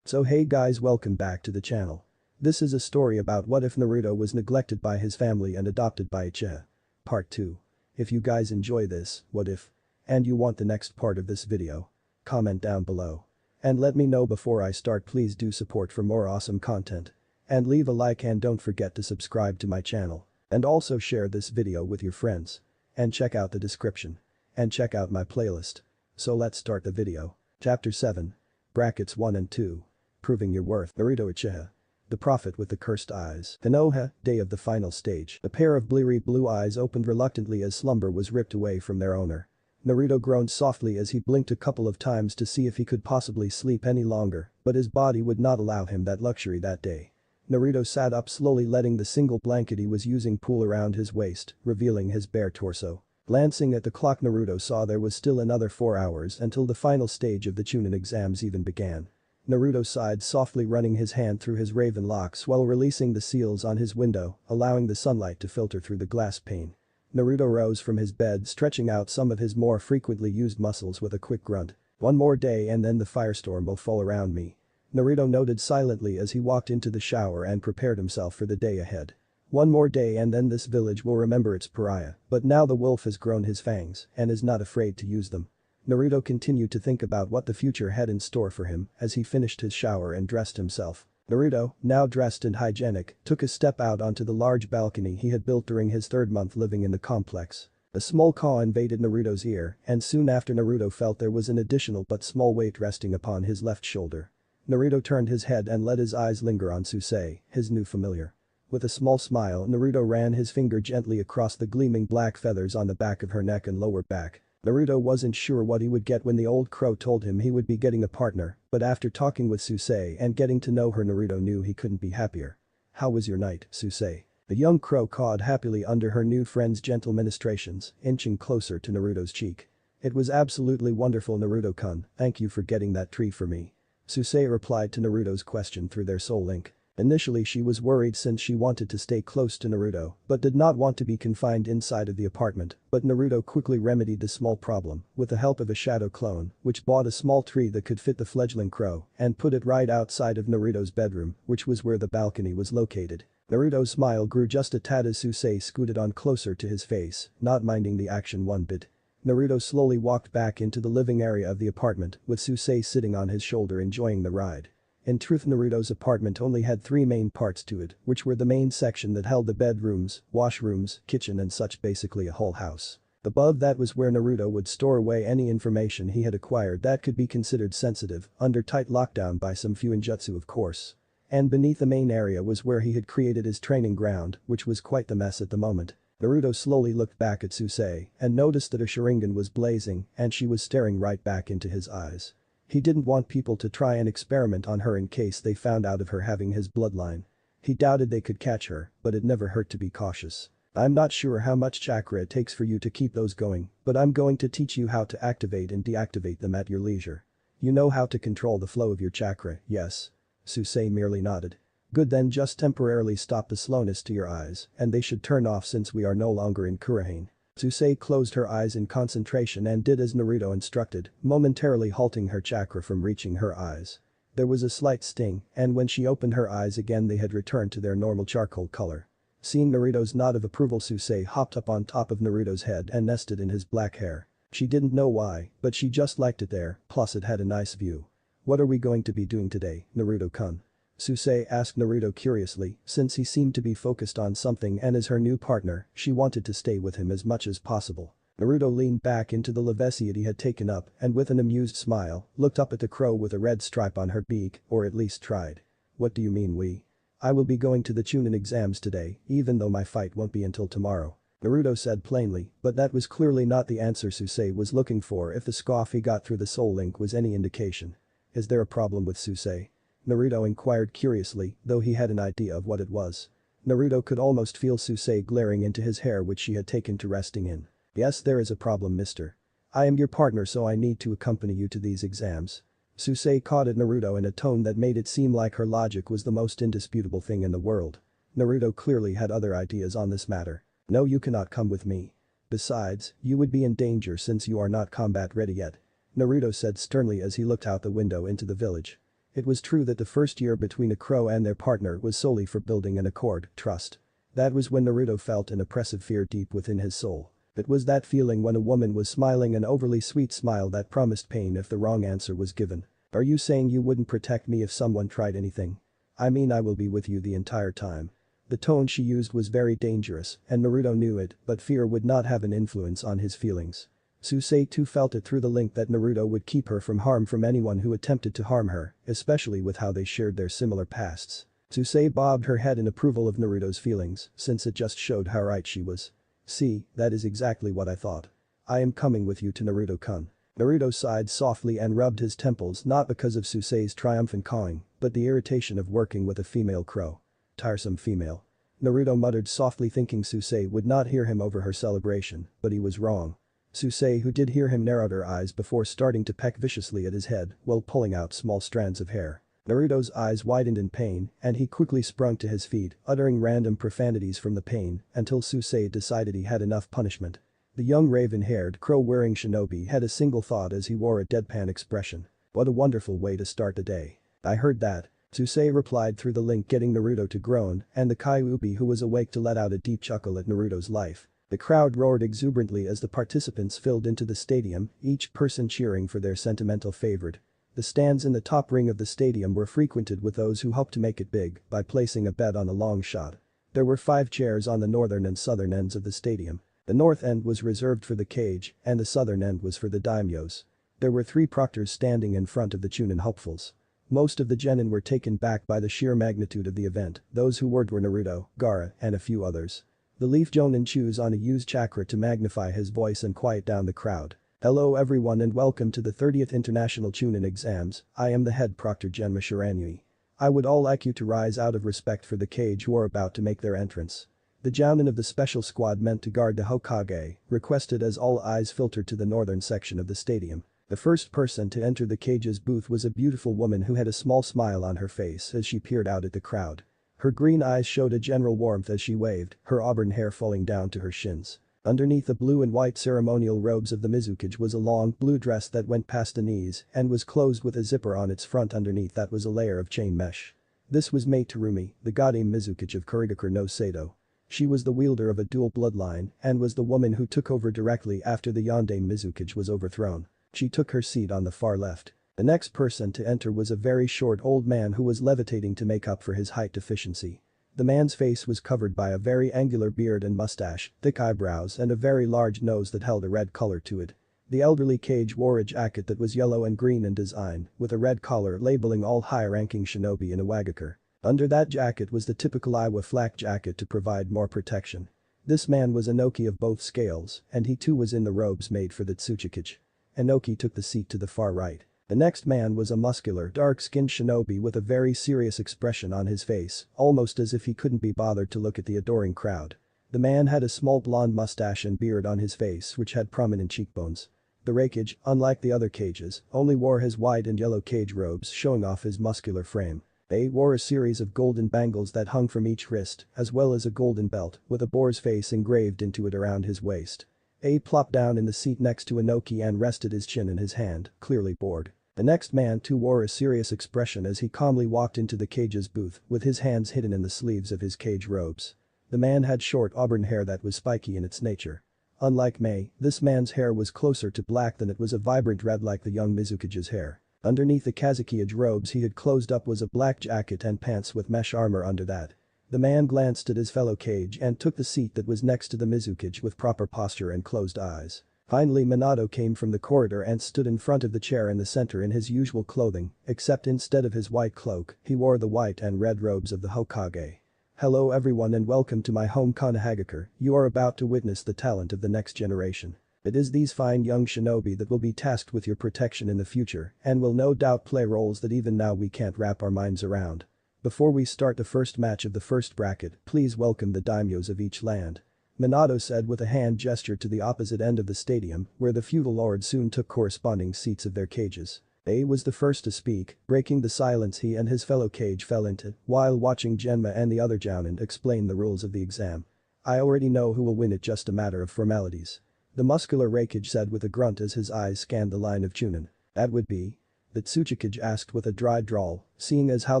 So hey guys, welcome back to the channel. This is a story about what if Naruto was neglected by his family and adopted by Uchiha. Part 2. If you guys enjoy this, what if? And you want the next part of this video? Comment down below. And let me know before I start. Please do support for more awesome content. And leave a like and don't forget to subscribe to my channel. And also share this video with your friends. And check out the description. And check out my playlist. So let's start the video. Chapter 7. Brackets 1 and 2. Proving your worth. Naruto Uchiha. The prophet with the cursed eyes. Konoha, day of the final stage. A pair of bleary blue eyes opened reluctantly as slumber was ripped away from their owner. Naruto groaned softly as he blinked a couple of times to see if he could possibly sleep any longer, but his body would not allow him that luxury that day. Naruto sat up slowly, letting the single blanket he was using pool around his waist, revealing his bare torso. Glancing at the clock, Naruto saw there was still another 4 hours until the final stage of the Chunin exams even began. Naruto sighed softly, running his hand through his raven locks while releasing the seals on his window, allowing the sunlight to filter through the glass pane. Naruto rose from his bed, stretching out some of his more frequently used muscles with a quick grunt. "One more day and then the firestorm will fall around me." Naruto noted silently as he walked into the shower and prepared himself for the day ahead. One more day and then this village will remember its pariah, but now the wolf has grown his fangs and is not afraid to use them. Naruto continued to think about what the future had in store for him as he finished his shower and dressed himself. Naruto, now dressed and hygienic, took a step out onto the large balcony he had built during his 3rd month living in the complex. A small caw invaded Naruto's ear, and soon after Naruto felt there was an additional but small weight resting upon his left shoulder. Naruto turned his head and let his eyes linger on Susei, his new familiar. With a small smile, Naruto ran his finger gently across the gleaming black feathers on the back of her neck and lower back. Naruto wasn't sure what he would get when the old crow told him he would be getting a partner, but after talking with Susei and getting to know her, Naruto knew he couldn't be happier. "How was your night, Susei?" The young crow cawed happily under her new friend's gentle ministrations, inching closer to Naruto's cheek. "It was absolutely wonderful, Naruto-kun, thank you for getting that tree for me." Susei replied to Naruto's question through their soul link. Initially she was worried since she wanted to stay close to Naruto but did not want to be confined inside of the apartment, but Naruto quickly remedied the small problem with the help of a shadow clone, which bought a small tree that could fit the fledgling crow and put it right outside of Naruto's bedroom, which was where the balcony was located. Naruto's smile grew just a tad as Susei scooted on closer to his face, not minding the action one bit. Naruto slowly walked back into the living area of the apartment with Susei sitting on his shoulder enjoying the ride. In truth, Naruto's apartment only had 3 main parts to it, which were the main section that held the bedrooms, washrooms, kitchen and such, basically a whole house. Above that was where Naruto would store away any information he had acquired that could be considered sensitive, under tight lockdown by some fuinjutsu of course. And beneath the main area was where he had created his training ground, which was quite the mess at the moment. Naruto slowly looked back at Susei and noticed that her Sharingan was blazing and she was staring right back into his eyes. He didn't want people to try and experiment on her in case they found out of her having his bloodline. He doubted they could catch her, but it never hurt to be cautious. "I'm not sure how much chakra it takes for you to keep those going, but I'm going to teach you how to activate and deactivate them at your leisure. You know how to control the flow of your chakra, yes?" Susei merely nodded. "Good, then just temporarily stop the slowness to your eyes, and they should turn off since we are no longer in Kurahane." Susei closed her eyes in concentration and did as Naruto instructed, momentarily halting her chakra from reaching her eyes. There was a slight sting, and when she opened her eyes again they had returned to their normal charcoal color. Seeing Naruto's nod of approval, Susei hopped up on top of Naruto's head and nested in his black hair. She didn't know why, but she just liked it there, plus it had a nice view. "What are we going to be doing today, Naruto-kun?" Susei asked Naruto curiously, since he seemed to be focused on something and as her new partner, she wanted to stay with him as much as possible. Naruto leaned back into the lavesiate he had taken up and with an amused smile, looked up at the crow with a red stripe on her beak, or at least tried. "What do you mean we? I will be going to the Chunin exams today, even though my fight won't be until tomorrow," Naruto said plainly, but that was clearly not the answer Susei was looking for if the scoff he got through the soul link was any indication. "Is there a problem with Susei?" Naruto inquired curiously, though he had an idea of what it was. Naruto could almost feel Susei glaring into his hair, which she had taken to resting in. "Yes, there is a problem, mister. I am your partner, so I need to accompany you to these exams." Susei cawed at Naruto in a tone that made it seem like her logic was the most indisputable thing in the world. Naruto clearly had other ideas on this matter. "No, you cannot come with me. Besides, you would be in danger since you are not combat ready yet," Naruto said sternly as he looked out the window into the village. It was true that the first year between a crow and their partner was solely for building an accord, trust. That was when Naruto felt an oppressive fear deep within his soul. It was that feeling when a woman was smiling an overly sweet smile that promised pain if the wrong answer was given. Are you saying you wouldn't protect me if someone tried anything? I mean, I will be with you the entire time. The tone she used was very dangerous, and Naruto knew it, but fear would not have an influence on his feelings. Susei too felt it through the link that Naruto would keep her from harm from anyone who attempted to harm her, especially with how they shared their similar pasts. Susei bobbed her head in approval of Naruto's feelings, since it just showed how right she was. See, that is exactly what I thought. I am coming with you to Naruto-kun. Naruto sighed softly and rubbed his temples not because of Susei's triumphant cawing, but the irritation of working with a female crow. Tiresome female. Naruto muttered softly thinking Susei would not hear him over her celebration, but he was wrong. Susei, who did hear him, narrowed her eyes before starting to peck viciously at his head while pulling out small strands of hair. Naruto's eyes widened in pain and he quickly sprung to his feet, uttering random profanities from the pain until Susei decided he had enough punishment. The young raven-haired crow-wearing shinobi had a single thought as he wore a deadpan expression. What a wonderful way to start the day. I heard that. Susei replied through the link, getting Naruto to groan and the Kyuubi, who was awake, to let out a deep chuckle at Naruto's life. The crowd roared exuberantly as the participants filled into the stadium, each person cheering for their sentimental favorite. The stands in the top ring of the stadium were frequented with those who hoped to make it big by placing a bet on a long shot. There were 5 chairs on the northern and southern ends of the stadium. The north end was reserved for the cage and the southern end was for the daimyos. There were 3 proctors standing in front of the Chunin hopefuls. Most of the genin were taken back by the sheer magnitude of the event. Those who were Naruto, Gaara, and a few others. The Leaf Jonin chews on a used chakra to magnify his voice and quiet down the crowd. Hello everyone and welcome to the 30th International Chunin Exams. I am the head proctor Genma Shiranui. I would all like you to rise out of respect for the cage who are about to make their entrance. The Jounin of the special squad meant to guard the Hokage requested as all eyes filtered to the northern section of the stadium. The first person to enter the cage's booth was a beautiful woman who had a small smile on her face as she peered out at the crowd. Her green eyes showed a general warmth as she waved, her auburn hair falling down to her shins. Underneath the blue and white ceremonial robes of the Mizukage was a long blue dress that went past the knees and was closed with a zipper on its front. Underneath that was a layer of chain mesh. This was Mei Terumi, the Godame Mizukage of Kurigakure no Sado. She was the wielder of a dual bloodline and was the woman who took over directly after the Yondaime Mizukage was overthrown. She took her seat on the far left. The next person to enter was a very short old man who was levitating to make up for his height deficiency. The man's face was covered by a very angular beard and mustache, thick eyebrows and a very large nose that held a red color to it. The elderly cage wore a jacket that was yellow and green in design, with a red collar labeling all high-ranking shinobi in Iwagakure. Under that jacket was the typical Iwa flak jacket to provide more protection. This man was Inoki of both scales, and he too was in the robes made for the Tsuchikage. Inoki took the seat to the far right. The next man was a muscular, dark-skinned shinobi with a very serious expression on his face, almost as if he couldn't be bothered to look at the adoring crowd. The man had a small blonde mustache and beard on his face which had prominent cheekbones. The Raikage, unlike the other cages, only wore his white and yellow cage robes showing off his muscular frame. They wore a series of golden bangles that hung from each wrist, as well as a golden belt with a boar's face engraved into it around his waist. A plopped down in the seat next to Inoki and rested his chin in his hand, clearly bored. The next man too wore a serious expression as he calmly walked into the cage's booth with his hands hidden in the sleeves of his cage robes. The man had short auburn hair that was spiky in its nature. Unlike Mei, this man's hair was closer to black than it was a vibrant red like the young Mizukage's hair. Underneath the Kazukiage robes he had closed up was a black jacket and pants with mesh armor under that. The man glanced at his fellow cage and took the seat that was next to the Mizukage with proper posture and closed eyes. Finally Minato came from the corridor and stood in front of the chair in the center in his usual clothing, except instead of his white cloak, he wore the white and red robes of the Hokage. Hello everyone and welcome to my home Konohagakure. You are about to witness the talent of the next generation. It is these fine young shinobi that will be tasked with your protection in the future and will no doubt play roles that even now we can't wrap our minds around. Before we start the first match of the first bracket, please welcome the daimyos of each land. Minato said with a hand gesture to the opposite end of the stadium, where the feudal lords soon took corresponding seats of their cages. A was the first to speak, breaking the silence he and his fellow cage fell into, while watching Genma and the other Jounin explain the rules of the exam. I already know who will win, it just a matter of formalities. The muscular Raikage said with a grunt as his eyes scanned the line of Chunin. That would be. the Tsuchikage asked with a dry drawl, seeing as how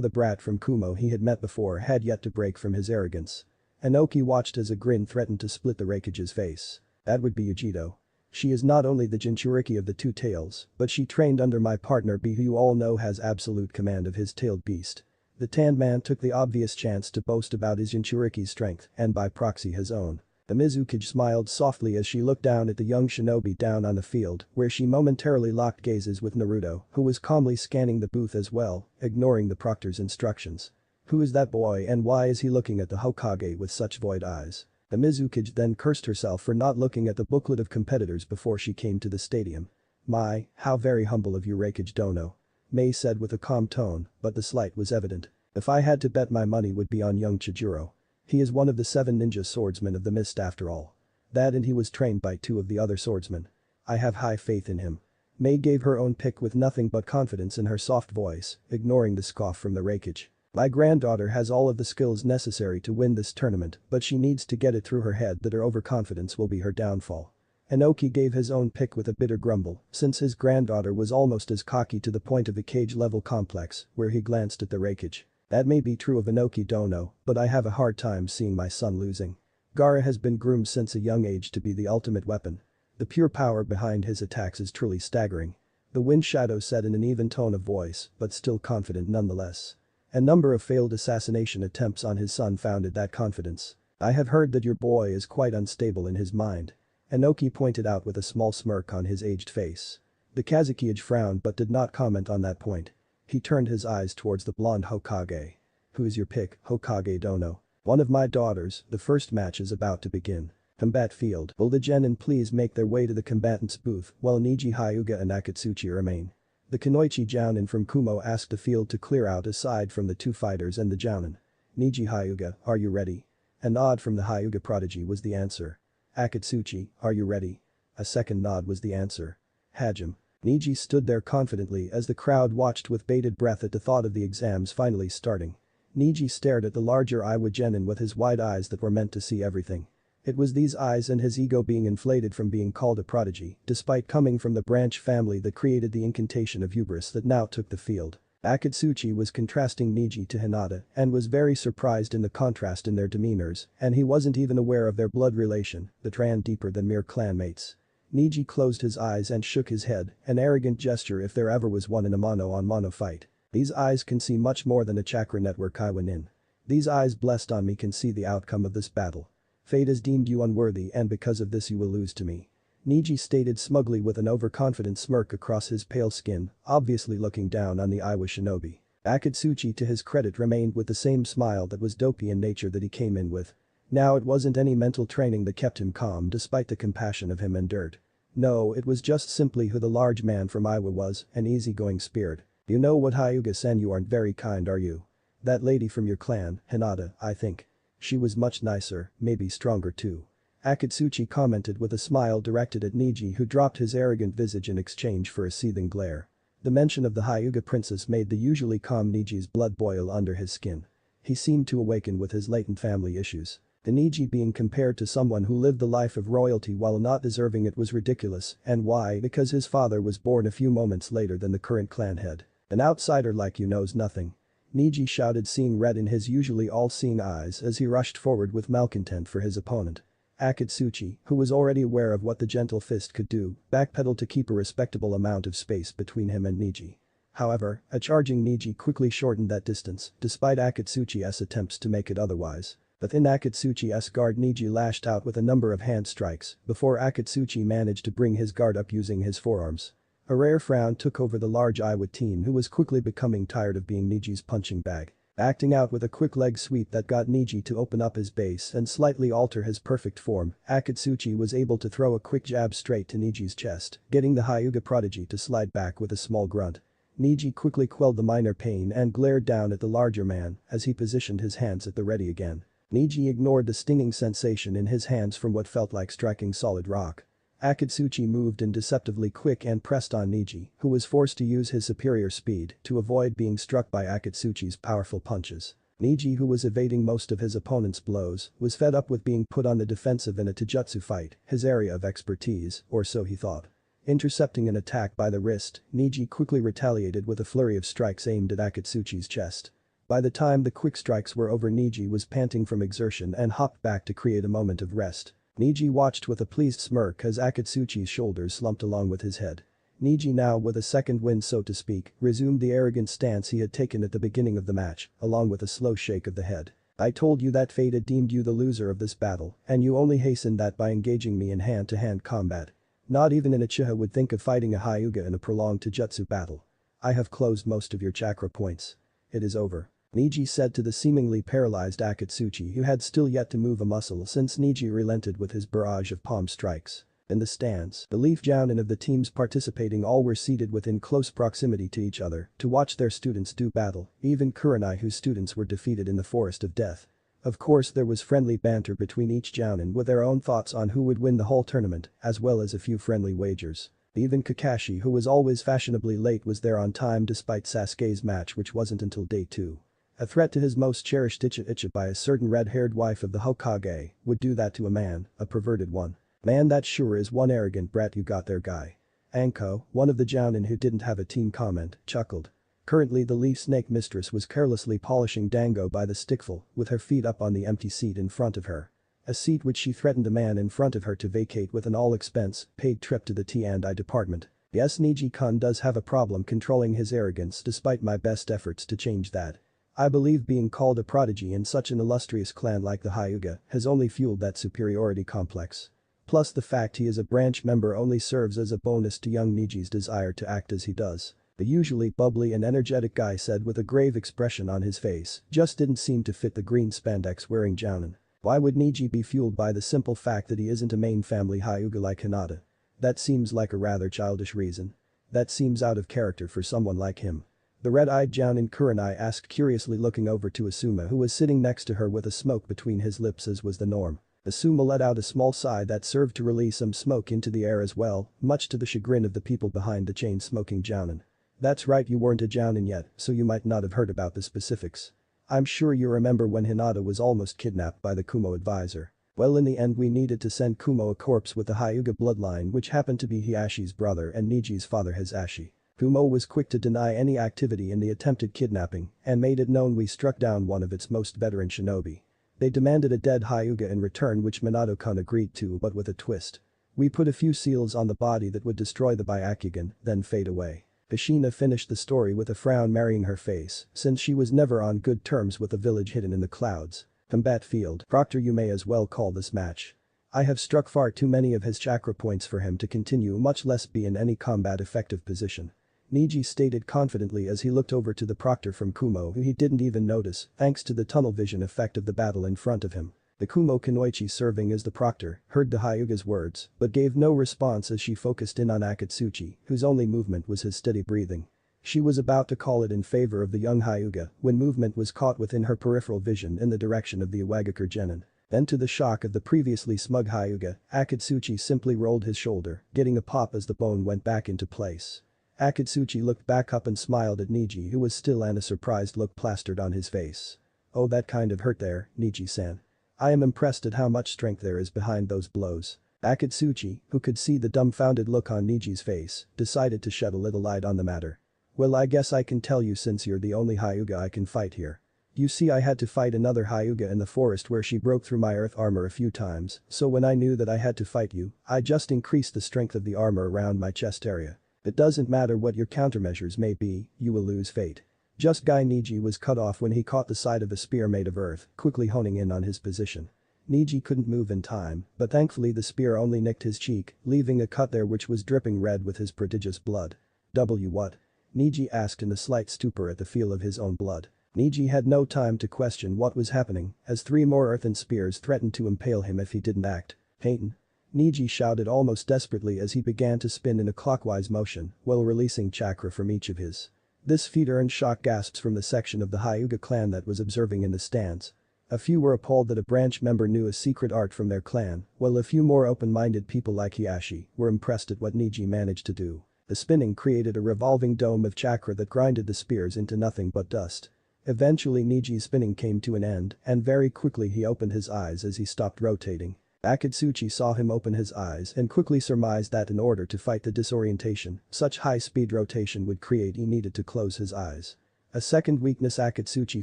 the brat from Kumo he had met before had yet to break from his arrogance. Inoki watched as a grin threatened to split the Raikage's face. That would be Uchido. She is not only the Jinchuriki of the two tails, but she trained under my partner B who you all know has absolute command of his tailed beast. The tanned man took the obvious chance to boast about his Jinchuriki's strength and by proxy his own. The Mizukage smiled softly as she looked down at the young shinobi down on the field where she momentarily locked gazes with Naruto who was calmly scanning the booth as well, ignoring the proctor's instructions. Who is that boy and why is he looking at the Hokage with such void eyes? The Mizukage then cursed herself for not looking at the booklet of competitors before she came to the stadium. My, how very humble of you Raikage Dono. Mei said with a calm tone, but the slight was evident. If I had to bet my money would be on young Chijiro. He is one of the 7 ninja swordsmen of the mist after all. That and he was trained by 2 of the other swordsmen. I have high faith in him. Mei gave her own pick with nothing but confidence in her soft voice, ignoring the scoff from the Raikage. My granddaughter has all of the skills necessary to win this tournament, but she needs to get it through her head that her overconfidence will be her downfall. Inoki gave his own pick with a bitter grumble, since his granddaughter was almost as cocky to the point of a cage-level complex, where he glanced at the Raikage. That may be true of Inoki Dono, but I have a hard time seeing my son losing. Gaara has been groomed since a young age to be the ultimate weapon. The pure power behind his attacks is truly staggering. The Wind Shadow said in an even tone of voice, but still confident nonetheless. A number of failed assassination attempts on his son founded that confidence. I have heard that your boy is quite unstable in his mind. Inoki pointed out with a small smirk on his aged face. The Kazekage frowned but did not comment on that point. He turned his eyes towards the blonde Hokage. Who is your pick, Hokage Dono? One of my daughters, the first match is about to begin. Combat field. Will the genin please make their way to the combatants booth while Niji Hyuga and Akatsuchi remain? The Kunoichi Jounin from Kumo asked the field to clear out aside from the 2 fighters and the Jounin. Niji Hyuga, are you ready? A nod from the Hyuga prodigy was the answer. Akatsuchi, are you ready? A second nod was the answer. Hajime. Niji stood there confidently as the crowd watched with bated breath at the thought of the exams finally starting. Niji stared at the larger Iwa genin with his wide eyes that were meant to see everything. It was these eyes and his ego being inflated from being called a prodigy, despite coming from the branch family that created the incantation of hubris that now took the field. Akatsuchi was contrasting Niji to Hinata and was very surprised in the contrast in their demeanors, and he wasn't even aware of their blood relation that ran deeper than mere clanmates. Niji closed his eyes and shook his head, an arrogant gesture if there ever was one in a mono-on-mono fight. These eyes can see much more than a chakra network I went in. These eyes blessed on me can see the outcome of this battle. Fate has deemed you unworthy and because of this you will lose to me. Niji stated smugly with an overconfident smirk across his pale skin, obviously looking down on the Iwa shinobi. Akatsuchi to his credit remained with the same smile that was dopey in nature that he came in with. Now it wasn't any mental training that kept him calm despite the compassion of him endured. No, it was just simply who the large man from Iwa was, an easygoing spirit. You know what Hyuga-sen, you aren't very kind are you? That lady from your clan, Hinata, I think. She was much nicer, maybe stronger too. Akatsuchi commented with a smile directed at Niji who dropped his arrogant visage in exchange for a seething glare. The mention of the Hyuga princess made the usually calm Niji's blood boil under his skin. He seemed to awaken with his latent family issues. The Niji being compared to someone who lived the life of royalty while not deserving it was ridiculous, and why? Because his father was born a few moments later than the current clan head. An outsider like you knows nothing. Niji shouted, seeing red in his usually all-seeing eyes as he rushed forward with malcontent for his opponent. Akatsuchi, who was already aware of what the gentle fist could do, backpedaled to keep a respectable amount of space between him and Niji. However, a charging Niji quickly shortened that distance, despite Akatsuchi's attempts to make it otherwise. Within Akatsuchi's guard, Niji lashed out with a number of hand strikes before Akatsuchi managed to bring his guard up using his forearms. A rare frown took over the large Iwa teen who was quickly becoming tired of being Niji's punching bag. Acting out with a quick leg sweep that got Niji to open up his base and slightly alter his perfect form, Akatsuchi was able to throw a quick jab straight to Niji's chest, getting the Hyuga prodigy to slide back with a small grunt. Niji quickly quelled the minor pain and glared down at the larger man as he positioned his hands at the ready again. Niji ignored the stinging sensation in his hands from what felt like striking solid rock. Akatsuchi moved in deceptively quick and pressed on Niji, who was forced to use his superior speed to avoid being struck by Akatsuchi's powerful punches. Niji, who was evading most of his opponent's blows, was fed up with being put on the defensive in a taijutsu fight, his area of expertise, or so he thought. Intercepting an attack by the wrist, Niji quickly retaliated with a flurry of strikes aimed at Akatsuchi's chest. By the time the quick strikes were over, Niji was panting from exertion and hopped back to create a moment of rest. Niji watched with a pleased smirk as Akatsuchi's shoulders slumped along with his head. Niji, now with a second wind so to speak, resumed the arrogant stance he had taken at the beginning of the match, along with a slow shake of the head. I told you that fate had deemed you the loser of this battle, and you only hastened that by engaging me in hand-to-hand combat. Not even an Uchiha would think of fighting a Hyuga in a prolonged Taijutsu battle. I have closed most of your chakra points. It is over. Niji said to the seemingly paralyzed Akatsuchi, who had still yet to move a muscle since Niji relented with his barrage of palm strikes. In the stands, the Leaf Jounin of the teams participating all were seated within close proximity to each other to watch their students do battle, even Kurenai, whose students were defeated in the Forest of Death. Of course, there was friendly banter between each Jounin with their own thoughts on who would win the whole tournament, as well as a few friendly wagers. Even Kakashi, who was always fashionably late, was there on time despite Sasuke's match, which wasn't until day 2. A threat to his most cherished Uchiha by a certain red-haired wife of the Hokage would do that to a man, a perverted one. Man, that sure is one arrogant brat you got there, guy. Anko, one of the Jounin who didn't have a team comment, chuckled. Currently the Leaf Snake mistress was carelessly polishing Dango by the stickful, with her feet up on the empty seat in front of her. A seat which she threatened the man in front of her to vacate with an all-expense, paid trip to the T&I department. Yes, Niji-kun does have a problem controlling his arrogance despite my best efforts to change that. I believe being called a prodigy in such an illustrious clan like the Hyuga has only fueled that superiority complex. Plus the fact he is a branch member only serves as a bonus to young Niji's desire to act as he does. The usually bubbly and energetic guy said with a grave expression on his face just didn't seem to fit the green spandex wearing Jounin. Why would Niji be fueled by the simple fact that he isn't a main family Hyuga like Hinata? That seems like a rather childish reason. That seems out of character for someone like him. The red-eyed Jounin Kurenai asked curiously, looking over to Asuma, who was sitting next to her with a smoke between his lips as was the norm. Asuma let out a small sigh that served to release some smoke into the air as well, much to the chagrin of the people behind the chain-smoking Jounin. That's right, you weren't a Jounin yet, so you might not have heard about the specifics. I'm sure you remember when Hinata was almost kidnapped by the Kumo advisor. Well, in the end we needed to send Kumo a corpse with the Hyuga bloodline, which happened to be Hiashi's brother and Niji's father Hisashi. Kumo was quick to deny any activity in the attempted kidnapping and made it known we struck down one of its most veteran shinobi. They demanded a dead Hyuga in return, which Minato-kun agreed to, but with a twist. We put a few seals on the body that would destroy the Byakugan, then fade away. Kushina finished the story with a frown marrying her face, since she was never on good terms with the village hidden in the clouds. Combat field, Proctor, you may as well call this match. I have struck far too many of his chakra points for him to continue, much less be in any combat effective position. Niji stated confidently as he looked over to the Proctor from Kumo, who he didn't even notice thanks to the tunnel vision effect of the battle in front of him. The Kumo Kunoichi serving as the Proctor heard the Hyuga's words but gave no response as she focused in on Akatsuchi, whose only movement was his steady breathing. She was about to call it in favor of the young Hyuga when movement was caught within her peripheral vision in the direction of the Iwagakure Genin. Then, to the shock of the previously smug Hyuga, Akatsuchi simply rolled his shoulder, getting a pop as the bone went back into place. Akatsuchi looked back up and smiled at Niji, who was still, and a surprised look plastered on his face. Oh, that kind of hurt there, Niji-san. I am impressed at how much strength there is behind those blows. Akatsuchi, who could see the dumbfounded look on Niji's face, decided to shed a little light on the matter. Well, I guess I can tell you since you're the only Hyuga I can fight here. You see, I had to fight another Hyuga in the forest where she broke through my earth armor a few times, so when I knew that I had to fight you, I just increased the strength of the armor around my chest area. It doesn't matter what your countermeasures may be, you will lose fate. Just Guy Niji was cut off when he caught the side of a spear made of earth, quickly honing in on his position. Niji couldn't move in time, but thankfully the spear only nicked his cheek, leaving a cut there which was dripping red with his prodigious blood. What? Niji asked in a slight stupor at the feel of his own blood. Niji had no time to question what was happening, as 3 more earthen spears threatened to impale him if he didn't act. Peyton. Niji shouted almost desperately as he began to spin in a clockwise motion while releasing chakra from each of his. This feat earned shocked gasps from the section of the Hyuga clan that was observing in the stands. A few were appalled that a branch member knew a secret art from their clan, while a few more open-minded people like Hiashi were impressed at what Niji managed to do. The spinning created a revolving dome of chakra that grinded the spears into nothing but dust. Eventually Niji's spinning came to an end, and very quickly he opened his eyes as he stopped rotating. Akatsuchi saw him open his eyes and quickly surmised that in order to fight the disorientation, such high-speed rotation would create he needed to close his eyes. A second weakness Akatsuchi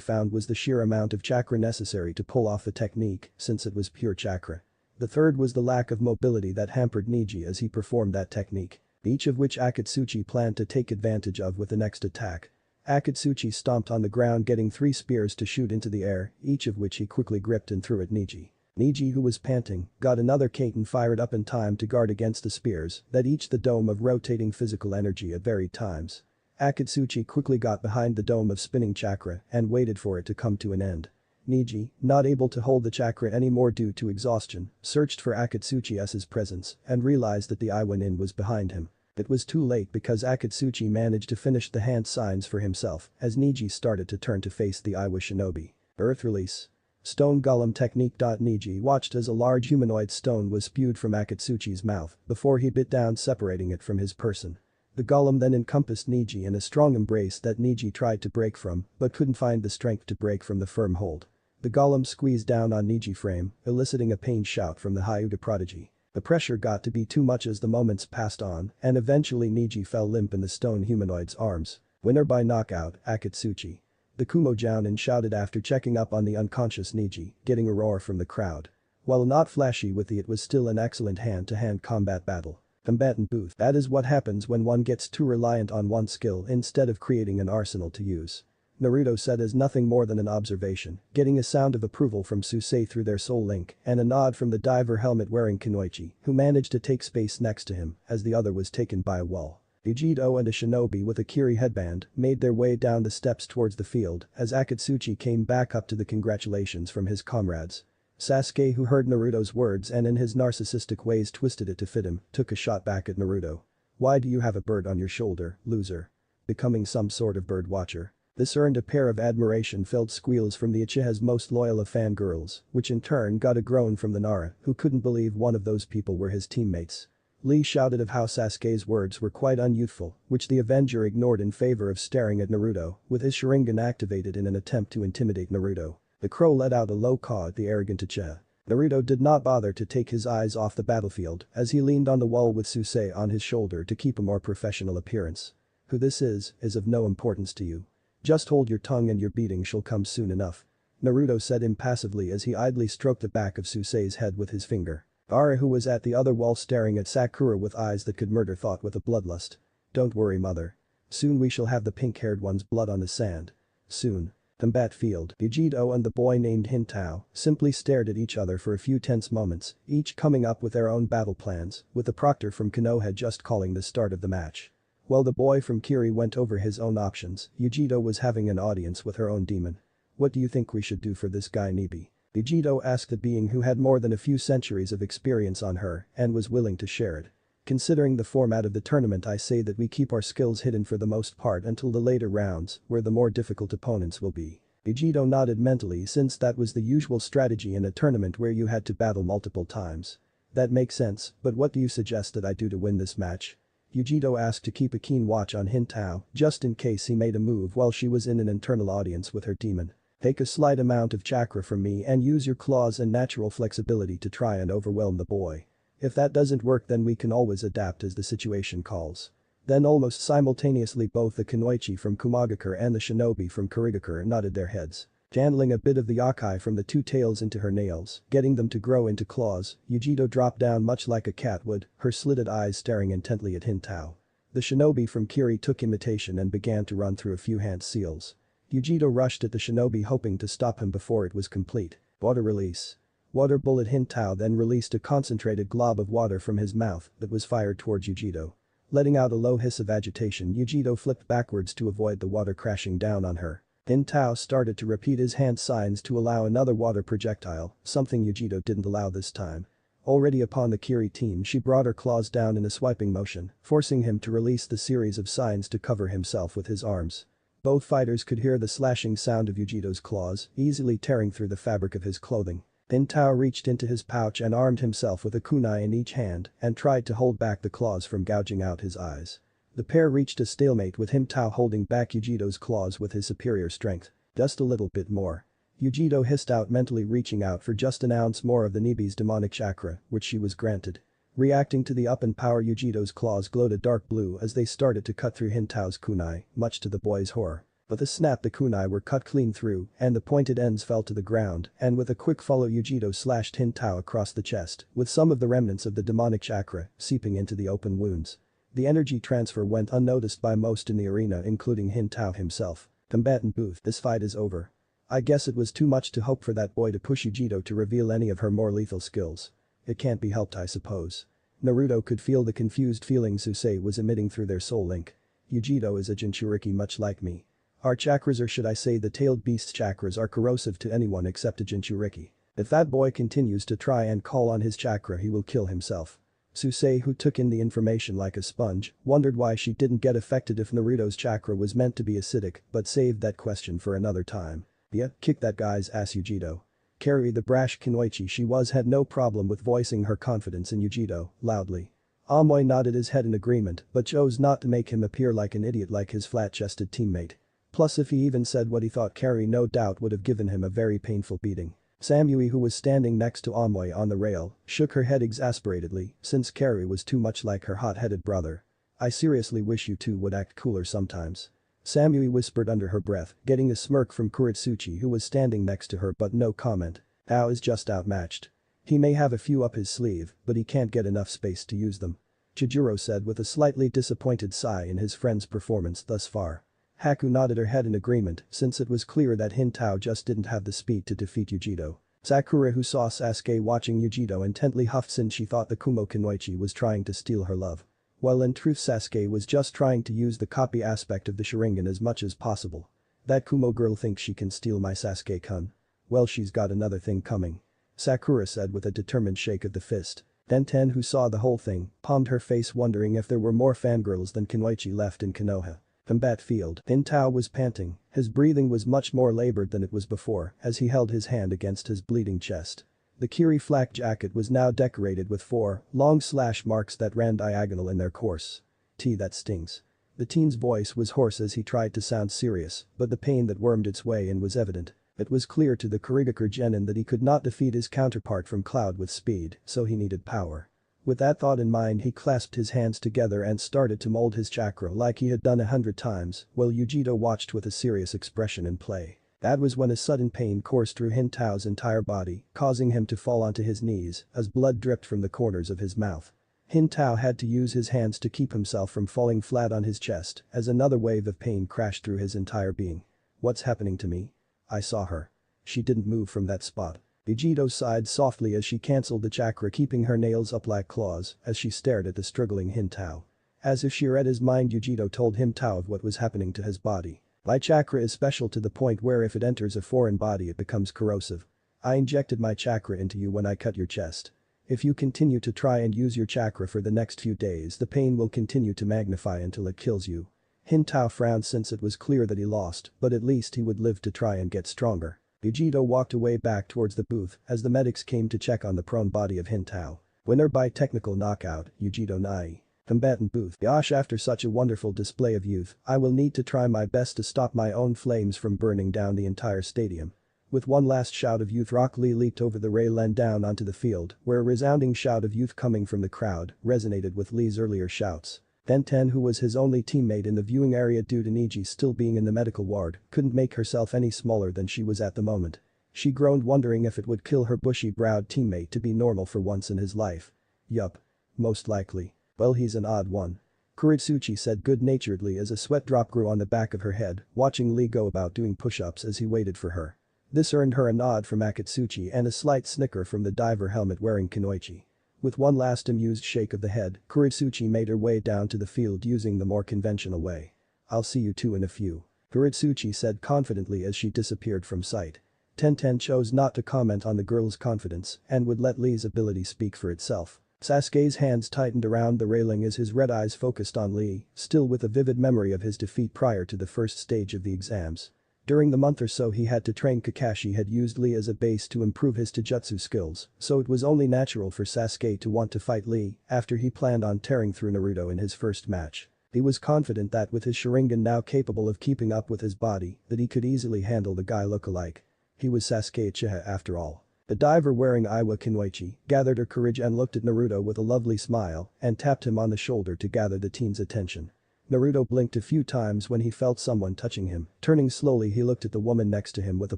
found was the sheer amount of chakra necessary to pull off the technique, since it was pure chakra. The third was the lack of mobility that hampered Niji as he performed that technique, each of which Akatsuchi planned to take advantage of with the next attack. Akatsuchi stomped on the ground getting 3 spears to shoot into the air, each of which he quickly gripped and threw at Niji. Niji, who was panting, got another Kaiten fired up in time to guard against the spears that each the dome of rotating physical energy at varied times. Akatsuchi quickly got behind the dome of spinning chakra and waited for it to come to an end. Niji, not able to hold the chakra anymore due to exhaustion, searched for Akatsuchi's presence and realized that the Iwanin was behind him. It was too late because Akatsuchi managed to finish the hand signs for himself as Niji started to turn to face the Iwa shinobi. Earth release. Stone golem technique. Niji watched as a large humanoid stone was spewed from Akatsuchi's mouth before he bit down, separating it from his person. The golem then encompassed Niji in a strong embrace that Niji tried to break from but couldn't find the strength to break from the firm hold. The golem squeezed down on Niji frame, eliciting a pained shout from the Hyuga prodigy. The pressure got to be too much as the moments passed on and eventually Niji fell limp in the stone humanoid's arms. Winner by knockout, Akatsuchi. The Kumojounin shouted after checking up on the unconscious Niji, getting a roar from the crowd. While not flashy with it was still an excellent hand-to-hand combat battle. Combatant booth. That is what happens when one gets too reliant on one skill instead of creating an arsenal to use. Naruto said as nothing more than an observation, getting a sound of approval from Susei through their soul link and a nod from the diver helmet-wearing Kunoichi, who managed to take space next to him as the other was taken by a wall. Uchiha and a shinobi with a Kiri headband made their way down the steps towards the field as Akatsuchi came back up to the congratulations from his comrades. Sasuke, who heard Naruto's words and in his narcissistic ways twisted it to fit him, took a shot back at Naruto. Why do you have a bird on your shoulder, loser? Becoming some sort of bird watcher. This earned a pair of admiration-filled squeals from the Uchiha's most loyal of fangirls, which in turn got a groan from the Nara, who couldn't believe one of those people were his teammates. Lee shouted of how Sasuke's words were quite unyouthful, which the Avenger ignored in favor of staring at Naruto, with his Sharingan activated in an attempt to intimidate Naruto. The crow let out a low caw at the arrogant Uchiha. Naruto did not bother to take his eyes off the battlefield as he leaned on the wall with Susei on his shoulder to keep a more professional appearance. Who this is of no importance to you. Just hold your tongue and your beating shall come soon enough. Naruto said impassively as he idly stroked the back of Susei's head with his finger. Ara, who was at the other wall staring at Sakura with eyes that could murder, thought with a bloodlust. Don't worry, mother. Soon we shall have the pink-haired one's blood on the sand. Soon. Combat field. Uchiha and the boy named Hintao simply stared at each other for a few tense moments, each coming up with their own battle plans, with the proctor from Konoha just calling the start of the match. While the boy from Kiri went over his own options, Uchiha was having an audience with her own demon. What do you think we should do for this guy Nibi? Uchiha asked the being who had more than a few centuries of experience on her and was willing to share it. Considering the format of the tournament, I say that we keep our skills hidden for the most part until the later rounds, where the more difficult opponents will be. Uchiha nodded mentally since that was the usual strategy in a tournament where you had to battle multiple times. That makes sense, but what do you suggest that I do to win this match? Uchiha asked to keep a keen watch on Hintao, just in case he made a move while she was in an internal audience with her demon. Take a slight amount of chakra from me and use your claws and natural flexibility to try and overwhelm the boy. If that doesn't work, then we can always adapt as the situation calls. Then almost simultaneously both the Kunoichi from Kumagakure and the shinobi from Kurigakure nodded their heads. Channeling a bit of the yokai from the two tails into her nails, getting them to grow into claws, Uchiha dropped down much like a cat would, her slitted eyes staring intently at Hintao. The shinobi from Kiri took imitation and began to run through a few hand seals. Uchiha rushed at the shinobi hoping to stop him before it was complete. Water release. Water bullet. Hintao then released a concentrated glob of water from his mouth that was fired towards Uchiha. Letting out a low hiss of agitation, Uchiha flipped backwards to avoid the water crashing down on her. Hintao started to repeat his hand signs to allow another water projectile, something Uchiha didn't allow this time. Already upon the Kiri team, she brought her claws down in a swiping motion, forcing him to release the series of signs to cover himself with his arms. Both fighters could hear the slashing sound of Uchiha's claws, easily tearing through the fabric of his clothing. Hintao reached into his pouch and armed himself with a kunai in each hand and tried to hold back the claws from gouging out his eyes. The pair reached a stalemate with Hintao holding back Uchiha's claws with his superior strength. Just a little bit more. Yujiro hissed out, mentally reaching out for just an ounce more of the Nibi's demonic chakra, which she was granted. Reacting to the up in power, Yujiro's claws glowed a dark blue as they started to cut through Hintao's kunai, much to the boy's horror. With a snap, the kunai were cut clean through and the pointed ends fell to the ground, and with a quick follow Yujiro slashed Hintao across the chest, with some of the remnants of the demonic chakra seeping into the open wounds. The energy transfer went unnoticed by most in the arena, including Hintao himself. Combatant booth, this fight is over. I guess it was too much to hope for that boy to push Yujiro to reveal any of her more lethal skills. It can't be helped, I suppose. Naruto could feel the confused feelings Susei was emitting through their soul link. Yujiro is a Jinchuriki much like me. Our chakras, or should I say the tailed beast's chakras, are corrosive to anyone except a Jinchuriki. If that boy continues to try and call on his chakra, he will kill himself. Susei, who took in the information like a sponge, wondered why she didn't get affected if Naruto's chakra was meant to be acidic, but saved that question for another time. Yeah, kick that guy's ass, Yujiro. Carrie, the brash Kunoichi she was, had no problem with voicing her confidence in Yujiro, loudly. Amoy nodded his head in agreement but chose not to make him appear like an idiot like his flat-chested teammate. Plus, if he even said what he thought, Carrie no doubt would have given him a very painful beating. Samui, who was standing next to Amoy on the rail, shook her head exasperatedly since Carrie was too much like her hot-headed brother. I seriously wish you two would act cooler sometimes. Samui whispered under her breath, getting a smirk from Kuretsuchi, who was standing next to her, but no comment. Ao is just outmatched. He may have a few up his sleeve, but he can't get enough space to use them. Chijiro said with a slightly disappointed sigh in his friend's performance thus far. Haku nodded her head in agreement since it was clear that Hintao just didn't have the speed to defeat Yujiro. Sakura, who saw Sasuke watching Yujiro intently, huffed since she thought the Kumo Kunoichi was trying to steal her love. While in truth Sasuke was just trying to use the copy aspect of the Sharingan as much as possible. That Kumo girl thinks she can steal my Sasuke-kun. Well, she's got another thing coming. Sakura said with a determined shake of the fist. Ten, who saw the whole thing, palmed her face wondering if there were more fangirls than Kunoichi left in Konoha. Combat field. Hintao was panting, his breathing was much more labored than it was before as he held his hand against his bleeding chest. The Kiri flak jacket was now decorated with 4 long slash marks that ran diagonal in their course. That stings. The teen's voice was hoarse as he tried to sound serious, but the pain that wormed its way in was evident. It was clear to the Kurigakur genin that he could not defeat his counterpart from Cloud with speed, so he needed power. With that thought in mind, he clasped his hands together and started to mold his chakra like he had done 100 times, while Yujiro watched with a serious expression in play. That was when a sudden pain coursed through Hintao's entire body, causing him to fall onto his knees as blood dripped from the corners of his mouth. Hintao had to use his hands to keep himself from falling flat on his chest as another wave of pain crashed through his entire being. What's happening to me? I saw her. She didn't move from that spot. Yujiro sighed softly as she cancelled the chakra, keeping her nails up like claws as she stared at the struggling Hintao. As if she read his mind, Yujiro told Hintao of what was happening to his body. My chakra is special to the point where if it enters a foreign body it becomes corrosive. I injected my chakra into you when I cut your chest. If you continue to try and use your chakra for the next few days, the pain will continue to magnify until it kills you. Hintao frowned since it was clear that he lost, but at least he would live to try and get stronger. Yujiro walked away back towards the booth as the medics came to check on the prone body of Hintao. Winner by technical knockout, Yujiro Nai. Combatant booth. Gosh, after such a wonderful display of youth, I will need to try my best to stop my own flames from burning down the entire stadium. With one last shout of youth, Rock Lee leaped over the rail and down onto the field, where a resounding shout of youth coming from the crowd resonated with Lee's earlier shouts. Ten, who was his only teammate in the viewing area due to Niji still being in the medical ward, couldn't make herself any smaller than she was at the moment. She groaned, wondering if it would kill her bushy-browed teammate to be normal for once in his life. Yup. Most likely. Well, he's an odd one. Kuretsuchi said good-naturedly as a sweat drop grew on the back of her head, watching Lee go about doing push-ups as he waited for her. This earned her a nod from Akatsuchi and a slight snicker from the diver helmet-wearing Kunoichi. With one last amused shake of the head, Kuretsuchi made her way down to the field using the more conventional way. I'll see you two in a few. Kuretsuchi said confidently as she disappeared from sight. Ten chose not to comment on the girl's confidence and would let Lee's ability speak for itself. Sasuke's hands tightened around the railing as his red eyes focused on Lee, still with a vivid memory of his defeat prior to the first stage of the exams. During the month or so he had to train, Kakashi had used Lee as a base to improve his taijutsu skills, so it was only natural for Sasuke to want to fight Lee after he planned on tearing through Naruto in his first match. He was confident that with his Sharingan now capable of keeping up with his body, that he could easily handle the guy look-alike. He was Sasuke Uchiha after all. The diver wearing Iwa Kunoichi gathered her courage and looked at Naruto with a lovely smile and tapped him on the shoulder to gather the teen's attention. Naruto blinked a few times when he felt someone touching him. Turning slowly, he looked at the woman next to him with a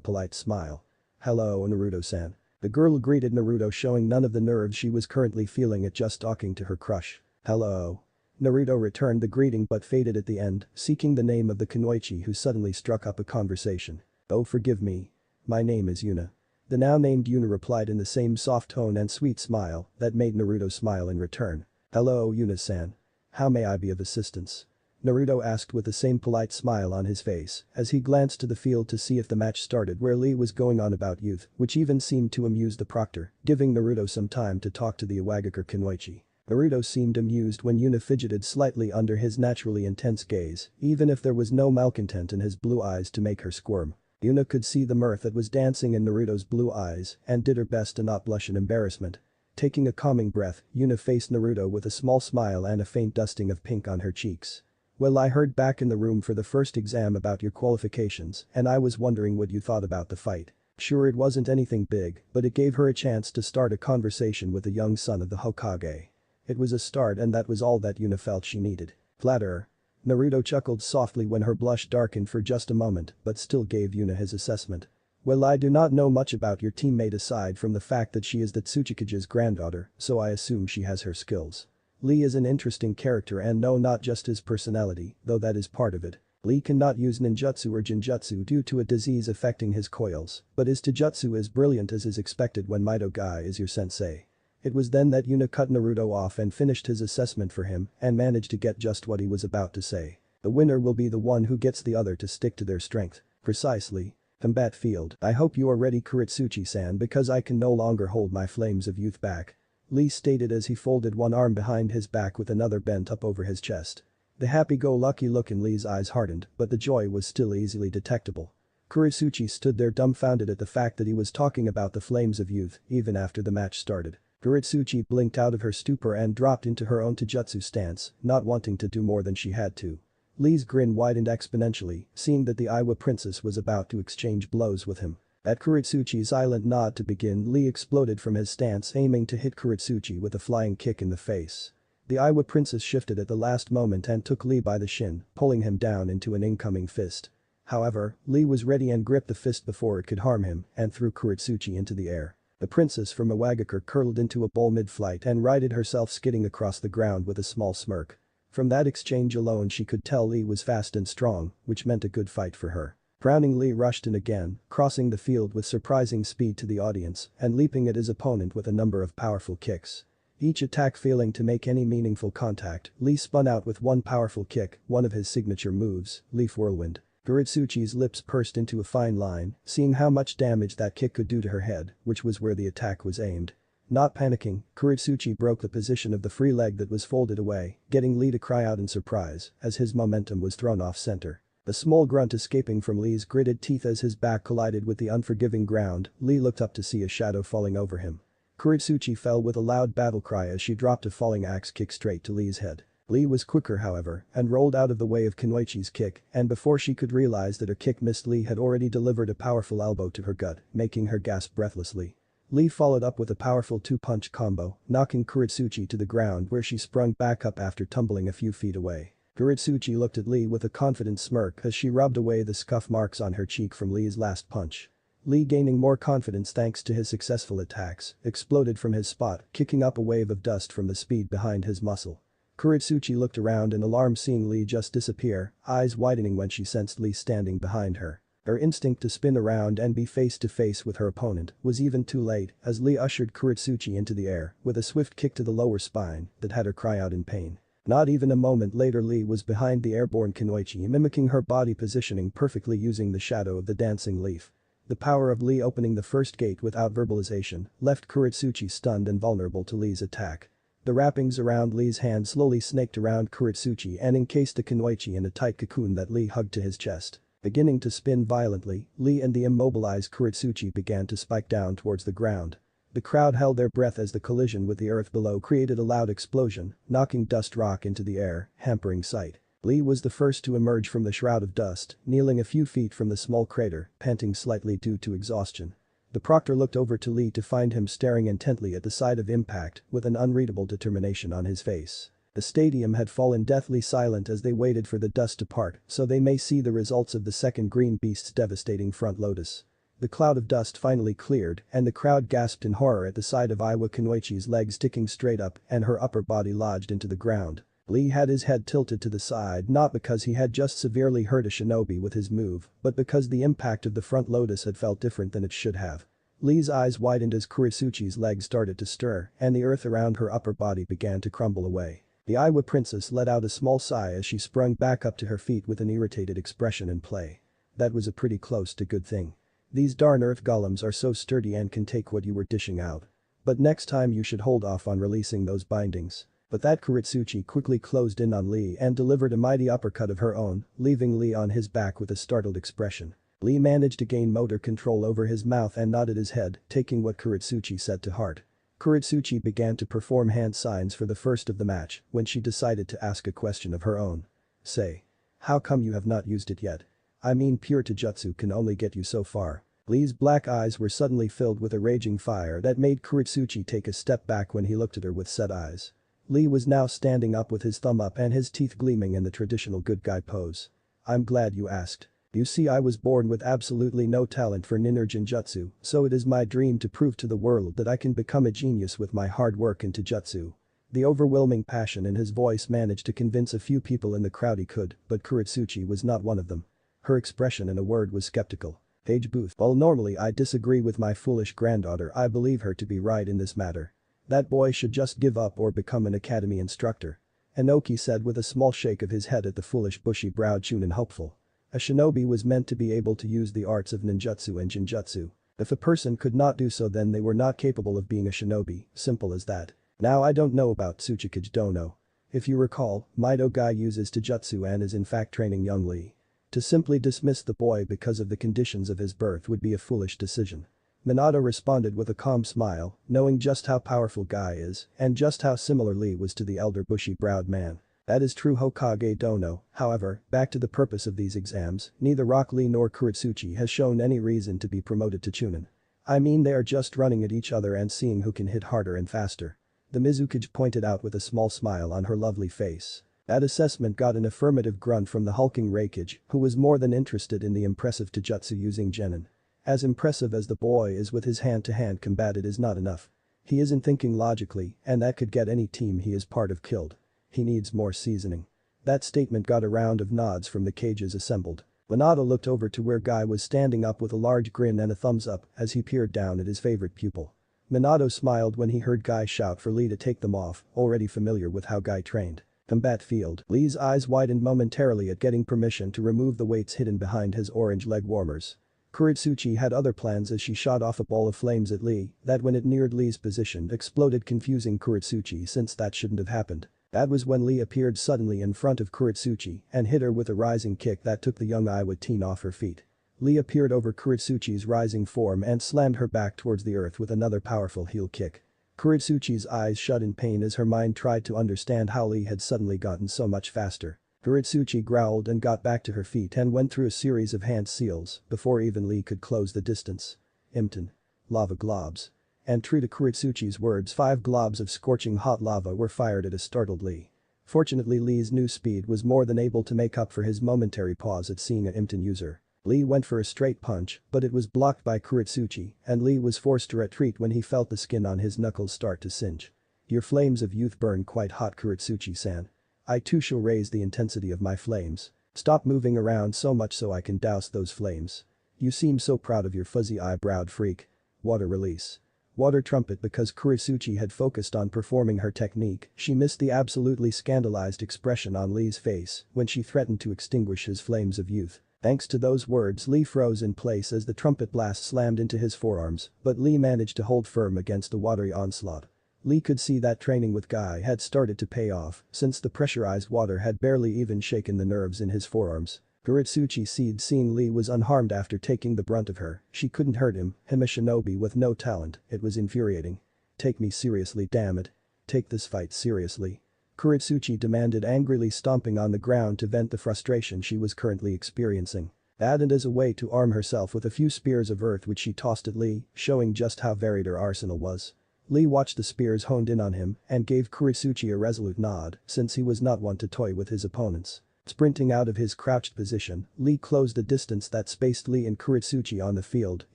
polite smile. "Hello, Naruto-san." The girl greeted Naruto, showing none of the nerves she was currently feeling at just talking to her crush. "Hello." Naruto returned the greeting but faded at the end, seeking the name of the kunoichi who suddenly struck up a conversation. "Oh, forgive me. My name is Yuna." The now named Yuna replied in the same soft tone and sweet smile that made Naruto smile in return. "Hello, Yuna-san. How may I be of assistance?" Naruto asked with the same polite smile on his face as he glanced to the field to see if the match started, where Lee was going on about youth, which even seemed to amuse the proctor, giving Naruto some time to talk to the Iwagakure Kunoichi. Naruto seemed amused when Yuna fidgeted slightly under his naturally intense gaze, even if there was no malcontent in his blue eyes to make her squirm. Yuna could see the mirth that was dancing in Naruto's blue eyes and did her best to not blush in embarrassment. Taking a calming breath, Yuna faced Naruto with a small smile and a faint dusting of pink on her cheeks. "Well, I heard back in the room for the first exam about your qualifications and I was wondering what you thought about the fight." Sure, it wasn't anything big, but it gave her a chance to start a conversation with the young son of the Hokage. It was a start and that was all that Yuna felt she needed. Flatterer. Naruto chuckled softly when her blush darkened for just a moment but still gave Yuna his assessment. "Well, I do not know much about your teammate aside from the fact that she is the Tsuchikage's granddaughter, so I assume she has her skills. Lee is an interesting character and no, not just his personality, though that is part of it. Lee cannot use ninjutsu or jinjutsu due to a disease affecting his coils, but his taijutsu is brilliant as is expected when Mido Guy is your sensei." It was then that Yuna cut Naruto off and finished his assessment for him and managed to get just what he was about to say. "The winner will be the one who gets the other to stick to their strength." Precisely. Combat field. "I hope you are ready, Kuretsuchi-san, because I can no longer hold my flames of youth back," Lee stated as he folded one arm behind his back with another bent up over his chest. The happy-go-lucky look in Lee's eyes hardened, but the joy was still easily detectable. Kuretsuchi stood there dumbfounded at the fact that he was talking about the flames of youth even after the match started. Kuretsuchi blinked out of her stupor and dropped into her own taijutsu stance, not wanting to do more than she had to. Lee's grin widened exponentially, seeing that the Iwa princess was about to exchange blows with him. At Kuretsuchi's silent nod to begin, Lee exploded from his stance, aiming to hit Kuretsuchi with a flying kick in the face. The Iwa princess shifted at the last moment and took Lee by the shin, pulling him down into an incoming fist. However, Lee was ready and gripped the fist before it could harm him and threw Kuretsuchi into the air. The princess from Iwagakure curled into a ball mid-flight and righted herself, skidding across the ground with a small smirk. From that exchange alone she could tell Lee was fast and strong, which meant a good fight for her. Frowning, Lee rushed in again, crossing the field with surprising speed to the audience and leaping at his opponent with a number of powerful kicks. Each attack failing to make any meaningful contact, Lee spun out with one powerful kick, one of his signature moves, Leaf Whirlwind. Kuretsuchi's lips pursed into a fine line, seeing how much damage that kick could do to her head, which was where the attack was aimed. Not panicking, Kuretsuchi broke the position of the free leg that was folded away, getting Lee to cry out in surprise as his momentum was thrown off center. The small grunt escaping from Lee's gritted teeth as his back collided with the unforgiving ground, Lee looked up to see a shadow falling over him. Kuretsuchi fell with a loud battle cry as she dropped a falling axe kick straight to Lee's head. Lee was quicker, however, and rolled out of the way of Kunoichi's kick, and before she could realize that her kick missed, Lee had already delivered a powerful elbow to her gut, making her gasp breathlessly. Lee followed up with a powerful two-punch combo, knocking Kuretsuchi to the ground where she sprung back up after tumbling a few feet away. Kuretsuchi looked at Lee with a confident smirk as she rubbed away the scuff marks on her cheek from Lee's last punch. Lee, gaining more confidence thanks to his successful attacks, exploded from his spot, kicking up a wave of dust from the speed behind his muscle. Kuretsuchi looked around in alarm, seeing Lee just disappear, eyes widening when she sensed Lee standing behind her. Her instinct to spin around and be face to face with her opponent was even too late as Lee ushered Kuretsuchi into the air with a swift kick to the lower spine that had her cry out in pain. Not even a moment later, Lee was behind the airborne Kunoichi, mimicking her body positioning perfectly using the shadow of the dancing leaf. The power of Lee opening the first gate without verbalization left Kuretsuchi stunned and vulnerable to Lee's attack. The wrappings around Lee's hand slowly snaked around Kuretsuchi and encased the Kunoichi in a tight cocoon that Lee hugged to his chest. Beginning to spin violently, Lee and the immobilized Kuretsuchi began to spike down towards the ground. The crowd held their breath as the collision with the earth below created a loud explosion, knocking dust rock into the air, hampering sight. Lee was the first to emerge from the shroud of dust, kneeling a few feet from the small crater, panting slightly due to exhaustion. The proctor looked over to Lee to find him staring intently at the site of impact with an unreadable determination on his face. The stadium had fallen deathly silent as they waited for the dust to part so they may see the results of the second green beast's devastating front lotus. The cloud of dust finally cleared and the crowd gasped in horror at the sight of Iwa Kunoichi's legs sticking straight up and her upper body lodged into the ground. Lee had his head tilted to the side not because he had just severely hurt a shinobi with his move, but because the impact of the front lotus had felt different than it should have. Lee's eyes widened as Kuretsuchi's legs started to stir and the earth around her upper body began to crumble away. The Iwa princess let out a small sigh as she sprung back up to her feet with an irritated expression in play. That was a pretty close to good thing. These darn earth golems are so sturdy and can take what you were dishing out. But next time you should hold off on releasing those bindings. But that Kuretsuchi quickly closed in on Lee and delivered a mighty uppercut of her own, leaving Lee on his back with a startled expression. Lee managed to gain motor control over his mouth and nodded his head, taking what Kuretsuchi said to heart. Kuretsuchi began to perform hand signs for the first of the match when she decided to ask a question of her own. Say. How come you have not used it yet? I mean pure taijutsu can only get you so far. Lee's black eyes were suddenly filled with a raging fire that made Kuretsuchi take a step back when he looked at her with set eyes. Lee was now standing up with his thumb up and his teeth gleaming in the traditional good guy pose. I'm glad you asked. You see, I was born with absolutely no talent for ninja jutsu, so it is my dream to prove to the world that I can become a genius with my hard work in taijutsu. The overwhelming passion in his voice managed to convince a few people in the crowd he could, but Kuretsuchi was not one of them. Her expression in a word was skeptical. Page Booth. While normally I disagree with my foolish granddaughter, I believe her to be right in this matter. That boy should just give up or become an academy instructor. Inoki said with a small shake of his head at the foolish bushy-browed Chunin hopeful. A shinobi was meant to be able to use the arts of ninjutsu and jinjutsu. If a person could not do so, then they were not capable of being a shinobi, simple as that. Now I don't know about Tsuchikage Dono. If you recall, Maido Guy uses taijutsu and is in fact training young Lee. To simply dismiss the boy because of the conditions of his birth would be a foolish decision. Minato responded with a calm smile, knowing just how powerful Guy is and just how similar Lee was to the elder bushy-browed man. That is true, Hokage Dono. However, back to the purpose of these exams, neither Rock Lee nor Kuretsuchi has shown any reason to be promoted to Chunin. I mean, they are just running at each other and seeing who can hit harder and faster. The Mizukage pointed out with a small smile on her lovely face. That assessment got an affirmative grunt from the hulking Reikage, who was more than interested in the impressive taijutsu using genin. As impressive as the boy is with his hand-to-hand combat, it is not enough. He isn't thinking logically, and that could get any team he is part of killed. He needs more seasoning. That statement got a round of nods from the cages assembled. Minato looked over to where Guy was standing up with a large grin and a thumbs up as he peered down at his favorite pupil. Minato smiled when he heard Guy shout for Lee to take them off, already familiar with how Guy trained. Combat field. Lee's eyes widened momentarily at getting permission to remove the weights hidden behind his orange leg warmers. Kuretsuchi had other plans as she shot off a ball of flames at Lee that when it neared Lee's position exploded, confusing Kuretsuchi since that shouldn't have happened. That was when Lee appeared suddenly in front of Kuretsuchi and hit her with a rising kick that took the young Iwa teen off her feet. Lee appeared over Kuretsuchi's rising form and slammed her back towards the earth with another powerful heel kick. Kuretsuchi's eyes shut in pain as her mind tried to understand how Lee had suddenly gotten so much faster. Kuretsuchi growled and got back to her feet and went through a series of hand seals before even Lee could close the distance. Imton. Lava globs. And true to Kuretsuchi's words, 5 globs of scorching hot lava were fired at a startled Lee. Fortunately, Lee's new speed was more than able to make up for his momentary pause at seeing a Imton user. Lee went for a straight punch, but it was blocked by Kuretsuchi and Lee was forced to retreat when he felt the skin on his knuckles start to singe. Your flames of youth burn quite hot, Kuretsuchi-san. I too shall raise the intensity of my flames. Stop moving around so much so I can douse those flames. You seem so proud of your fuzzy eyebrowed freak. Water release. Water trumpet. Because Kuretsuchi had focused on performing her technique, she missed the absolutely scandalized expression on Lee's face when she threatened to extinguish his flames of youth. Thanks to those words, Lee froze in place as the trumpet blast slammed into his forearms, but Lee managed to hold firm against the watery onslaught. Lee could see that training with Guy had started to pay off since the pressurized water had barely even shaken the nerves in his forearms. Kuretsuchi seeing Lee was unharmed after taking the brunt of her, she couldn't hurt him a shinobi with no talent, it was infuriating. Take me seriously, damn it. Take this fight seriously. Kuretsuchi demanded, angrily stomping on the ground to vent the frustration she was currently experiencing. And as a way to arm herself with a few spears of earth which she tossed at Lee, showing just how varied her arsenal was. Lee watched the spears honed in on him and gave Kuretsuchi a resolute nod, since he was not one to toy with his opponents. Sprinting out of his crouched position, Lee closed the distance that spaced Lee and Kuretsuchi on the field,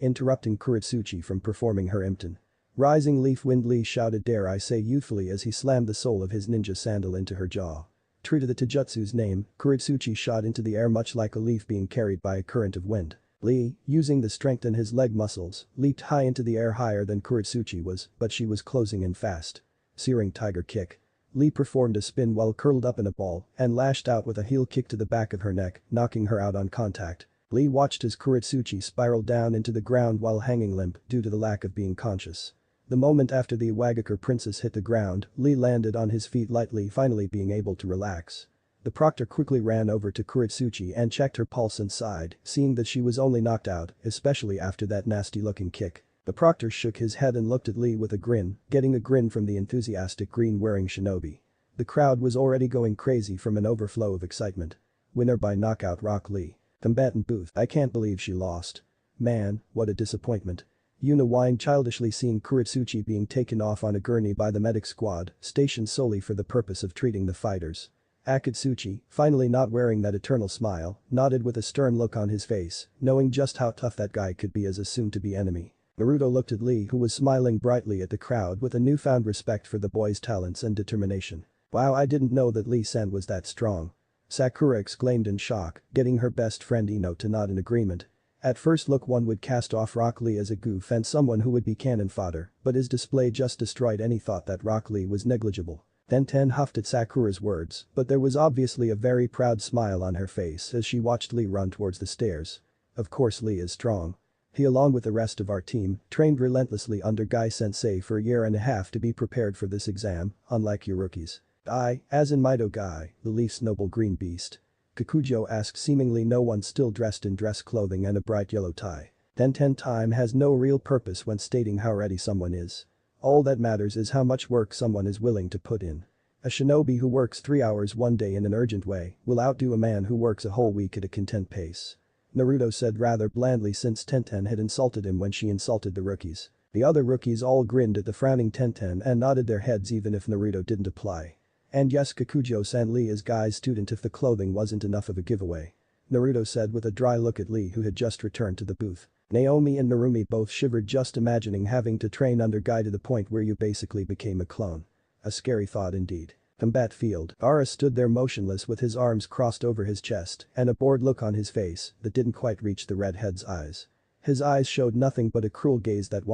interrupting Kuretsuchi from performing her imton. Rising leaf wind, Lee shouted, dare I say, youthfully, as he slammed the sole of his ninja sandal into her jaw. True to the taijutsu's name, Kuretsuchi shot into the air much like a leaf being carried by a current of wind. Lee, using the strength in his leg muscles, leaped high into the air, higher than Kuretsuchi was, but she was closing in fast. Searing tiger kick. Lee performed a spin while curled up in a ball and lashed out with a heel kick to the back of her neck, knocking her out on contact. Lee watched as Kuretsuchi spiraled down into the ground while hanging limp due to the lack of being conscious. The moment after the Iwagakure princess hit the ground, Lee landed on his feet lightly, finally being able to relax. The proctor quickly ran over to Kuretsuchi and checked her pulse and sighed, seeing that she was only knocked out, especially after that nasty-looking kick. The proctor shook his head and looked at Lee with a grin, getting a grin from the enthusiastic green-wearing shinobi. The crowd was already going crazy from an overflow of excitement. Winner by knockout, Rock Lee. Combatant booth, I can't believe she lost. Man, what a disappointment. Yuna whined childishly, seeing Kuretsuchi being taken off on a gurney by the medic squad, stationed solely for the purpose of treating the fighters. Akatsuchi, finally not wearing that eternal smile, nodded with a stern look on his face, knowing just how tough that guy could be as a soon-to-be enemy. Naruto looked at Lee, who was smiling brightly at the crowd with a newfound respect for the boy's talents and determination. Wow, I didn't know that Lee-san was that strong. Sakura exclaimed in shock, getting her best friend Ino to nod in agreement. At first look, one would cast off Rock Lee as a goof and someone who would be cannon fodder, but his display just destroyed any thought that Rock Lee was negligible. Ten huffed at Sakura's words, but there was obviously a very proud smile on her face as she watched Lee run towards the stairs. Of course Lee is strong. He, along with the rest of our team, trained relentlessly under Guy-sensei for a year and a half to be prepared for this exam, unlike you rookies. As in Mido Guy, the Leaf's noble green beast. Kakujo asked, seemingly no one still dressed in dress clothing and a bright yellow tie. Time has no real purpose when stating how ready someone is. All that matters is how much work someone is willing to put in. A shinobi who works 3 hours one day in an urgent way will outdo a man who works a whole week at a content pace. Naruto said rather blandly, since Tenten had insulted him when she insulted the rookies. The other rookies all grinned at the frowning Tenten and nodded their heads even if Naruto didn't apply. And yes, Kakujo-san, Lee is Guy's student if the clothing wasn't enough of a giveaway. Naruto said with a dry look at Lee, who had just returned to the booth. Naomi and Narumi both shivered just imagining having to train under Guy to the point where you basically became a clone. A scary thought indeed. Combat field. Gaara stood there motionless with his arms crossed over his chest and a bored look on his face that didn't quite reach the redhead's eyes. His eyes showed nothing but a cruel gaze that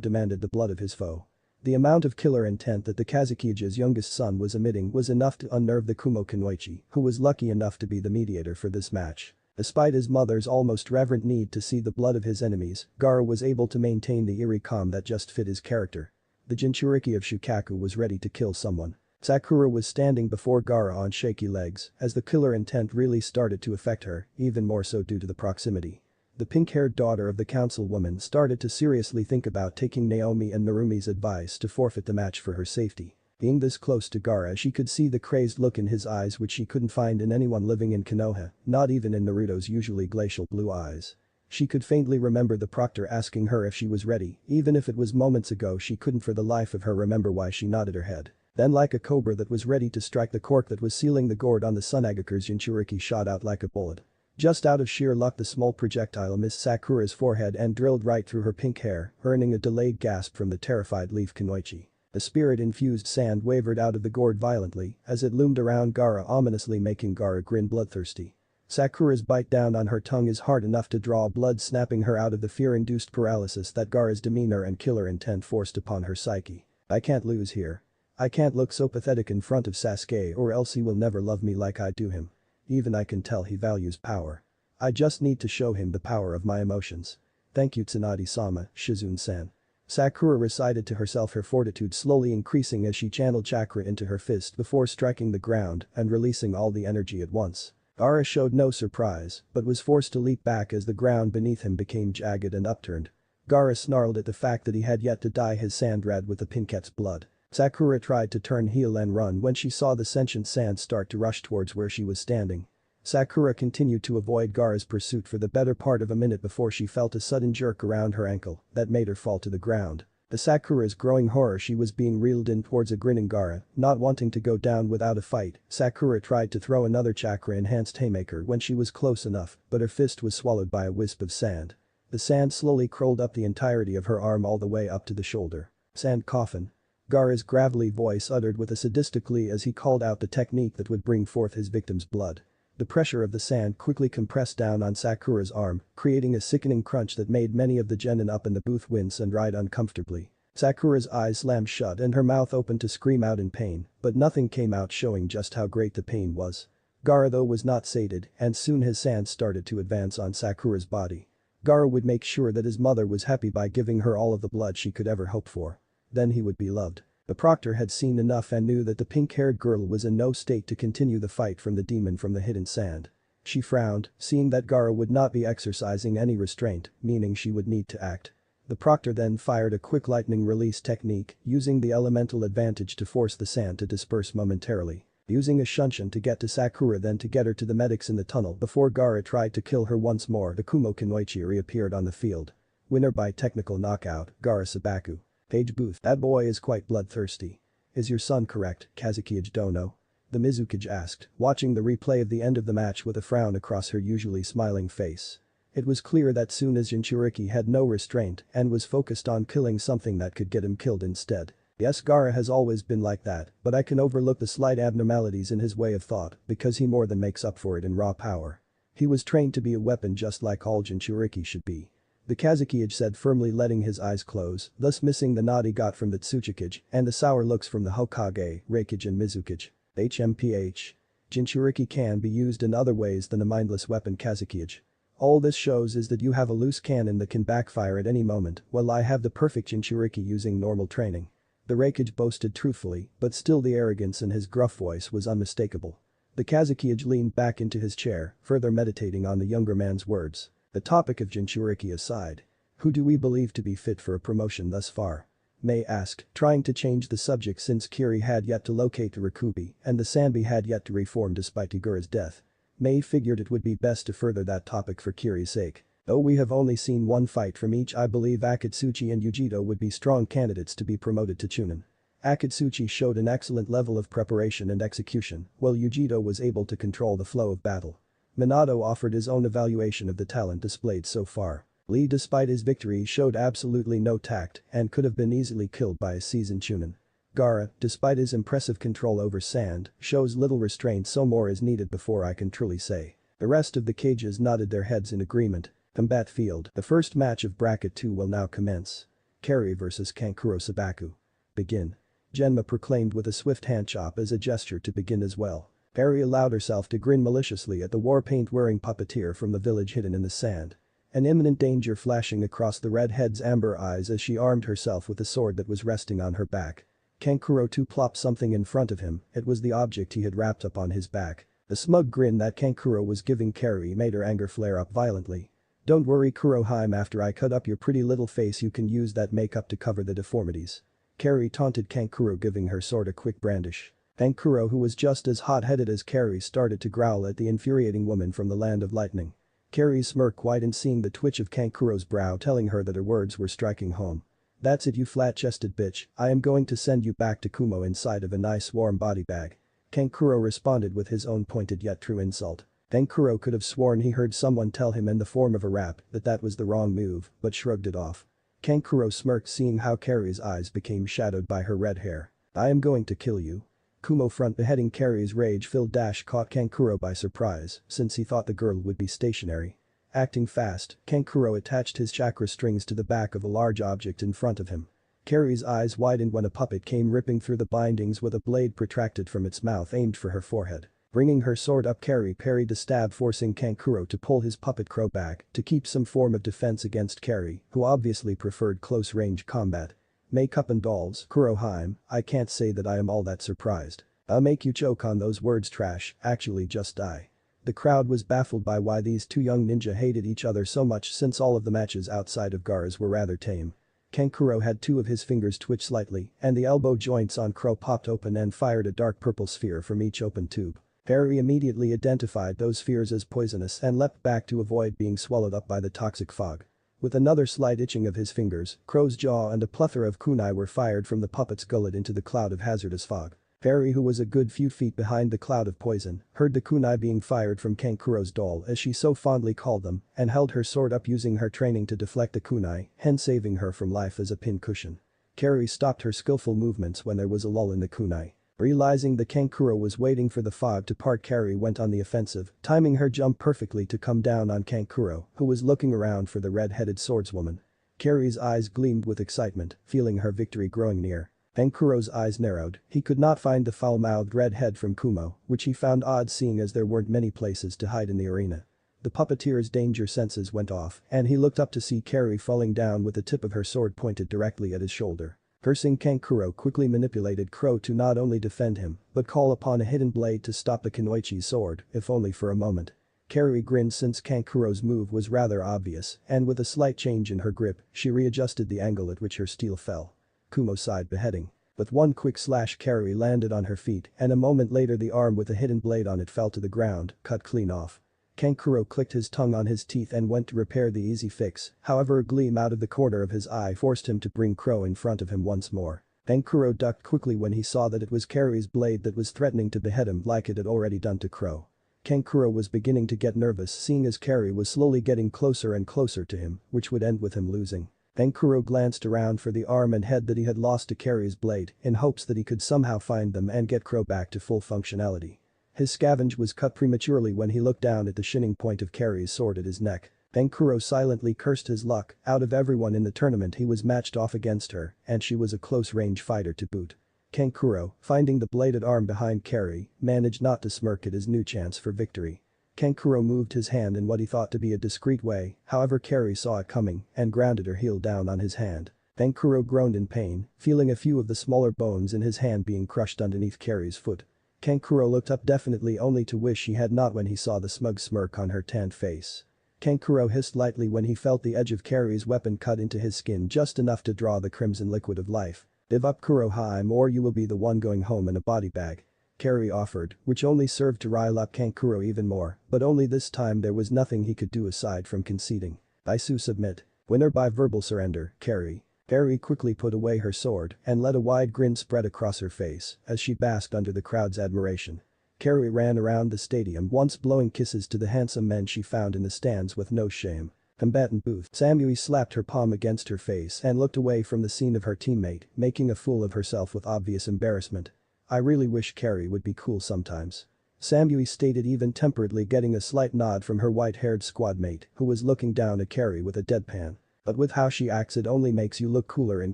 demanded the blood of his foe. The amount of killer intent that the Kazukige's youngest son was emitting was enough to unnerve the Kumo Kunoichi, who was lucky enough to be the mediator for this match. Despite his mother's almost reverent need to see the blood of his enemies, Gaara was able to maintain the eerie calm that just fit his character. The Jinchuriki of Shukaku was ready to kill someone. Sakura was standing before Gaara on shaky legs as the killer intent really started to affect her, even more so due to the proximity. The pink-haired daughter of the councilwoman started to seriously think about taking Naomi and Narumi's advice to forfeit the match for her safety. Being this close to Gaara, she could see the crazed look in his eyes, which she couldn't find in anyone living in Konoha, not even in Naruto's usually glacial blue eyes. She could faintly remember the proctor asking her if she was ready, even if it was moments ago. She couldn't for the life of her remember why she nodded her head. Then, like a cobra that was ready to strike the cork that was sealing the gourd on the Sunagakure's Jinchuriki shot out like a bullet. Just out of sheer luck, the small projectile missed Sakura's forehead and drilled right through her pink hair, earning a delayed gasp from the terrified Leaf Kunoichi. The spirit-infused sand wavered out of the gourd violently as it loomed around Gaara, ominously making Gaara grin bloodthirsty. Sakura's bite down on her tongue is hard enough to draw blood, snapping her out of the fear-induced paralysis that Gaara's demeanor and killer intent forced upon her psyche. I can't lose here. I can't look so pathetic in front of Sasuke, or else he will never love me like I do him. Even I can tell he values power. I just need to show him the power of my emotions. Thank you, Tsunade-sama, Shizune-san. Sakura recited to herself, her fortitude slowly increasing as she channeled chakra into her fist before striking the ground and releasing all the energy at once. Gaara showed no surprise, but was forced to leap back as the ground beneath him became jagged and upturned. Gaara snarled at the fact that he had yet to dye his sand red with the Pinkette's blood. Sakura tried to turn heel and run when she saw the sentient sand start to rush towards where she was standing. Sakura continued to avoid Gaara's pursuit for the better part of a minute before she felt a sudden jerk around her ankle that made her fall to the ground. To Sakura's growing horror, she was being reeled in towards a grinning Gaara, not wanting to go down without a fight. Sakura tried to throw another chakra-enhanced haymaker when she was close enough, but her fist was swallowed by a wisp of sand. The sand slowly crawled up the entirety of her arm all the way up to the shoulder. Sand coffin. Gaara's gravelly voice uttered with a sadistic glee as he called out the technique that would bring forth his victim's blood. The pressure of the sand quickly compressed down on Sakura's arm, creating a sickening crunch that made many of the genin up in the booth wince and writhe uncomfortably. Sakura's eyes slammed shut and her mouth opened to scream out in pain, but nothing came out showing just how great the pain was. Gaara though was not sated, and soon his sand started to advance on Sakura's body. Gaara would make sure that his mother was happy by giving her all of the blood she could ever hope for. Then he would be loved. The proctor had seen enough and knew that the pink-haired girl was in no state to continue the fight from the demon from the hidden sand. She frowned, seeing that Gaara would not be exercising any restraint, meaning she would need to act. The proctor then fired a quick lightning release technique, using the elemental advantage to force the sand to disperse momentarily. Using a shunshin to get to Sakura then to get her to the medics in the tunnel before Gaara tried to kill her once more, the Kumo Kunoichi reappeared on the field. Winner by technical knockout, Gaara Sabaku. Page Booth. That boy is quite bloodthirsty. Is your son correct, Kazukiage Dono? The Mizukage asked, watching the replay of the end of the match with a frown across her usually smiling face. It was clear that soon as Jinchuriki had no restraint and was focused on killing something that could get him killed instead. Yes, Gaara has always been like that, but I can overlook the slight abnormalities in his way of thought because he more than makes up for it in raw power. He was trained to be a weapon just like all Jinchuriki should be. The Kazukiage said, firmly letting his eyes close, thus missing the nod he got from the Tsuchikage and the sour looks from the Hokage, Reikage and Mizukage. HMPH. Jinchuriki can be used in other ways than a mindless weapon, Kazukiage. All this shows is that you have a loose cannon that can backfire at any moment, while I have the perfect Jinchuriki using normal training. The Reikage boasted truthfully, but still the arrogance in his gruff voice was unmistakable. The Kazukiage leaned back into his chair, further meditating on the younger man's words. The topic of Jinchuriki aside. Who do we believe to be fit for a promotion thus far? Mei asked, trying to change the subject since Kiri had yet to locate the Rikubi and the Sanbi had yet to reform despite Igura's death. Mei figured it would be best to further that topic for Kiri's sake. Though we have only seen one fight from each, I believe Akatsuchi and Yujito would be strong candidates to be promoted to Chunin. Akatsuchi showed an excellent level of preparation and execution, while Yujito was able to control the flow of battle. Minato offered his own evaluation of the talent displayed so far. Lee, despite his victory, showed absolutely no tact and could have been easily killed by a seasoned Chunin. Gaara, despite his impressive control over sand, shows little restraint, so more is needed before I can truly say. The rest of the cages nodded their heads in agreement. Combat field. The first match of Bracket 2 will now commence. Kari vs Kankuro Sabaku. Begin. Genma proclaimed with a swift hand chop as a gesture to begin as well. Kari allowed herself to grin maliciously at the war paint-wearing puppeteer from the village hidden in the sand. An imminent danger flashing across the redhead's amber eyes as she armed herself with the sword that was resting on her back. Kankuro too plopped something in front of him, it was the object he had wrapped up on his back. The smug grin that Kankuro was giving Kari made her anger flare up violently. Don't worry Kuroheim, after I cut up your pretty little face you can use that makeup to cover the deformities. Kari taunted Kankuro, giving her sword a quick brandish. Kankuro, who was just as hot-headed as Kari, started to growl at the infuriating woman from the land of lightning. Kari's smirk widened, seeing the twitch of Kankuro's brow telling her that her words were striking home. That's it, you flat-chested bitch, I am going to send you back to Kumo inside of a nice warm body bag. Kankuro responded with his own pointed yet true insult. Kankuro could have sworn he heard someone tell him in the form of a rap that that was the wrong move, but shrugged it off. Kankuro smirked, seeing how Kari's eyes became shadowed by her red hair. I am going to kill you. Kumo front beheading. Kari's rage-filled dash caught Kankuro by surprise, since he thought the girl would be stationary. Acting fast, Kankuro attached his chakra strings to the back of a large object in front of him. Kari's eyes widened when a puppet came ripping through the bindings with a blade protracted from its mouth aimed for her forehead. Bringing her sword up, Kari parried the stab, forcing Kankuro to pull his puppet crow back to keep some form of defense against Kari, who obviously preferred close-range combat. Makeup and dolls, Kuroheim, I can't say that I am all that surprised. I'll make you choke on those words, trash, actually just die. The crowd was baffled by why these two young ninja hated each other so much, since all of the matches outside of Gaara's were rather tame. Kankuro had two of his fingers twitch slightly, and the elbow joints on Crow popped open and fired a dark purple sphere from each open tube. Perry immediately identified those spheres as poisonous and leapt back to avoid being swallowed up by the toxic fog. With another slight itching of his fingers, Crow's jaw and a plethora of kunai were fired from the puppet's gullet into the cloud of hazardous fog. Perry, who was a good few feet behind the cloud of poison, heard the kunai being fired from Kankuro's doll, as she so fondly called them, and held her sword up using her training to deflect the kunai, hence saving her from life as a pin cushion. Carrie stopped her skillful movements when there was a lull in the kunai. Realizing the Kankuro was waiting for the fog to part, Carrie went on the offensive, timing her jump perfectly to come down on Kankuro, who was looking around for the red-headed swordswoman. Carrie's eyes gleamed with excitement, feeling her victory growing near. Kankuro's eyes narrowed, he could not find the foul-mouthed red-head from Kumo, which he found odd seeing as there weren't many places to hide in the arena. The puppeteer's danger senses went off, and he looked up to see Carrie falling down with the tip of her sword pointed directly at his shoulder. Cursing, Kankuro quickly manipulated Crow to not only defend him, but call upon a hidden blade to stop the Kunoichi's sword, if only for a moment. Carrie grinned since Kankuro's move was rather obvious, and with a slight change in her grip, she readjusted the angle at which her steel fell. Kumo sighed, beheading. With one quick slash, Carrie landed on her feet, and a moment later the arm with a hidden blade on it fell to the ground, cut clean off. Kankuro clicked his tongue on his teeth and went to repair the easy fix, however a gleam out of the corner of his eye forced him to bring Crow in front of him once more. Kankuro ducked quickly when he saw that it was Carrie's blade that was threatening to behead him like it had already done to Crow. Kankuro was beginning to get nervous seeing as Carrie was slowly getting closer and closer to him, which would end with him losing. Kankuro glanced around for the arm and head that he had lost to Carrie's blade in hopes that he could somehow find them and get Crow back to full functionality. His scavenge was cut prematurely when he looked down at the shinning point of Carrie's sword at his neck. Kankuro silently cursed his luck, out of everyone in the tournament he was matched off against her, and she was a close-range fighter to boot. Kankuro, finding the bladed arm behind Carrie, managed not to smirk at his new chance for victory. Kankuro moved his hand in what he thought to be a discreet way, however Carrie saw it coming and grounded her heel down on his hand. Kankuro groaned in pain, feeling a few of the smaller bones in his hand being crushed underneath Carrie's foot. Kankuro looked up definitely only to wish he had not when he saw the smug smirk on her tanned face. Kankuro hissed lightly when he felt the edge of Carrie's weapon cut into his skin just enough to draw the crimson liquid of life. "Give up, Kurohime, or you will be the one going home in a body bag," Carrie offered, which only served to rile up Kankuro even more, but only this time there was nothing he could do aside from conceding. "I submit. Winner by verbal surrender, Carrie." Carrie quickly put away her sword and let a wide grin spread across her face as she basked under the crowd's admiration. Carrie ran around the stadium once blowing kisses to the handsome men she found in the stands with no shame. Combatant booth. Samui slapped her palm against her face and looked away from the scene of her teammate, making a fool of herself with obvious embarrassment. "I really wish Carrie would be cool sometimes," Samui stated, even temperedly getting a slight nod from her white-haired squad mate who was looking down at Carrie with a deadpan. "But with how she acts it only makes you look cooler in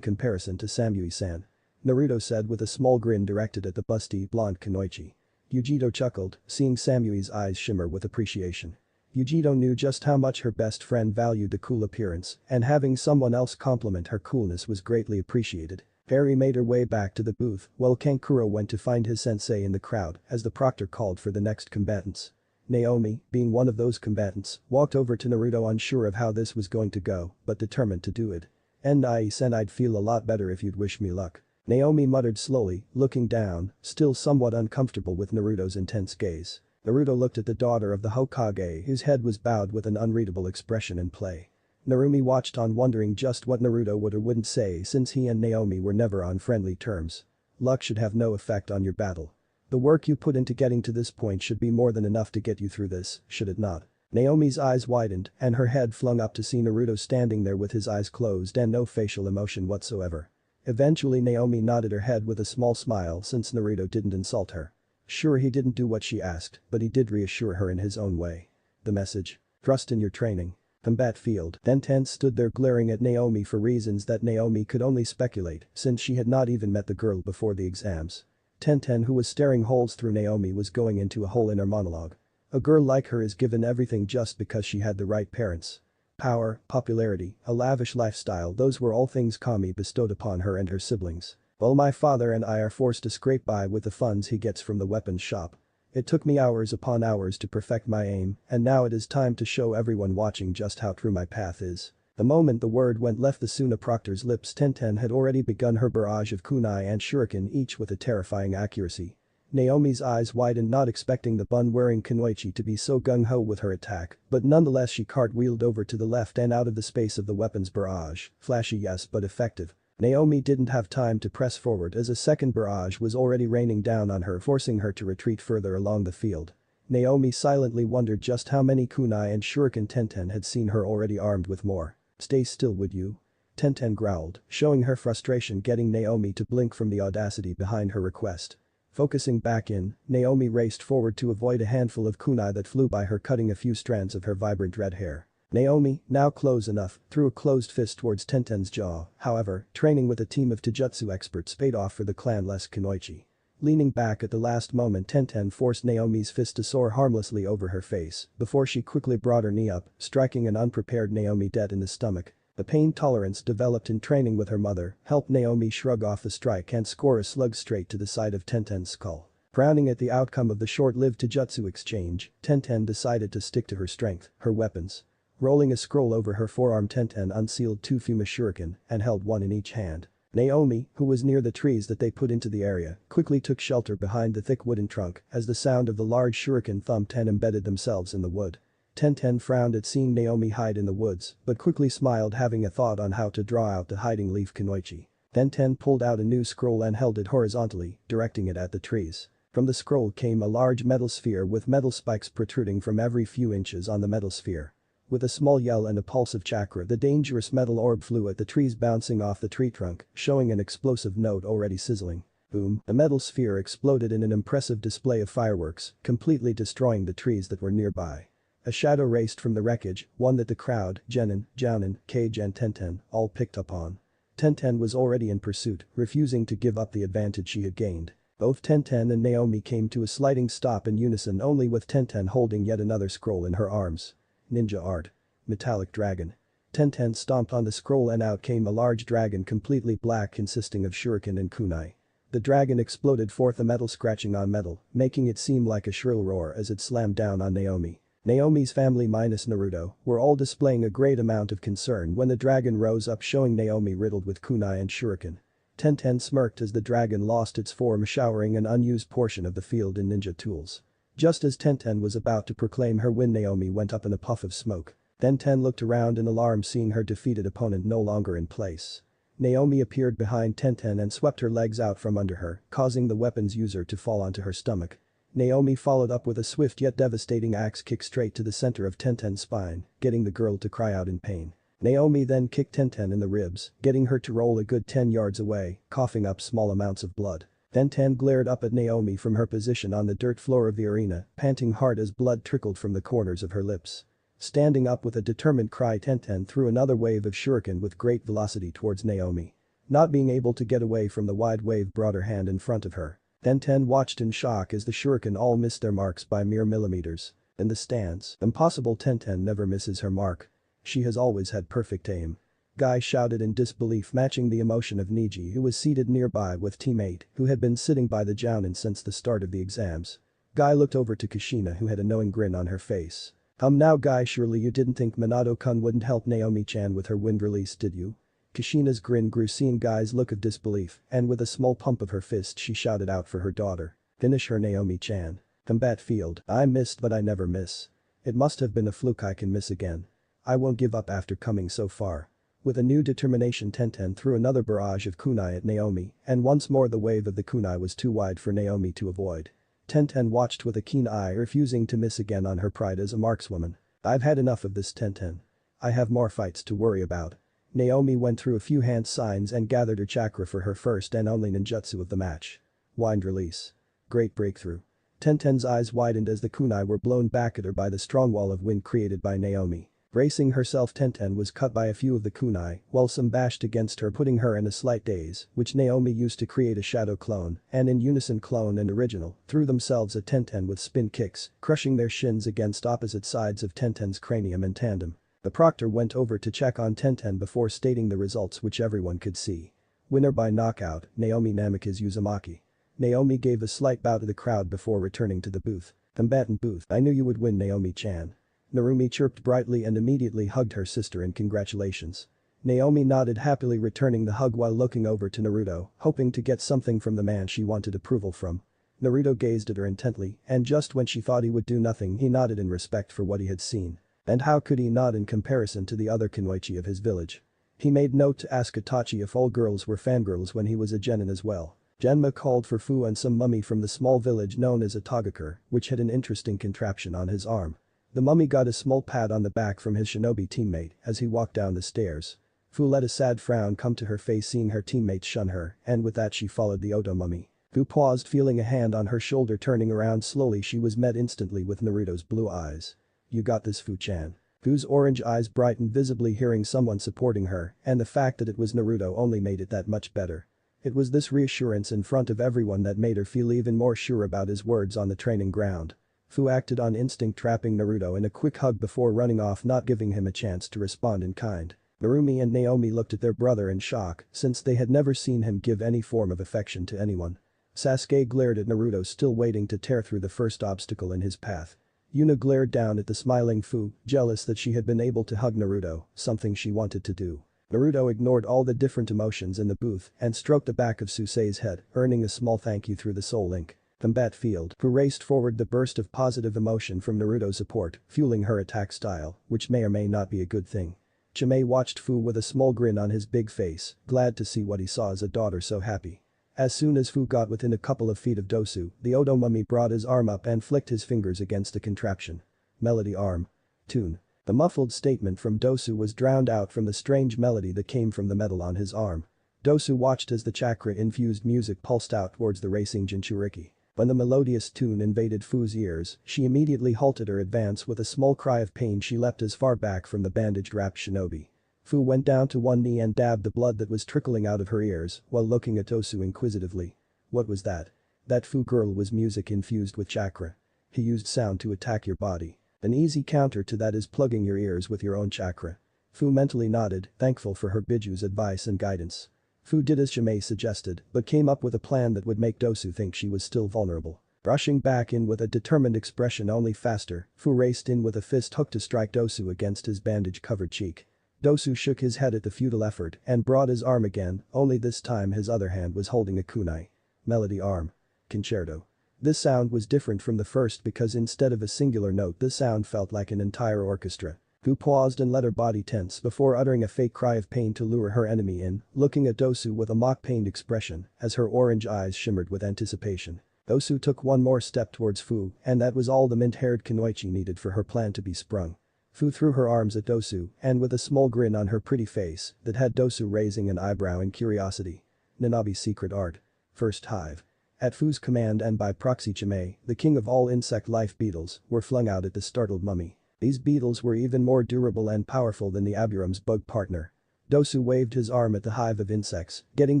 comparison to Samui-san," Naruto said with a small grin directed at the busty, blonde Kunoichi. Yujito chuckled, seeing Samui's eyes shimmer with appreciation. Yujito knew just how much her best friend valued the cool appearance, and having someone else compliment her coolness was greatly appreciated. Perry made her way back to the booth while Kankuro went to find his sensei in the crowd as the proctor called for the next combatants. Naomi, being one of those combatants, walked over to Naruto unsure of how this was going to go, but determined to do it. "Sen, I'd feel a lot better if you'd wish me luck," Naomi muttered slowly, looking down, still somewhat uncomfortable with Naruto's intense gaze. Naruto looked at the daughter of the Hokage whose head was bowed with an unreadable expression in play. Narumi watched on wondering just what Naruto would or wouldn't say since he and Naomi were never on friendly terms. "Luck should have no effect on your battle. The work you put into getting to this point should be more than enough to get you through this, should it not?" Naomi's eyes widened and her head flung up to see Naruto standing there with his eyes closed and no facial emotion whatsoever. Eventually Naomi nodded her head with a small smile since Naruto didn't insult her. Sure, he didn't do what she asked, but he did reassure her in his own way. The message? Trust in your training. Combat field. Tenten stood there glaring at Naomi for reasons that Naomi could only speculate since she had not even met the girl before the exams. Tenten, who was staring holes through Naomi, was going into a whole inner monologue. A girl like her is given everything just because she had the right parents. Power, popularity, a lavish lifestyle, those were all things Kami bestowed upon her and her siblings. "Well, my father and I are forced to scrape by with the funds he gets from the weapons shop. It took me hours upon hours to perfect my aim, and now it is time to show everyone watching just how true my path is." The moment the word went left the Suna Proctor's lips, Tenten had already begun her barrage of kunai and shuriken, each with a terrifying accuracy. Naomi's eyes widened, not expecting the bun-wearing kunoichi to be so gung-ho with her attack, but nonetheless she cartwheeled over to the left and out of the space of the weapon's barrage. Flashy, yes, but effective. Naomi didn't have time to press forward as a second barrage was already raining down on her, forcing her to retreat further along the field. Naomi silently wondered just how many kunai and shuriken Tenten had seen her already armed with more. "Stay still, would you?" Tenten growled, showing her frustration, getting Naomi to blink from the audacity behind her request. Focusing back in, Naomi raced forward to avoid a handful of kunai that flew by her, cutting a few strands of her vibrant red hair. Naomi, now close enough, threw a closed fist towards Tenten's jaw. However, training with a team of taijutsu experts paid off for the clan-less kunoichi. Leaning back at the last moment, Tenten forced Naomi's fist to soar harmlessly over her face before she quickly brought her knee up, striking an unprepared Naomi dead in the stomach. The pain tolerance developed in training with her mother helped Naomi shrug off the strike and score a slug straight to the side of Tenten's skull. Frowning at the outcome of the short-lived taijutsu exchange, Tenten decided to stick to her strength, her weapons. Rolling a scroll over her forearm, Tenten unsealed 2 Fuma shuriken and held one in each hand. Naomi, who was near the trees that they put into the area, quickly took shelter behind the thick wooden trunk as the sound of the large shuriken thumped and embedded themselves in the wood. Tenten frowned at seeing Naomi hide in the woods, but quickly smiled, having a thought on how to draw out the hiding leaf kunoichi. Then Ten pulled out a new scroll and held it horizontally, directing it at the trees. From the scroll came a large metal sphere with metal spikes protruding from every few inches on the metal sphere. With a small yell and a pulse of chakra, the dangerous metal orb flew at the trees, bouncing off the tree trunk, showing an explosive note already sizzling. Boom, the metal sphere exploded in an impressive display of fireworks, completely destroying the trees that were nearby. A shadow raced from the wreckage, one that the crowd, Jenin, Jounin, Cage and Tenten, all picked up on. Tenten was already in pursuit, refusing to give up the advantage she had gained. Both Tenten and Naomi came to a sliding stop in unison, only with Tenten holding yet another scroll in her arms. Ninja art. Metallic dragon. Tenten stomped on the scroll and out came a large dragon, completely black, consisting of shuriken and kunai. The dragon exploded forth a metal scratching on metal, making it seem like a shrill roar as it slammed down on Naomi. Naomi's family minus Naruto were all displaying a great amount of concern when the dragon rose up, showing Naomi riddled with kunai and shuriken. Tenten smirked as the dragon lost its form, showering an unused portion of the field in ninja tools. Just as Tenten was about to proclaim her win, Naomi went up in a puff of smoke. Then Ten looked around in alarm, seeing her defeated opponent no longer in place. Naomi appeared behind Tenten and swept her legs out from under her, causing the weapon's user to fall onto her stomach. Naomi followed up with a swift yet devastating axe kick straight to the center of Tenten's spine, getting the girl to cry out in pain. Naomi then kicked Tenten in the ribs, getting her to roll a good 10 yards away, coughing up small amounts of blood. Then Ten glared up at Naomi from her position on the dirt floor of the arena, panting hard as blood trickled from the corners of her lips. Standing up with a determined cry, Tenten threw another wave of shuriken with great velocity towards Naomi. Not being able to get away from the wide wave, brought her hand in front of her. Then Ten watched in shock as the shuriken all missed their marks by mere millimeters. In the stands, impossible, Tenten never misses her mark. She has always had perfect aim. Guy shouted in disbelief, matching the emotion of Niji, who was seated nearby with teammate who had been sitting by the Jounin since the start of the exams. Guy looked over to Kushina, who had a knowing grin on her face. Now Guy, surely you didn't think Minato-kun wouldn't help Naomi-chan with her wind release, did you? Kushina's grin grew seeing Guy's look of disbelief, and with a small pump of her fist she shouted out for her daughter. Finish her, Naomi-chan. Combat field, I missed but I never miss. It must have been a fluke, I can miss again. I won't give up after coming so far. With a new determination, Tenten threw another barrage of kunai at Naomi, and once more the wave of the kunai was too wide for Naomi to avoid. Tenten watched with a keen eye, refusing to miss again on her pride as a markswoman. I've had enough of this, Tenten. I have more fights to worry about. Naomi went through a few hand signs and gathered her chakra for her first and only ninjutsu of the match. Wind release. Great breakthrough. Tenten's eyes widened as the kunai were blown back at her by the strong wall of wind created by Naomi. Bracing herself, Tenten was cut by a few of the kunai, while some bashed against her, putting her in a slight daze, which Naomi used to create a shadow clone, and in unison clone and original, threw themselves at Tenten with spin kicks, crushing their shins against opposite sides of Tenten's cranium in tandem. The proctor went over to check on Tenten before stating the results, which everyone could see. Winner by knockout, Naomi Namikaze Uzumaki. Naomi gave a slight bow to the crowd before returning to the booth. Combatant booth, I knew you would win, Naomi-chan. Narumi chirped brightly and immediately hugged her sister in congratulations. Naomi nodded happily, returning the hug while looking over to Naruto, hoping to get something from the man she wanted approval from. Naruto gazed at her intently, and just when she thought he would do nothing, he nodded in respect for what he had seen. And how could he nod in comparison to the other kunoichi of his village? He made note to ask Itachi if all girls were fangirls when he was a genin as well. Genma called for Fu and some mummy from the small village known as Itagakure, which had an interesting contraption on his arm. The mummy got a small pat on the back from his shinobi teammate as he walked down the stairs. Fu let a sad frown come to her face seeing her teammates shun her, and with that she followed the Oto mummy. Fu paused, feeling a hand on her shoulder. Turning around slowly, she was met instantly with Naruto's blue eyes. "You got this, Fu-chan." Fu's orange eyes brightened visibly hearing someone supporting her, and the fact that it was Naruto only made it that much better. It was this reassurance in front of everyone that made her feel even more sure about his words on the training ground. Fu acted on instinct, trapping Naruto in a quick hug before running off, not giving him a chance to respond in kind. Narumi and Naomi looked at their brother in shock since they had never seen him give any form of affection to anyone. Sasuke glared at Naruto, still waiting to tear through the first obstacle in his path. Yuna glared down at the smiling Fu, jealous that she had been able to hug Naruto, something she wanted to do. Naruto ignored all the different emotions in the booth and stroked the back of Susei's head, earning a small thank you through the soul link. Combat field. Fu raced forward, the burst of positive emotion from Naruto's support, fueling her attack style, which may or may not be a good thing. Chimei watched Fu with a small grin on his big face, glad to see what he saw as a daughter so happy. As soon as Fu got within a couple of feet of Dosu, the Oto mummy brought his arm up and flicked his fingers against the contraption. Melody arm. Tune. The muffled statement from Dosu was drowned out from the strange melody that came from the metal on his arm. Dosu watched as the chakra-infused music pulsed out towards the racing Jinchuriki. When the melodious tune invaded Fu's ears, she immediately halted her advance. With a small cry of pain, she leapt as far back from the bandaged-wrapped shinobi. Fu went down to one knee and dabbed the blood that was trickling out of her ears while looking at Dosu inquisitively. What was that? That Fu girl was music infused with chakra. He used sound to attack your body. An easy counter to that is plugging your ears with your own chakra. Fu mentally nodded, thankful for her Biju's advice and guidance. Fu did as Chimei suggested, but came up with a plan that would make Dosu think she was still vulnerable. Rushing back in with a determined expression, only faster, Fu raced in with a fist hook to strike Dosu against his bandage-covered cheek. Dosu shook his head at the futile effort and brought his arm again, only this time his other hand was holding a kunai. Melody arm. Concerto. This sound was different from the first because instead of a singular note, this sound felt like an entire orchestra. Fu paused and let her body tense before uttering a fake cry of pain to lure her enemy in, looking at Dosu with a mock-pained expression as her orange eyes shimmered with anticipation. Dosu took one more step towards Fu, and that was all the mint-haired kunoichi needed for her plan to be sprung. Fu threw her arms at Dosu, and with a small grin on her pretty face that had Dosu raising an eyebrow in curiosity. Nanabi's secret art. First hive. At Fu's command and by proxy, Chimei, the king of all insect life beetles, were flung out at the startled mummy. These beetles were even more durable and powerful than the Aburum's bug partner. Dosu waved his arm at the hive of insects, getting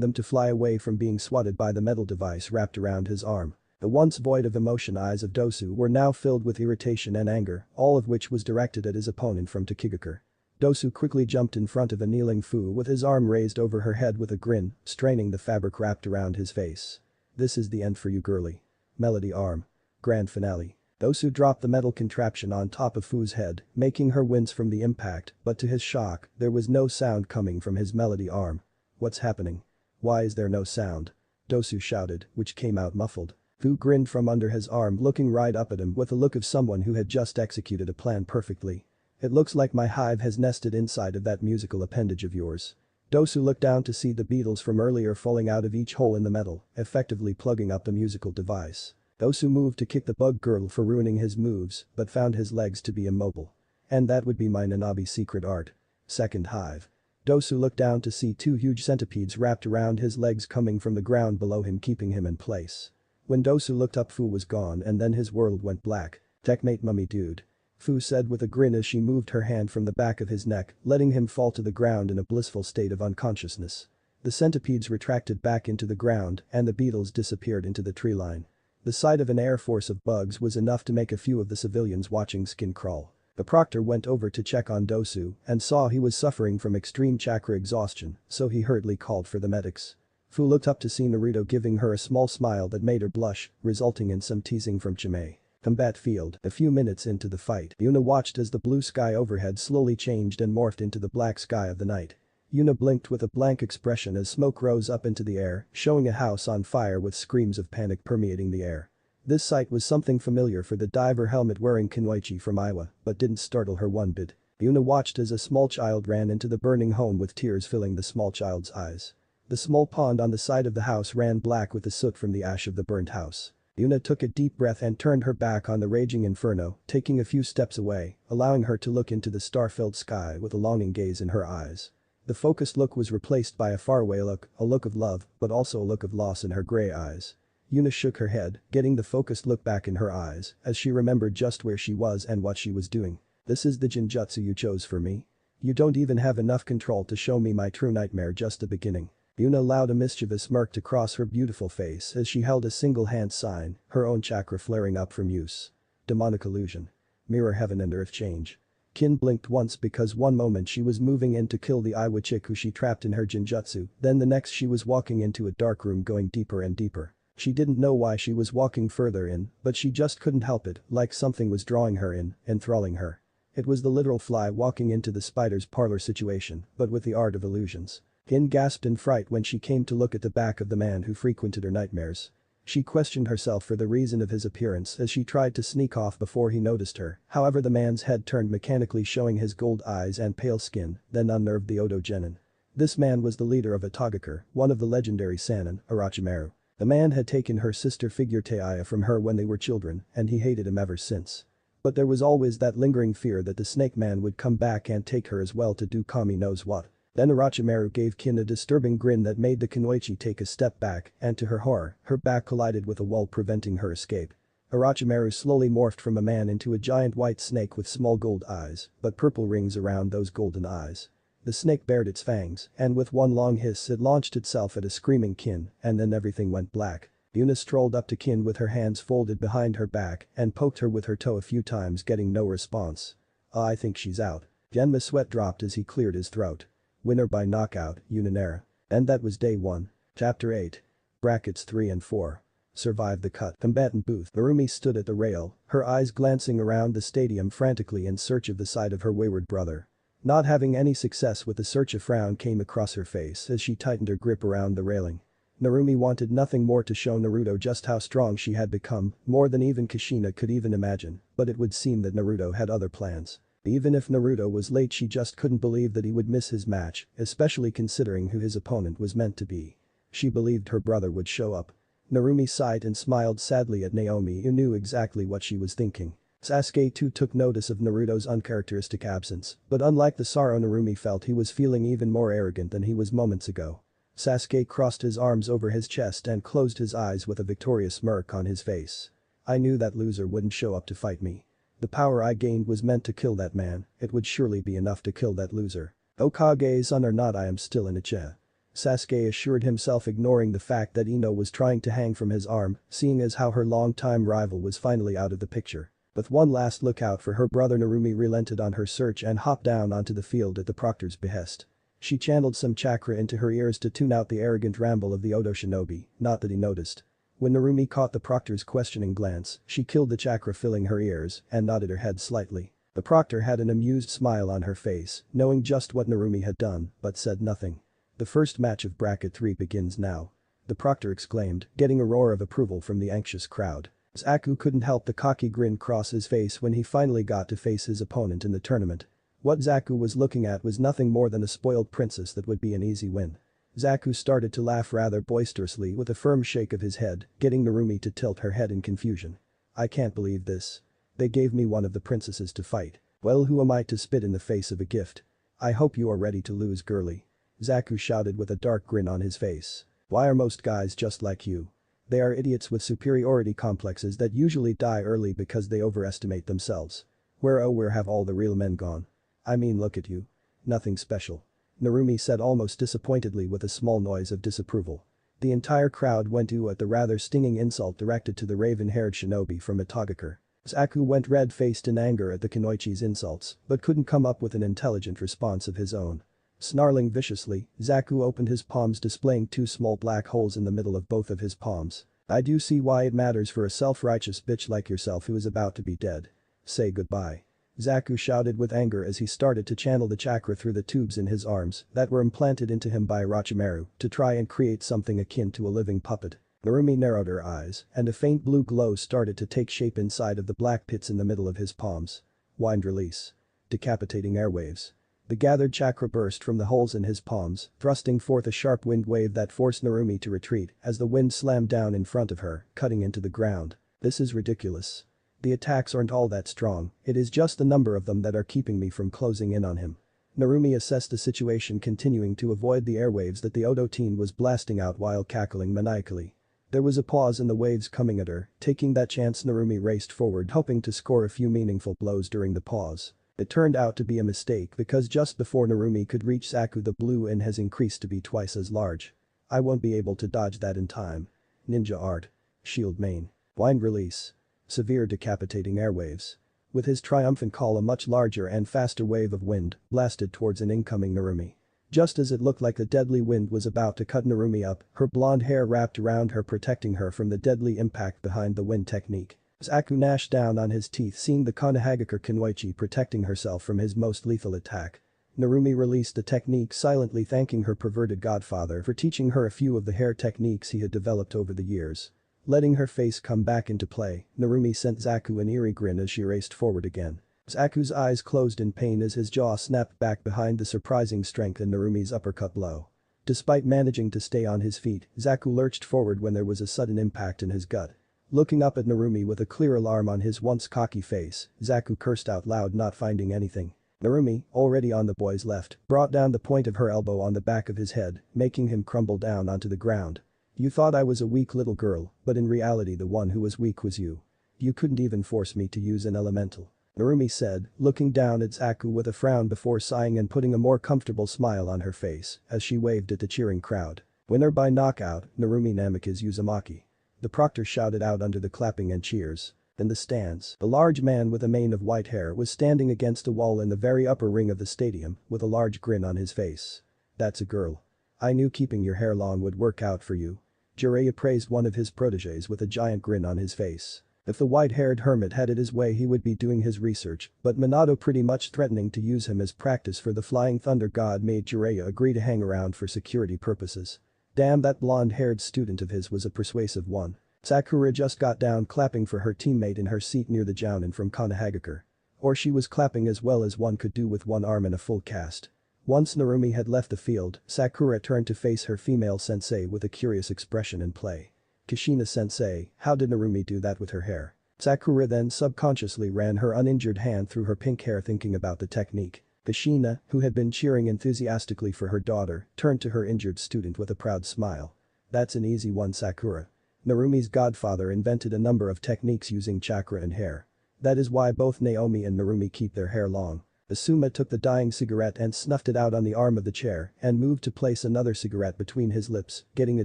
them to fly away from being swatted by the metal device wrapped around his arm. The once void of emotion eyes of Dosu were now filled with irritation and anger, all of which was directed at his opponent from Tokigakure. Dosu quickly jumped in front of a kneeling Fu with his arm raised over her head with a grin, straining the fabric wrapped around his face. "This is the end for you, girlie." Melody arm. Grand finale. Dosu dropped the metal contraption on top of Fu's head, making her wince from the impact, but to his shock, there was no sound coming from his melody arm. "What's happening? Why is there no sound?" Dosu shouted, which came out muffled. Fu grinned from under his arm, looking right up at him with the look of someone who had just executed a plan perfectly. "It looks like my hive has nested inside of that musical appendage of yours." Dosu looked down to see the beetles from earlier falling out of each hole in the metal, effectively plugging up the musical device. Dosu moved to kick the bug girl for ruining his moves, but found his legs to be immobile. "And that would be my Nanabi's secret art. Second hive." Dosu looked down to see two huge centipedes wrapped around his legs coming from the ground below him, keeping him in place. When Dosu looked up, Fu was gone and then his world went black. "Checkmate, mummy dude," Fu said with a grin as she moved her hand from the back of his neck, letting him fall to the ground in a blissful state of unconsciousness. The centipedes retracted back into the ground and the beetles disappeared into the tree line. The sight of an air force of bugs was enough to make a few of the civilians watching skin crawl. The proctor went over to check on Dosu and saw he was suffering from extreme chakra exhaustion, so he hurriedly called for the medics. Fu looked up to see Naruto giving her a small smile that made her blush, resulting in some teasing from Chimei. Combat field. A few minutes into the fight, Yuna watched as the blue sky overhead slowly changed and morphed into the black sky of the night. Yuna blinked with a blank expression as smoke rose up into the air, showing a house on fire with screams of panic permeating the air. This sight was something familiar for the diver helmet-wearing Kunoichi from Iowa, but didn't startle her one bit. Yuna watched as a small child ran into the burning home with tears filling the small child's eyes. The small pond on the side of the house ran black with the soot from the ash of the burnt house. Yuna took a deep breath and turned her back on the raging inferno, taking a few steps away, allowing her to look into the star-filled sky with a longing gaze in her eyes. The focused look was replaced by a faraway look, a look of love, but also a look of loss in her gray eyes. Yuna shook her head, getting the focused look back in her eyes, as she remembered just where she was and what she was doing. This is the Jinjutsu you chose for me? You don't even have enough control to show me my true nightmare just the beginning. Yuna allowed a mischievous smirk to cross her beautiful face as she held a single hand sign, her own chakra flaring up from use. Demonic illusion. Mirror heaven and earth change. Kin blinked once because one moment she was moving in to kill the Iwa chick who she trapped in her Jinjutsu, then the next she was walking into a dark room going deeper and deeper. She didn't know why she was walking further in, but she just couldn't help it, like something was drawing her in, enthralling her. It was the literal fly walking into the spider's parlor situation, but with the art of illusions. Kin gasped in fright when she came to look at the back of the man who frequented her nightmares. She questioned herself for the reason of his appearance as she tried to sneak off before he noticed her, however the man's head turned mechanically showing his gold eyes and pale skin, then unnerved the Odo genin. This man was the leader of a Togakur, one of the legendary Sannin, Orochimaru. The man had taken her sister figure Taiya from her when they were children, and he hated him ever since. But there was always that lingering fear that the snake man would come back and take her as well to do Kami knows what. Then Orochimaru gave Kin a disturbing grin that made the Kunoichi take a step back, and to her horror, her back collided with a wall preventing her escape. Orochimaru slowly morphed from a man into a giant white snake with small gold eyes, but purple rings around those golden eyes. The snake bared its fangs, and with one long hiss it launched itself at a screaming Kin, and then everything went black. Yuna strolled up to Kin with her hands folded behind her back and poked her with her toe a few times getting no response. I think she's out. Genma's sweat dropped as he cleared his throat. Winner by knockout, Yunanera. And that was day 1. Chapter 8. Brackets 3 and 4. Survive the cut. Combatant booth. Narumi stood at the rail, her eyes glancing around the stadium frantically in search of the sight of her wayward brother. Not having any success with the search, a frown came across her face as she tightened her grip around the railing. Narumi wanted nothing more to show Naruto just how strong she had become, more than even Kushina could even imagine, but it would seem that Naruto had other plans. Even if Naruto was late, she just couldn't believe that he would miss his match, especially considering who his opponent was meant to be. She believed her brother would show up. Narumi sighed and smiled sadly at Naomi, who knew exactly what she was thinking. Sasuke too took notice of Naruto's uncharacteristic absence, but unlike the sorrow Narumi felt, he was feeling even more arrogant than he was moments ago. Sasuke crossed his arms over his chest and closed his eyes with a victorious smirk on his face. I knew that loser wouldn't show up to fight me. The power I gained was meant to kill that man, it would surely be enough to kill that loser. Hokage-san or not, I am still in Uchiha. Sasuke assured himself, ignoring the fact that Ino was trying to hang from his arm, seeing as how her long-time rival was finally out of the picture. With one last look out for her brother, Narumi relented on her search and hopped down onto the field at the proctor's behest. She channeled some chakra into her ears to tune out the arrogant ramble of the Odo shinobi, not that he noticed. When Narumi caught the proctor's questioning glance, she killed the chakra filling her ears and nodded her head slightly. The proctor had an amused smile on her face, knowing just what Narumi had done, but said nothing. The first match of bracket 3 begins now. The proctor exclaimed, getting a roar of approval from the anxious crowd. Zaku couldn't help the cocky grin cross his face when he finally got to face his opponent in the tournament. What Zaku was looking at was nothing more than a spoiled princess that would be an easy win. Zaku started to laugh rather boisterously with a firm shake of his head, getting Narumi to tilt her head in confusion. I can't believe this. They gave me one of the princesses to fight. Well, who am I to spit in the face of a gift? I hope you are ready to lose, girly. Zaku shouted with a dark grin on his face. Why are most guys just like you? They are idiots with superiority complexes that usually die early because they overestimate themselves. Where have all the real men gone? I mean, look at you. Nothing special. Narumi said almost disappointedly with a small noise of disapproval. The entire crowd went ooh at the rather stinging insult directed to the raven-haired shinobi from Itagakur. Zaku went red-faced in anger at the Kunoichi's insults, but couldn't come up with an intelligent response of his own. Snarling viciously, Zaku opened his palms, displaying 2 small black holes in the middle of both of his palms. I do see why it matters for a self-righteous bitch like yourself who is about to be dead. Say goodbye. Zaku shouted with anger as he started to channel the chakra through the tubes in his arms that were implanted into him by Orochimaru to try and create something akin to a living puppet. Narumi narrowed her eyes, and a faint blue glow started to take shape inside of the black pits in the middle of his palms. Wind release. Decapitating airwaves. The gathered chakra burst from the holes in his palms, thrusting forth a sharp wind wave that forced Narumi to retreat as the wind slammed down in front of her, cutting into the ground. This is ridiculous. The attacks aren't all that strong, it is just the number of them that are keeping me from closing in on him. Narumi assessed the situation, continuing to avoid the airwaves that the Odo teen was blasting out while cackling maniacally. There was a pause in the waves coming at her, taking that chance Narumi raced forward hoping to score a few meaningful blows during the pause. It turned out to be a mistake because just before Narumi could reach Zaku the blue in has increased to be twice as large. I won't be able to dodge that in time. Ninja art. Shield main. Wind release. Severe decapitating airwaves. With his triumphant call, a much larger and faster wave of wind blasted towards an incoming Narumi. Just as it looked like the deadly wind was about to cut Narumi up, her blonde hair wrapped around her, protecting her from the deadly impact behind the wind technique. Zaku gnashed down on his teeth, seeing the Konohagakure Kunoichi protecting herself from his most lethal attack. Narumi released the technique, silently thanking her perverted godfather for teaching her a few of the hair techniques he had developed over the years. Letting her face come back into play, Narumi sent Zaku an eerie grin as she raced forward again. Zaku's eyes closed in pain as his jaw snapped back behind the surprising strength in Narumi's uppercut blow. Despite managing to stay on his feet, Zaku lurched forward when there was a sudden impact in his gut. Looking up at Narumi with a clear alarm on his once cocky face, Zaku cursed out loud, not finding anything. Narumi, already on the boy's left, brought down the point of her elbow on the back of his head, making him crumble down onto the ground. You thought I was a weak little girl, but in reality the one who was weak was you. You couldn't even force me to use an elemental. Narumi said, looking down at Zaku with a frown before sighing and putting a more comfortable smile on her face as she waved at the cheering crowd. Winner by knockout, Narumi Namikaze Uzumaki. The proctor shouted out under the clapping and cheers. In the stands, the large man with a mane of white hair was standing against a wall in the very upper ring of the stadium with a large grin on his face. That's a girl. I knew keeping your hair long would work out for you. Jiraiya praised one of his proteges with a giant grin on his face. If the white-haired hermit had it his way, he would be doing his research, but Minato pretty much threatening to use him as practice for the Flying Thunder God made Jiraiya agree to hang around for security purposes. Damn, that blonde-haired student of his was a persuasive one. Sakura just got down clapping for her teammate in her seat near the jounin from Konohagakure. Or she was clapping as well as one could do with one arm in a full cast. Once Narumi had left the field, Sakura turned to face her female sensei with a curious expression in play. Kushina-sensei, how did Narumi do that with her hair? Sakura then subconsciously ran her uninjured hand through her pink hair, thinking about the technique. Kushina, who had been cheering enthusiastically for her daughter, turned to her injured student with a proud smile. That's an easy one, Sakura. Narumi's godfather invented a number of techniques using chakra and hair. That is why both Naomi and Narumi keep their hair long. Asuma took the dying cigarette and snuffed it out on the arm of the chair and moved to place another cigarette between his lips, getting a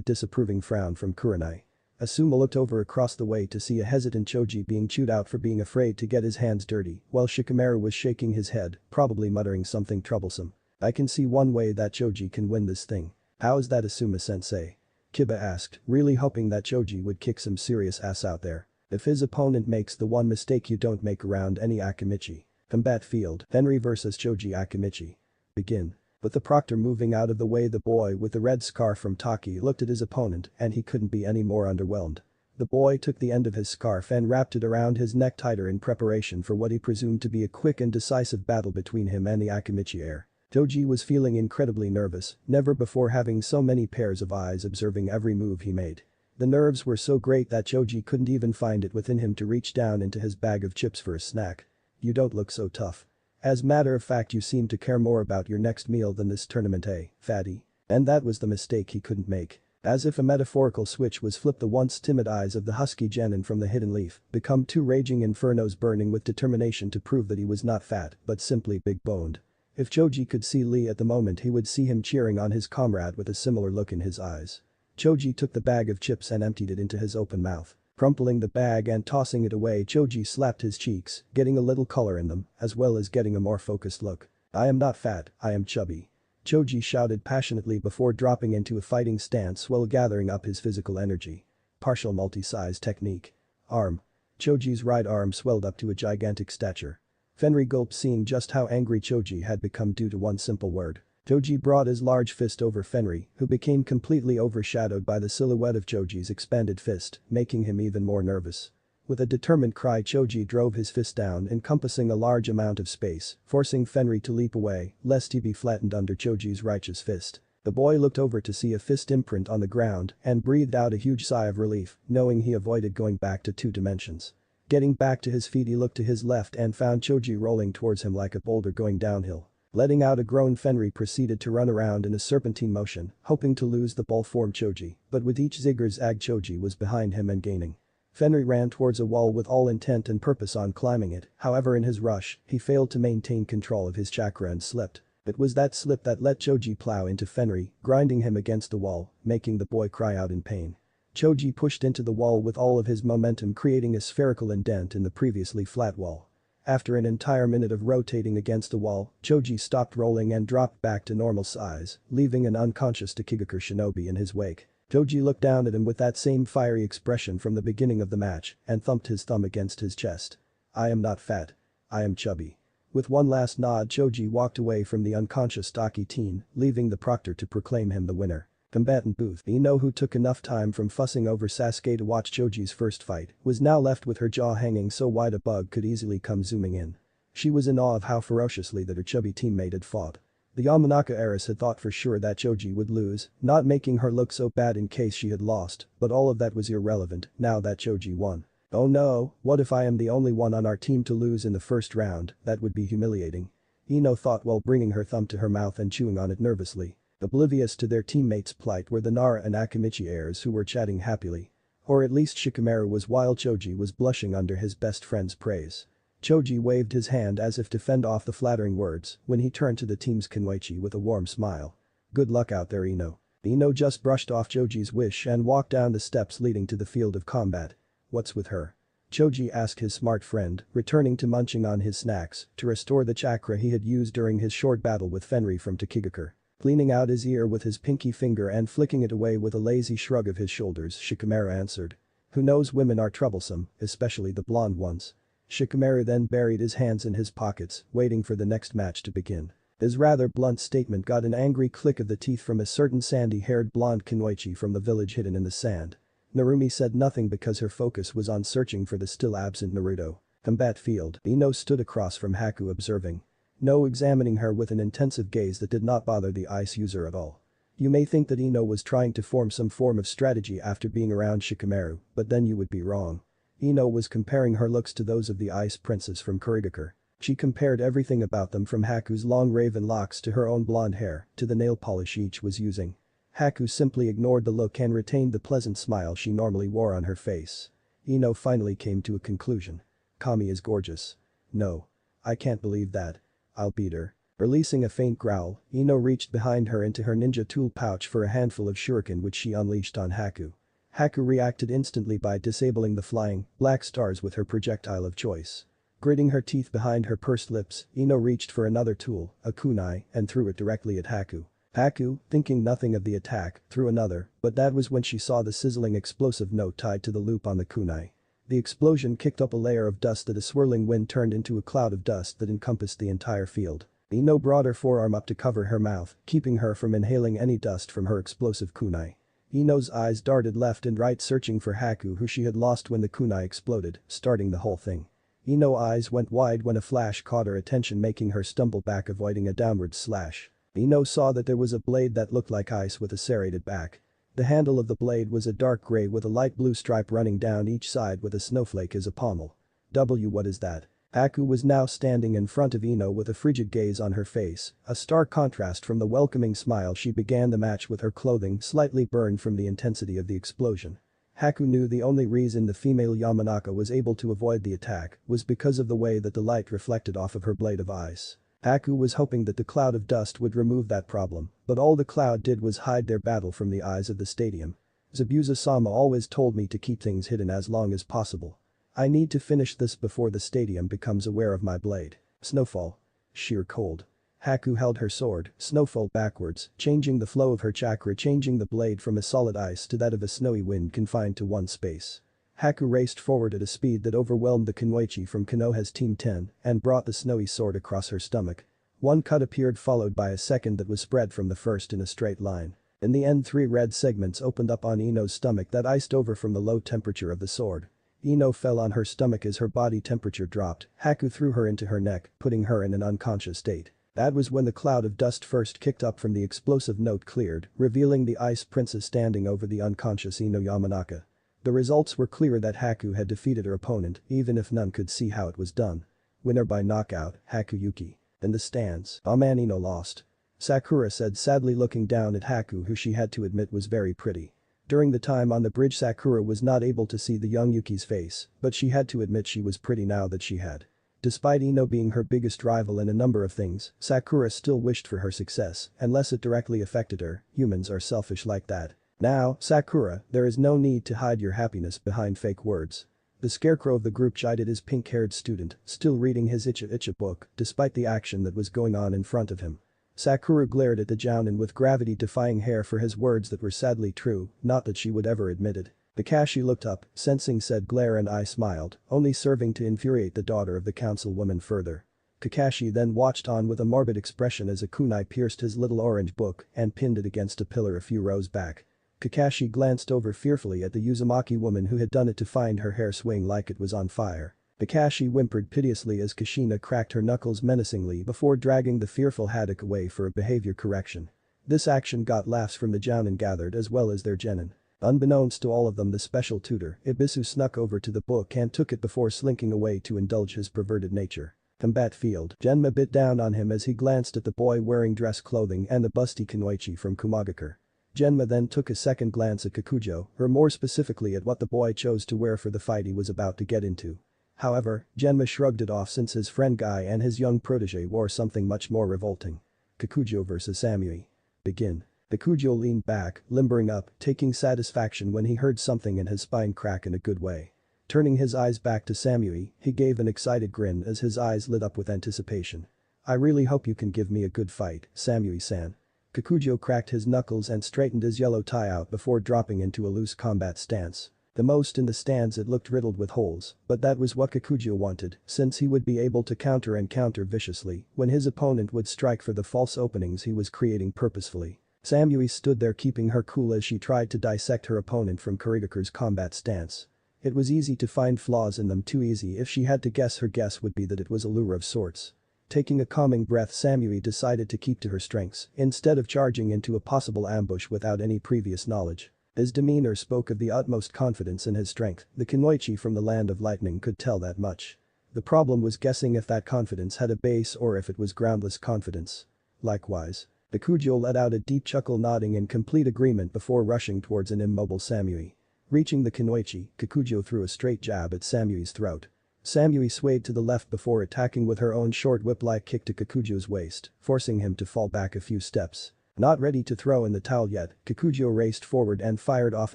disapproving frown from Kurenai. Asuma looked over across the way to see a hesitant Choji being chewed out for being afraid to get his hands dirty, while Shikamaru was shaking his head, probably muttering something troublesome. I can see one way that Choji can win this thing. How is that, Asuma-sensei? Kiba asked, really hoping that Choji would kick some serious ass out there. If his opponent makes the one mistake you don't make around any Akimichi. Combat field, Henry vs Choji Akimichi. Begin. With the proctor moving out of the way, the boy with the red scarf from Taki looked at his opponent and he couldn't be any more underwhelmed. The boy took the end of his scarf and wrapped it around his neck tighter in preparation for what he presumed to be a quick and decisive battle between him and the Akimichi heir. Choji was feeling incredibly nervous, never before having so many pairs of eyes observing every move he made. The nerves were so great that Choji couldn't even find it within him to reach down into his bag of chips for a snack. You don't look so tough. As matter of fact, you seem to care more about your next meal than this tournament, fatty? And that was the mistake he couldn't make. As if a metaphorical switch was flipped, the once timid eyes of the husky genin from the hidden leaf become two raging infernos burning with determination to prove that he was not fat but simply big-boned. If Choji could see Lee at the moment, he would see him cheering on his comrade with a similar look in his eyes. Choji took the bag of chips and emptied it into his open mouth. Crumpling the bag and tossing it away, Choji slapped his cheeks, getting a little color in them, as well as getting a more focused look. I am not fat, I am chubby. Choji shouted passionately before dropping into a fighting stance while gathering up his physical energy. Partial multi-size technique. Arm. Choji's right arm swelled up to a gigantic stature. Fenry gulped, seeing just how angry Choji had become due to one simple word. Choji brought his large fist over Fenry, who became completely overshadowed by the silhouette of Choji's expanded fist, making him even more nervous. With a determined cry, Choji drove his fist down, encompassing a large amount of space, forcing Fenry to leap away, lest he be flattened under Choji's righteous fist. The boy looked over to see a fist imprint on the ground and breathed out a huge sigh of relief, knowing he avoided going back to 2 dimensions. Getting back to his feet, he looked to his left and found Choji rolling towards him like a boulder going downhill. Letting out a groan, Fenry proceeded to run around in a serpentine motion, hoping to lose the ball from Choji, but with each zigzag Choji was behind him and gaining. Fenry ran towards a wall with all intent and purpose on climbing it, however in his rush, he failed to maintain control of his chakra and slipped. It was that slip that let Choji plow into Fenry, grinding him against the wall, making the boy cry out in pain. Choji pushed into the wall with all of his momentum, creating a spherical indent in the previously flat wall. After an entire minute of rotating against the wall, Choji stopped rolling and dropped back to normal size, leaving an unconscious Tokigakure shinobi in his wake. Choji looked down at him with that same fiery expression from the beginning of the match and thumped his thumb against his chest. "I am not fat. I am chubby." With one last nod, Choji walked away from the unconscious stocky teen, leaving the proctor to proclaim him the winner. Combatant booth. Ino, who took enough time from fussing over Sasuke to watch Choji's first fight, was now left with her jaw hanging so wide a bug could easily come zooming in. She was in awe of how ferociously that her chubby teammate had fought. The Yamanaka heiress had thought for sure that Choji would lose, not making her look so bad in case she had lost, but all of that was irrelevant now that Choji won. "Oh no, what if I am the only one on our team to lose in the first round? That would be humiliating," Ino thought while bringing her thumb to her mouth and chewing on it nervously. Oblivious to their teammates' plight were the Nara and Akimichi heirs, who were chatting happily. Or at least Shikamaru was, while Choji was blushing under his best friend's praise. Choji waved his hand as if to fend off the flattering words when he turned to the team's Kenweichi with a warm smile. "Good luck out there, Ino." Ino just brushed off Choji's wish and walked down the steps leading to the field of combat. "What's with her?" Choji asked his smart friend, returning to munching on his snacks to restore the chakra he had used during his short battle with Fenry from Tokigakure. Cleaning out his ear with his pinky finger and flicking it away with a lazy shrug of his shoulders, Shikamaru answered. "Who knows, women are troublesome, especially the blonde ones." Shikamaru then buried his hands in his pockets, waiting for the next match to begin. His rather blunt statement got an angry click of the teeth from a certain sandy-haired blonde Kenweichi from the village hidden in the sand. Narumi said nothing because her focus was on searching for the still-absent Naruto. Combat field. Ino stood across from Haku, observing. No, examining her with an intensive gaze that did not bother the ice user at all. You may think that Ino was trying to form some form of strategy after being around Shikamaru, but then you would be wrong. Ino was comparing her looks to those of the ice princess from Kurigakure. She compared everything about them, from Haku's long raven locks to her own blonde hair to the nail polish each was using. Haku simply ignored the look and retained the pleasant smile she normally wore on her face. Ino finally came to a conclusion. "Kami is gorgeous. No. I can't believe that. I'll beat her." Releasing a faint growl, Ino reached behind her into her ninja tool pouch for a handful of shuriken which she unleashed on Haku. Haku reacted instantly by disabling the flying, black stars with her projectile of choice. Gritting her teeth behind her pursed lips, Ino reached for another tool, a kunai, and threw it directly at Haku. Haku, thinking nothing of the attack, threw another, but that was when she saw the sizzling explosive note tied to the loop on the kunai. The explosion kicked up a layer of dust that a swirling wind turned into a cloud of dust that encompassed the entire field. Ino brought her forearm up to cover her mouth, keeping her from inhaling any dust from her explosive kunai. Ino's eyes darted left and right, searching for Haku, who she had lost when the kunai exploded, starting the whole thing. Ino's eyes went wide when a flash caught her attention, making her stumble back, avoiding a downward slash. Ino saw that there was a blade that looked like ice with a serrated back. The handle of the blade was a dark gray with a light blue stripe running down each side with a snowflake as a pommel. What is that? Haku was now standing in front of Ino with a frigid gaze on her face, a stark contrast from the welcoming smile she began the match with, her clothing slightly burned from the intensity of the explosion. Haku knew the only reason the female Yamanaka was able to avoid the attack was because of the way that the light reflected off of her blade of ice. Haku was hoping that the cloud of dust would remove that problem, but all the cloud did was hide their battle from the eyes of the stadium. Zabuza-sama always told me to keep things hidden as long as possible. I need to finish this before the stadium becomes aware of my blade. Snowfall. Sheer cold. Haku held her sword, snowfall backwards, changing the flow of her chakra, changing the blade from a solid ice to that of a snowy wind confined to one space. Haku raced forward at a speed that overwhelmed the Kunoichi from Konoha's Team 10 and brought the snowy sword across her stomach. One cut appeared followed by a second that was spread from the first in a straight line. In the end, 3 red segments opened up on Ino's stomach that iced over from the low temperature of the sword. Ino fell on her stomach as her body temperature dropped. Haku threw her into her neck, putting her in an unconscious state. That was when the cloud of dust first kicked up from the explosive note cleared, revealing the Ice Princess standing over the unconscious Ino Yamanaka. The results were clear that Haku had defeated her opponent, even if none could see how it was done. Winner by knockout, Haku Yuki. In the stands, "Oh man, Ino lost," Sakura said, sadly looking down at Haku, who she had to admit was very pretty. During the time on the bridge, Sakura was not able to see the young Yuki's face, but she had to admit she was pretty now that she had. Despite Ino being her biggest rival in a number of things, Sakura still wished for her success, unless it directly affected her. Humans are selfish like that. Now, Sakura, there is no need to hide your happiness behind fake words. The scarecrow of the group chided his pink-haired student, still reading his Uchiha book, despite the action that was going on in front of him. Sakura glared at the Jounin with gravity-defying hair for his words that were sadly true, not that she would ever admit it. Kakashi looked up, sensing said glare, and I smiled, only serving to infuriate the daughter of the councilwoman further. Kakashi then watched on with a morbid expression as a kunai pierced his little orange book and pinned it against a pillar a few rows back. Kakashi glanced over fearfully at the Uzumaki woman who had done it to find her hair swing like it was on fire. Kakashi whimpered piteously as Kushina cracked her knuckles menacingly before dragging the fearful Haddock away for a behavior correction. This action got laughs from the Jounin gathered as well as their genin. Unbeknownst to all of them, the special tutor, Ibisu, snuck over to the book and took it before slinking away to indulge his perverted nature. Combat field. Genma bit down on him as he glanced at the boy wearing dress clothing and the busty Kunoichi from Kumagakure. Genma then took a second glance at Kakujo, or more specifically at what the boy chose to wear for the fight he was about to get into. However, Genma shrugged it off since his friend Guy and his young protege wore something much more revolting. Kakujo vs Samui. Begin. Kakujo leaned back, limbering up, taking satisfaction when he heard something in his spine crack in a good way. Turning his eyes back to Samui, he gave an excited grin as his eyes lit up with anticipation. "I really hope you can give me a good fight, Samui-san." Kakujo cracked his knuckles and straightened his yellow tie out before dropping into a loose combat stance. The most in the stands, it looked riddled with holes, but that was what Kakujo wanted, since he would be able to counter and counter viciously when his opponent would strike for the false openings he was creating purposefully. Samui stood there keeping her cool as she tried to dissect her opponent from Kurigakure's combat stance. It was easy to find flaws in them, too easy if she had to guess. Her guess would be that it was a lure of sorts. Taking a calming breath, Samui decided to keep to her strengths instead of charging into a possible ambush without any previous knowledge. His demeanor spoke of the utmost confidence in his strength. The Kunoichi from the Land of Lightning could tell that much. The problem was guessing if that confidence had a base or if it was groundless confidence. Likewise, Kakujo let out a deep chuckle, nodding in complete agreement before rushing towards an immobile Samui. Reaching the Kunoichi, Kakujo threw a straight jab at Samui's throat. Samui swayed to the left before attacking with her own short whip-like kick to Kakujo's waist, forcing him to fall back a few steps. Not ready to throw in the towel yet, Kakujo raced forward and fired off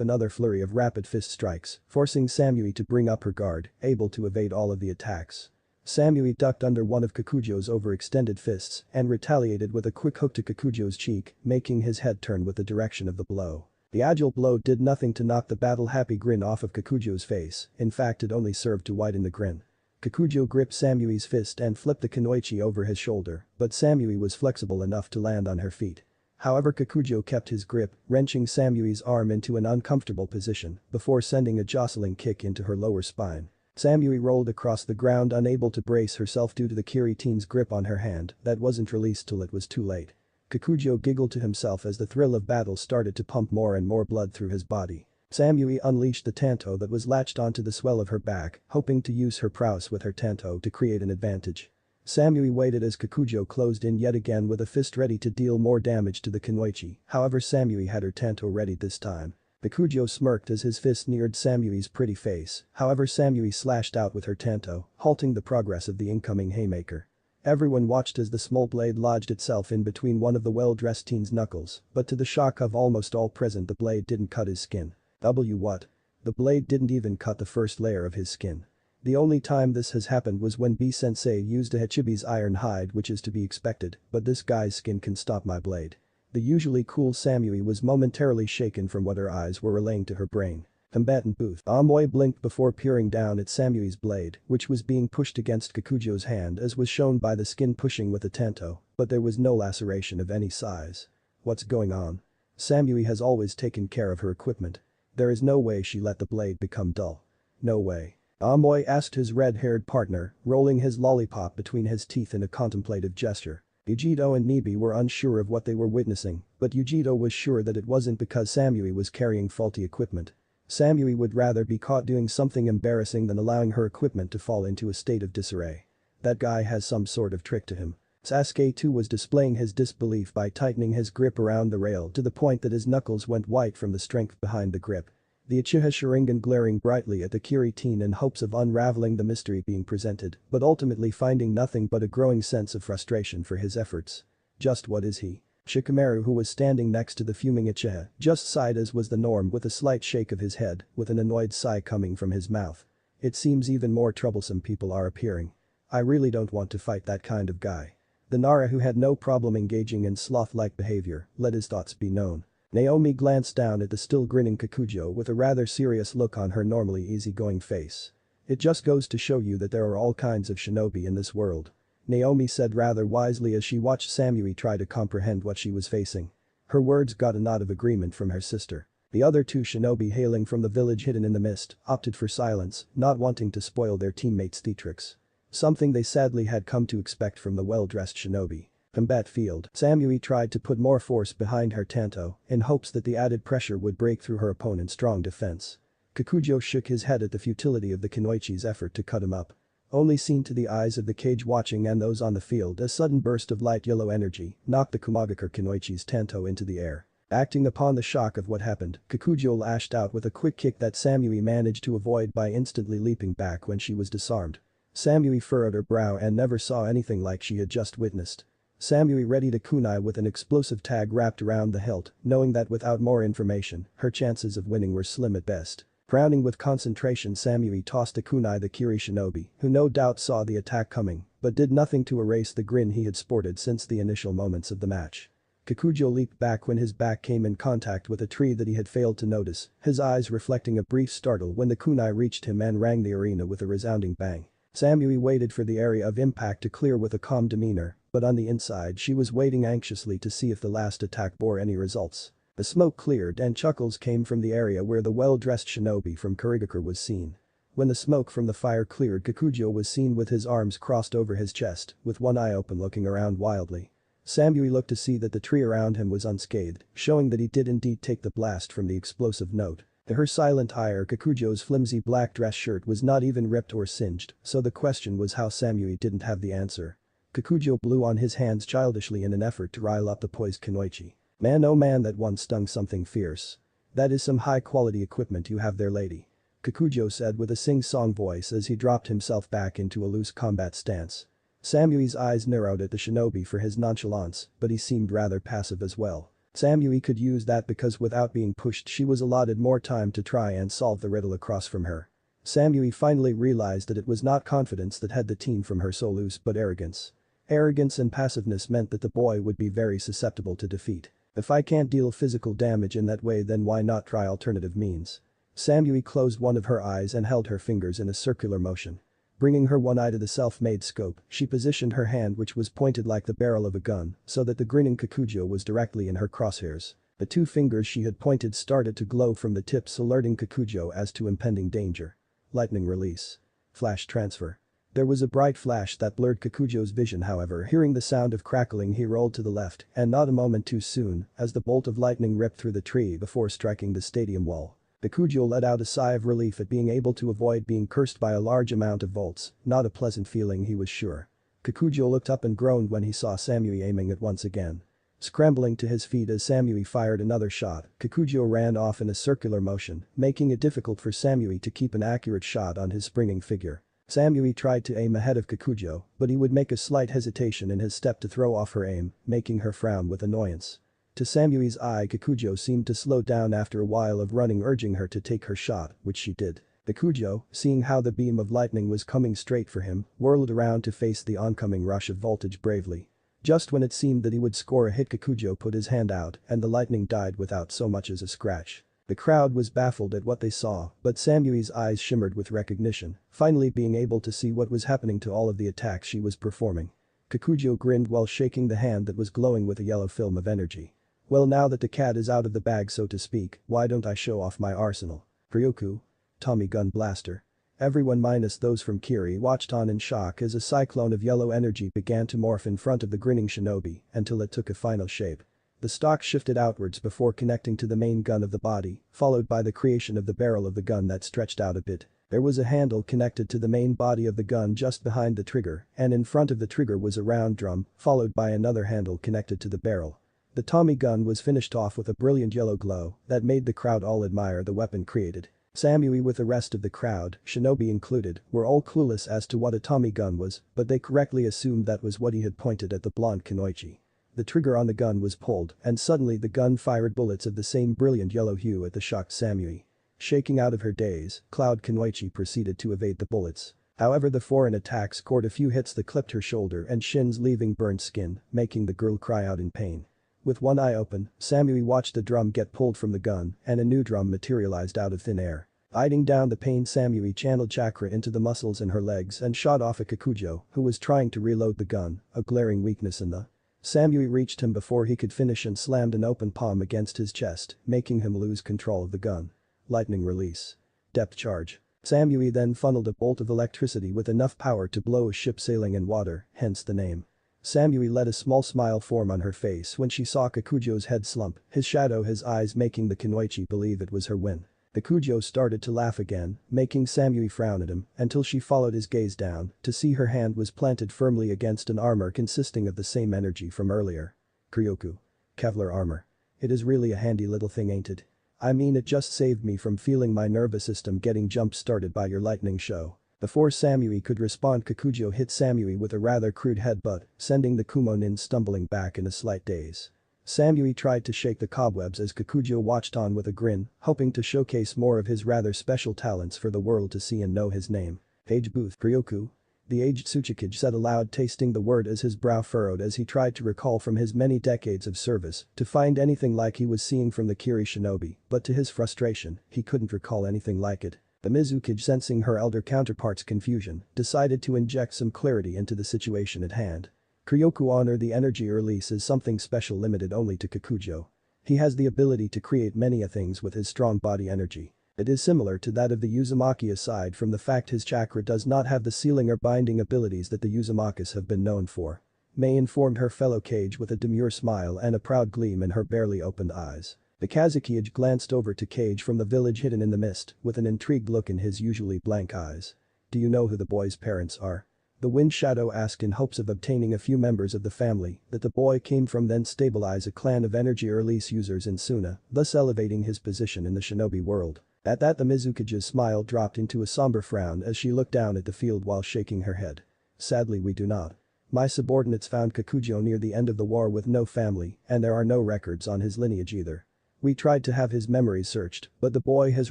another flurry of rapid fist strikes, forcing Samui to bring up her guard, able to evade all of the attacks. Samui ducked under one of Kakujo's overextended fists and retaliated with a quick hook to Kakujo's cheek, making his head turn with the direction of the blow. The agile blow did nothing to knock the battle-happy grin off of Kakujo's face, in fact it only served to widen the grin. Kakujo gripped Samui's fist and flipped the Kunoichi over his shoulder, but Samui was flexible enough to land on her feet. However, Kakujo kept his grip, wrenching Samui's arm into an uncomfortable position before sending a jostling kick into her lower spine. Samui rolled across the ground, unable to brace herself due to the Kiriteen's grip on her hand that wasn't released till it was too late. Kakujo giggled to himself as the thrill of battle started to pump more and more blood through his body. Samui unleashed the tanto that was latched onto the swell of her back, hoping to use her prowess with her tanto to create an advantage. Samui waited as Kakujo closed in yet again with a fist ready to deal more damage to the Kunoichi, however Samui had her tanto ready this time. Kakujo smirked as his fist neared Samui's pretty face, however Samui slashed out with her tanto, halting the progress of the incoming haymaker. Everyone watched as the small blade lodged itself in between one of the well-dressed teen's knuckles, but to the shock of almost all present the blade didn't cut his skin. What? The blade didn't even cut the first layer of his skin. The only time this has happened was when B-sensei used a Hachibi's iron hide, which is to be expected, but this guy's skin can stop my blade. The usually cool Samui was momentarily shaken from what her eyes were relaying to her brain. Combatant booth. Amoy blinked before peering down at Samui's blade, which was being pushed against Kakujo's hand as was shown by the skin pushing with a tanto, but there was no laceration of any size. What's going on? Samui has always taken care of her equipment. There is no way she let the blade become dull. No way. Amoy asked his red-haired partner, rolling his lollipop between his teeth in a contemplative gesture. Yujito and Nibi were unsure of what they were witnessing, but Yujito was sure that it wasn't because Samui was carrying faulty equipment. Samui would rather be caught doing something embarrassing than allowing her equipment to fall into a state of disarray. That guy has some sort of trick to him. Sasuke too was displaying his disbelief by tightening his grip around the rail to the point that his knuckles went white from the strength behind the grip. The Uchiha Sharingan glaring brightly at the Kiri-teen in hopes of unraveling the mystery being presented, but ultimately finding nothing but a growing sense of frustration for his efforts. Just what is he? Shikamaru, who was standing next to the fuming Uchiha, just sighed as was the norm with a slight shake of his head, with an annoyed sigh coming from his mouth. It seems even more troublesome people are appearing. I really don't want to fight that kind of guy. The Nara, who had no problem engaging in sloth-like behavior, let his thoughts be known. Naomi glanced down at the still grinning Kakujo with a rather serious look on her normally easygoing face. It just goes to show you that there are all kinds of shinobi in this world. Naomi said rather wisely as she watched Samui try to comprehend what she was facing. Her words got a nod of agreement from her sister. The other two shinobi hailing from the village hidden in the mist opted for silence, not wanting to spoil their teammates' theatrics. Something they sadly had come to expect from the well-dressed shinobi. Combat field. Samui tried to put more force behind her tanto in hopes that the added pressure would break through her opponent's strong defense. Kakujo shook his head at the futility of the Kunoichi's effort to cut him up. Only seen to the eyes of the cage watching and those on the field, a sudden burst of light yellow energy knocked the Kumagakure Kunoichi's tanto into the air. Acting upon the shock of what happened, Kakujo lashed out with a quick kick that Samui managed to avoid by instantly leaping back when she was disarmed. Samui furrowed her brow and never saw anything like she had just witnessed. Samui readied a kunai with an explosive tag wrapped around the hilt, knowing that without more information, her chances of winning were slim at best. Frowning with concentration, Samui tossed a kunai the Kiri shinobi, who no doubt saw the attack coming, but did nothing to erase the grin he had sported since the initial moments of the match. Kakujo leaped back when his back came in contact with a tree that he had failed to notice, his eyes reflecting a brief startle when the kunai reached him and rang the arena with a resounding bang. Samui waited for the area of impact to clear with a calm demeanor, but on the inside she was waiting anxiously to see if the last attack bore any results. The smoke cleared and chuckles came from the area where the well-dressed shinobi from Kurigakure was seen. When the smoke from the fire cleared, Kakujo was seen with his arms crossed over his chest, with one eye open looking around wildly. Samui looked to see that the tree around him was unscathed, showing that he did indeed take the blast from the explosive note. To her silent ire, Kakujo's flimsy black dress shirt was not even ripped or singed, so the question was how Samui didn't have the answer. Kakujo blew on his hands childishly in an effort to rile up the poised Kunoichi. Man, oh man, that one stung something fierce. That is some high-quality equipment you have there, lady. Kakujo said with a sing-song voice as he dropped himself back into a loose combat stance. Samui's eyes narrowed at the shinobi for his nonchalance, but he seemed rather passive as well. Samui could use that because without being pushed she was allotted more time to try and solve the riddle across from her. Samui finally realized that it was not confidence that had the team from her so loose but arrogance. Arrogance and passiveness meant that the boy would be very susceptible to defeat. If I can't deal physical damage in that way, then why not try alternative means? Samui closed one of her eyes and held her fingers in a circular motion. Bringing her one eye to the self-made scope, she positioned her hand, which was pointed like the barrel of a gun, so that the grinning Kakujo was directly in her crosshairs. The two fingers she had pointed started to glow from the tips, alerting Kakujo as to impending danger. Lightning release. Flash transfer. There was a bright flash that blurred Kakujo's vision, however. Hearing the sound of crackling, he rolled to the left, and not a moment too soon, as the bolt of lightning ripped through the tree before striking the stadium wall. Kakujo let out a sigh of relief at being able to avoid being cursed by a large amount of volts, not a pleasant feeling, he was sure. Kakujo looked up and groaned when he saw Samui aiming it once again. Scrambling to his feet as Samui fired another shot, Kakujo ran off in a circular motion, making it difficult for Samui to keep an accurate shot on his springing figure. Samui tried to aim ahead of Kakujo, but he would make a slight hesitation in his step to throw off her aim, making her frown with annoyance. To Samui's eye, Kakujo seemed to slow down after a while of running, urging her to take her shot, which she did. The Kujo, seeing how the beam of lightning was coming straight for him, whirled around to face the oncoming rush of voltage bravely. Just when it seemed that he would score a hit, Kikujo put his hand out and the lightning died without so much as a scratch. The crowd was baffled at what they saw, but Samui's eyes shimmered with recognition, finally being able to see what was happening to all of the attacks she was performing. Kikujo grinned while shaking the hand that was glowing with a yellow film of energy. Well, now that the cat is out of the bag, so to speak, why don't I show off my arsenal? Ryuku. Tommy gun blaster. Everyone minus those from Kiri watched on in shock as a cyclone of yellow energy began to morph in front of the grinning shinobi until it took a final shape. The stock shifted outwards before connecting to the main gun of the body, followed by the creation of the barrel of the gun that stretched out a bit. There was a handle connected to the main body of the gun just behind the trigger, and in front of the trigger was a round drum, followed by another handle connected to the barrel. The Tommy gun was finished off with a brilliant yellow glow that made the crowd all admire the weapon created. Samui with the rest of the crowd, shinobi included, were all clueless as to what a Tommy gun was, but they correctly assumed that was what he had pointed at the blonde Kunoichi. The trigger on the gun was pulled, and suddenly the gun fired bullets of the same brilliant yellow hue at the shocked Samui. Shaking out of her daze, Cloud Kunoichi proceeded to evade the bullets. However, the foreign attack scored a few hits that clipped her shoulder and shins, leaving burnt skin, making the girl cry out in pain. With one eye open, Samui watched the drum get pulled from the gun and a new drum materialized out of thin air. Eyeing down the pain, Samui channeled chakra into the muscles in her legs and shot off at Kikujo, who was trying to reload the gun, a glaring weakness in the. Samui reached him before he could finish and slammed an open palm against his chest, making him lose control of the gun. Lightning release. Depth charge. Samui then funneled a bolt of electricity with enough power to blow a ship sailing in water, hence the name. Samui let a small smile form on her face when she saw Kikujo's head slump, his shadow his eyes making the Kunoichi believe it was her win. The Kujo started to laugh again, making Samui frown at him until she followed his gaze down to see her hand was planted firmly against an armor consisting of the same energy from earlier. Kuryoku. Kevlar armor. It is really a handy little thing, ain't it? I mean, it just saved me from feeling my nervous system getting jump-started by your lightning show. Before Samui could respond, Kikujo hit Samui with a rather crude headbutt, sending the Kumonin stumbling back in a slight daze. Samui tried to shake the cobwebs as Kikujo watched on with a grin, hoping to showcase more of his rather special talents for the world to see and know his name. Age booth. Ryoku. The aged Tsuchikage said aloud, tasting the word as his brow furrowed as he tried to recall from his many decades of service to find anything like he was seeing from the Kiri shinobi, but to his frustration, he couldn't recall anything like it. The Mizukage, sensing her elder counterpart's confusion, decided to inject some clarity into the situation at hand. Kuryoku honor the energy release is something special limited only to Kikujo. He has the ability to create many things with his strong body energy. It is similar to that of the Uzumaki aside from the fact his chakra does not have the sealing or binding abilities that the Uzumakas have been known for. Mei informed her fellow Kage with a demure smile and a proud gleam in her barely opened eyes. The Kazuki-age glanced over to Kage from the village hidden in the mist with an intrigued look in his usually blank eyes. Do you know who the boy's parents are? The Wind Shadow asked in hopes of obtaining a few members of the family that the boy came from, then stabilize a clan of energy release users in Suna, thus elevating his position in the shinobi world. At that, the Mizukage's smile dropped into a somber frown as she looked down at the field while shaking her head. Sadly, we do not. My subordinates found Kikujo near the end of the war with no family, and there are no records on his lineage either. We tried to have his memories searched, but the boy has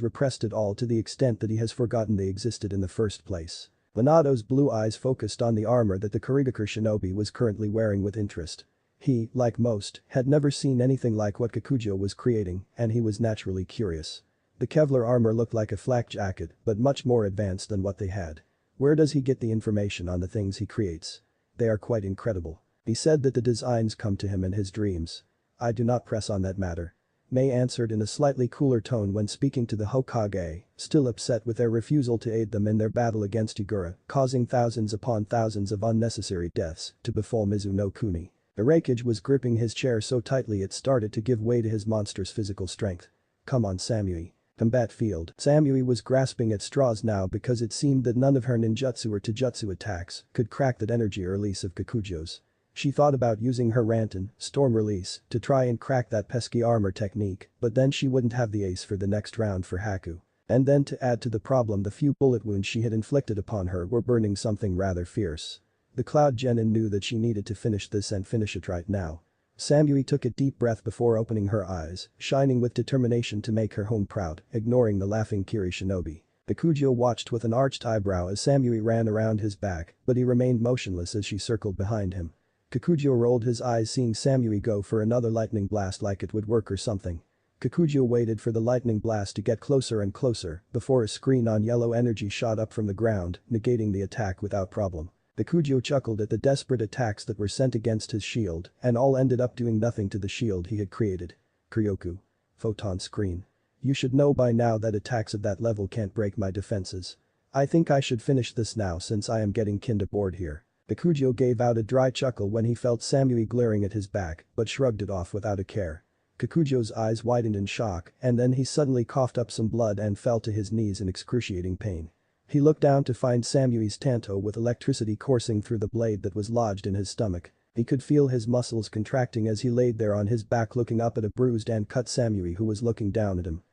repressed it all to the extent that he has forgotten they existed in the first place. Minato's blue eyes focused on the armor that the Kurigakure shinobi was currently wearing with interest. He, like most, had never seen anything like what Kikujo was creating, and he was naturally curious. The Kevlar armor looked like a flak jacket, but much more advanced than what they had. Where does he get the information on the things he creates? They are quite incredible. He said that the designs come to him in his dreams. I do not press on that matter. Mei answered in a slightly cooler tone when speaking to the Hokage, still upset with their refusal to aid them in their battle against Yugura, causing thousands upon thousands of unnecessary deaths to befall Mizu no Kuni. The Raikage was gripping his chair so tightly it started to give way to his monstrous physical strength. Come on, Samui. Combat field. Samui was grasping at straws now because it seemed that none of her ninjutsu or taijutsu attacks could crack that energy release of Kikujo's. She thought about using her Ranton, Storm Release, to try and crack that pesky armor technique, but then she wouldn't have the ace for the next round for Haku. And then to add to the problem, the few bullet wounds she had inflicted upon her were burning something rather fierce. The Cloud Genin knew that she needed to finish this and finish it right now. Samui took a deep breath before opening her eyes, shining with determination to make her home proud, ignoring the laughing Kiri shinobi. Bakujo watched with an arched eyebrow as Samui ran around his back, but he remained motionless as she circled behind him. Kakujo rolled his eyes seeing Samui go for another lightning blast like it would work or something. Kakujo waited for the lightning blast to get closer and closer before a screen on yellow energy shot up from the ground, negating the attack without problem. Bakujo chuckled at the desperate attacks that were sent against his shield and all ended up doing nothing to the shield he had created. Kuryoku. Photon screen. You should know by now that attacks of that level can't break my defenses. I think I should finish this now since I am getting kinda bored here. Bakujo gave out a dry chuckle when he felt Samui glaring at his back, but shrugged it off without a care. Kakujo's eyes widened in shock and then he suddenly coughed up some blood and fell to his knees in excruciating pain. He looked down to find Samui's tanto with electricity coursing through the blade that was lodged in his stomach. He could feel his muscles contracting as he laid there on his back looking up at a bruised and cut Samui who was looking down at him.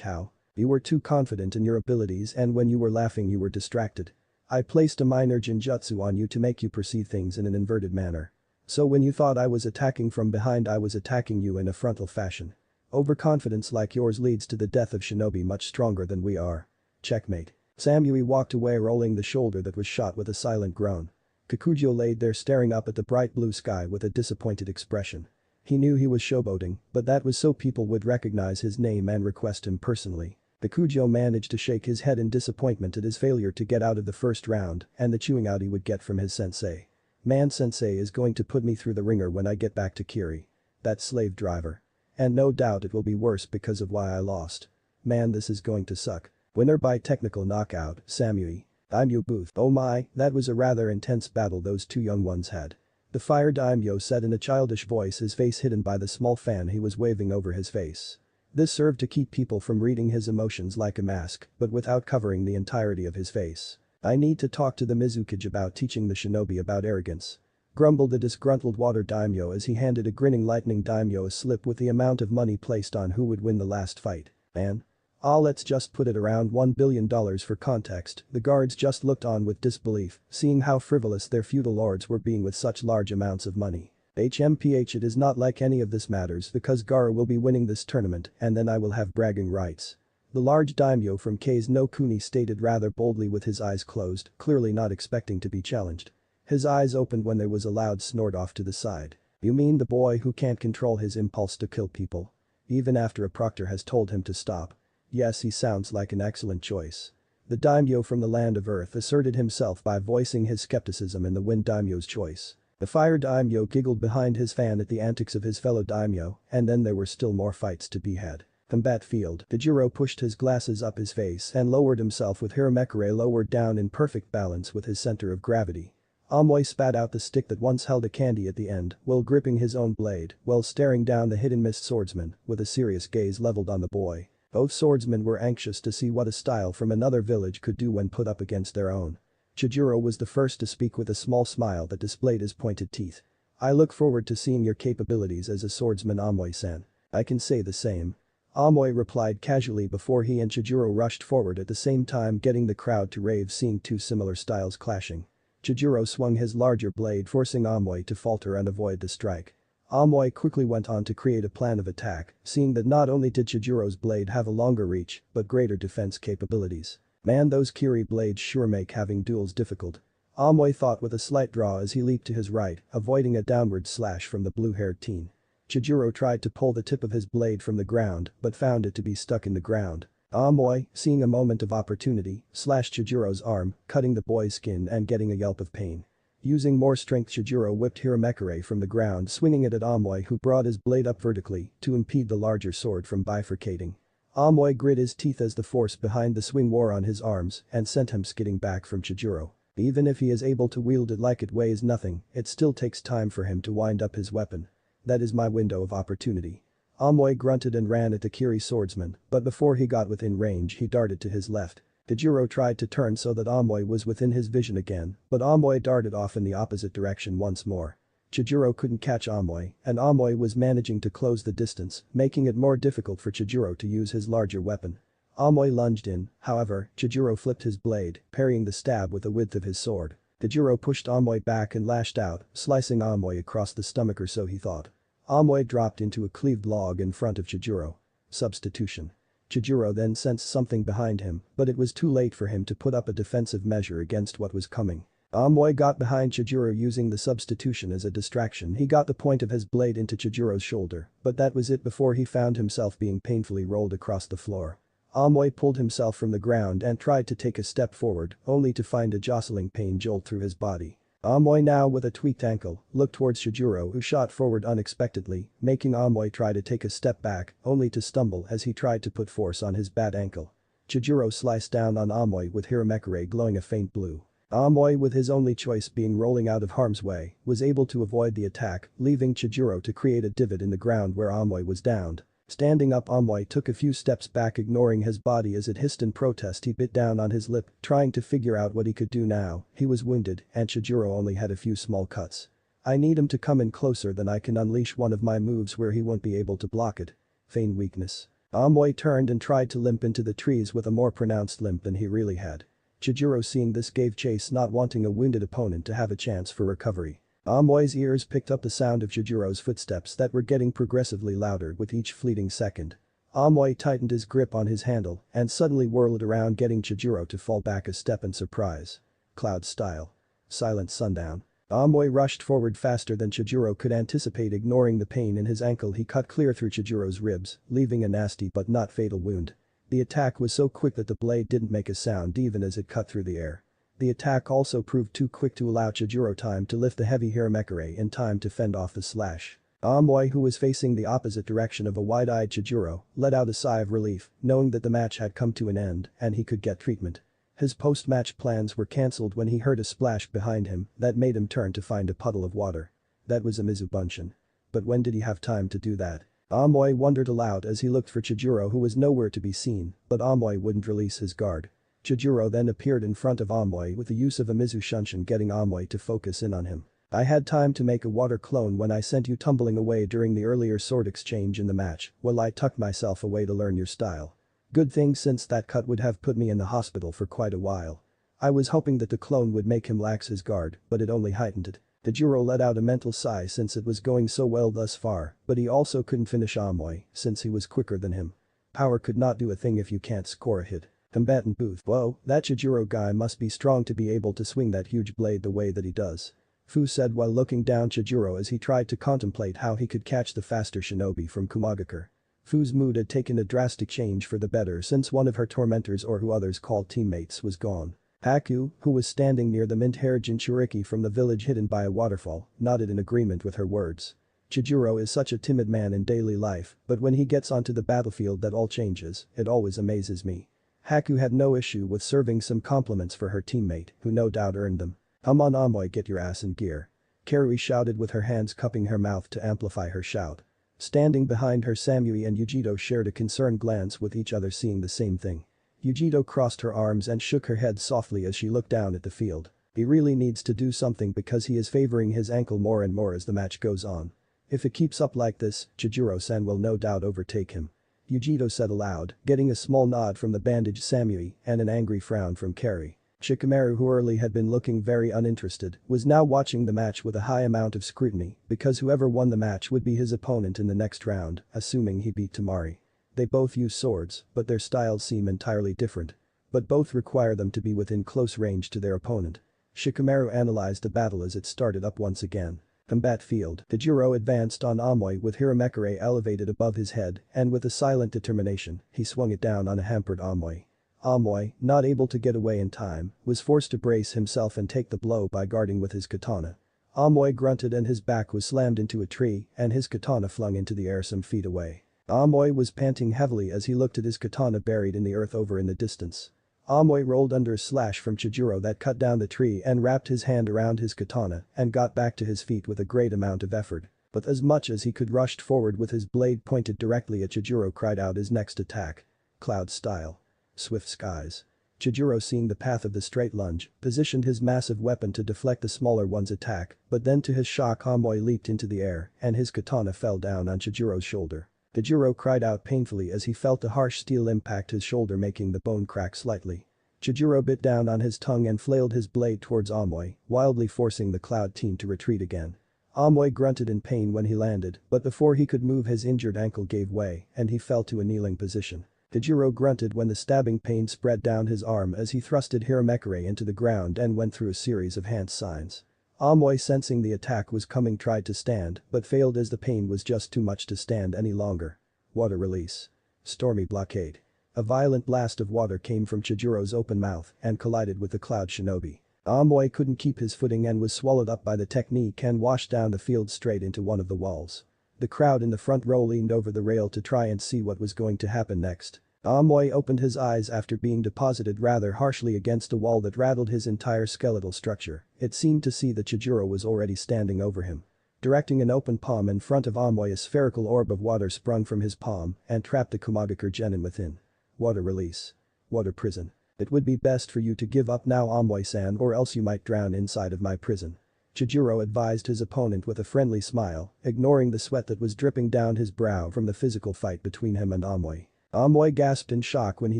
How? You were too confident in your abilities and when you were laughing you were distracted. I placed a minor genjutsu on you to make you perceive things in an inverted manner. So when you thought I was attacking from behind I was attacking you in a frontal fashion. Overconfidence like yours leads to the death of shinobi much stronger than we are. Checkmate. Samui walked away rolling the shoulder that was shot with a silent groan. Kakujo laid there staring up at the bright blue sky with a disappointed expression. He knew he was showboating, but that was so people would recognize his name and request him personally. Bakujo managed to shake his head in disappointment at his failure to get out of the first round and the chewing out he would get from his sensei. Man, sensei is going to put me through the ringer when I get back to Kiri. That slave driver. And no doubt it will be worse because of why I lost. Man, this is going to suck. Winner by technical knockout, Samui. Daimyo Booth. Oh my, that was a rather intense battle those two young ones had. The fire daimyo said in a childish voice, his face hidden by the small fan he was waving over his face. This served to keep people from reading his emotions like a mask, but without covering the entirety of his face. I need to talk to the Mizukage about teaching the shinobi about arrogance. Grumbled the disgruntled water daimyo as he handed a grinning lightning daimyo a slip with the amount of money placed on who would win the last fight. Man. Let's just put it around $1 billion for context. The guards just looked on with disbelief, seeing how frivolous their feudal lords were being with such large amounts of money. HMPH, it is not like any of this matters because Gara will be winning this tournament and then I will have bragging rights. The large daimyo from K's no Kuni stated rather boldly with his eyes closed, clearly not expecting to be challenged. His eyes opened when there was a loud snort off to the side. You mean the boy who can't control his impulse to kill people? Even after a proctor has told him to stop. Yes, he sounds like an excellent choice. The daimyo from the land of earth asserted himself by voicing his skepticism in the wind daimyo's choice. The fire daimyo giggled behind his fan at the antics of his fellow daimyo, and then there were still more fights to be had. Combat field. Tajiro pushed his glasses up his face and lowered himself with Hiramekure lowered down in perfect balance with his center of gravity. Amoy spat out the stick that once held a candy at the end while gripping his own blade while staring down the hidden mist swordsman with a serious gaze leveled on the boy. Both swordsmen were anxious to see what a style from another village could do when put up against their own. Chijiro was the first to speak with a small smile that displayed his pointed teeth. I look forward to seeing your capabilities as a swordsman, Amoy-san. I can say the same. Amoy replied casually before he and Chijiro rushed forward at the same time, getting the crowd to rave seeing two similar styles clashing. Chijiro swung his larger blade forcing Amoy to falter and avoid the strike. Amoy quickly went on to create a plan of attack, seeing that not only did Chijiro's blade have a longer reach, but greater defense capabilities. Man, those Kiri blades sure make having duels difficult. Amoy thought with a slight draw as he leaped to his right, avoiding a downward slash from the blue-haired teen. Chijiro tried to pull the tip of his blade from the ground, but found it to be stuck in the ground. Amoy, seeing a moment of opportunity, slashed Chijiro's arm, cutting the boy's skin and getting a yelp of pain. Using more strength, Chijiro whipped Hiramekure from the ground, swinging it at Amoy, who brought his blade up vertically to impede the larger sword from bifurcating. Amoy grit his teeth as the force behind the swing wore on his arms and sent him skidding back from Chijiro. Even if he is able to wield it like it weighs nothing, it still takes time for him to wind up his weapon. That is my window of opportunity. Amoy grunted and ran at the Kiri swordsman, but before he got within range he darted to his left. Chijiro tried to turn so that Amoy was within his vision again, but Amoy darted off in the opposite direction once more. Chijiro couldn't catch Amoy, and Amoy was managing to close the distance, making it more difficult for Chijiro to use his larger weapon. Amoy lunged in, however, Chijiro flipped his blade, parrying the stab with the width of his sword. Chijiro pushed Amoy back and lashed out, slicing Amoy across the stomach, or so he thought. Amoy dropped into a cleaved log in front of Chijiro. Substitution. Chijiro then sensed something behind him, but it was too late for him to put up a defensive measure against what was coming. Amoy got behind Chijiro using the substitution as a distraction. He got the point of his blade into Chijiro's shoulder, but that was it before he found himself being painfully rolled across the floor. Amoy pulled himself from the ground and tried to take a step forward, only to find a jostling pain jolt through his body. Amoy, now with a tweaked ankle, looked towards Chijiro, who shot forward unexpectedly, making Amoy try to take a step back, only to stumble as he tried to put force on his bad ankle. Chijiro sliced down on Amoy with Hiramekure glowing a faint blue. Amoy, with his only choice being rolling out of harm's way, was able to avoid the attack, leaving Chijiro to create a divot in the ground where Amoy was downed. Standing up, Amoy took a few steps back, ignoring his body as it hissed in protest. He bit down on his lip, trying to figure out what he could do now. He was wounded, and Chijiro only had a few small cuts. I need him to come in closer, then I can unleash one of my moves where he won't be able to block it. Feign weakness. Amoy turned and tried to limp into the trees with a more pronounced limp than he really had. Chijiro, seeing this, gave chase, not wanting a wounded opponent to have a chance for recovery. Amoy's ears picked up the sound of Chijiro's footsteps that were getting progressively louder with each fleeting second. Amoy tightened his grip on his handle and suddenly whirled around, getting Chijiro to fall back a step in surprise. Cloud style. Silent sundown. Amoy rushed forward faster than Chijiro could anticipate. Ignoring the pain in his ankle, he cut clear through Chijiro's ribs, leaving a nasty but not fatal wound. The attack was so quick that the blade didn't make a sound even as it cut through the air. The attack also proved too quick to allow Chijiro time to lift the heavy Hiramekure in time to fend off the slash. Amoy, who was facing the opposite direction of a wide-eyed Chijiro, let out a sigh of relief, knowing that the match had come to an end and he could get treatment. His post-match plans were cancelled when he heard a splash behind him that made him turn to find a puddle of water. That was a Mizubunshin. But when did he have time to do that? Amoy wondered aloud as he looked for Chijiro, who was nowhere to be seen, but Amoy wouldn't release his guard. Chijiro then appeared in front of Amoy with the use of a Mizubunshin, getting Amoy to focus in on him. I had time to make a water clone when I sent you tumbling away during the earlier sword exchange in the match, while I tucked myself away to learn your style. Good thing, since that cut would have put me in the hospital for quite a while. I was hoping that the clone would make him lax his guard, but it only heightened it. Chijiro let out a mental sigh since it was going so well thus far, but he also couldn't finish Amoy since he was quicker than him. Power could not do a thing if you can't score a hit. Combatant booth. Whoa, that Chijiro guy must be strong to be able to swing that huge blade the way that he does. Fu said while looking down Chijiro as he tried to contemplate how he could catch the faster shinobi from Kumagakure. Fu's mood had taken a drastic change for the better since one of her tormentors, or who others called teammates, was gone. Haku, who was standing near the mint-haired Jinchuriki from the village hidden by a waterfall, nodded in agreement with her words. Chijiro is such a timid man in daily life, but when he gets onto the battlefield that all changes. It always amazes me. Haku had no issue with serving some compliments for her teammate, who no doubt earned them. Come on Amoy, get your ass in gear. Karui shouted with her hands cupping her mouth to amplify her shout. Standing behind her, Samui and Yujito shared a concerned glance with each other, seeing the same thing. Yujito crossed her arms and shook her head softly as she looked down at the field. He really needs to do something because he is favoring his ankle more and more as the match goes on. If it keeps up like this, Chijiro-san will no doubt overtake him. Yujito said aloud, getting a small nod from the bandaged Samui and an angry frown from Kari. Shikamaru, who early had been looking very uninterested, was now watching the match with a high amount of scrutiny because whoever won the match would be his opponent in the next round, assuming he beat Tamari. They both use swords, but their styles seem entirely different. But both require them to be within close range to their opponent. Shikamaru analyzed the battle as it started up once again. Combat field. Chijiro advanced on Amoy with Hiramekure elevated above his head, and with a silent determination, he swung it down on a hampered Amoy. Amoy, not able to get away in time, was forced to brace himself and take the blow by guarding with his katana. Amoy grunted and his back was slammed into a tree and his katana flung into the air some feet away. Amoy was panting heavily as he looked at his katana buried in the earth over in the distance. Amoy rolled under a slash from Chijiro that cut down the tree and wrapped his hand around his katana and got back to his feet with a great amount of effort. But as much as he could rushed forward with his blade pointed directly at Chijiro, cried out his next attack. Cloud style. Swift skies. Chijiro, seeing the path of the straight lunge, positioned his massive weapon to deflect the smaller one's attack, but then to his shock Amoy leaped into the air and his katana fell down on Chijiro's shoulder. Chijiro cried out painfully as he felt the harsh steel impact his shoulder, making the bone crack slightly. Chijiro bit down on his tongue and flailed his blade towards Amoy, wildly forcing the Cloud team to retreat again. Amoy grunted in pain when he landed, but before he could move his injured ankle gave way and he fell to a kneeling position. Tajiro grunted when the stabbing pain spread down his arm as he thrusted Hiramekure into the ground and went through a series of hand signs. Amoy, sensing the attack was coming, tried to stand but failed as the pain was just too much to stand any longer. Water release. Stormy blockade. A violent blast of water came from Chijiro's open mouth and collided with the cloud shinobi. Amoy couldn't keep his footing and was swallowed up by the technique and washed down the field straight into one of the walls. The crowd in the front row leaned over the rail to try and see what was going to happen next. Amoy opened his eyes after being deposited rather harshly against a wall that rattled his entire skeletal structure. It seemed to see that Chijiro was already standing over him. Directing an open palm in front of Amoy, a spherical orb of water sprung from his palm and trapped the Kumagakure genin within. Water release. Water prison. It would be best for you to give up now, Amoy-san, or else you might drown inside of my prison. Chijiro advised his opponent with a friendly smile, ignoring the sweat that was dripping down his brow from the physical fight between him and Amoy. Amoy gasped in shock when he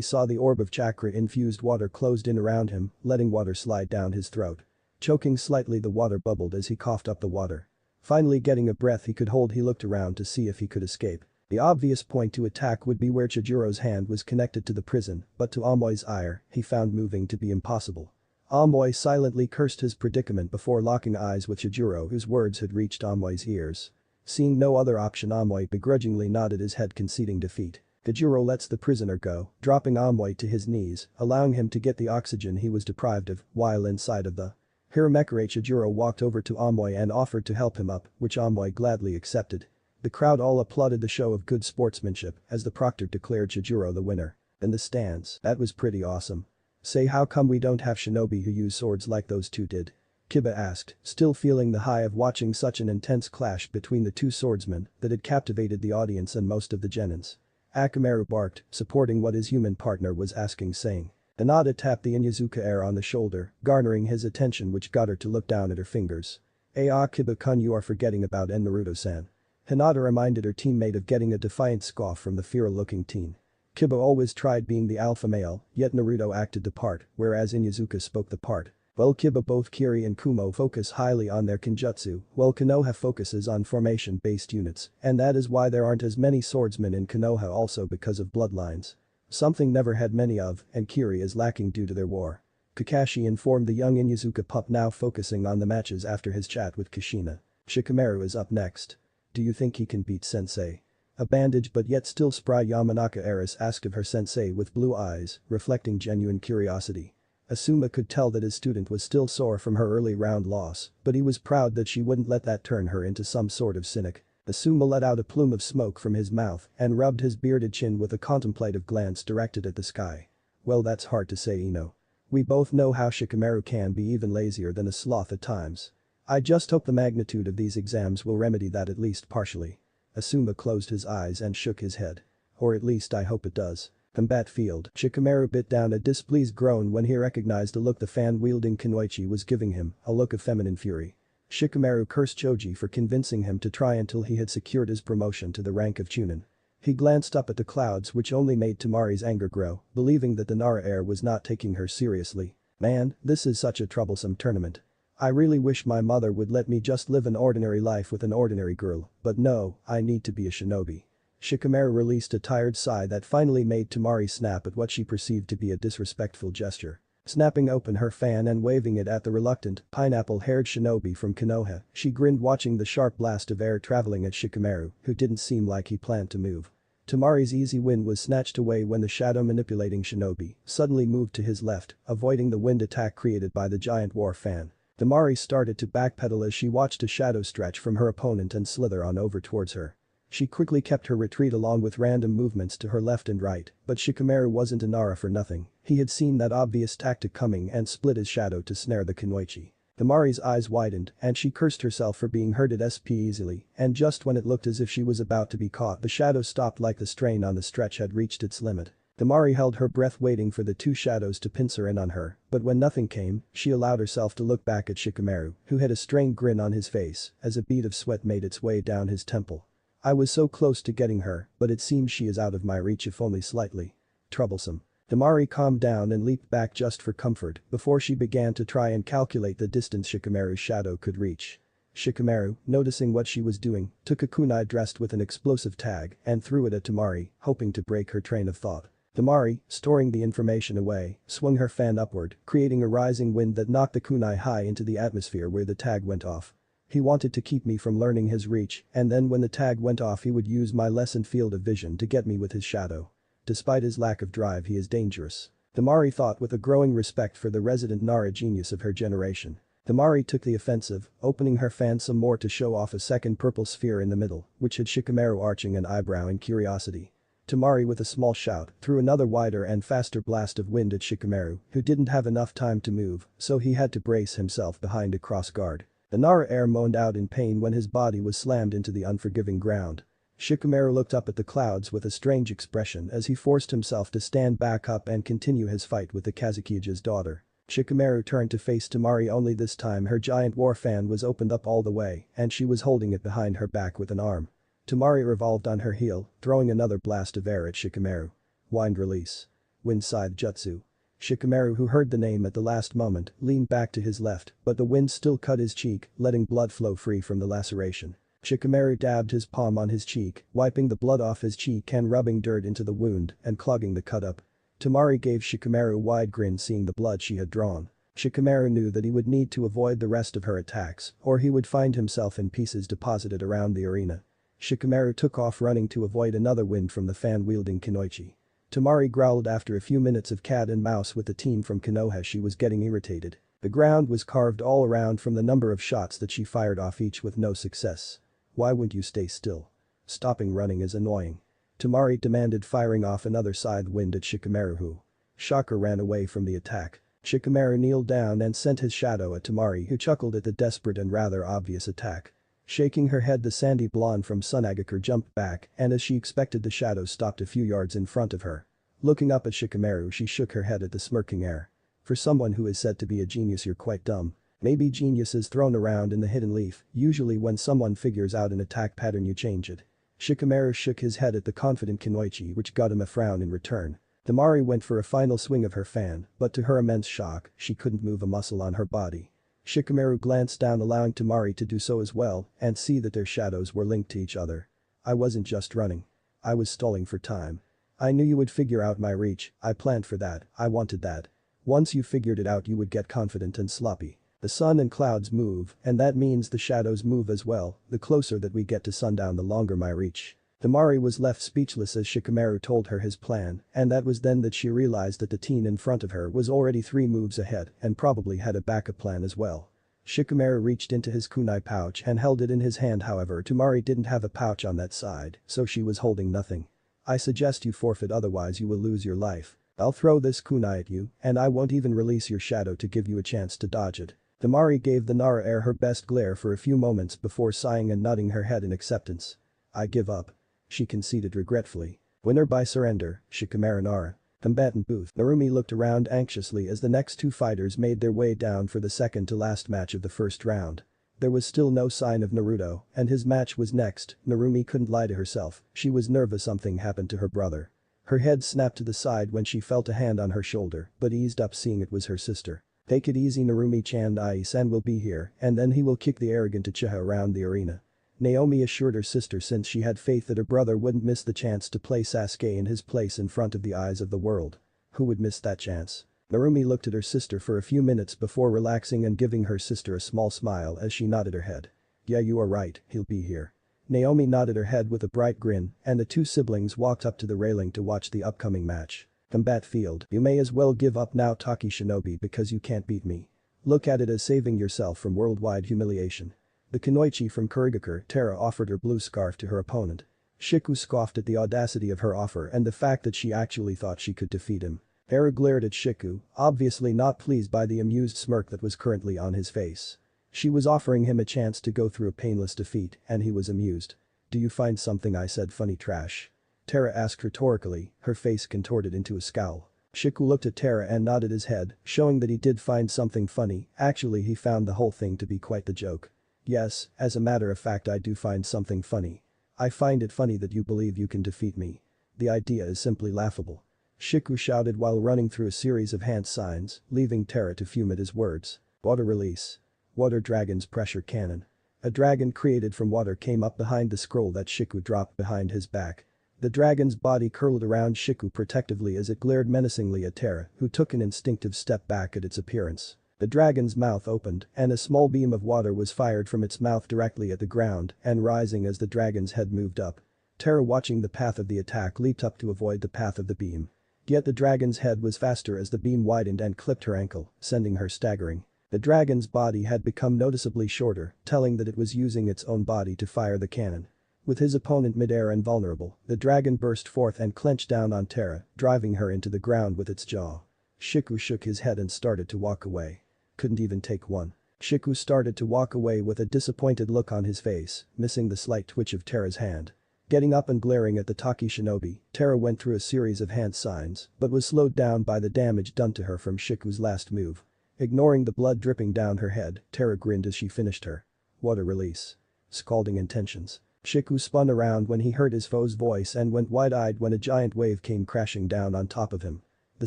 saw the orb of chakra-infused water closed in around him, letting water slide down his throat. Choking slightly, the water bubbled as he coughed up the water. Finally getting a breath he could hold, he looked around to see if he could escape. The obvious point to attack would be where Chijiro's hand was connected to the prison, but to Amoy's ire, he found moving to be impossible. Amoy silently cursed his predicament before locking eyes with Chijiro, whose words had reached Amoy's ears. Seeing no other option, Amoy begrudgingly nodded his head, conceding defeat. Chijiro lets the prisoner go, dropping Amoy to his knees, allowing him to get the oxygen he was deprived of while inside of the Hiramekure. Chijiro walked over to Amoy and offered to help him up, which Amoy gladly accepted. The crowd all applauded the show of good sportsmanship as the proctor declared Chijiro the winner. In the stands, that was pretty awesome. Say, how come we don't have shinobi who use swords like those two did? Kiba asked, still feeling the high of watching such an intense clash between the two swordsmen that had captivated the audience and most of the genins. Akamaru barked, supporting what his human partner was asking, saying. Hinata tapped the Inyazuka heir on the shoulder, garnering his attention, which got her to look down at her fingers. Kiba-kun, you are forgetting about Naruto-san. Hinata reminded her teammate of getting a defiant scoff from the feral-looking teen. Kiba always tried being the alpha male, yet Naruto acted the part, whereas Inyazuka spoke the part. While Kiba, both Kiri and Kumo focus highly on their kenjutsu, while Konoha focuses on formation-based units, and that is why there aren't as many swordsmen in Konoha, also because of bloodlines. Something never had many of, and Kiri is lacking due to their war. Kakashi informed the young Inyazuka pup, now focusing on the matches after his chat with Kushina. Shikamaru is up next. Do you think he can beat sensei? A bandaged but yet still spry Yamanaka heiress asked of her sensei with blue eyes, reflecting genuine curiosity. Asuma could tell that his student was still sore from her early round loss, but he was proud that she wouldn't let that turn her into some sort of cynic. Asuma let out a plume of smoke from his mouth and rubbed his bearded chin with a contemplative glance directed at the sky. Well, that's hard to say, Ino. We both know how Shikamaru can be even lazier than a sloth at times. I just hope the magnitude of these exams will remedy that, at least partially. Asuma closed his eyes and shook his head. Or at least I hope it does. Combat field. Shikamaru bit down a displeased groan when he recognized the look the fan-wielding Kunoichi was giving him, a look of feminine fury. Shikamaru cursed Choji for convincing him to try until he had secured his promotion to the rank of Chunin. He glanced up at the clouds, which only made Tamari's anger grow, believing that the Nara heir was not taking her seriously. Man, this is such a troublesome tournament. I really wish my mother would let me just live an ordinary life with an ordinary girl, but no, I need to be a shinobi. Shikamaru released a tired sigh that finally made Tamari snap at what she perceived to be a disrespectful gesture. Snapping open her fan and waving it at the reluctant, pineapple-haired shinobi from Konoha, she grinned, watching the sharp blast of air traveling at Shikamaru, who didn't seem like he planned to move. Tamari's easy win was snatched away when the shadow-manipulating shinobi suddenly moved to his left, avoiding the wind attack created by the giant war fan. Tamari started to backpedal as she watched a shadow stretch from her opponent and slither on over towards her. She quickly kept her retreat along with random movements to her left and right, but Shikamaru wasn't a Nara for nothing. He had seen that obvious tactic coming and split his shadow to snare the Kunoichi. Tamari's eyes widened and she cursed herself for being hurt at SP easily, and just when it looked as if she was about to be caught, the shadow stopped like the strain on the stretch had reached its limit. Tamari held her breath, waiting for the two shadows to pincer in on her, but when nothing came, she allowed herself to look back at Shikamaru, who had a strained grin on his face as a bead of sweat made its way down his temple. I was so close to getting her, but it seems she is out of my reach, if only slightly. Troublesome. Tamari calmed down and leaped back just for comfort before she began to try and calculate the distance Shikamaru's shadow could reach. Shikamaru, noticing what she was doing, took a kunai dressed with an explosive tag and threw it at Tamari, hoping to break her train of thought. Temari, storing the information away, swung her fan upward, creating a rising wind that knocked the kunai high into the atmosphere where the tag went off. He wanted to keep me from learning his reach, and then when the tag went off he would use my lessened field of vision to get me with his shadow. Despite his lack of drive, he is dangerous. Temari thought with a growing respect for the resident Nara genius of her generation. Temari took the offensive, opening her fan some more to show off a second purple sphere in the middle, which had Shikamaru arching an eyebrow in curiosity. Temari with a small shout threw another wider and faster blast of wind at Shikamaru, who didn't have enough time to move, so he had to brace himself behind a cross guard. The Nara heir moaned out in pain when his body was slammed into the unforgiving ground. Shikamaru looked up at the clouds with a strange expression as he forced himself to stand back up and continue his fight with the Kazukija's daughter. Shikamaru turned to face Temari, only this time her giant war fan was opened up all the way and she was holding it behind her back with an arm. Temari revolved on her heel, throwing another blast of air at Shikamaru. Wind release. Wind scythe jutsu. Shikamaru, who heard the name at the last moment, leaned back to his left, but the wind still cut his cheek, letting blood flow free from the laceration. Shikamaru dabbed his palm on his cheek, wiping the blood off his cheek and rubbing dirt into the wound and clogging the cut up. Temari gave Shikamaru a wide grin seeing the blood she had drawn. Shikamaru knew that he would need to avoid the rest of her attacks, or he would find himself in pieces deposited around the arena. Shikamaru took off running to avoid another wind from the fan-wielding Kunoichi. Temari growled after a few minutes of cat and mouse with the team from Konoha. She was getting irritated. The ground was carved all around from the number of shots that she fired off, each with no success. Why wouldn't you stay still? Stopping running is annoying. Temari demanded, firing off another side wind at Shikamaru, who shocker ran away from the attack. Shikamaru kneeled down and sent his shadow at Temari, who chuckled at the desperate and rather obvious attack. Shaking her head, the sandy blonde from Sunagakur jumped back, and as she expected, the shadow stopped a few yards in front of her. Looking up at Shikamaru, she shook her head at the smirking air. For someone who is said to be a genius, you're quite dumb. Maybe genius is thrown around in the hidden leaf, usually when someone figures out an attack pattern you change it. Shikamaru shook his head at the confident Kunoichi, which got him a frown in return. Temari went for a final swing of her fan, but to her immense shock, she couldn't move a muscle on her body. Shikamaru glanced down, allowing Temari to do so as well, and see that their shadows were linked to each other. I wasn't just running. I was stalling for time. I knew you would figure out my reach, I planned for that, I wanted that. Once you figured it out, you would get confident and sloppy. The sun and clouds move, and that means the shadows move as well. The closer that we get to sundown, the longer my reach. Temari was left speechless as Shikamaru told her his plan, and that was then that she realized that the teen in front of her was already 3 moves ahead and probably had a backup plan as well. Shikamaru reached into his kunai pouch and held it in his hand. However, Temari didn't have a pouch on that side, so she was holding nothing. I suggest you forfeit, otherwise you will lose your life. I'll throw this kunai at you, and I won't even release your shadow to give you a chance to dodge it. Temari gave the Nara heir her best glare for a few moments before sighing and nodding her head in acceptance. I give up. She conceded regretfully. Winner by surrender, Shikamaru Nara. Combatant booth. Narumi looked around anxiously as the next 2 fighters made their way down for the second to last match of the first round. There was still no sign of Naruto, and his match was next. Narumi couldn't lie to herself, she was nervous something happened to her brother. Her head snapped to the side when she felt a hand on her shoulder, but eased up seeing it was her sister. Take it easy, Narumi-chan, Ai-san will be here, and then he will kick the arrogant Uchiha around the arena. Naomi assured her sister, since she had faith that her brother wouldn't miss the chance to play Sasuke in his place in front of the eyes of the world. Who would miss that chance? Narumi looked at her sister for a few minutes before relaxing and giving her sister a small smile as she nodded her head. Yeah, you are right, he'll be here. Naomi nodded her head with a bright grin, and the 2 siblings walked up to the railing to watch the upcoming match. Combat field. You may as well give up now, Taki Shinobi, because you can't beat me. Look at it as saving yourself from worldwide humiliation. The Kunoichi from Kurigakure, Tara, offered her blue scarf to her opponent. Shiku scoffed at the audacity of her offer and the fact that she actually thought she could defeat him. Tara glared at Shiku, obviously not pleased by the amused smirk that was currently on his face. She was offering him a chance to go through a painless defeat, and he was amused. Do you find something I said funny, trash? Tara asked rhetorically, her face contorted into a scowl. Shiku looked at Tara and nodded his head, showing that he did find something funny. Actually, he found the whole thing to be quite the joke. Yes, as a matter of fact, I do find something funny. I find it funny that you believe you can defeat me. The idea is simply laughable. Shiku shouted while running through a series of hand signs, leaving Tara to fume at his words. Water release. Water dragon's pressure cannon. A dragon created from water came up behind the scroll that Shiku dropped behind his back. The dragon's body curled around Shiku protectively as it glared menacingly at Terra, who took an instinctive step back at its appearance. The dragon's mouth opened, and a small beam of water was fired from its mouth directly at the ground and rising as the dragon's head moved up. Terra, watching the path of the attack, leaped up to avoid the path of the beam. Yet the dragon's head was faster as the beam widened and clipped her ankle, sending her staggering. The dragon's body had become noticeably shorter, telling that it was using its own body to fire the cannon. With his opponent midair and vulnerable, the dragon burst forth and clenched down on Terra, driving her into the ground with its jaw. Shiku shook his head and started to walk away. Couldn't even take one. Shiku started to walk away with a disappointed look on his face, missing the slight twitch of Terra's hand. Getting up and glaring at the Taki shinobi, Terra went through a series of hand signs, but was slowed down by the damage done to her from Shiku's last move. Ignoring the blood dripping down her head, Terra grinned as she finished her. What a release. Scalding intentions. Shiku spun around when he heard his foe's voice and went wide-eyed when a giant wave came crashing down on top of him. The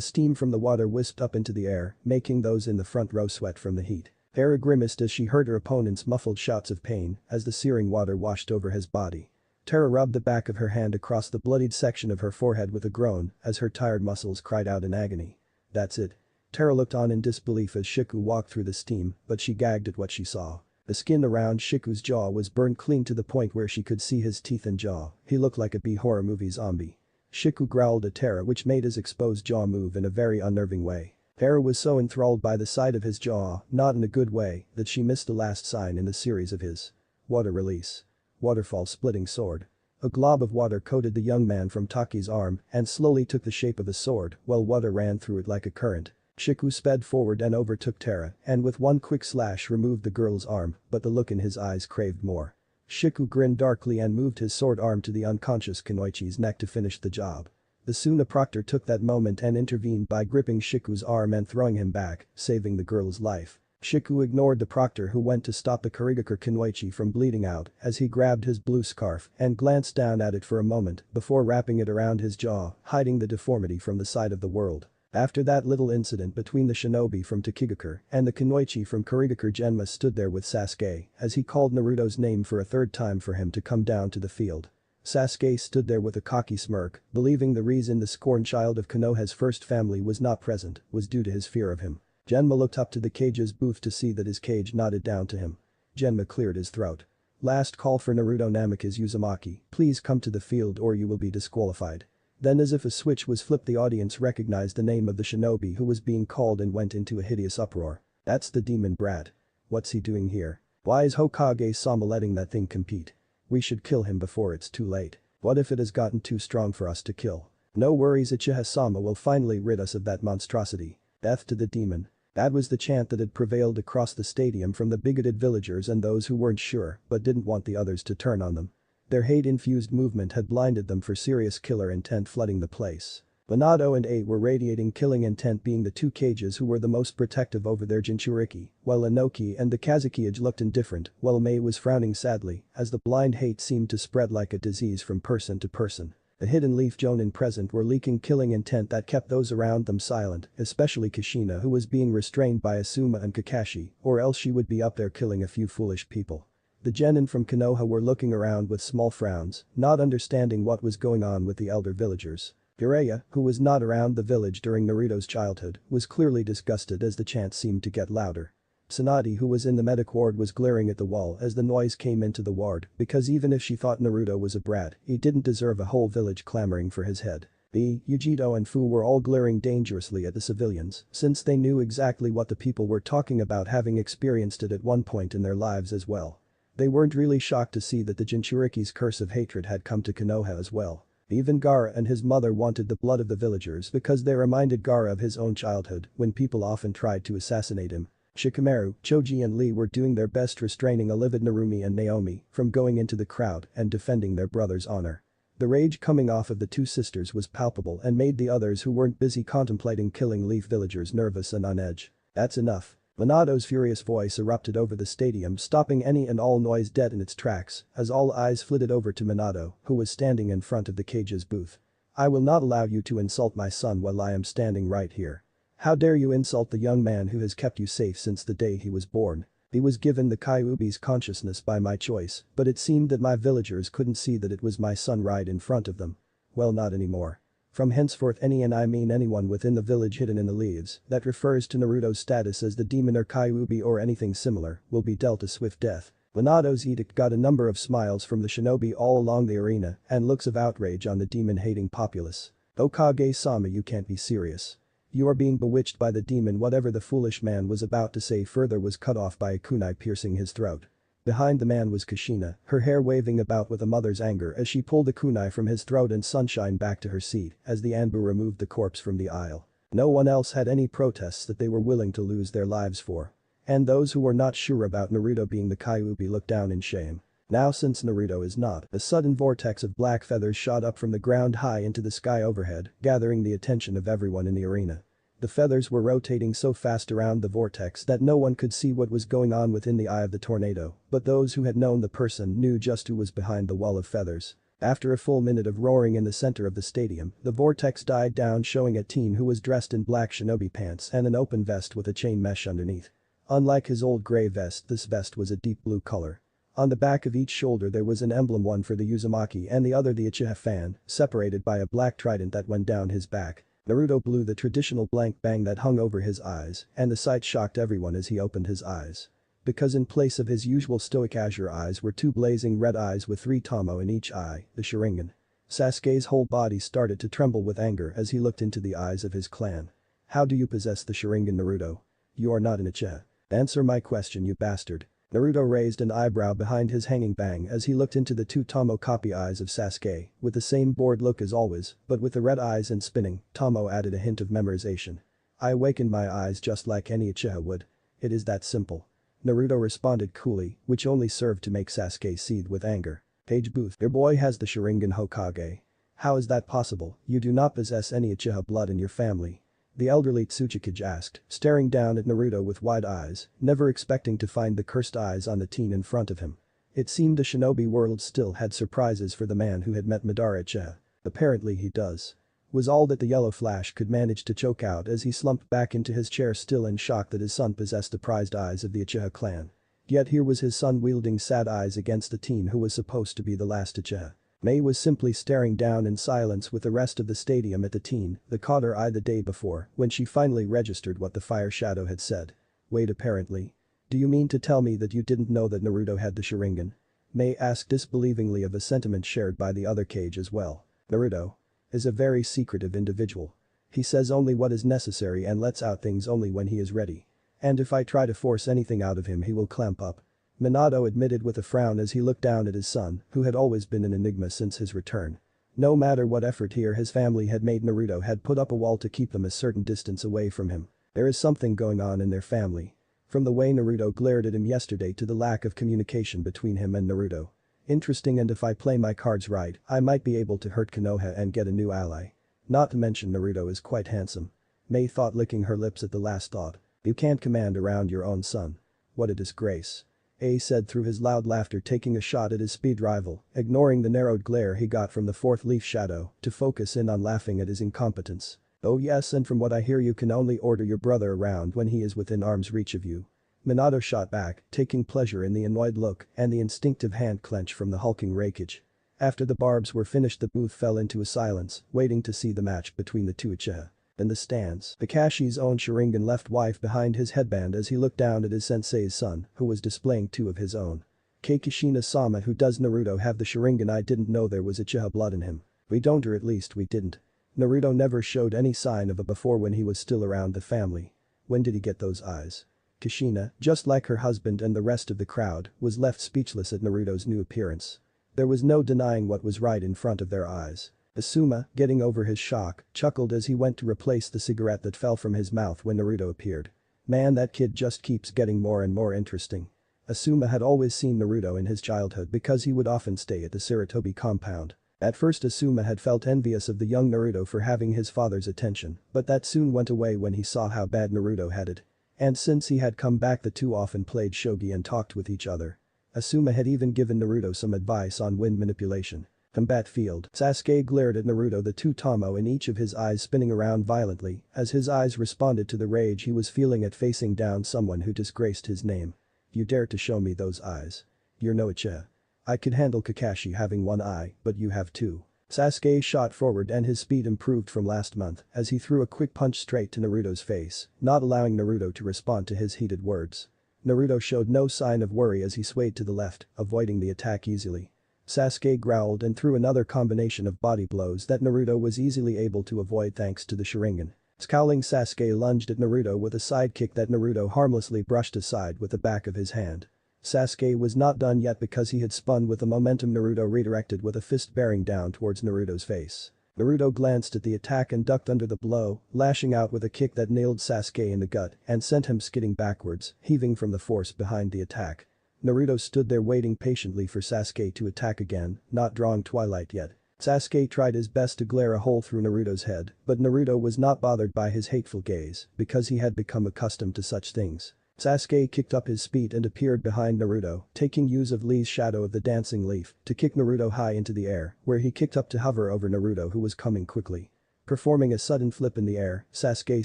steam from the water whisked up into the air, making those in the front row sweat from the heat. Terra grimaced as she heard her opponent's muffled shouts of pain as the searing water washed over his body. Terra rubbed the back of her hand across the bloodied section of her forehead with a groan as her tired muscles cried out in agony. That's it. Terra looked on in disbelief as Shiku walked through the steam, but she gagged at what she saw. The skin around Shiku's jaw was burned clean to the point where she could see his teeth and jaw. He looked like a B-horror movie zombie. Shiku growled at Terra, which made his exposed jaw move in a very unnerving way. Terra was so enthralled by the sight of his jaw, not in a good way, that she missed the last sign in the series of his. What a release. Waterfall splitting sword. A glob of water coated the young man from Taki's arm and slowly took the shape of a sword while water ran through it like a current. Shiku sped forward and overtook Terra and with one quick slash removed the girl's arm, but the look in his eyes craved more. Shiku grinned darkly and moved his sword arm to the unconscious Kunoichi's neck to finish the job. The Suna proctor took that moment and intervened by gripping Shiku's arm and throwing him back, saving the girl's life. Shiku ignored the proctor who went to stop the Kurigakure Kunoichi from bleeding out as he grabbed his blue scarf and glanced down at it for a moment before wrapping it around his jaw, hiding the deformity from the sight of the world. After that little incident between the shinobi from Takigakure and the Kunoichi from Kurigakure, Genma stood there with Sasuke as he called Naruto's name for a third time for him to come down to the field. Sasuke stood there with a cocky smirk, believing the reason the scorned child of Konoha's first family was not present was due to his fear of him. Genma looked up to the cage's booth to see that his cage nodded down to him. Genma cleared his throat. Last call for Naruto Namikaze Uzumaki, please come to the field or you will be disqualified. Then as if a switch was flipped, the audience recognized the name of the shinobi who was being called and went into a hideous uproar. That's the demon brat. What's he doing here? Why is Hokage-sama letting that thing compete? We should kill him before it's too late. What if it has gotten too strong for us to kill? No worries, Uchiha-sama will finally rid us of that monstrosity. Death to the demon. That was the chant that had prevailed across the stadium from the bigoted villagers and those who weren't sure but didn't want the others to turn on them. Their hate-infused movement had blinded them for serious killer intent flooding the place. Minato and A were radiating killing intent, being the two cages who were the most protective over their Jinchuriki, while Inoki and the Kazukiage looked indifferent, while Mei was frowning sadly as the blind hate seemed to spread like a disease from person to person. The hidden leaf Jonin present were leaking killing intent that kept those around them silent, especially Kushina, who was being restrained by Asuma and Kakashi, or else she would be up there killing a few foolish people. The genin from Konoha were looking around with small frowns, not understanding what was going on with the elder villagers. Jiraiya, who was not around the village during Naruto's childhood, was clearly disgusted as the chant seemed to get louder. Tsunade, who was in the medic ward, was glaring at the wall as the noise came into the ward because even if she thought Naruto was a brat, he didn't deserve a whole village clamoring for his head. Yujito and Fu were all glaring dangerously at the civilians since they knew exactly what the people were talking about, having experienced it at one point in their lives as well. They weren't really shocked to see that the Jinchuriki's curse of hatred had come to Konoha as well. Even Gaara and his mother wanted the blood of the villagers because they reminded Gaara of his own childhood when people often tried to assassinate him. Shikamaru, Choji and Lee were doing their best restraining a livid Narumi and Naomi from going into the crowd and defending their brother's honor. The rage coming off of the two sisters was palpable and made the others who weren't busy contemplating killing leaf villagers nervous and on edge. That's enough. Minato's furious voice erupted over the stadium, stopping any and all noise dead in its tracks as all eyes flitted over to Minato, who was standing in front of the cage's booth. I will not allow you to insult my son while I am standing right here. How dare you insult the young man who has kept you safe since the day he was born? He was given the Kyuubi's consciousness by my choice, but it seemed that my villagers couldn't see that it was my son right in front of them. Well, not anymore. From henceforth any and I mean anyone within the village hidden in the leaves that refers to Naruto's status as the demon or Kyuubi or anything similar will be dealt a swift death. Minato's edict got a number of smiles from the shinobi all along the arena and looks of outrage on the demon-hating populace. Okage-sama, you can't be serious. You are being bewitched by the demon. Whatever the foolish man was about to say further was cut off by a kunai piercing his throat. Behind the man was Kushina, her hair waving about with a mother's anger as she pulled the kunai from his throat and Sunshine back to her seat as the Anbu removed the corpse from the aisle. No one else had any protests that they were willing to lose their lives for. And those who were not sure about Naruto being the Kyuubi looked down in shame. Now since Naruto is not, a sudden vortex of black feathers shot up from the ground high into the sky overhead, gathering the attention of everyone in the arena. The feathers were rotating so fast around the vortex that no one could see what was going on within the eye of the tornado, but those who had known the person knew just who was behind the wall of feathers. After a full minute of roaring in the center of the stadium, the vortex died down, showing a teen who was dressed in black shinobi pants and an open vest with a chain mesh underneath. Unlike his old gray vest, this vest was a deep blue color. On the back of each shoulder there was an emblem, one for the Uzumaki and the other the Uchiha fan, separated by a black trident that went down his back. Naruto blew the traditional blank bang that hung over his eyes, and the sight shocked everyone as he opened his eyes. Because in place of his usual stoic azure eyes were two blazing red eyes with 3 tomo in each eye, the Sharingan. Sasuke's whole body started to tremble with anger as he looked into the eyes of his clan. How do you possess the Sharingan, Naruto? You are not an Uchiha. Answer my question, you bastard. Naruto raised an eyebrow behind his hanging bang as he looked into the 2 Tomo copy eyes of Sasuke, with the same bored look as always, but with the red eyes and spinning. Tomo added a hint of memorization. I awakened my eyes just like any Uchiha would. It is that simple. Naruto responded coolly, which only served to make Sasuke seethe with anger. Page Booth, your boy has the Sharingan, Hokage. How is that possible? You do not possess any Uchiha blood in your family. The elderly Tsuchikage asked, staring down at Naruto with wide eyes, never expecting to find the cursed eyes on the teen in front of him. It seemed the shinobi world still had surprises for the man who had met Madara Uchiha. Apparently he does. Was all that the yellow flash could manage to choke out as he slumped back into his chair, still in shock that his son possessed the prized eyes of the Uchiha clan. Yet here was his son wielding sad eyes against the teen who was supposed to be the last Uchiha. Mei was simply staring down in silence with the rest of the stadium at the teen that caught her eye the day before when she finally registered what the fire shadow had said. Wait, apparently. Do you mean to tell me that you didn't know that Naruto had the Sharingan? Mei asked disbelievingly, of a sentiment shared by the other Kage as well. Naruto is a very secretive individual. He says only what is necessary and lets out things only when he is ready. And if I try to force anything out of him, he will clamp up. Minato admitted with a frown as he looked down at his son, who had always been an enigma since his return. No matter what effort he or his family had made, Naruto had put up a wall to keep them a certain distance away from him. There is something going on in their family. From the way Naruto glared at him yesterday to the lack of communication between him and Naruto. Interesting, and if I play my cards right, I might be able to hurt Konoha and get a new ally. Not to mention Naruto is quite handsome. Mei thought, licking her lips at the last thought. You can't command around your own son. What a disgrace. A said through his loud laughter, taking a shot at his speed rival, ignoring the narrowed glare he got from the 4th leaf shadow to focus in on laughing at his incompetence. Oh yes, and from what I hear you can only order your brother around when he is within arm's reach of you. Minato shot back, taking pleasure in the annoyed look and the instinctive hand clench from the hulking Raikage. After the barbs were finished, the booth fell into a silence, waiting to see the match between the two Uchiha. In the stands, Kakashi's own Sharingan left wife behind his headband as he looked down at his sensei's son, who was displaying 2 of his own. Kikushina-sama, who does Naruto have the Sharingan? I didn't know there was Uchiha blood in him. We don't, or at least we didn't. Naruto never showed any sign of it before when he was still around the family. When did he get those eyes? Kushina, just like her husband and the rest of the crowd, was left speechless at Naruto's new appearance. There was no denying what was right in front of their eyes. Asuma, getting over his shock, chuckled as he went to replace the cigarette that fell from his mouth when Naruto appeared. Man, that kid just keeps getting more and more interesting. Asuma had always seen Naruto in his childhood because he would often stay at the Sarutobi compound. At first Asuma had felt envious of the young Naruto for having his father's attention, but that soon went away when he saw how bad Naruto had it. And since he had come back, the two often played shogi and talked with each other. Asuma had even given Naruto some advice on wind manipulation. Combat field. Sasuke glared at Naruto, the 2 tomo in each of his eyes spinning around violently as his eyes responded to the rage he was feeling at facing down someone who disgraced his name. You dare to show me those eyes? You're no Uchiha. I could handle Kakashi having 1 eye, but you have 2. Sasuke shot forward and his speed improved from last month as he threw a quick punch straight to Naruto's face, not allowing Naruto to respond to his heated words. Naruto showed no sign of worry as he swayed to the left, avoiding the attack easily. Sasuke growled and threw another combination of body blows that Naruto was easily able to avoid thanks to the Sharingan. Scowling, Sasuke lunged at Naruto with a side kick that Naruto harmlessly brushed aside with the back of his hand. Sasuke was not done yet because he had spun with the momentum. Naruto redirected with a fist bearing down towards Naruto's face. Naruto glanced at the attack and ducked under the blow, lashing out with a kick that nailed Sasuke in the gut and sent him skidding backwards, heaving from the force behind the attack. Naruto stood there waiting patiently for Sasuke to attack again, not drawing twilight yet. Sasuke tried his best to glare a hole through Naruto's head, but Naruto was not bothered by his hateful gaze because he had become accustomed to such things. Sasuke kicked up his speed and appeared behind Naruto, taking use of Lee's shadow of the dancing leaf to kick Naruto high into the air, where he kicked up to hover over Naruto who was coming quickly. Performing a sudden flip in the air, Sasuke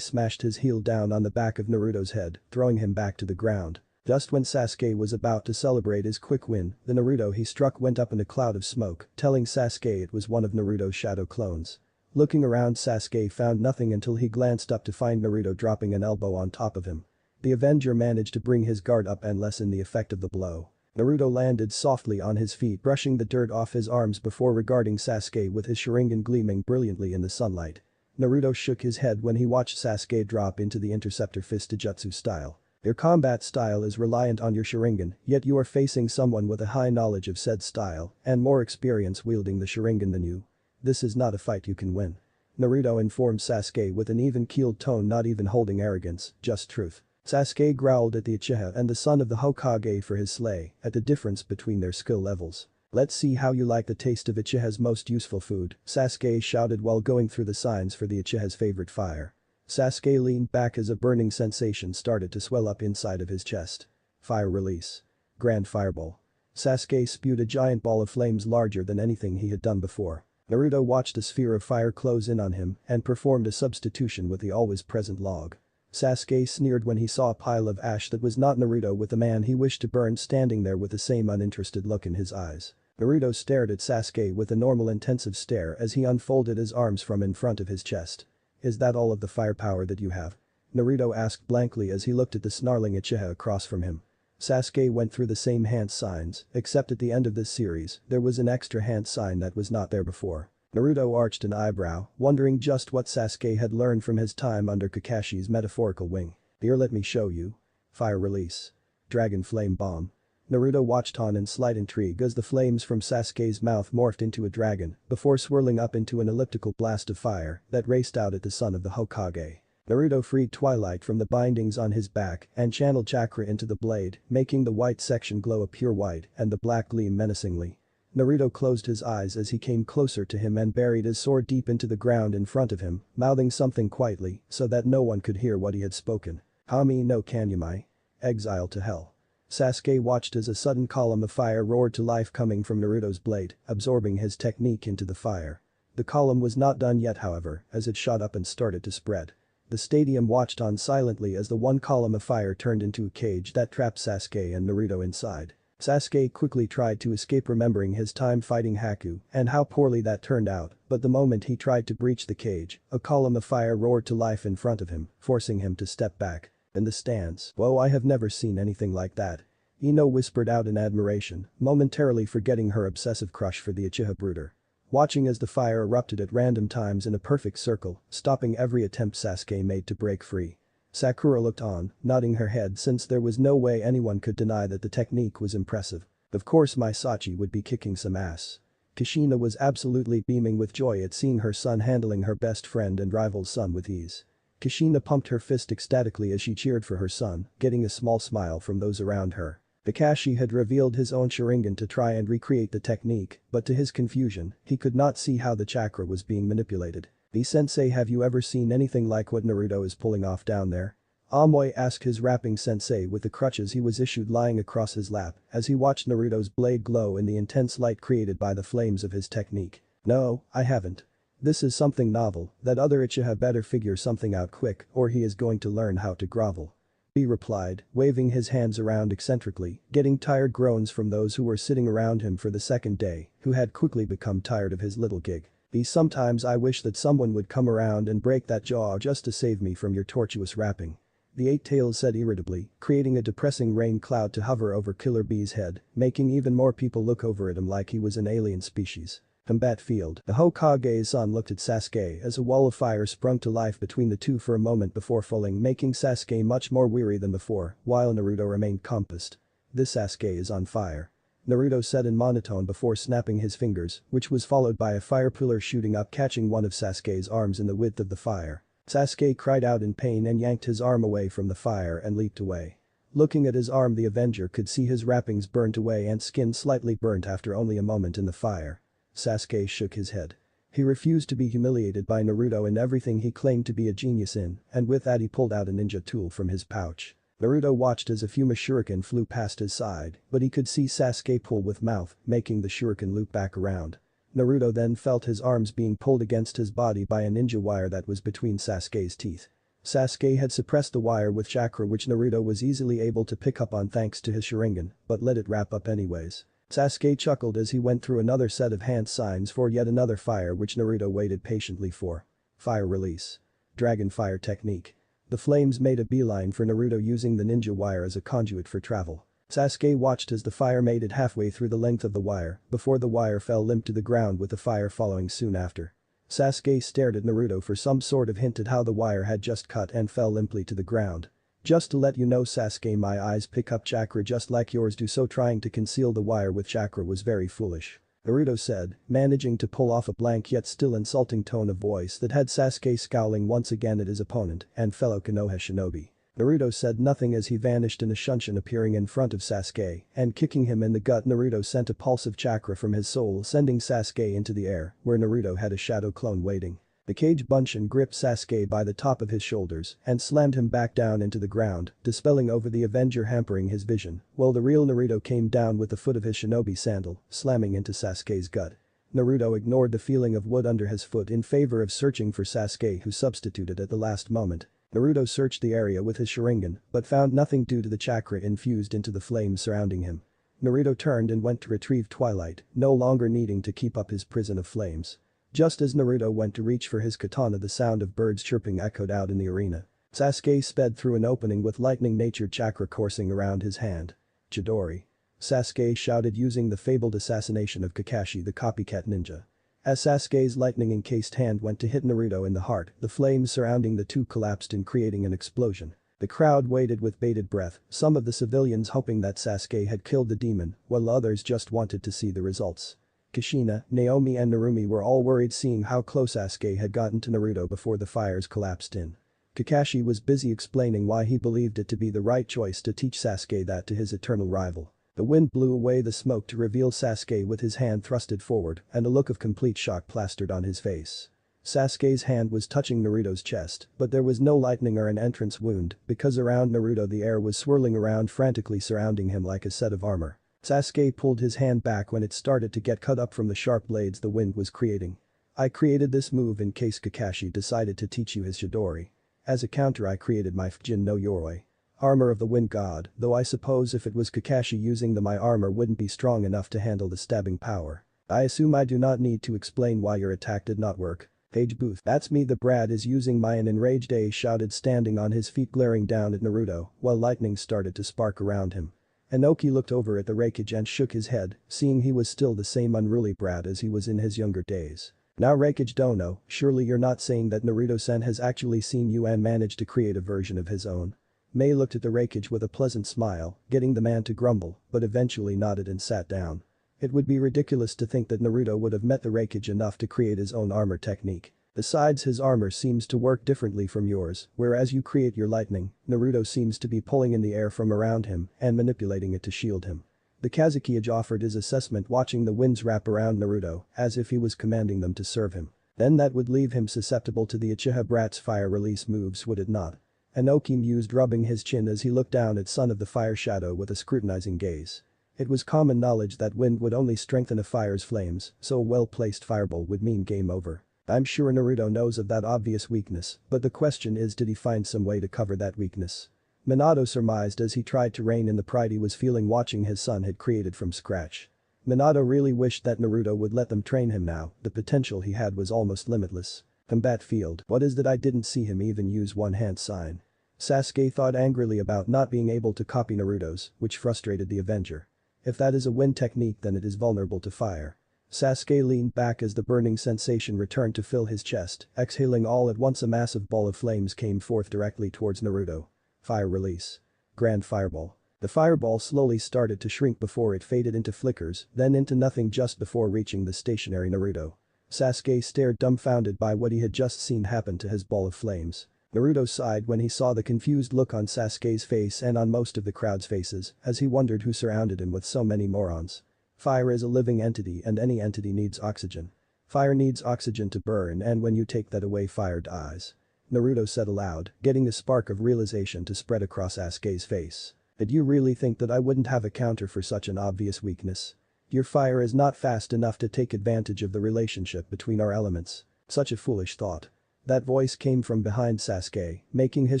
smashed his heel down on the back of Naruto's head, throwing him back to the ground. Just when Sasuke was about to celebrate his quick win, the Naruto he struck went up in a cloud of smoke, telling Sasuke it was one of Naruto's shadow clones. Looking around, Sasuke found nothing until he glanced up to find Naruto dropping an elbow on top of him. The Avenger managed to bring his guard up and lessen the effect of the blow. Naruto landed softly on his feet, brushing the dirt off his arms before regarding Sasuke with his Sharingan gleaming brilliantly in the sunlight. Naruto shook his head when he watched Sasuke drop into the Interceptor Fist Jutsu style. Your combat style is reliant on your Sharingan, yet you are facing someone with a high knowledge of said style and more experience wielding the Sharingan than you. This is not a fight you can win. Naruto informed Sasuke with an even-keeled tone, not even holding arrogance, just truth. Sasuke growled at the Uchiha and the son of the Hokage for his slay at the difference between their skill levels. Let's see how you like the taste of Uchiha's most useful food, Sasuke shouted while going through the signs for the Uchiha's favorite fire. Sasuke leaned back as a burning sensation started to swell up inside of his chest. Fire release. Grand Fireball. Sasuke spewed a giant ball of flames larger than anything he had done before. Naruto watched a sphere of fire close in on him and performed a substitution with the always present log. Sasuke sneered when he saw a pile of ash that was not Naruto, with the man he wished to burn standing there with the same uninterested look in his eyes. Naruto stared at Sasuke with a normal intensive stare as he unfolded his arms from in front of his chest. Is that all of the firepower that you have? Naruto asked blankly as he looked at the snarling Uchiha across from him. Sasuke went through the same hand signs, except at the end of this series, there was an extra hand sign that was not there before. Naruto arched an eyebrow, wondering just what Sasuke had learned from his time under Kakashi's metaphorical wing. Here, let me show you. Fire release. Dragon Flame Bomb. Naruto watched on in slight intrigue as the flames from Sasuke's mouth morphed into a dragon before swirling up into an elliptical blast of fire that raced out at the son of the Hokage. Naruto freed twilight from the bindings on his back and channeled chakra into the blade, making the white section glow a pure white and the black gleam menacingly. Naruto closed his eyes as he came closer to him and buried his sword deep into the ground in front of him, mouthing something quietly so that no one could hear what he had spoken. Hami no Kanyamai. Exile to hell. Sasuke watched as a sudden column of fire roared to life coming from Naruto's blade, absorbing his technique into the fire. The column was not done yet, however, as it shot up and started to spread. The stadium watched on silently as the one column of fire turned into a cage that trapped Sasuke and Naruto inside. Sasuke quickly tried to escape, remembering his time fighting Haku and how poorly that turned out, but the moment he tried to breach the cage, a column of fire roared to life in front of him, forcing him to step back. In the stands, whoa, I have never seen anything like that. Ino whispered out in admiration, momentarily forgetting her obsessive crush for the Uchiha brooder. Watching as the fire erupted at random times in a perfect circle, stopping every attempt Sasuke made to break free. Sakura looked on, nodding her head since there was no way anyone could deny that the technique was impressive. Of course Misachi would be kicking some ass. Kushina was absolutely beaming with joy at seeing her son handling her best friend and rival's son with ease. Kushina pumped her fist ecstatically as she cheered for her son, getting a small smile from those around her. Kakashi had revealed his own Sharingan to try and recreate the technique, but to his confusion, he could not see how the chakra was being manipulated. "Sensei, have you ever seen anything like what Naruto is pulling off down there?" Amoy asked his rapping sensei with the crutches he was issued lying across his lap as he watched Naruto's blade glow in the intense light created by the flames of his technique. "No, I haven't. This is something novel, that other Uchiha better figure something out quick or he is going to learn how to grovel," he replied, waving his hands around eccentrically, getting tired groans from those who were sitting around him for the second day, who had quickly become tired of his little gig. Sometimes I wish that someone would come around and break that jaw just to save me from your tortuous wrapping. The Eight Tails said irritably, creating a depressing rain cloud to hover over Killer Bee's head, making even more people look over at him like he was an alien species. Combat field. The Hokage's son looked at Sasuke as a wall of fire sprung to life between the two for a moment before falling, making Sasuke much more weary than before, while Naruto remained compassed. This Sasuke is on fire. Naruto said in monotone before snapping his fingers, which was followed by a fire pillar shooting up catching one of Sasuke's arms in the width of the fire. Sasuke cried out in pain and yanked his arm away from the fire and leaped away. Looking at his arm, the Avenger could see his wrappings burnt away and skin slightly burnt after only a moment in the fire. Sasuke shook his head. He refused to be humiliated by Naruto in everything he claimed to be a genius in, and with that he pulled out a ninja tool from his pouch. Naruto watched as a Fuma shuriken flew past his side, but he could see Sasuke pull with mouth, making the shuriken loop back around. Naruto then felt his arms being pulled against his body by a ninja wire that was between Sasuke's teeth. Sasuke had suppressed the wire with chakra, which Naruto was easily able to pick up on thanks to his Sharingan, but let it wrap up anyways. Sasuke chuckled as he went through another set of hand signs for yet another fire, which Naruto waited patiently for. Fire release. Dragon fire technique. The flames made a beeline for Naruto using the ninja wire as a conduit for travel. Sasuke watched as the fire made it halfway through the length of the wire before the wire fell limp to the ground, with the fire following soon after. Sasuke stared at Naruto for some sort of hint at how the wire had just cut and fell limply to the ground. Just to let you know, Sasuke, my eyes pick up chakra just like yours do, so trying to conceal the wire with chakra was very foolish. Naruto said, managing to pull off a blank yet still insulting tone of voice that had Sasuke scowling once again at his opponent and fellow Konoha shinobi. Naruto said nothing as he vanished in a shunshin, appearing in front of Sasuke and kicking him in the gut. Naruto sent a pulse of chakra from his soul, sending Sasuke into the air, where Naruto had a shadow clone waiting. The Kage Bunshin gripped Sasuke by the top of his shoulders and slammed him back down into the ground, dispelling over the Avenger, hampering his vision, while the real Naruto came down with the foot of his shinobi sandal, slamming into Sasuke's gut. Naruto ignored the feeling of wood under his foot in favor of searching for Sasuke, who substituted at the last moment. Naruto searched the area with his Sharingan but found nothing due to the chakra infused into the flames surrounding him. Naruto turned and went to retrieve Twilight, no longer needing to keep up his prison of flames. Just as Naruto went to reach for his katana, the sound of birds chirping echoed out in the arena. Sasuke sped through an opening with lightning-natured chakra coursing around his hand. Chidori. Sasuke shouted, using the fabled assassination of Kakashi the copycat ninja. As Sasuke's lightning-encased hand went to hit Naruto in the heart, the flames surrounding the two collapsed in, creating an explosion. The crowd waited with bated breath, some of the civilians hoping that Sasuke had killed the demon, while others just wanted to see the results. Kushina, Naomi and Narumi were all worried, seeing how close Sasuke had gotten to Naruto before the fires collapsed in. Kakashi was busy explaining why he believed it to be the right choice to teach Sasuke that to his eternal rival. The wind blew away the smoke to reveal Sasuke with his hand thrusted forward and a look of complete shock plastered on his face. Sasuke's hand was touching Naruto's chest, but there was no lightning or an entrance wound because around Naruto the air was swirling around frantically, surrounding him like a set of armor. Sasuke pulled his hand back when it started to get cut up from the sharp blades the wind was creating. I created this move in case Kakashi decided to teach you his Chidori. As a counter, I created my Fujin no Yoroi. Armor of the Wind God, though I suppose if it was Kakashi using my armor wouldn't be strong enough to handle the stabbing power. I assume I do not need to explain why your attack did not work. Page Booth. That's me, the Brad is using my. An enraged Ace shouted, standing on his feet glaring down at Naruto while lightning started to spark around him. Inoki looked over at the Raikage and shook his head, seeing he was still the same unruly Brad as he was in his younger days. Now Raikage dono, surely you're not saying that Naruto-sen has actually seen you and managed to create a version of his own? Mei looked at the Raikage with a pleasant smile, getting the man to grumble, but eventually nodded and sat down. It would be ridiculous to think that Naruto would have met the Raikage enough to create his own armor technique. Besides, his armor seems to work differently from yours, whereas you create your lightning, Naruto seems to be pulling in the air from around him and manipulating it to shield him. The Kazekage offered his assessment, watching the winds wrap around Naruto as if he was commanding them to serve him. Then that would leave him susceptible to the Uchiha Brat's fire release moves, would it not? Inoki mused, rubbing his chin as he looked down at Son of the Fire Shadow with a scrutinizing gaze. It was common knowledge that wind would only strengthen a fire's flames, so a well-placed fireball would mean game over. I'm sure Naruto knows of that obvious weakness, but the question is, did he find some way to cover that weakness? Minato surmised as he tried to rein in the pride he was feeling watching his son had created from scratch. Minato really wished that Naruto would let them train him now, the potential he had was almost limitless. Combat field, what is that I didn't see him even use one-hand sign. Sasuke thought angrily about not being able to copy Naruto's, which frustrated the Avenger. If that is a wind technique then it is vulnerable to fire. Sasuke leaned back as the burning sensation returned to fill his chest, exhaling all at once a massive ball of flames came forth directly towards Naruto. Fire release. Grand Fireball. The fireball slowly started to shrink before it faded into flickers, then into nothing just before reaching the stationary Naruto. Sasuke stared dumbfounded by what he had just seen happen to his ball of flames. Naruto sighed when he saw the confused look on Sasuke's face and on most of the crowd's faces, as he wondered who surrounded him with so many morons. Fire is a living entity and any entity needs oxygen. Fire needs oxygen to burn and when you take that away fire dies. Naruto said aloud, getting a spark of realization to spread across Sasuke's face. Did you really think that I wouldn't have a counter for such an obvious weakness? Your fire is not fast enough to take advantage of the relationship between our elements. Such a foolish thought. That voice came from behind Sasuke, making his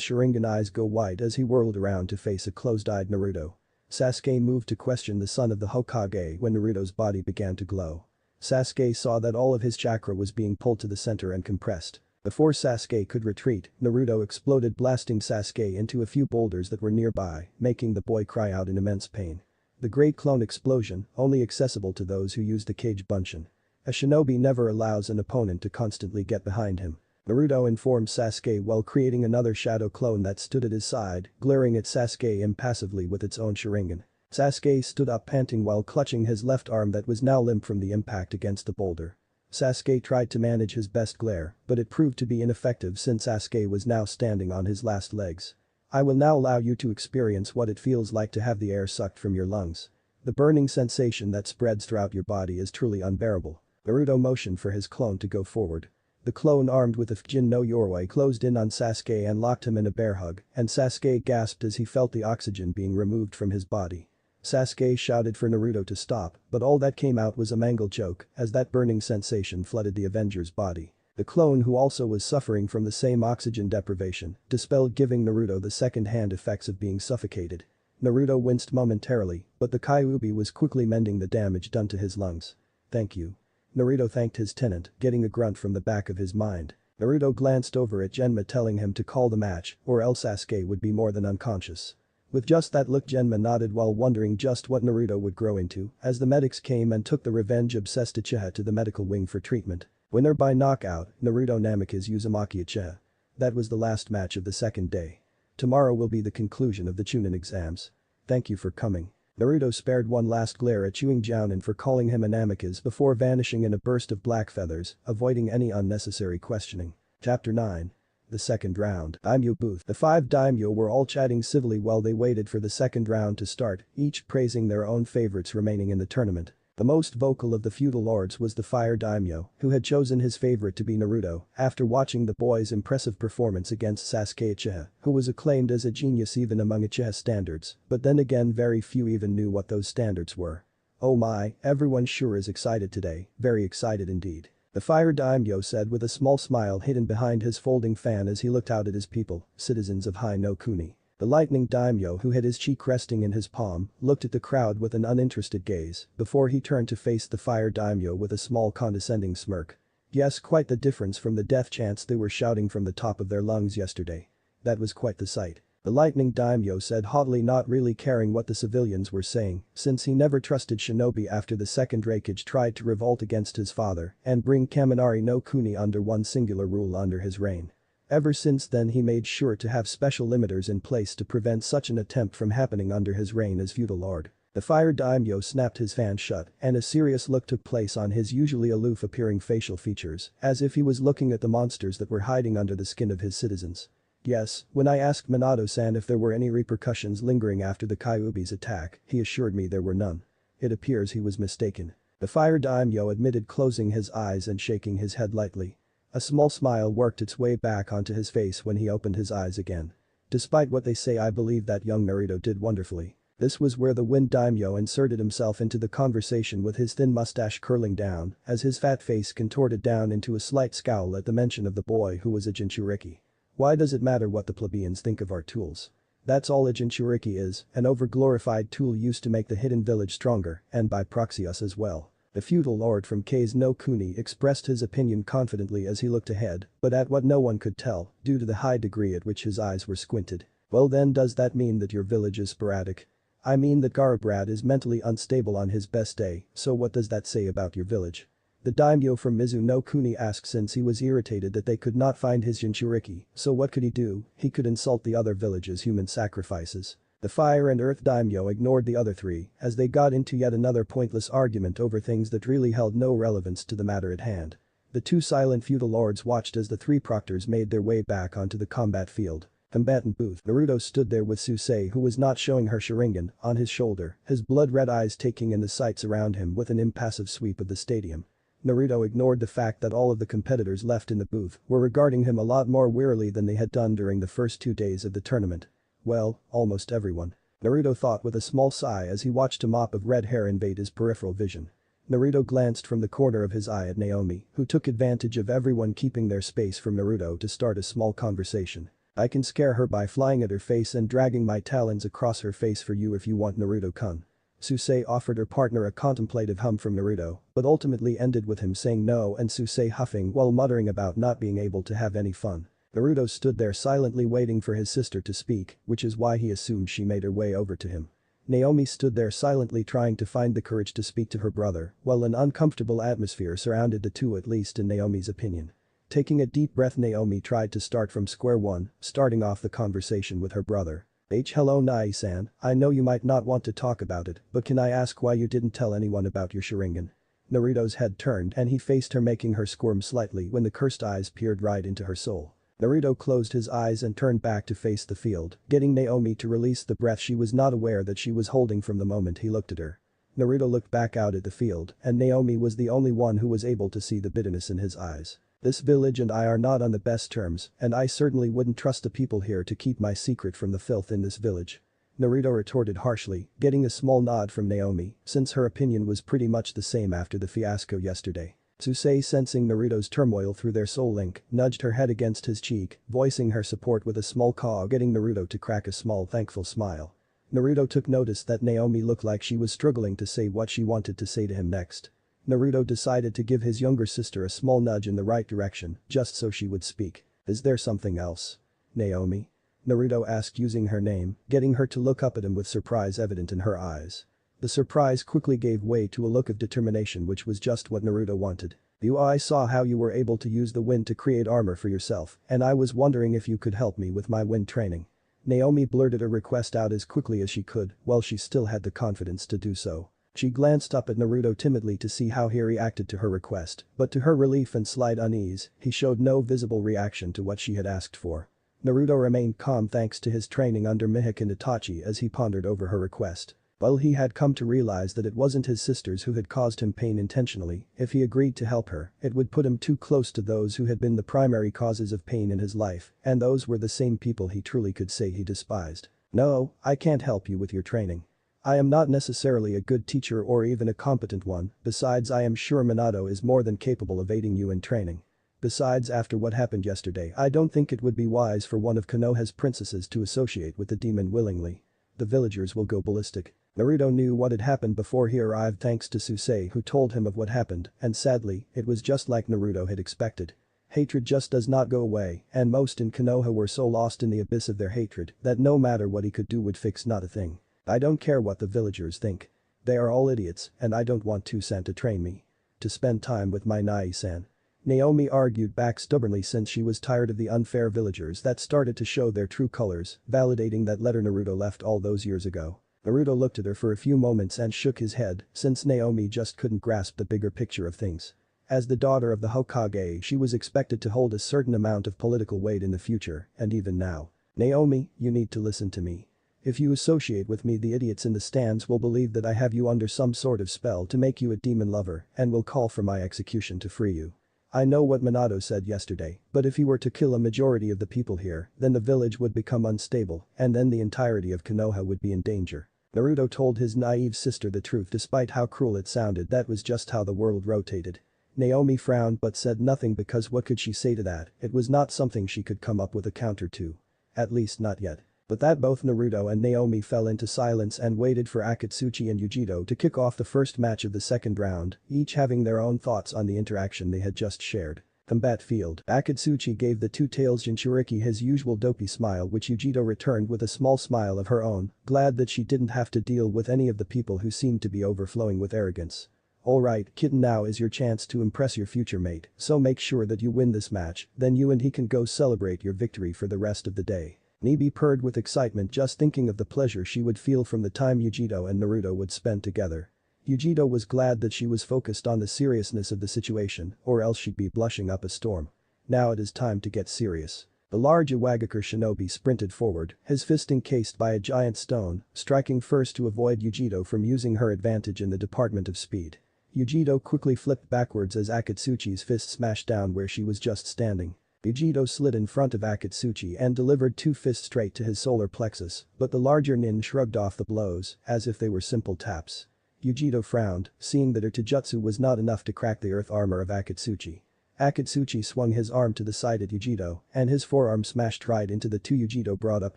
Sharingan eyes go wide as he whirled around to face a closed-eyed Naruto. Sasuke moved to question the son of the Hokage when Naruto's body began to glow. Sasuke saw that all of his chakra was being pulled to the center and compressed. Before Sasuke could retreat, Naruto exploded blasting Sasuke into a few boulders that were nearby, making the boy cry out in immense pain. The Great Clone Explosion, only accessible to those who use the Kage Bunshin. A shinobi never allows an opponent to constantly get behind him. Naruto informed Sasuke while creating another shadow clone that stood at his side, glaring at Sasuke impassively with its own Sharingan. Sasuke stood up panting while clutching his left arm that was now limp from the impact against the boulder. Sasuke tried to manage his best glare, but it proved to be ineffective since Sasuke was now standing on his last legs. I will now allow you to experience what it feels like to have the air sucked from your lungs. The burning sensation that spreads throughout your body is truly unbearable. Naruto motioned for his clone to go forward. The clone armed with a Fujin no Yoroi closed in on Sasuke and locked him in a bear hug, and Sasuke gasped as he felt the oxygen being removed from his body. Sasuke shouted for Naruto to stop, but all that came out was a mangled choke as that burning sensation flooded the Avenger's body. The clone, who also was suffering from the same oxygen deprivation, dispelled, giving Naruto the second-hand effects of being suffocated. Naruto winced momentarily, but the Kyuubi was quickly mending the damage done to his lungs. Thank you. Naruto thanked his tenant, getting a grunt from the back of his mind. Naruto glanced over at Genma telling him to call the match, or else Sasuke would be more than unconscious. With just that look, Genma nodded while wondering just what Naruto would grow into as the medics came and took the revenge-obsessed Uchiha to the medical wing for treatment. Winner by knockout, Naruto Namikaze Uzumaki Uchiha. That was the last match of the second day. Tomorrow will be the conclusion of the Chunin exams. Thank you for coming. Naruto spared one last glare at Chunin Jounin for calling him a Namikaze before vanishing in a burst of black feathers, avoiding any unnecessary questioning. Chapter 9. The second round. Daimyo booth. The 5 daimyo were all chatting civilly while they waited for the second round to start, each praising their own favorites remaining in the tournament. The most vocal of the feudal lords was the Fire Daimyo, who had chosen his favorite to be Naruto after watching the boy's impressive performance against Sasuke Uchiha, who was acclaimed as a genius even among Uchiha standards, but then again very few even knew what those standards were. Oh my, everyone sure is excited today, very excited indeed. The Fire Daimyo said with a small smile hidden behind his folding fan as he looked out at his people, citizens of Hai no Kuni. The Lightning Daimyo, who had his cheek resting in his palm, looked at the crowd with an uninterested gaze before he turned to face the Fire Daimyo with a small condescending smirk. Yes, quite the difference from the death chants they were shouting from the top of their lungs yesterday. That was quite the sight. The Lightning Daimyo said haughtily, not really caring what the civilians were saying since he never trusted shinobi after the second Raikage tried to revolt against his father and bring Kaminari no Kuni under one singular rule under his reign. Ever since then he made sure to have special limiters in place to prevent such an attempt from happening under his reign as feudal lord. The Fire Daimyo snapped his fan shut and a serious look took place on his usually aloof appearing facial features as if he was looking at the monsters that were hiding under the skin of his citizens. Yes, when I asked Minato-san if there were any repercussions lingering after the Kyuubi's attack, he assured me there were none. It appears he was mistaken. The Fire Daimyo admitted, closing his eyes and shaking his head lightly. A small smile worked its way back onto his face when he opened his eyes again. Despite what they say, I believe that young Naruto did wonderfully. This was where the Wind Daimyo inserted himself into the conversation with his thin mustache curling down as his fat face contorted down into a slight scowl at the mention of the boy who was a Jinchuriki. Why does it matter what the plebeians think of our tools? That's all a Jinchuriki is, an overglorified tool used to make the hidden village stronger, and by proxy us as well. The feudal lord from Kei's no Kuni expressed his opinion confidently as he looked ahead, but at what no one could tell, due to the high degree at which his eyes were squinted. Well then, does that mean that your village is sporadic? I mean that Garabrad is mentally unstable on his best day, so what does that say about your village? The daimyo from Mizu no Kuni asked since he was irritated that they could not find his Jinchuriki, so what could he do? He could insult the other village's human sacrifices. The fire and earth daimyo ignored the other three as they got into yet another pointless argument over things that really held no relevance to the matter at hand. The two silent feudal lords watched as the three proctors made their way back onto the combat field. Combatant booth. Naruto stood there with Susei, who was not showing her Sharingan, on his shoulder, his blood-red eyes taking in the sights around him with an impassive sweep of the stadium. Naruto ignored the fact that all of the competitors left in the booth were regarding him a lot more wearily than they had done during the first 2 days of the tournament. Well, almost everyone. Naruto thought with a small sigh as he watched a mop of red hair invade his peripheral vision. Naruto glanced from the corner of his eye at Naomi, who took advantage of everyone keeping their space from Naruto to start a small conversation. I can scare her by flying at her face and dragging my talons across her face for you if you want, Naruto-kun. Susei offered her partner a contemplative hum from Naruto, but ultimately ended with him saying no and Susei huffing while muttering about not being able to have any fun. Naruto stood there silently waiting for his sister to speak, which is why he assumed she made her way over to him. Naomi stood there silently trying to find the courage to speak to her brother, while an uncomfortable atmosphere surrounded the two, at least in Naomi's opinion. Taking a deep breath, Naomi tried to start from square one, starting off the conversation with her brother. Hello Nai-san, I know you might not want to talk about it, but can I ask why you didn't tell anyone about your Sharingan? Naruto's head turned and he faced her, making her squirm slightly when the cursed eyes peered right into her soul. Naruto closed his eyes and turned back to face the field, getting Naomi to release the breath she was not aware that she was holding from the moment he looked at her. Naruto looked back out at the field, and Naomi was the only one who was able to see the bitterness in his eyes. This village and I are not on the best terms, and I certainly wouldn't trust the people here to keep my secret from the filth in this village. Naruto retorted harshly, getting a small nod from Naomi, since her opinion was pretty much the same after the fiasco yesterday. Susei, sensing Naruto's turmoil through their soul link, nudged her head against his cheek, voicing her support with a small caw, getting Naruto to crack a small thankful smile. Naruto took notice that Naomi looked like she was struggling to say what she wanted to say to him next. Naruto decided to give his younger sister a small nudge in the right direction, just so she would speak. Is there something else? Naomi? Naruto asked using her name, getting her to look up at him with surprise evident in her eyes. The surprise quickly gave way to a look of determination, which was just what Naruto wanted. I saw how you were able to use the wind to create armor for yourself, and I was wondering if you could help me with my wind training. Naomi blurted a request out as quickly as she could, while she still had the confidence to do so. She glanced up at Naruto timidly to see how he reacted to her request, but to her relief and slight unease, he showed no visible reaction to what she had asked for. Naruto remained calm thanks to his training under Mihawk and Itachi as he pondered over her request. While he had come to realize that it wasn't his sisters who had caused him pain intentionally, if he agreed to help her, it would put him too close to those who had been the primary causes of pain in his life, and those were the same people he truly could say he despised. No, I can't help you with your training. I am not necessarily a good teacher or even a competent one, besides I am sure Minato is more than capable of aiding you in training. Besides, after what happened yesterday, I don't think it would be wise for one of Konoha's princesses to associate with the demon willingly. The villagers will go ballistic. Naruto knew what had happened before he arrived thanks to Susei, who told him of what happened, and sadly, it was just like Naruto had expected. Hatred just does not go away, and most in Konoha were so lost in the abyss of their hatred that no matter what he could do would fix not a thing. I don't care what the villagers think. They are all idiots, and I don't want Toussaint to train me. To spend time with my Nai-san. Naomi argued back stubbornly since she was tired of the unfair villagers that started to show their true colors, validating that letter Naruto left all those years ago. Naruto looked at her for a few moments and shook his head, since Naomi just couldn't grasp the bigger picture of things. As the daughter of the Hokage, she was expected to hold a certain amount of political weight in the future, and even now. Naomi, you need to listen to me. If you associate with me, the idiots in the stands will believe that I have you under some sort of spell to make you a demon lover and will call for my execution to free you. I know what Minato said yesterday, but if he were to kill a majority of the people here, then the village would become unstable, and then the entirety of Konoha would be in danger. Naruto told his naive sister the truth despite how cruel it sounded. That was just how the world rotated. Naomi frowned but said nothing because what could she say to that? It was not something she could come up with a counter to. At least not yet. But that both Naruto and Naomi fell into silence and waited for Akatsuchi and Yujito to kick off the first match of the second round, each having their own thoughts on the interaction they had just shared. Combat field. Akatsuchi gave the two-tails Jinchuriki his usual dopey smile, which Yujito returned with a small smile of her own, glad that she didn't have to deal with any of the people who seemed to be overflowing with arrogance. Alright, kitten, now is your chance to impress your future mate, so make sure that you win this match, then you and he can go celebrate your victory for the rest of the day. Nibi purred with excitement just thinking of the pleasure she would feel from the time Yujito and Naruto would spend together. Yujito was glad that she was focused on the seriousness of the situation, or else she'd be blushing up a storm. Now it is time to get serious. The large Iwagakure shinobi sprinted forward, his fist encased by a giant stone, striking first to avoid Yujito from using her advantage in the department of speed. Yujito quickly flipped backwards as Akatsuchi's fist smashed down where she was just standing. Yujito slid in front of Akatsuchi and delivered two fists straight to his solar plexus, but the larger nin shrugged off the blows, as if they were simple taps. Yujito frowned, seeing that her taijutsu was not enough to crack the earth armor of Akatsuchi. Akatsuchi swung his arm to the side at Yujito, and his forearm smashed right into the two Yujito brought up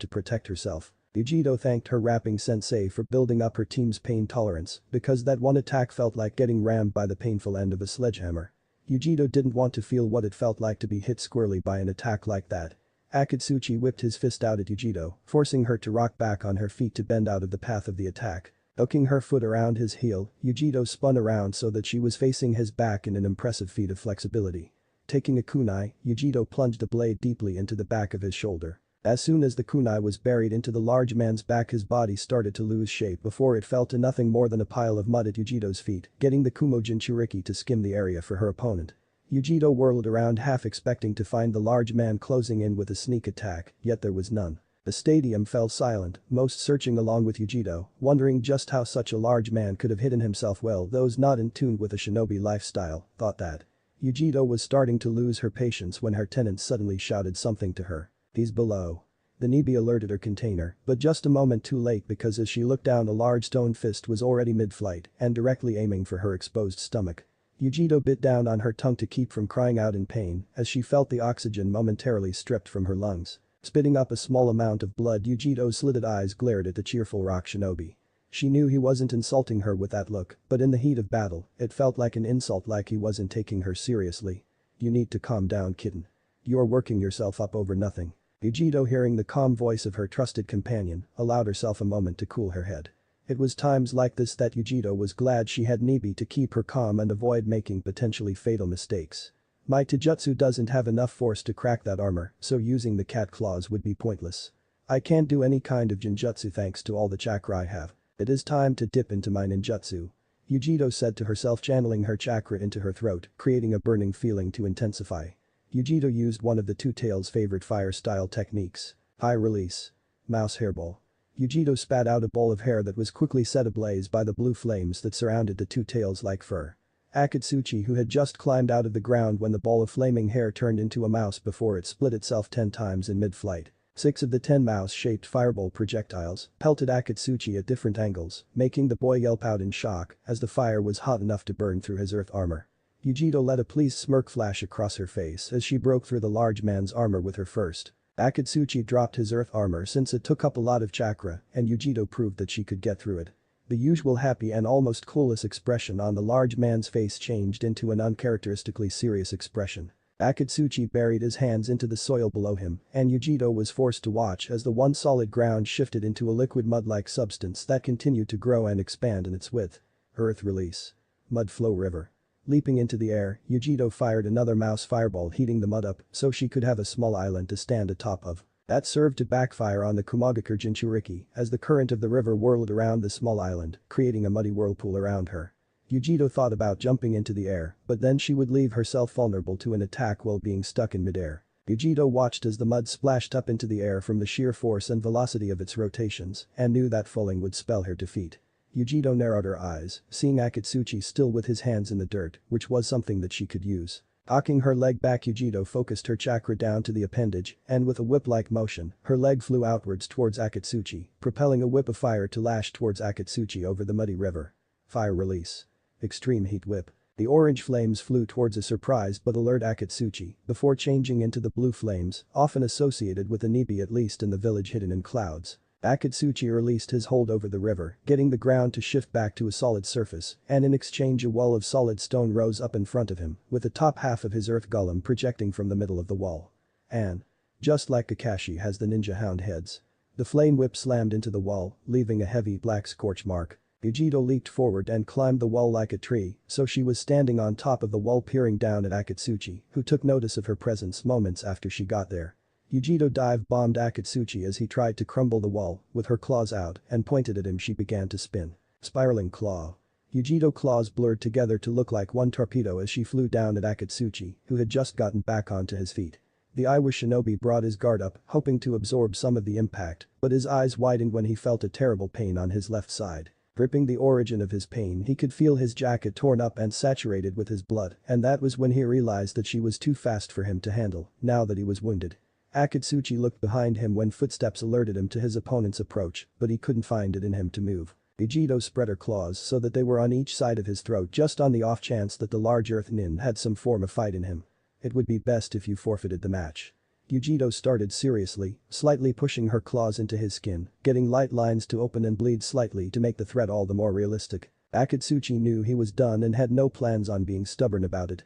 to protect herself. Yujito thanked her rapping sensei for building up her team's pain tolerance, because that one attack felt like getting rammed by the painful end of a sledgehammer. Yujito didn't want to feel what it felt like to be hit squarely by an attack like that. Akatsuchi whipped his fist out at Yujito, forcing her to rock back on her feet to bend out of the path of the attack. Hooking her foot around his heel, Yujito spun around so that she was facing his back in an impressive feat of flexibility. Taking a kunai, Yujito plunged the blade deeply into the back of his shoulder. As soon as the kunai was buried into the large man's back, his body started to lose shape before it fell to nothing more than a pile of mud at Yujito's feet, getting the Kumo Jinchuriki to skim the area for her opponent. Yujito whirled around half expecting to find the large man closing in with a sneak attack, yet there was none. The stadium fell silent, most searching along with Yujito, wondering just how such a large man could have hidden himself well. Those not in tune with a shinobi lifestyle thought that. Yujito was starting to lose her patience when her tenant suddenly shouted something to her. "He's below." The Nibi alerted her container, but just a moment too late because as she looked down a large stone fist was already mid-flight and directly aiming for her exposed stomach. Yujito bit down on her tongue to keep from crying out in pain as she felt the oxygen momentarily stripped from her lungs. Spitting up a small amount of blood, Yujito's slitted eyes glared at the cheerful rock shinobi. She knew he wasn't insulting her with that look, but in the heat of battle, it felt like an insult, like he wasn't taking her seriously. "You need to calm down, kitten. You're working yourself up over nothing." Yujito, hearing the calm voice of her trusted companion, allowed herself a moment to cool her head. It was times like this that Yujito was glad she had Nibi to keep her calm and avoid making potentially fatal mistakes. My taijutsu doesn't have enough force to crack that armor, so using the cat claws would be pointless. I can't do any kind of genjutsu thanks to all the chakra I have. It is time to dip into my ninjutsu. Yujito said to herself, channeling her chakra into her throat, creating a burning feeling to intensify. Yujito used one of the two-tails' favorite fire-style techniques. High release. Mouse hairball. Yujito spat out a ball of hair that was quickly set ablaze by the blue flames that surrounded the two tails like fur. Akatsuchi, who had just climbed out of the ground when the ball of flaming hair turned into a mouse before it split itself 10 times in mid-flight. 6 of the 10 mouse-shaped fireball projectiles pelted Akatsuchi at different angles, making the boy yelp out in shock as the fire was hot enough to burn through his earth armor. Yujito let a pleased smirk flash across her face as she broke through the large man's armor with her first. Akatsuchi dropped his earth armor since it took up a lot of chakra, and Yujito proved that she could get through it. The usual happy and almost clueless expression on the large man's face changed into an uncharacteristically serious expression. Akatsuchi buried his hands into the soil below him, and Yujito was forced to watch as the one solid ground shifted into a liquid mud-like substance that continued to grow and expand in its width. Earth release. Mud flow river. Leaping into the air, Yujito fired another mouse fireball, heating the mud up so she could have a small island to stand atop of. That served to backfire on the Kumagakure Jinchuriki as the current of the river whirled around the small island, creating a muddy whirlpool around her. Yujito thought about jumping into the air, but then she would leave herself vulnerable to an attack while being stuck in midair. Yujito watched as the mud splashed up into the air from the sheer force and velocity of its rotations and knew that falling would spell her defeat. Yujito narrowed her eyes, seeing Akatsuchi still with his hands in the dirt, which was something that she could use. Cocking her leg back, Yujito focused her chakra down to the appendage, and with a whip-like motion, her leg flew outwards towards Akatsuchi, propelling a whip of fire to lash towards Akatsuchi over the muddy river. Fire release. Extreme heat whip. The orange flames flew towards a surprised but alert Akatsuchi before changing into the blue flames, often associated with a Nibi at least in the village hidden in clouds. Akatsuchi released his hold over the river, getting the ground to shift back to a solid surface, and in exchange a wall of solid stone rose up in front of him, with the top half of his earth golem projecting from the middle of the wall. And just like Kakashi has the ninja hound heads. The flame whip slammed into the wall, leaving a heavy black scorch mark. Yujiro leaped forward and climbed the wall like a tree, so she was standing on top of the wall peering down at Akatsuchi, who took notice of her presence moments after she got there. Yujiro dive-bombed Akatsuchi as he tried to crumble the wall, with her claws out, and pointed at him she began to spin. Spiraling claw. Yujiro claws blurred together to look like one torpedo as she flew down at Akatsuchi, who had just gotten back onto his feet. The Iwa shinobi brought his guard up, hoping to absorb some of the impact, but his eyes widened when he felt a terrible pain on his left side. Gripping the origin of his pain, he could feel his jacket torn up and saturated with his blood, and that was when he realized that she was too fast for him to handle, now that he was wounded. Akatsuchi looked behind him when footsteps alerted him to his opponent's approach, but he couldn't find it in him to move. Yujiro spread her claws so that they were on each side of his throat just on the off chance that the large earth nin had some form of fight in him. It would be best if you forfeited the match. Yujiro started seriously, slightly pushing her claws into his skin, getting light lines to open and bleed slightly to make the threat all the more realistic. Akatsuchi knew he was done and had no plans on being stubborn about it.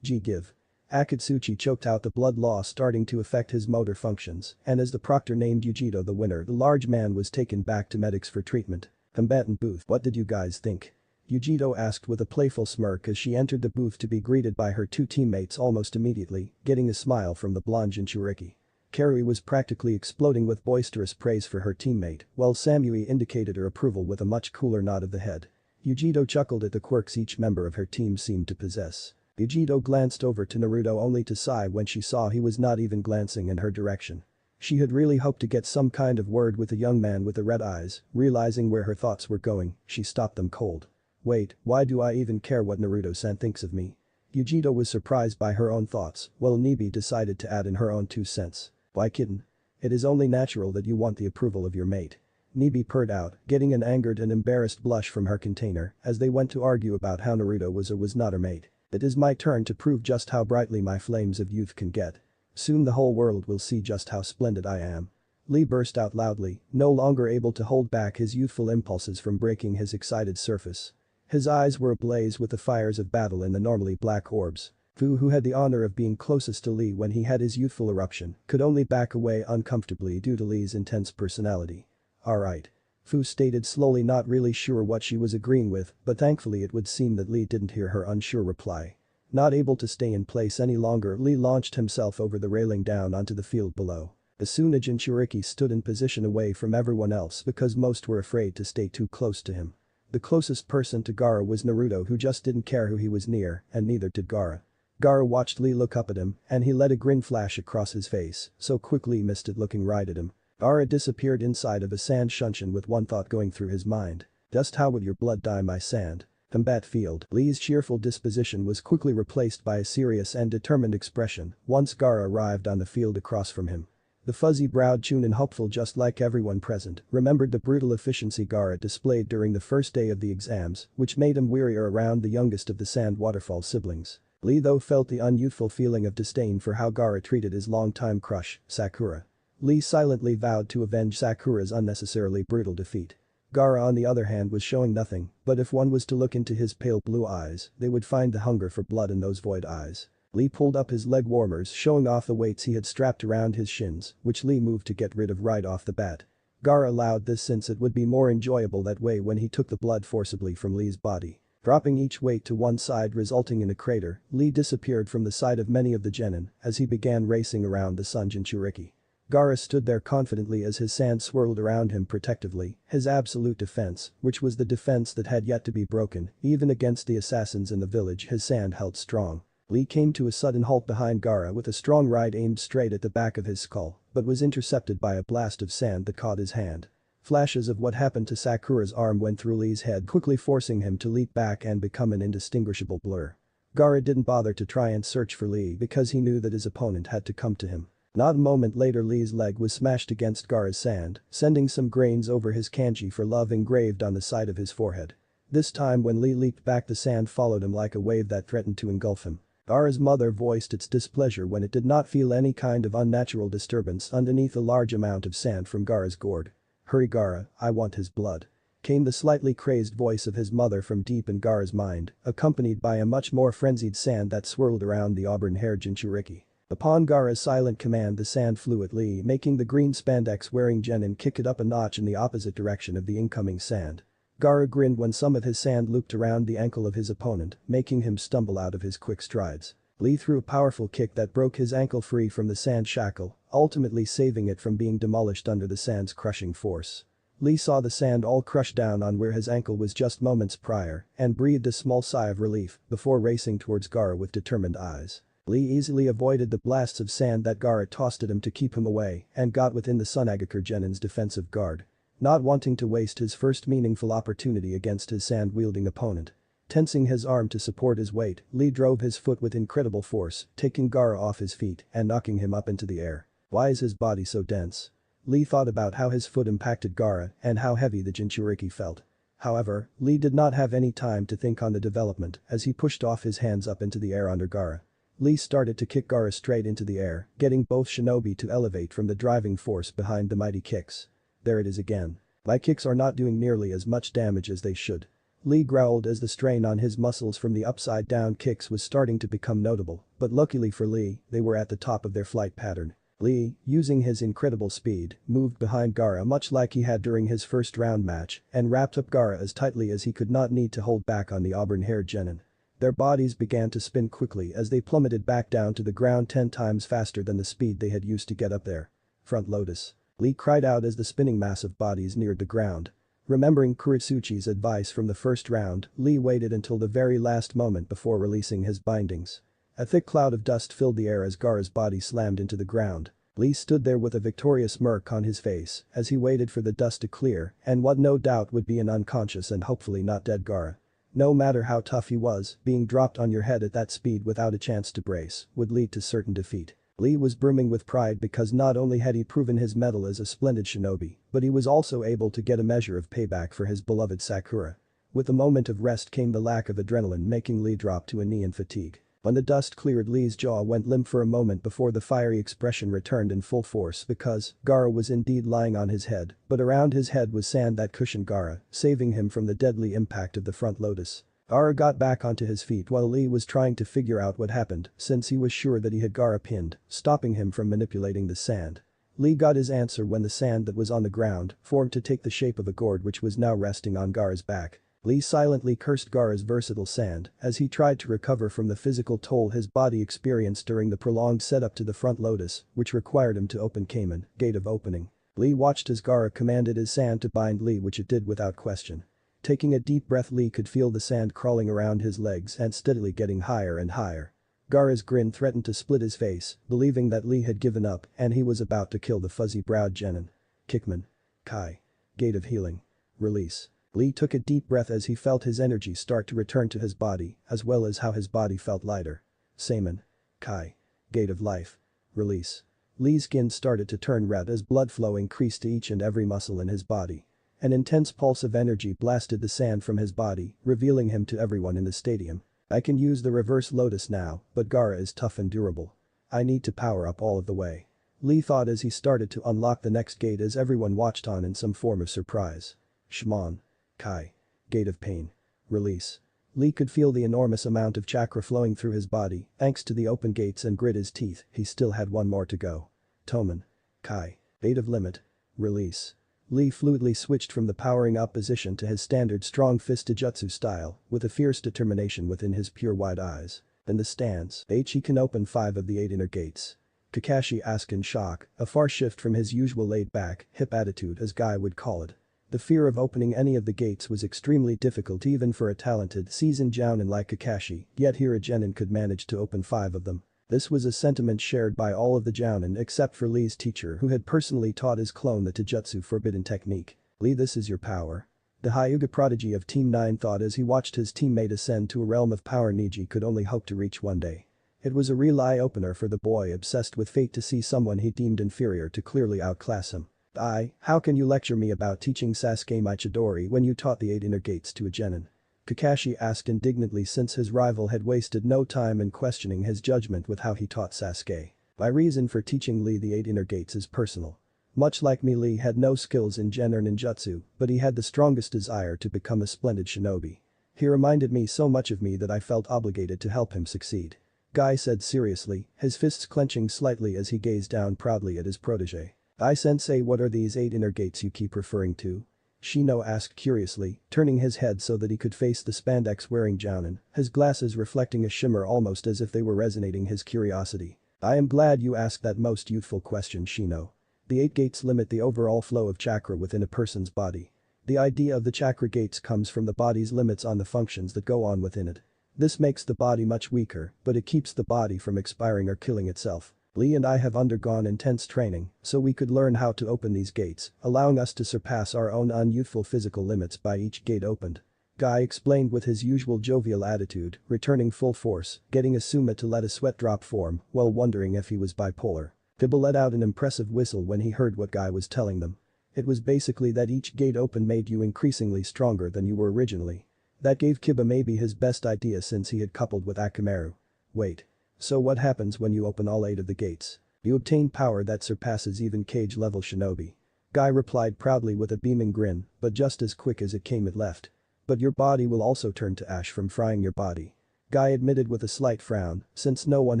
Give. Akatsuchi choked out the blood loss starting to affect his motor functions, and as the proctor named Yujiro the winner, the large man was taken back to medics for treatment. Combatant booth, what did you guys think? Yujiro asked with a playful smirk as she entered the booth to be greeted by her two teammates almost immediately, getting a smile from the blonde Jinchuriki. Karui was practically exploding with boisterous praise for her teammate, while Samui indicated her approval with a much cooler nod of the head. Yujiro chuckled at the quirks each member of her team seemed to possess. Yujiro glanced over to Naruto only to sigh when she saw he was not even glancing in her direction. She had really hoped to get some kind of word with the young man with the red eyes, realizing where her thoughts were going, she stopped them cold. Wait, why do I even care what Naruto-san thinks of me? Yujiro was surprised by her own thoughts, while Nibi decided to add in her own 2 cents. Why kitten? It is only natural that you want the approval of your mate. Nibi purred out, getting an angered and embarrassed blush from her container as they went to argue about how Naruto was or was not her mate. It is my turn to prove just how brightly my flames of youth can get. Soon the whole world will see just how splendid I am. Lee burst out loudly, no longer able to hold back his youthful impulses from breaking his excited surface. His eyes were ablaze with the fires of battle in the normally black orbs. Fu, who had the honor of being closest to Lee when he had his youthful eruption, could only back away uncomfortably due to Lee's intense personality. Alright. Fu stated slowly, not really sure what she was agreeing with, but thankfully it would seem that Lee didn't hear her unsure reply. Not able to stay in place any longer, Lee launched himself over the railing down onto the field below. Asuna Jinchuriki stood in position away from everyone else because most were afraid to stay too close to him. The closest person to Gaara was Naruto, who just didn't care who he was near, and neither did Gaara. Gaara watched Lee look up at him, and he let a grin flash across his face, so quickly he missed it looking right at him. Gaara disappeared inside of a sand shunshin with one thought going through his mind. Just how would your blood dye my sand? Combat field. Lee's cheerful disposition was quickly replaced by a serious and determined expression once Gaara arrived on the field across from him. The fuzzy-browed Chunin, hopeful just like everyone present, remembered the brutal efficiency Gaara displayed during the first day of the exams, which made him wearier around the youngest of the Sand Waterfall siblings. Lee though felt the unyouthful feeling of disdain for how Gaara treated his longtime crush, Sakura. Lee silently vowed to avenge Sakura's unnecessarily brutal defeat. Gaara on the other hand was showing nothing, but if one was to look into his pale blue eyes, they would find the hunger for blood in those void eyes. Lee pulled up his leg warmers, showing off the weights he had strapped around his shins, which Lee moved to get rid of right off the bat. Gaara allowed this since it would be more enjoyable that way when he took the blood forcibly from Lee's body. Dropping each weight to one side resulting in a crater, Lee disappeared from the sight of many of the genin as he began racing around the Sun Jinchuriki. Gaara stood there confidently as his sand swirled around him protectively, his absolute defense, which was the defense that had yet to be broken, even against the assassins in the village his sand held strong. Lee came to a sudden halt behind Gaara with a strong right aimed straight at the back of his skull, but was intercepted by a blast of sand that caught his hand. Flashes of what happened to Sakura's arm went through Lee's head, quickly forcing him to leap back and become an indistinguishable blur. Gaara didn't bother to try and search for Lee because he knew that his opponent had to come to him. Not a moment later Lee's leg was smashed against Gaara's sand, sending some grains over his kanji for love engraved on the side of his forehead. This time when Lee leaped back, the sand followed him like a wave that threatened to engulf him. Gaara's mother voiced its displeasure when it did not feel any kind of unnatural disturbance underneath a large amount of sand from Gaara's gourd. "Hurry Gaara, I want his blood," came the slightly crazed voice of his mother from deep in Gaara's mind, accompanied by a much more frenzied sand that swirled around the auburn-haired Jinchuriki. Upon Gaara's silent command, the sand flew at Lee, making the green spandex-wearing genin kick it up a notch in the opposite direction of the incoming sand. Gaara grinned when some of his sand looped around the ankle of his opponent, making him stumble out of his quick strides. Lee threw a powerful kick that broke his ankle free from the sand shackle, ultimately saving it from being demolished under the sand's crushing force. Lee saw the sand all crush down on where his ankle was just moments prior and breathed a small sigh of relief before racing towards Gaara with determined eyes. Lee easily avoided the blasts of sand that Gaara tossed at him to keep him away and got within the Sunagakur Genin's defensive guard. Not wanting to waste his first meaningful opportunity against his sand-wielding opponent. Tensing his arm to support his weight, Lee drove his foot with incredible force, taking Gaara off his feet and knocking him up into the air. Why is his body so dense? Lee thought about how his foot impacted Gaara and how heavy the Jinchuriki felt. However, Lee did not have any time to think on the development as he pushed off his hands up into the air under Gaara. Lee started to kick Gaara straight into the air, getting both shinobi to elevate from the driving force behind the mighty kicks. There it is again. My kicks are not doing nearly as much damage as they should. Lee growled as the strain on his muscles from the upside-down kicks was starting to become notable, but luckily for Lee, they were at the top of their flight pattern. Lee, using his incredible speed, moved behind Gaara much like he had during his first round match and wrapped up Gaara as tightly as he could, not need to hold back on the auburn-haired genin. Their bodies began to spin quickly as they plummeted back down to the ground 10 times faster than the speed they had used to get up there. Front lotus. Lee cried out as the spinning mass of bodies neared the ground. Remembering Kuritsuchi's advice from the first round, Lee waited until the very last moment before releasing his bindings. A thick cloud of dust filled the air as Gaara's body slammed into the ground. Lee stood there with a victorious smirk on his face as he waited for the dust to clear and what no doubt would be an unconscious and hopefully not dead Gaara. No matter how tough he was, being dropped on your head at that speed without a chance to brace would lead to certain defeat. Lee was brimming with pride because not only had he proven his mettle as a splendid shinobi, but he was also able to get a measure of payback for his beloved Sakura. With a moment of rest came the lack of adrenaline, making Lee drop to a knee in fatigue. When the dust cleared, Lee's jaw went limp for a moment before the fiery expression returned in full force because Gaara was indeed lying on his head, but around his head was sand that cushioned Gaara, saving him from the deadly impact of the front lotus. Gaara got back onto his feet while Lee was trying to figure out what happened since he was sure that he had Gaara pinned, stopping him from manipulating the sand. Lee got his answer when the sand that was on the ground formed to take the shape of a gourd which was now resting on Gaara's back. Lee silently cursed Gaara's versatile sand as he tried to recover from the physical toll his body experienced during the prolonged setup to the front lotus, which required him to open Kamen, gate of opening. Lee watched as Gaara commanded his sand to bind Lee, which it did without question. Taking a deep breath, Lee could feel the sand crawling around his legs and steadily getting higher and higher. Gaara's grin threatened to split his face, believing that Lee had given up and he was about to kill the fuzzy-browed genin. Kickman. Kai. Gate of healing. Release. Lee took a deep breath as he felt his energy start to return to his body, as well as how his body felt lighter. Seiman. Kai. Gate of life. Release. Lee's skin started to turn red as blood flow increased to each and every muscle in his body. An intense pulse of energy blasted the sand from his body, revealing him to everyone in the stadium. I can use the reverse lotus now, but Gaara is tough and durable. I need to power up all of the way. Lee thought as he started to unlock the next gate as everyone watched on in some form of surprise. Shimon. Kai. Gate of pain. Release. Lee could feel the enormous amount of chakra flowing through his body, thanks to the open gates, and grit his teeth, he still had one more to go. Toman. Kai. Gate of limit. Release. Lee fluidly switched from the powering up position to his standard strong fist jutsu style, with a fierce determination within his pure white eyes. In the stands, he can open 5 of the 8 inner gates. Kakashi asked in shock, a far shift from his usual laid-back, hip attitude as Guy would call it. The fear of opening any of the gates was extremely difficult even for a talented, seasoned jounin like Kakashi, yet here a genin could manage to open 5 of them. This was a sentiment shared by all of the jounin except for Lee's teacher, who had personally taught his clone the Taijutsu forbidden technique. Lee, this is your power? The Hyuga prodigy of Team 9 thought as he watched his teammate ascend to a realm of power Niji could only hope to reach one day. It was a real eye-opener for the boy obsessed with fate to see someone he deemed inferior to clearly outclass him. How can you lecture me about teaching Sasuke my Chidori when you taught the 8 inner gates to a genin? Kakashi asked indignantly since his rival had wasted no time in questioning his judgment with how he taught Sasuke. My reason for teaching Lee the 8 inner gates is personal. Much like me, Lee had no skills in Gen or ninjutsu, but he had the strongest desire to become a splendid shinobi. He reminded me so much of me that I felt obligated to help him succeed. Guy said seriously, his fists clenching slightly as he gazed down proudly at his protege. Sensei, what are these 8 inner gates you keep referring to? Shino asked curiously, turning his head so that he could face the spandex-wearing Jounin, his glasses reflecting a shimmer almost as if they were resonating his curiosity. I am glad you asked that most youthful question, Shino. The 8 gates limit the overall flow of chakra within a person's body. The idea of the chakra gates comes from the body's limits on the functions that go on within it. This makes the body much weaker, but it keeps the body from expiring or killing itself. Lee and I have undergone intense training, so we could learn how to open these gates, allowing us to surpass our own unyouthful physical limits by each gate opened. Guy explained with his usual jovial attitude, returning full force, getting Asuma to let a sweat drop form while wondering if he was bipolar. Pibble let out an impressive whistle when he heard what Guy was telling them. It was basically that each gate open made you increasingly stronger than you were originally. That gave Kiba maybe his best idea since he had coupled with Akamaru. Wait. So what happens when you open all 8 of the gates? You obtain power that surpasses even cage-level shinobi. Guy replied proudly with a beaming grin, but just as quick as it came it left. But your body will also turn to ash from frying your body. Guy admitted with a slight frown, since no one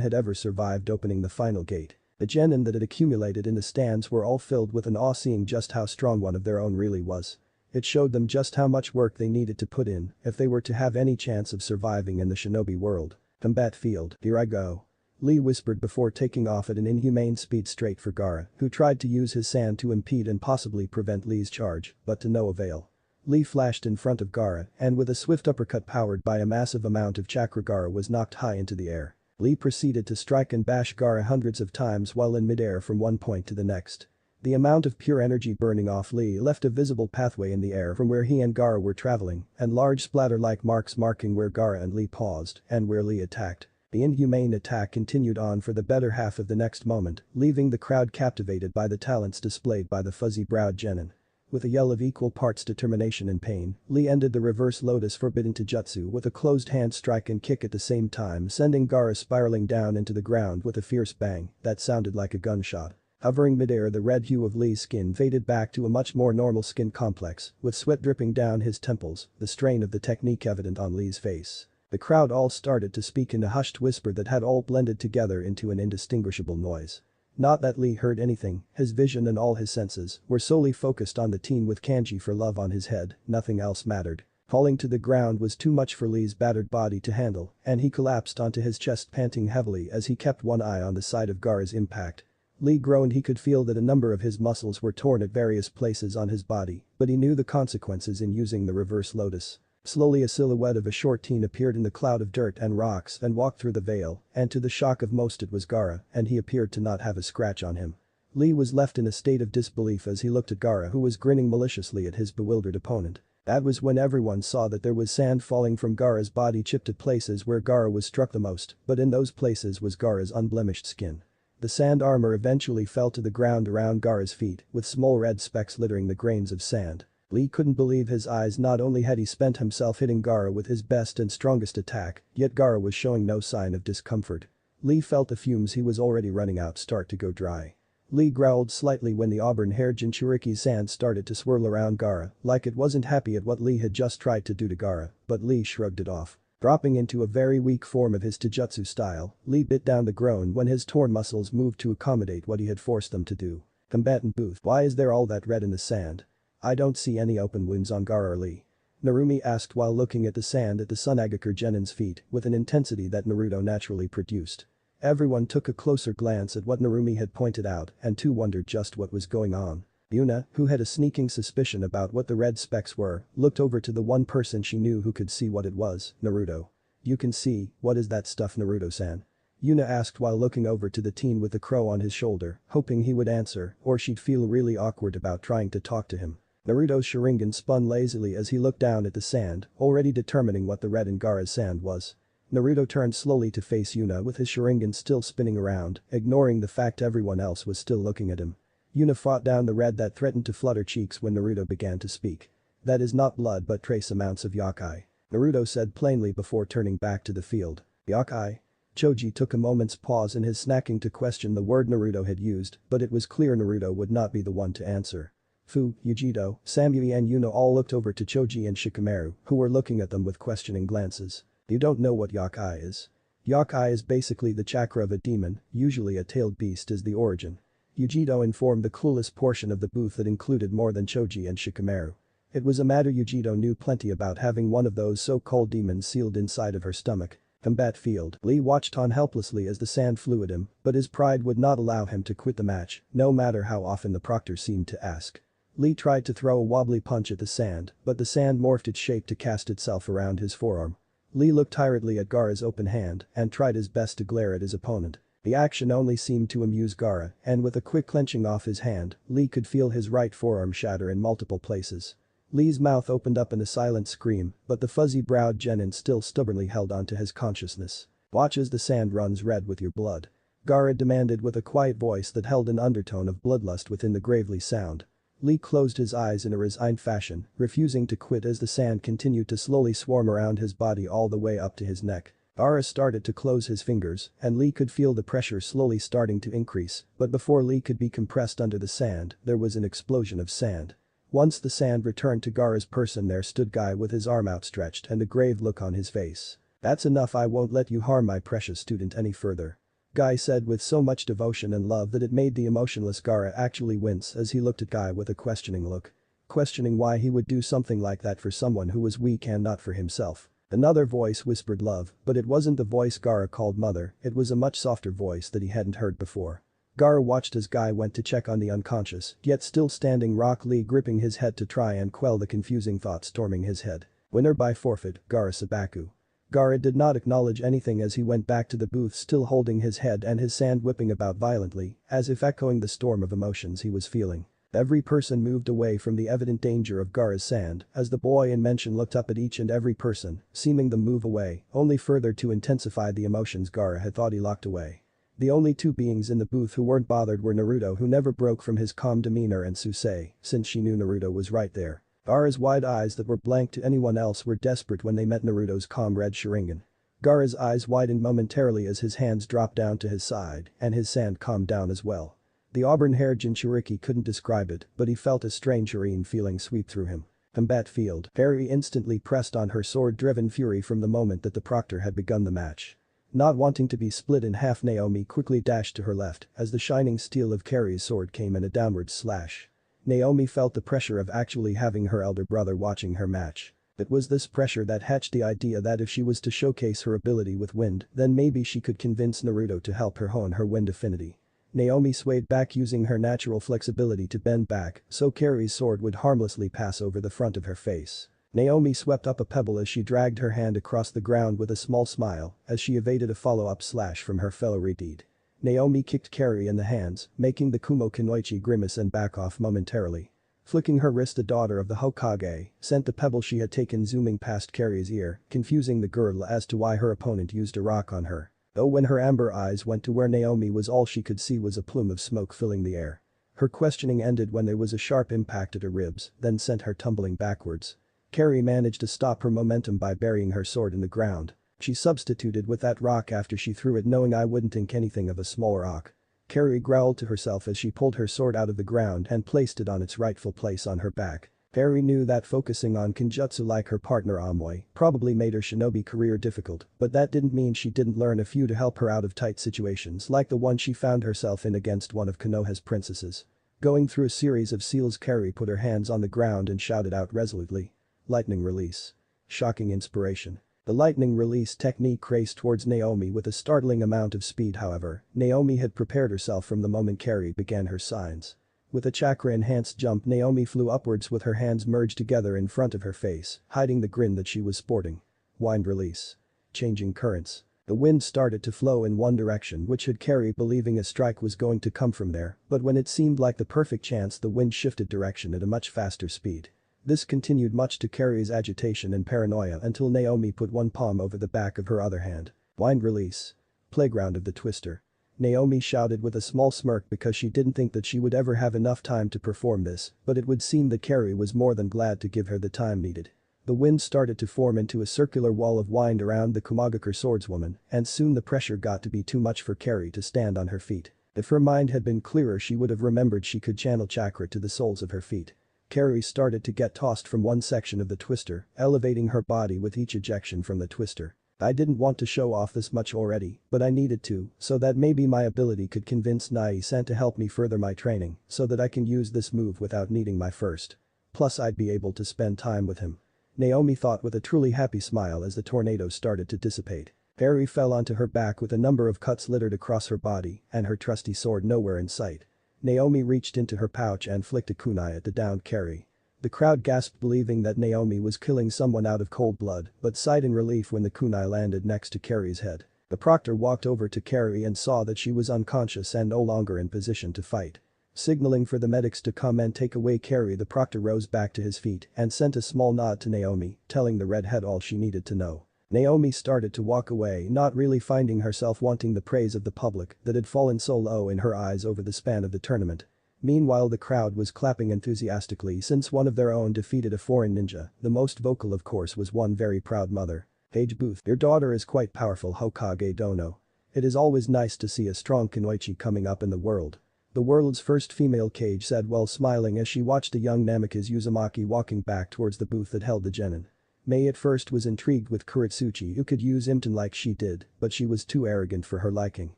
had ever survived opening the final gate. The genin that had accumulated in the stands were all filled with an awe seeing just how strong one of their own really was. It showed them just how much work they needed to put in if they were to have any chance of surviving in the shinobi world. Combat field, here I go. Lee whispered before taking off at an inhumane speed straight for Gaara, who tried to use his sand to impede and possibly prevent Lee's charge, but to no avail. Lee flashed in front of Gaara, and with a swift uppercut powered by a massive amount of chakra, Gaara was knocked high into the air. Lee proceeded to strike and bash Gaara hundreds of times while in midair from one point to the next. The amount of pure energy burning off Lee left a visible pathway in the air from where he and Gaara were traveling, and large splatter-like marks marking where Gaara and Lee paused and where Lee attacked. The inhumane attack continued on for the better half of the next moment, leaving the crowd captivated by the talents displayed by the fuzzy-browed genin. With a yell of equal parts determination and pain, Lee ended the reverse lotus forbidden jutsu with a closed hand strike and kick at the same time, sending Gaara spiraling down into the ground with a fierce bang that sounded like a gunshot. Hovering midair, the red hue of Lee's skin faded back to a much more normal skin complex, with sweat dripping down his temples, the strain of the technique evident on Lee's face. The crowd all started to speak in a hushed whisper that had all blended together into an indistinguishable noise. Not that Lee heard anything, his vision and all his senses were solely focused on the teen with kanji for love on his head, nothing else mattered. Falling to the ground was too much for Lee's battered body to handle, and he collapsed onto his chest panting heavily as he kept one eye on the side of Gaara's impact. Lee groaned. He could feel that a number of his muscles were torn at various places on his body, but he knew the consequences in using the reverse lotus. Slowly a silhouette of a short teen appeared in the cloud of dirt and rocks and walked through the veil, and to the shock of most it was Gaara, and he appeared to not have a scratch on him. Lee was left in a state of disbelief as he looked at Gaara, who was grinning maliciously at his bewildered opponent. That was when everyone saw that there was sand falling from Gaara's body, chipped at places where Gaara was struck the most, but in those places was Gaara's unblemished skin. The sand armor eventually fell to the ground around Gaara's feet, with small red specks littering the grains of sand. Lee couldn't believe his eyes. Not only had he spent himself hitting Gaara with his best and strongest attack, yet Gaara was showing no sign of discomfort. Lee felt the fumes he was already running out start to go dry. Lee growled slightly when the auburn-haired Jinchuriki's sand started to swirl around Gaara, like it wasn't happy at what Lee had just tried to do to Gaara, but Lee shrugged it off. Dropping into a very weak form of his taijutsu style, Lee bit down the groan when his torn muscles moved to accommodate what he had forced them to do. Combatant booth, why is there all that red in the sand? I don't see any open wounds on Gaara or Lee. Narumi asked while looking at the sand at the Sunagakur Genin's feet with an intensity that Naruto naturally produced. Everyone took a closer glance at what Narumi had pointed out and too wondered just what was going on. Yuna, who had a sneaking suspicion about what the red specks were, looked over to the one person she knew who could see what it was, Naruto. You can see, what is that stuff, Naruto-san? Yuna asked while looking over to the teen with the crow on his shoulder, hoping he would answer or she'd feel really awkward about trying to talk to him. Naruto's Sharingan spun lazily as he looked down at the sand, already determining what the red in Gaara's sand was. Naruto turned slowly to face Yuna with his Sharingan still spinning around, ignoring the fact everyone else was still looking at him. Yuna fought down the red that threatened to flood her cheeks when Naruto began to speak. That is not blood but trace amounts of yokai. Naruto said plainly before turning back to the field. Yakai? Choji took a moment's pause in his snacking to question the word Naruto had used, but it was clear Naruto would not be the one to answer. Fu, Yujito, Samui and Yuno all looked over to Choji and Shikamaru, who were looking at them with questioning glances. You don't know what Yakai is? Yakai is basically the chakra of a demon, usually a tailed beast is the origin. Yujito informed the clueless portion of the booth that included more than Choji and Shikamaru. It was a matter Yujito knew plenty about having one of those so-called demons sealed inside of her stomach. Combat field. Lee watched on helplessly as the sand flew at him, but his pride would not allow him to quit the match, no matter how often the proctor seemed to ask. Lee tried to throw a wobbly punch at the sand, but the sand morphed its shape to cast itself around his forearm. Lee looked tiredly at Gaara's open hand and tried his best to glare at his opponent. The action only seemed to amuse Gaara, and with a quick clenching off his hand, Lee could feel his right forearm shatter in multiple places. Lee's mouth opened up in a silent scream, but the fuzzy-browed genin still stubbornly held onto his consciousness. Watch as the sand runs red with your blood. Gaara demanded with a quiet voice that held an undertone of bloodlust within the gravely sound. Lee closed his eyes in a resigned fashion, refusing to quit as the sand continued to slowly swarm around his body all the way up to his neck. Gaara started to close his fingers, and Lee could feel the pressure slowly starting to increase, but before Lee could be compressed under the sand, there was an explosion of sand. Once the sand returned to Gaara's person, there stood Guy with his arm outstretched and a grave look on his face. That's enough, I won't let you harm my precious student any further. Guy said with so much devotion and love that it made the emotionless Gaara actually wince as he looked at Guy with a questioning look. Questioning why he would do something like that for someone who was weak and not for himself. Another voice whispered love, but it wasn't the voice Gaara called mother, it was a much softer voice that he hadn't heard before. Gaara watched as Guy went to check on the unconscious, yet still standing Rock Lee, gripping his head to try and quell the confusing thoughts storming his head. Winner by forfeit, Gaara Sabaku. Gaara did not acknowledge anything as he went back to the booth, still holding his head and his sand whipping about violently, as if echoing the storm of emotions he was feeling. Every person moved away from the evident danger of Gaara's sand as the boy in mention looked up at each and every person, seeming them move away, only further to intensify the emotions Gaara had thought he locked away. The only two beings in the booth who weren't bothered were Naruto, who never broke from his calm demeanor, and Susei, since she knew Naruto was right there. Gaara's wide eyes that were blank to anyone else were desperate when they met Naruto's calm red Sharingan. Gaara's eyes widened momentarily as his hands dropped down to his side and his sand calmed down as well. The auburn-haired Jinchuriki couldn't describe it, but he felt a strange serene feeling sweep through him. Combat field. Harry instantly pressed on her sword-driven fury from the moment that the proctor had begun the match. Not wanting to be split in half, Naomi quickly dashed to her left as the shining steel of Carrie's sword came in a downward slash. Naomi felt the pressure of actually having her elder brother watching her match. It was this pressure that hatched the idea that if she was to showcase her ability with wind, then maybe she could convince Naruto to help her hone her wind affinity. Naomi swayed back, using her natural flexibility to bend back so Carrie's sword would harmlessly pass over the front of her face. Naomi swept up a pebble as she dragged her hand across the ground with a small smile as she evaded a follow-up slash from her fellow Redeed. Naomi kicked Carrie in the hands, making the Kumo Kunoichi grimace and back off momentarily. Flicking her wrist, the daughter of the Hokage sent the pebble she had taken zooming past Carrie's ear, confusing the girl as to why her opponent used a rock on her. Though when her amber eyes went to where Naomi was, all she could see was a plume of smoke filling the air. Her questioning ended when there was a sharp impact at her ribs, then sent her tumbling backwards. Carrie managed to stop her momentum by burying her sword in the ground. She substituted with that rock after she threw it, knowing I wouldn't think anything of a small rock. Carrie growled to herself as she pulled her sword out of the ground and placed it on its rightful place on her back. Carrie knew that focusing on Kenjutsu like her partner Amoy probably made her shinobi career difficult, but that didn't mean she didn't learn a few to help her out of tight situations like the one she found herself in against one of Konoha's princesses. Going through a series of seals, Carrie put her hands on the ground and shouted out resolutely. Lightning release. Shocking inspiration. The lightning release technique raced towards Naomi with a startling amount of speed. However, Naomi had prepared herself from the moment Carrie began her signs. With a chakra-enhanced jump, Naomi flew upwards with her hands merged together in front of her face, hiding the grin that she was sporting. Wind release. Changing currents. The wind started to flow in one direction, which had Carrie believing a strike was going to come from there, but when it seemed like the perfect chance, the wind shifted direction at a much faster speed. This continued much to Carrie's agitation and paranoia until Naomi put one palm over the back of her other hand. Wind release. Playground of the Twister. Naomi shouted with a small smirk because she didn't think that she would ever have enough time to perform this, but it would seem that Carrie was more than glad to give her the time needed. The wind started to form into a circular wall of wind around the Kumagakure swordswoman, and soon the pressure got to be too much for Carrie to stand on her feet. If her mind had been clearer she would have remembered she could channel chakra to the soles of her feet. Carrie started to get tossed from one section of the twister, elevating her body with each ejection from the twister. I didn't want to show off this much already, but I needed to, so that maybe my ability could convince Nai-san to help me further my training, so that I can use this move without needing my first. Plus I'd be able to spend time with him. Naomi thought with a truly happy smile as the tornado started to dissipate. Carrie fell onto her back with a number of cuts littered across her body and her trusty sword nowhere in sight. Naomi reached into her pouch and flicked a kunai at the downed Carrie. The crowd gasped believing that Naomi was killing someone out of cold blood but sighed in relief when the kunai landed next to Carrie's head. The proctor walked over to Carrie and saw that she was unconscious and no longer in position to fight. Signaling for the medics to come and take away Carrie, the proctor rose back to his feet and sent a small nod to Naomi, telling the redhead all she needed to know. Naomi started to walk away, not really finding herself wanting the praise of the public that had fallen so low in her eyes over the span of the tournament. Meanwhile the crowd was clapping enthusiastically since one of their own defeated a foreign ninja. The most vocal of course was one very proud mother. "Page Booth, your daughter is quite powerful, Hokage Dono. It is always nice to see a strong kunoichi coming up in the world." The world's first female Kage said while smiling as she watched the young Namikaze Uzumaki walking back towards the booth that held the genin. Mei at first was intrigued with Kuretsuchi who could use Imton like she did, but she was too arrogant for her liking.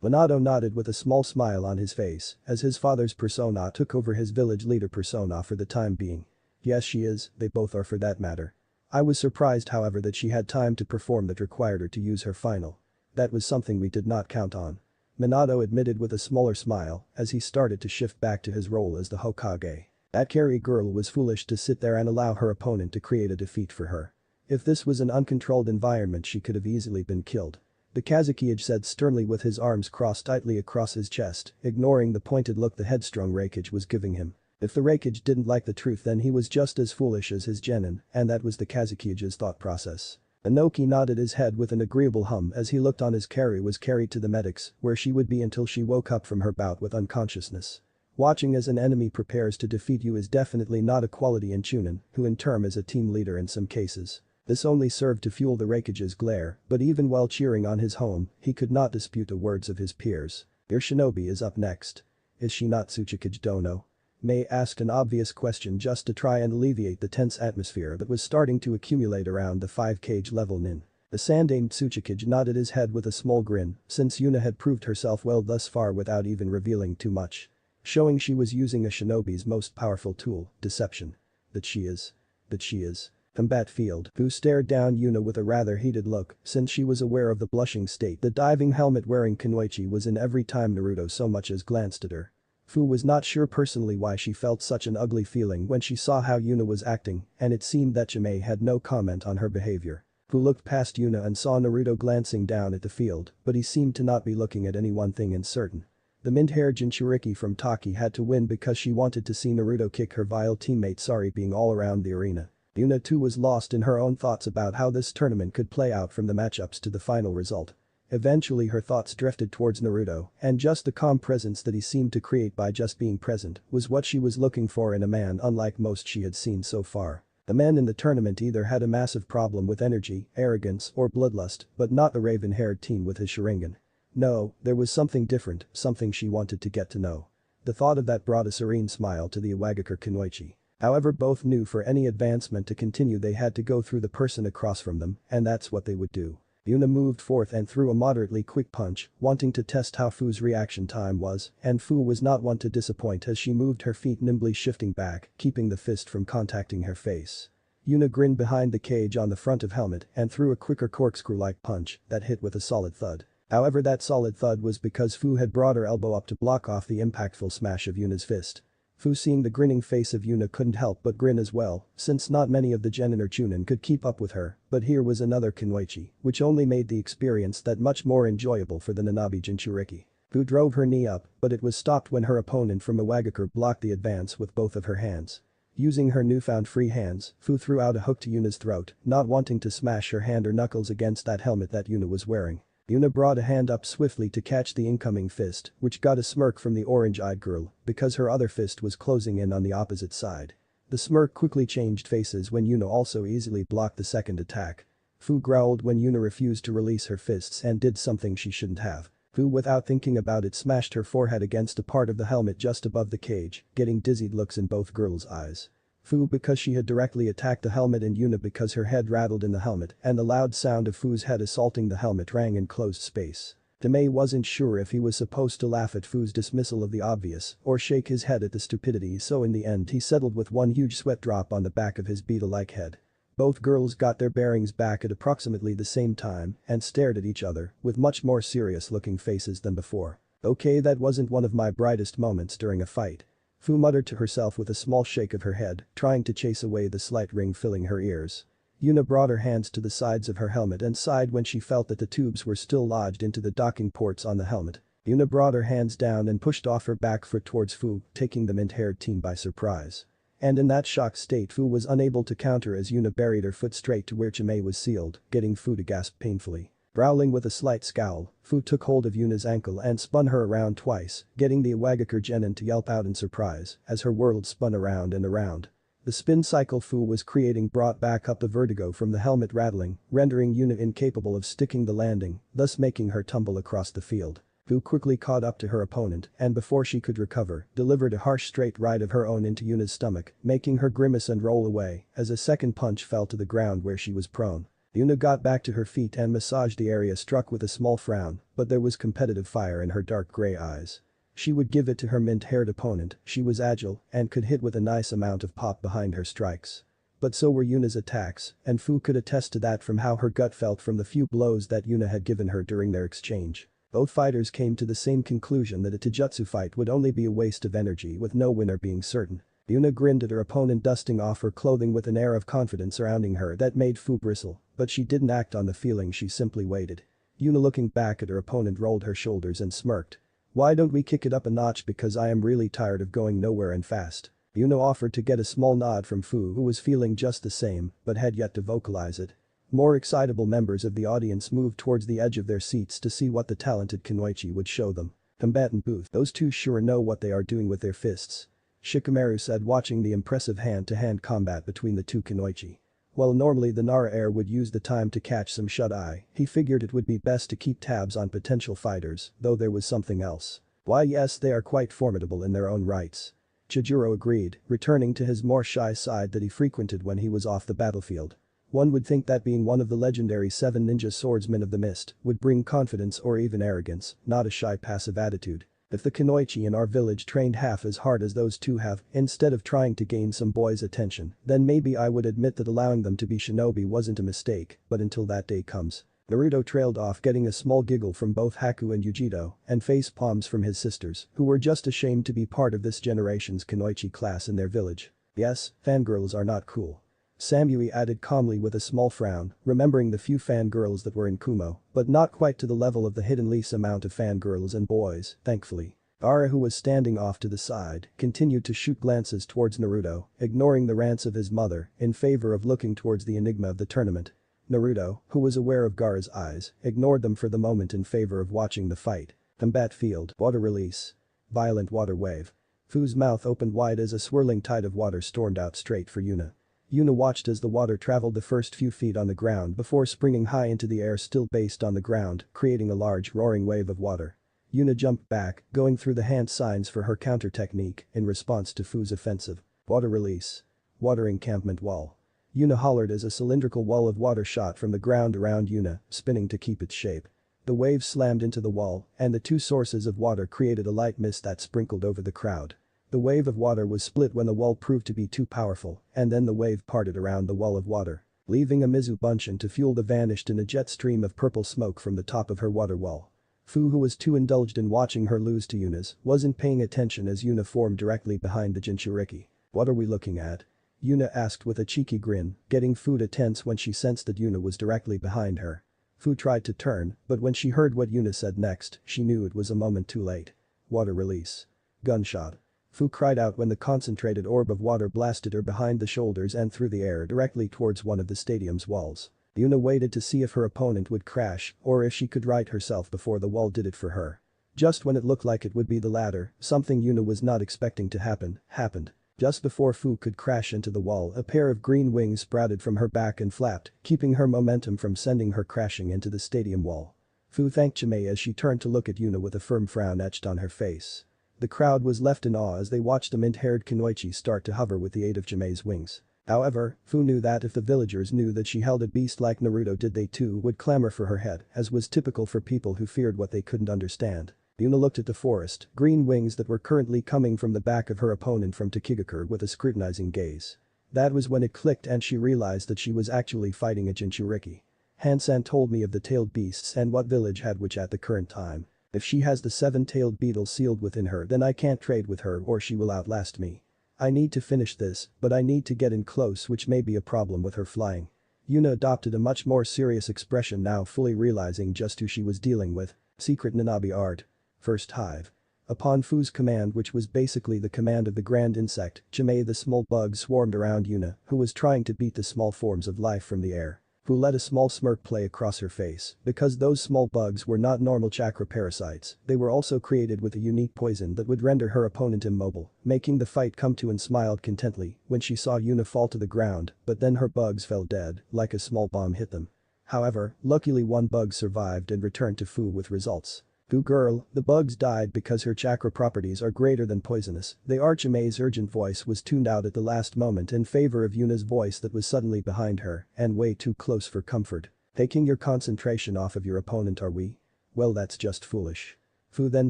Minato nodded with a small smile on his face as his father's persona took over his village leader persona for the time being. Yes she is, they both are for that matter. I was surprised however that she had time to perform that required her to use her final. That was something we did not count on. Minato admitted with a smaller smile as he started to shift back to his role as the Hokage. That Carrie girl was foolish to sit there and allow her opponent to create a defeat for her. If this was an uncontrolled environment she could have easily been killed. The Kazekage said sternly with his arms crossed tightly across his chest, ignoring the pointed look the headstrong Reikage was giving him. If the Reikage didn't like the truth then he was just as foolish as his genin, and that was the Kazekage's thought process. Inoki nodded his head with an agreeable hum as he looked on as Carrie was carried to the medics, where she would be until she woke up from her bout with unconsciousness. Watching as an enemy prepares to defeat you is definitely not a quality in Chunin, who in turn is a team leader in some cases. This only served to fuel the Reikage's glare, but even while cheering on his home, he could not dispute the words of his peers. Your shinobi is up next. Is she not Tsuchikage Dono? Mei asked an obvious question just to try and alleviate the tense atmosphere that was starting to accumulate around the 5 Kage level nin. The Sandaime Tsuchikage nodded his head with a small grin, since Yuna had proved herself well thus far without even revealing too much. Showing she was using a shinobi's most powerful tool, deception. That she is. Combat field. Fu stared down Yuna with a rather heated look, since she was aware of the blushing state the diving helmet-wearing kunoichi was in every time Naruto so much as glanced at her. Fu was not sure personally why she felt such an ugly feeling when she saw how Yuna was acting, and it seemed that Chimei had no comment on her behavior. Fu looked past Yuna and saw Naruto glancing down at the field, but he seemed to not be looking at any one thing in certain. The mint-haired Jinchuriki from Taki had to win because she wanted to see Naruto kick her vile teammate Sari being all around the arena. Yuna too was lost in her own thoughts about how this tournament could play out from the matchups to the final result. Eventually her thoughts drifted towards Naruto, and just the calm presence that he seemed to create by just being present was what she was looking for in a man unlike most she had seen so far. The men in the tournament either had a massive problem with energy, arrogance, or bloodlust, but not the raven-haired teen with his Sharingan. No, there was something different, something she wanted to get to know. The thought of that brought a serene smile to the Iwagakure kunoichi. However, both knew for any advancement to continue they had to go through the person across from them, and that's what they would do. Yuna moved forth and threw a moderately quick punch, wanting to test how Fu's reaction time was, and Fu was not one to disappoint as she moved her feet nimbly shifting back, keeping the fist from contacting her face. Yuna grinned behind the cage on the front of helmet and threw a quicker corkscrew-like punch that hit with a solid thud. However, that solid thud was because Fu had brought her elbow up to block off the impactful smash of Yuna's fist. Fu, seeing the grinning face of Yuna, couldn't help but grin as well, since not many of the genin or chunin could keep up with her, but here was another kunoichi, which only made the experience that much more enjoyable for the Nanabi Jinchuriki. Fu drove her knee up, but it was stopped when her opponent from Iwagakure blocked the advance with both of her hands. Using her newfound free hands, Fu threw out a hook to Yuna's throat, not wanting to smash her hand or knuckles against that helmet that Yuna was wearing. Yuna brought a hand up swiftly to catch the incoming fist, which got a smirk from the orange-eyed girl because her other fist was closing in on the opposite side. The smirk quickly changed faces when Yuna also easily blocked the second attack. Fu growled when Yuna refused to release her fists and did something she shouldn't have. Fu, without thinking about it, smashed her forehead against a part of the helmet just above the cage, getting dizzied looks in both girls' eyes. Fu because she had directly attacked the helmet, and Yuna because her head rattled in the helmet and the loud sound of Fu's head assaulting the helmet rang in closed space. Demei wasn't sure if he was supposed to laugh at Fu's dismissal of the obvious or shake his head at the stupidity, so in the end he settled with one huge sweat drop on the back of his beetle-like head. Both girls got their bearings back at approximately the same time and stared at each other with much more serious-looking faces than before. Okay, that wasn't one of my brightest moments during a fight. Fu muttered to herself with a small shake of her head, trying to chase away the slight ring filling her ears. Yuna brought her hands to the sides of her helmet and sighed when she felt that the tubes were still lodged into the docking ports on the helmet. Yuna brought her hands down and pushed off her back foot towards Fu, taking the mint-haired teen by surprise. And in that shocked state, Fu was unable to counter as Yuna buried her foot straight to where Chimei was sealed, getting Fu to gasp painfully. Growling with a slight scowl, Fu took hold of Yuna's ankle and spun her around twice, getting the Iwagakure genin to yelp out in surprise as her world spun around and around. The spin cycle Fu was creating brought back up the vertigo from the helmet rattling, rendering Yuna incapable of sticking the landing, thus making her tumble across the field. Fu quickly caught up to her opponent and before she could recover, delivered a harsh straight right of her own into Yuna's stomach, making her grimace and roll away as a second punch fell to the ground where she was prone. Yuna got back to her feet and massaged the area struck with a small frown, but there was competitive fire in her dark gray eyes. She would give it to her mint-haired opponent, she was agile and could hit with a nice amount of pop behind her strikes. But so were Yuna's attacks, and Fu could attest to that from how her gut felt from the few blows that Yuna had given her during their exchange. Both fighters came to the same conclusion that a taijutsu fight would only be a waste of energy with no winner being certain. Yuna grinned at her opponent, dusting off her clothing with an air of confidence surrounding her that made Fu bristle, but she didn't act on the feeling, she simply waited. Yuna, looking back at her opponent, rolled her shoulders and smirked. "Why don't we kick it up a notch, because I am really tired of going nowhere and fast." Yuna offered to get a small nod from Fu, who was feeling just the same but had yet to vocalize it. More excitable members of the audience moved towards the edge of their seats to see what the talented Kunoichi would show them. "Combatant booth, those two sure know what they are doing with their fists," Shikamaru said, watching the impressive hand-to-hand combat between the two Kunoichi. While normally the Nara heir would use the time to catch some shut-eye, he figured it would be best to keep tabs on potential fighters, though there was something else. "Why yes, they are quite formidable in their own rights." Chijuro agreed, returning to his more shy side that he frequented when he was off the battlefield. One would think that being one of the legendary 7 ninja swordsmen of the mist would bring confidence or even arrogance, not a shy passive attitude. If the Kunoichi in our village trained half as hard as those two have, instead of trying to gain some boy's attention, then maybe I would admit that allowing them to be shinobi wasn't a mistake, but until that day comes. Naruto trailed off, getting a small giggle from both Haku and Yujito and face palms from his sisters, who were just ashamed to be part of this generation's Kunoichi class in their village. "Yes, fangirls are not cool," Samui added calmly with a small frown, remembering the few fangirls that were in Kumo, but not quite to the level of the hidden lease amount of fangirls and boys, thankfully. Ara, who was standing off to the side, continued to shoot glances towards Naruto, ignoring the rants of his mother in favor of looking towards the enigma of the tournament. Naruto, who was aware of Gaara's eyes, ignored them for the moment in favor of watching the fight. Combat field, water release. Violent water wave. Fu's mouth opened wide as a swirling tide of water stormed out straight for Yuna. Yuna watched as the water traveled the first few feet on the ground before springing high into the air, still based on the ground, creating a large roaring wave of water. Yuna jumped back, going through the hand signs for her counter technique in response to Fu's offensive. Water release. Water encampment wall. Yuna hollered as a cylindrical wall of water shot from the ground around Yuna, spinning to keep its shape. The wave slammed into the wall, and the two sources of water created a light mist that sprinkled over the crowd. The wave of water was split when the wall proved to be too powerful, and then the wave parted around the wall of water, leaving a Mizu Bunshin to fuel the vanished in a jet stream of purple smoke from the top of her water wall. Fu, who was too indulged in watching her lose to Yuna's, wasn't paying attention as Yuna formed directly behind the Jinchuriki. "What are we looking at?" Yuna asked with a cheeky grin, getting Fu to tense when she sensed that Yuna was directly behind her. Fu tried to turn, but when she heard what Yuna said next, she knew it was a moment too late. Water release. Gunshot. Fu cried out when the concentrated orb of water blasted her behind the shoulders and through the air directly towards one of the stadium's walls. Yuna waited to see if her opponent would crash or if she could right herself before the wall did it for her. Just when it looked like it would be the latter, something Yuna was not expecting to happen, happened. Just before Fu could crash into the wall, a pair of green wings sprouted from her back and flapped, keeping her momentum from sending her crashing into the stadium wall. Fu thanked Chimay as she turned to look at Yuna with a firm frown etched on her face. The crowd was left in awe as they watched the mint-haired Kunoichi start to hover with the aid of Chimay's wings. However, Fu knew that if the villagers knew that she held a beast like Naruto did, they too would clamor for her head, as was typical for people who feared what they couldn't understand. Yuna looked at the forest, green wings that were currently coming from the back of her opponent from Takigakure with a scrutinizing gaze. That was when it clicked and she realized that she was actually fighting a Jinchuriki. Hansan told me of the tailed beasts and what village had which at the current time. If she has the 7-tailed beetle sealed within her, then I can't trade with her or she will outlast me. I need to finish this, but I need to get in close, which may be a problem with her flying. Yuna adopted a much more serious expression now, fully realizing just who she was dealing with. Secret Nanabi art. First hive. Upon Fu's command, which was basically the command of the grand insect, Chimay the small bug swarmed around Yuna, who was trying to beat the small forms of life from the air. Fu let a small smirk play across her face, because those small bugs were not normal chakra parasites, they were also created with a unique poison that would render her opponent immobile, making the fight come to, and smiled contently when she saw Yuna fall to the ground, but then her bugs fell dead, like a small bomb hit them. However, luckily one bug survived and returned to Fu with results. Fu girl, the bugs died because her chakra properties are greater than poisonous. The Chimay's urgent voice was tuned out at the last moment in favor of Yuna's voice that was suddenly behind her and way too close for comfort. Taking your concentration off of your opponent, are we? Well, that's just foolish. Fu then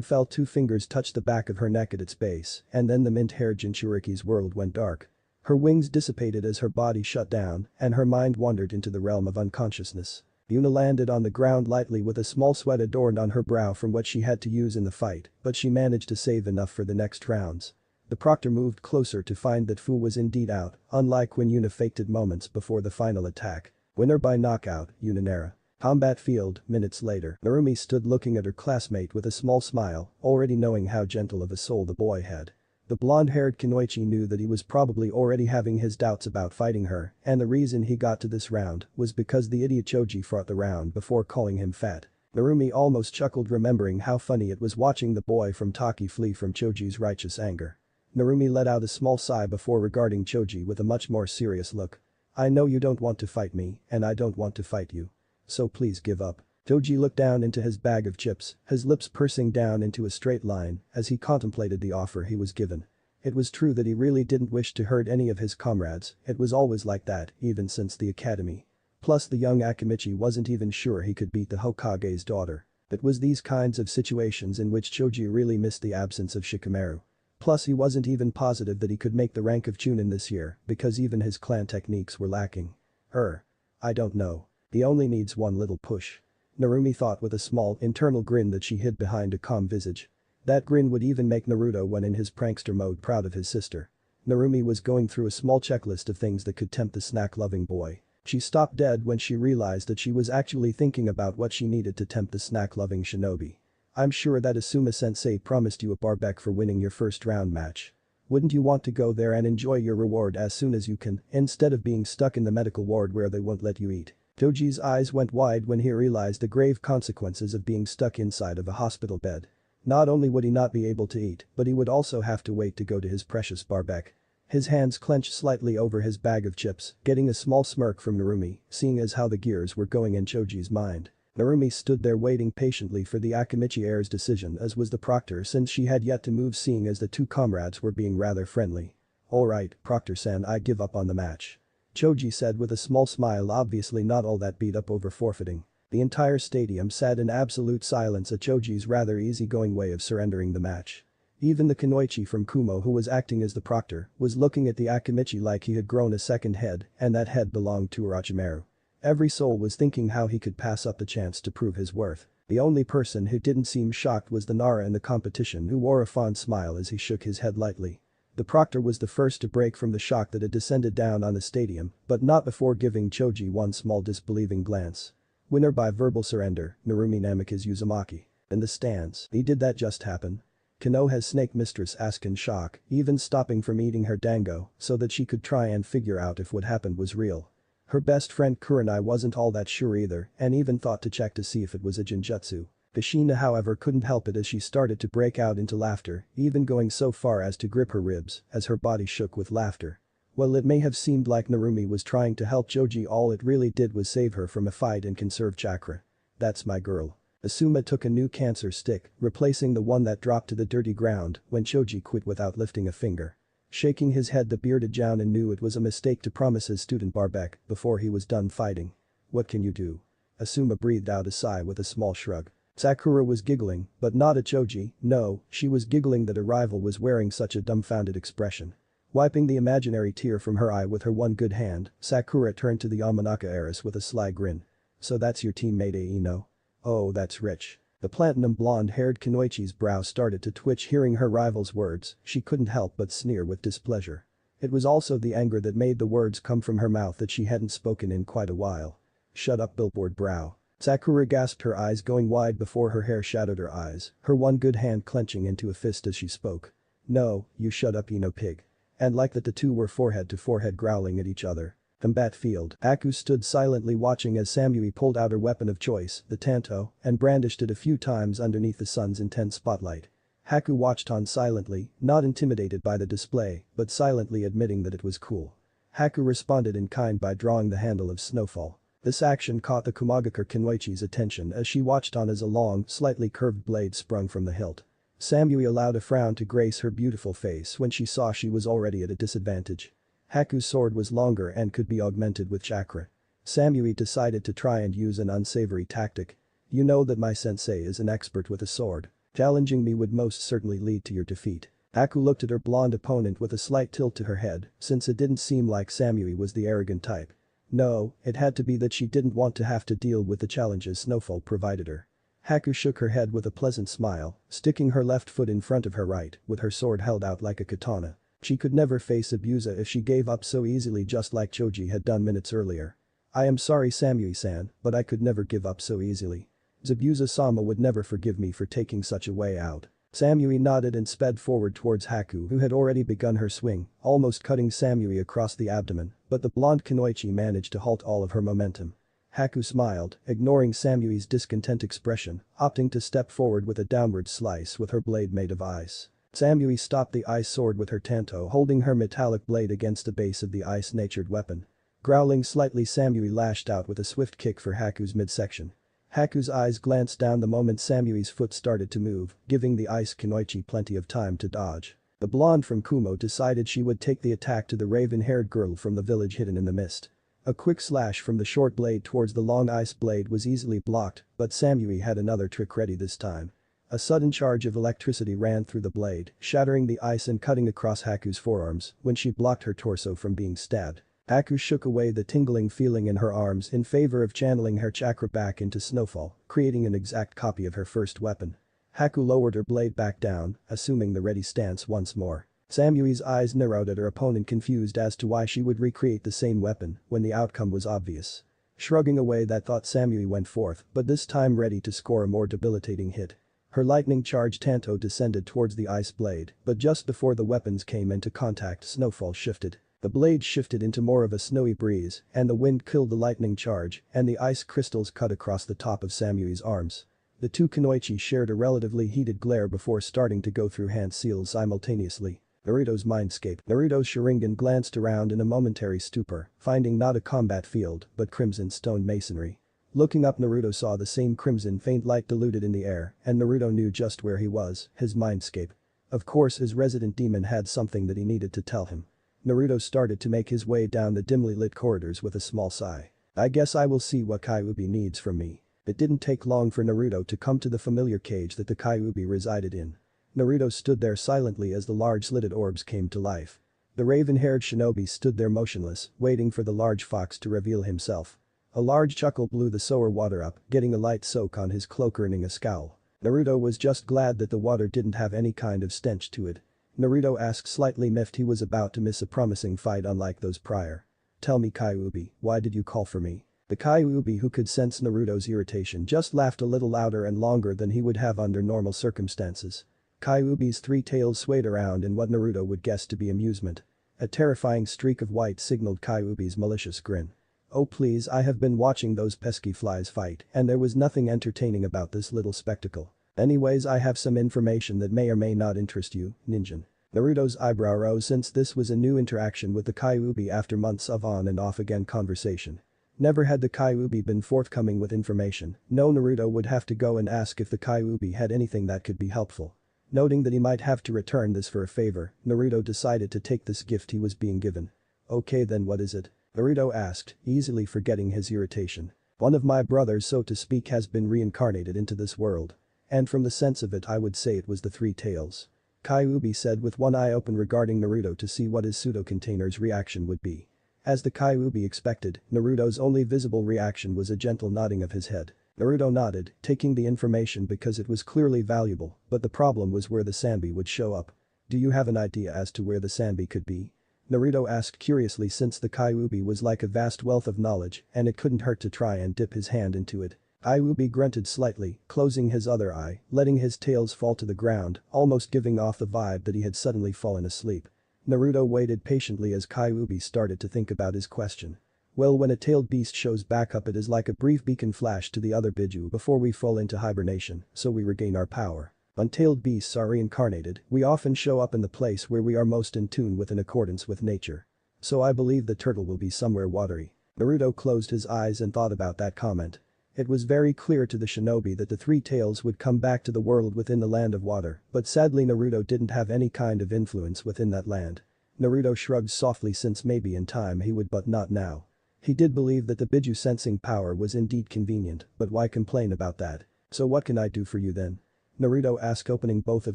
felt 2 fingers touch the back of her neck at its base, and then the mint-haired Jinchuriki's world went dark. Her wings dissipated as her body shut down and her mind wandered into the realm of unconsciousness. Yuna landed on the ground lightly with a small sweat adorned on her brow from what she had to use in the fight, but she managed to save enough for the next rounds. The proctor moved closer to find that Fu was indeed out, unlike when Yuna faked it moments before the final attack. Winner by knockout, Yuna. Combat field, minutes later. Narumi stood looking at her classmate with a small smile, already knowing how gentle of a soul the boy had. The blonde-haired Kunoichi knew that he was probably already having his doubts about fighting her, and the reason he got to this round was because the idiot Choji fought the round before calling him fat. Narumi almost chuckled, remembering how funny it was watching the boy from Taki flee from Choji's righteous anger. Narumi let out a small sigh before regarding Choji with a much more serious look. I know you don't want to fight me, and I don't want to fight you. So please give up. Choji looked down into his bag of chips, his lips pursing down into a straight line as he contemplated the offer he was given. It was true that he really didn't wish to hurt any of his comrades, it was always like that, even since the academy. Plus the young Akimichi wasn't even sure he could beat the Hokage's daughter. It was these kinds of situations in which Choji really missed the absence of Shikamaru. Plus he wasn't even positive that he could make the rank of Chunin this year, because even his clan techniques were lacking. I don't know. He only needs one little push. Narumi thought with a small, internal grin that she hid behind a calm visage. That grin would even make Naruto, when in his prankster mode, proud of his sister. Narumi was going through a small checklist of things that could tempt the snack-loving boy. She stopped dead when she realized that she was actually thinking about what she needed to tempt the snack-loving shinobi. I'm sure that Asuma-sensei promised you a barbecue for winning your first round match. Wouldn't you want to go there and enjoy your reward as soon as you can, instead of being stuck in the medical ward where they won't let you eat? Choji's eyes went wide when he realized the grave consequences of being stuck inside of a hospital bed. Not only would he not be able to eat, but he would also have to wait to go to his precious barbecue. His hands clenched slightly over his bag of chips, getting a small smirk from Narumi, seeing as how the gears were going in Choji's mind. Narumi stood there waiting patiently for the Akimichi heir's decision, as was the proctor, since she had yet to move, seeing as the 2 comrades were being rather friendly. Alright, Proctor-san, I give up on the match. Choji said with a small smile, obviously not all that beat up over forfeiting. The entire stadium sat in absolute silence at Choji's rather easygoing way of surrendering the match. Even the Kunoichi from Kumo, who was acting as the proctor, was looking at the Akimichi like he had grown a second head, and that head belonged to Orochimaru. Every soul was thinking how he could pass up the chance to prove his worth. The only person who didn't seem shocked was the Nara in the competition, who wore a fond smile as he shook his head lightly. The proctor was the first to break from the shock that had descended down on the stadium, but not before giving Choji one small disbelieving glance. Winner by verbal surrender, Narumi Namikaze Uzumaki. In the stands, did that just happen? Konoha's snake mistress asked in shock, even stopping from eating her dango so that she could try and figure out if what happened was real. Her best friend Kurenai wasn't all that sure either and even thought to check to see if it was a genjutsu. Kushina however couldn't help it as she started to break out into laughter, even going so far as to grip her ribs as her body shook with laughter. While it may have seemed like Narumi was trying to help Joji, all it really did was save her from a fight and conserve chakra. That's my girl. Asuma took a new cancer stick, replacing the one that dropped to the dirty ground when Choji quit without lifting a finger. Shaking his head, the bearded Jounin knew it was a mistake to promise his student Barbek before he was done fighting. What can you do? Asuma breathed out a sigh with a small shrug. Sakura was giggling, but not at Choji, no, she was giggling that her rival was wearing such a dumbfounded expression. Wiping the imaginary tear from her eye with her one good hand, Sakura turned to the Yamanaka heiress with a sly grin. So that's your teammate Aino? Oh, that's rich. The platinum blonde-haired Kunoichi's brow started to twitch hearing her rival's words, she couldn't help but sneer with displeasure. It was also the anger that made the words come from her mouth that she hadn't spoken in quite a while. Shut up, billboard brow. Sakura gasped, her eyes going wide before her hair shadowed her eyes, her one good hand clenching into a fist as she spoke. No, you shut up, Ino pig. And like that the two were forehead to forehead growling at each other. Combat field. Aku stood silently watching as Samui pulled out her weapon of choice, the Tanto, and brandished it a few times underneath the sun's intense spotlight. Haku watched on silently, not intimidated by the display, but silently admitting that it was cool. Haku responded in kind by drawing the handle of Snowfall. This action caught the Kumagakure Kunoichi's attention as she watched on as a long, slightly curved blade sprung from the hilt. Samui allowed a frown to grace her beautiful face when she saw she was already at a disadvantage. Haku's sword was longer and could be augmented with chakra. Samui decided to try and use an unsavory tactic. You know that my sensei is an expert with a sword. Challenging me would most certainly lead to your defeat. Aku looked at her blonde opponent with a slight tilt to her head, since it didn't seem like Samui was the arrogant type. No, it had to be that she didn't want to have to deal with the challenges Snowfall provided her. Haku shook her head with a pleasant smile, sticking her left foot in front of her right, with her sword held out like a katana. She could never face Abusa if she gave up so easily, just like Choji had done minutes earlier. I am sorry Samui-san, but I could never give up so easily. Zabuza-sama would never forgive me for taking such a way out. Samui nodded and sped forward towards Haku, who had already begun her swing, almost cutting Samui across the abdomen, but the blonde Kunoichi managed to halt all of her momentum. Haku smiled, ignoring Samui's discontent expression, opting to step forward with a downward slice with her blade made of ice. Samui stopped the ice sword with her Tanto, holding her metallic blade against the base of the ice-natured weapon. Growling slightly, Samui lashed out with a swift kick for Haku's midsection. Haku's eyes glanced down the moment Samui's foot started to move, giving the ice Kunoichi plenty of time to dodge. The blonde from Kumo decided she would take the attack to the raven-haired girl from the village hidden in the mist. A quick slash from the short blade towards the long ice blade was easily blocked, but Samui had another trick ready this time. A sudden charge of electricity ran through the blade, shattering the ice and cutting across Haku's forearms when she blocked her torso from being stabbed. Haku shook away the tingling feeling in her arms in favor of channeling her chakra back into Snowfall, creating an exact copy of her first weapon. Haku lowered her blade back down, assuming the ready stance once more. Samui's eyes narrowed at her opponent, confused as to why she would recreate the same weapon when the outcome was obvious. Shrugging away that thought, Samui went forth, but this time ready to score a more debilitating hit. Her lightning charge Tanto descended towards the ice blade, but just before the weapons came into contact, Snowfall shifted. The blade shifted into more of a snowy breeze, and the wind killed the lightning charge, and the ice crystals cut across the top of Samui's arms. The two Kunoichi shared a relatively heated glare before starting to go through hand seals simultaneously. Naruto's mindscape. Naruto's Sharingan glanced around in a momentary stupor, finding not a combat field, but crimson stone masonry. Looking up, Naruto saw the same crimson faint light diluted in the air, and Naruto knew just where he was, his mindscape. Of course his resident demon had something that he needed to tell him. Naruto started to make his way down the dimly lit corridors with a small sigh. I guess I will see what Kyuubi needs from me. It didn't take long for Naruto to come to the familiar cage that the Kyuubi resided in. Naruto stood there silently as the large slitted orbs came to life. The raven-haired shinobi stood there motionless, waiting for the large fox to reveal himself. A large chuckle blew the sour water up, getting a light soak on his cloak, earning a scowl. Naruto was just glad that the water didn't have any kind of stench to it. Naruto asked, slightly miffed he was about to miss a promising fight unlike those prior. Tell me Kyuubi, why did you call for me? The Kyuubi, who could sense Naruto's irritation, just laughed a little louder and longer than he would have under normal circumstances. Kyuubi's three tails swayed around in what Naruto would guess to be amusement. A terrifying streak of white signaled Kyuubi's malicious grin. Oh please, I have been watching those pesky flies fight and there was nothing entertaining about this little spectacle. Anyways, I have some information that may or may not interest you, Ninjin. Naruto's eyebrow rose since this was a new interaction with the Kyuubi after months of on and off again conversation. Never had the Kyuubi been forthcoming with information, no Naruto would have to go and ask if the Kyuubi had anything that could be helpful. Noting that he might have to return this for a favor, Naruto decided to take this gift he was being given. Okay then, what is it? Naruto asked, easily forgetting his irritation. One of my brothers, so to speak, has been reincarnated into this world. And from the sense of it, I would say it was the Three Tails. Kyuubi said with one eye open regarding Naruto to see what his pseudo-container's reaction would be. As the Kyuubi expected, Naruto's only visible reaction was a gentle nodding of his head. Naruto nodded, taking the information because it was clearly valuable, but the problem was where the Sanbi would show up. Do you have an idea as to where the Sanbi could be? Naruto asked curiously since the Kyuubi was like a vast wealth of knowledge and it couldn't hurt to try and dip his hand into it. Kyuubi grunted slightly, closing his other eye, letting his tails fall to the ground, almost giving off the vibe that he had suddenly fallen asleep. Naruto waited patiently as Kyuubi started to think about his question. Well, when a tailed beast shows back up, it is like a brief beacon flash to the other Biju before we fall into hibernation, so we regain our power. When tailed beasts are reincarnated, we often show up in the place where we are most in tune with in accordance with nature. So I believe the turtle will be somewhere watery. Naruto closed his eyes and thought about that comment. It was very clear to the shinobi that the Three Tails would come back to the world within the land of water, but sadly Naruto didn't have any kind of influence within that land. Naruto shrugged softly since maybe in time he would, but not now. He did believe that the Biju sensing power was indeed convenient, but why complain about that? So what can I do for you then? Naruto asked, opening both of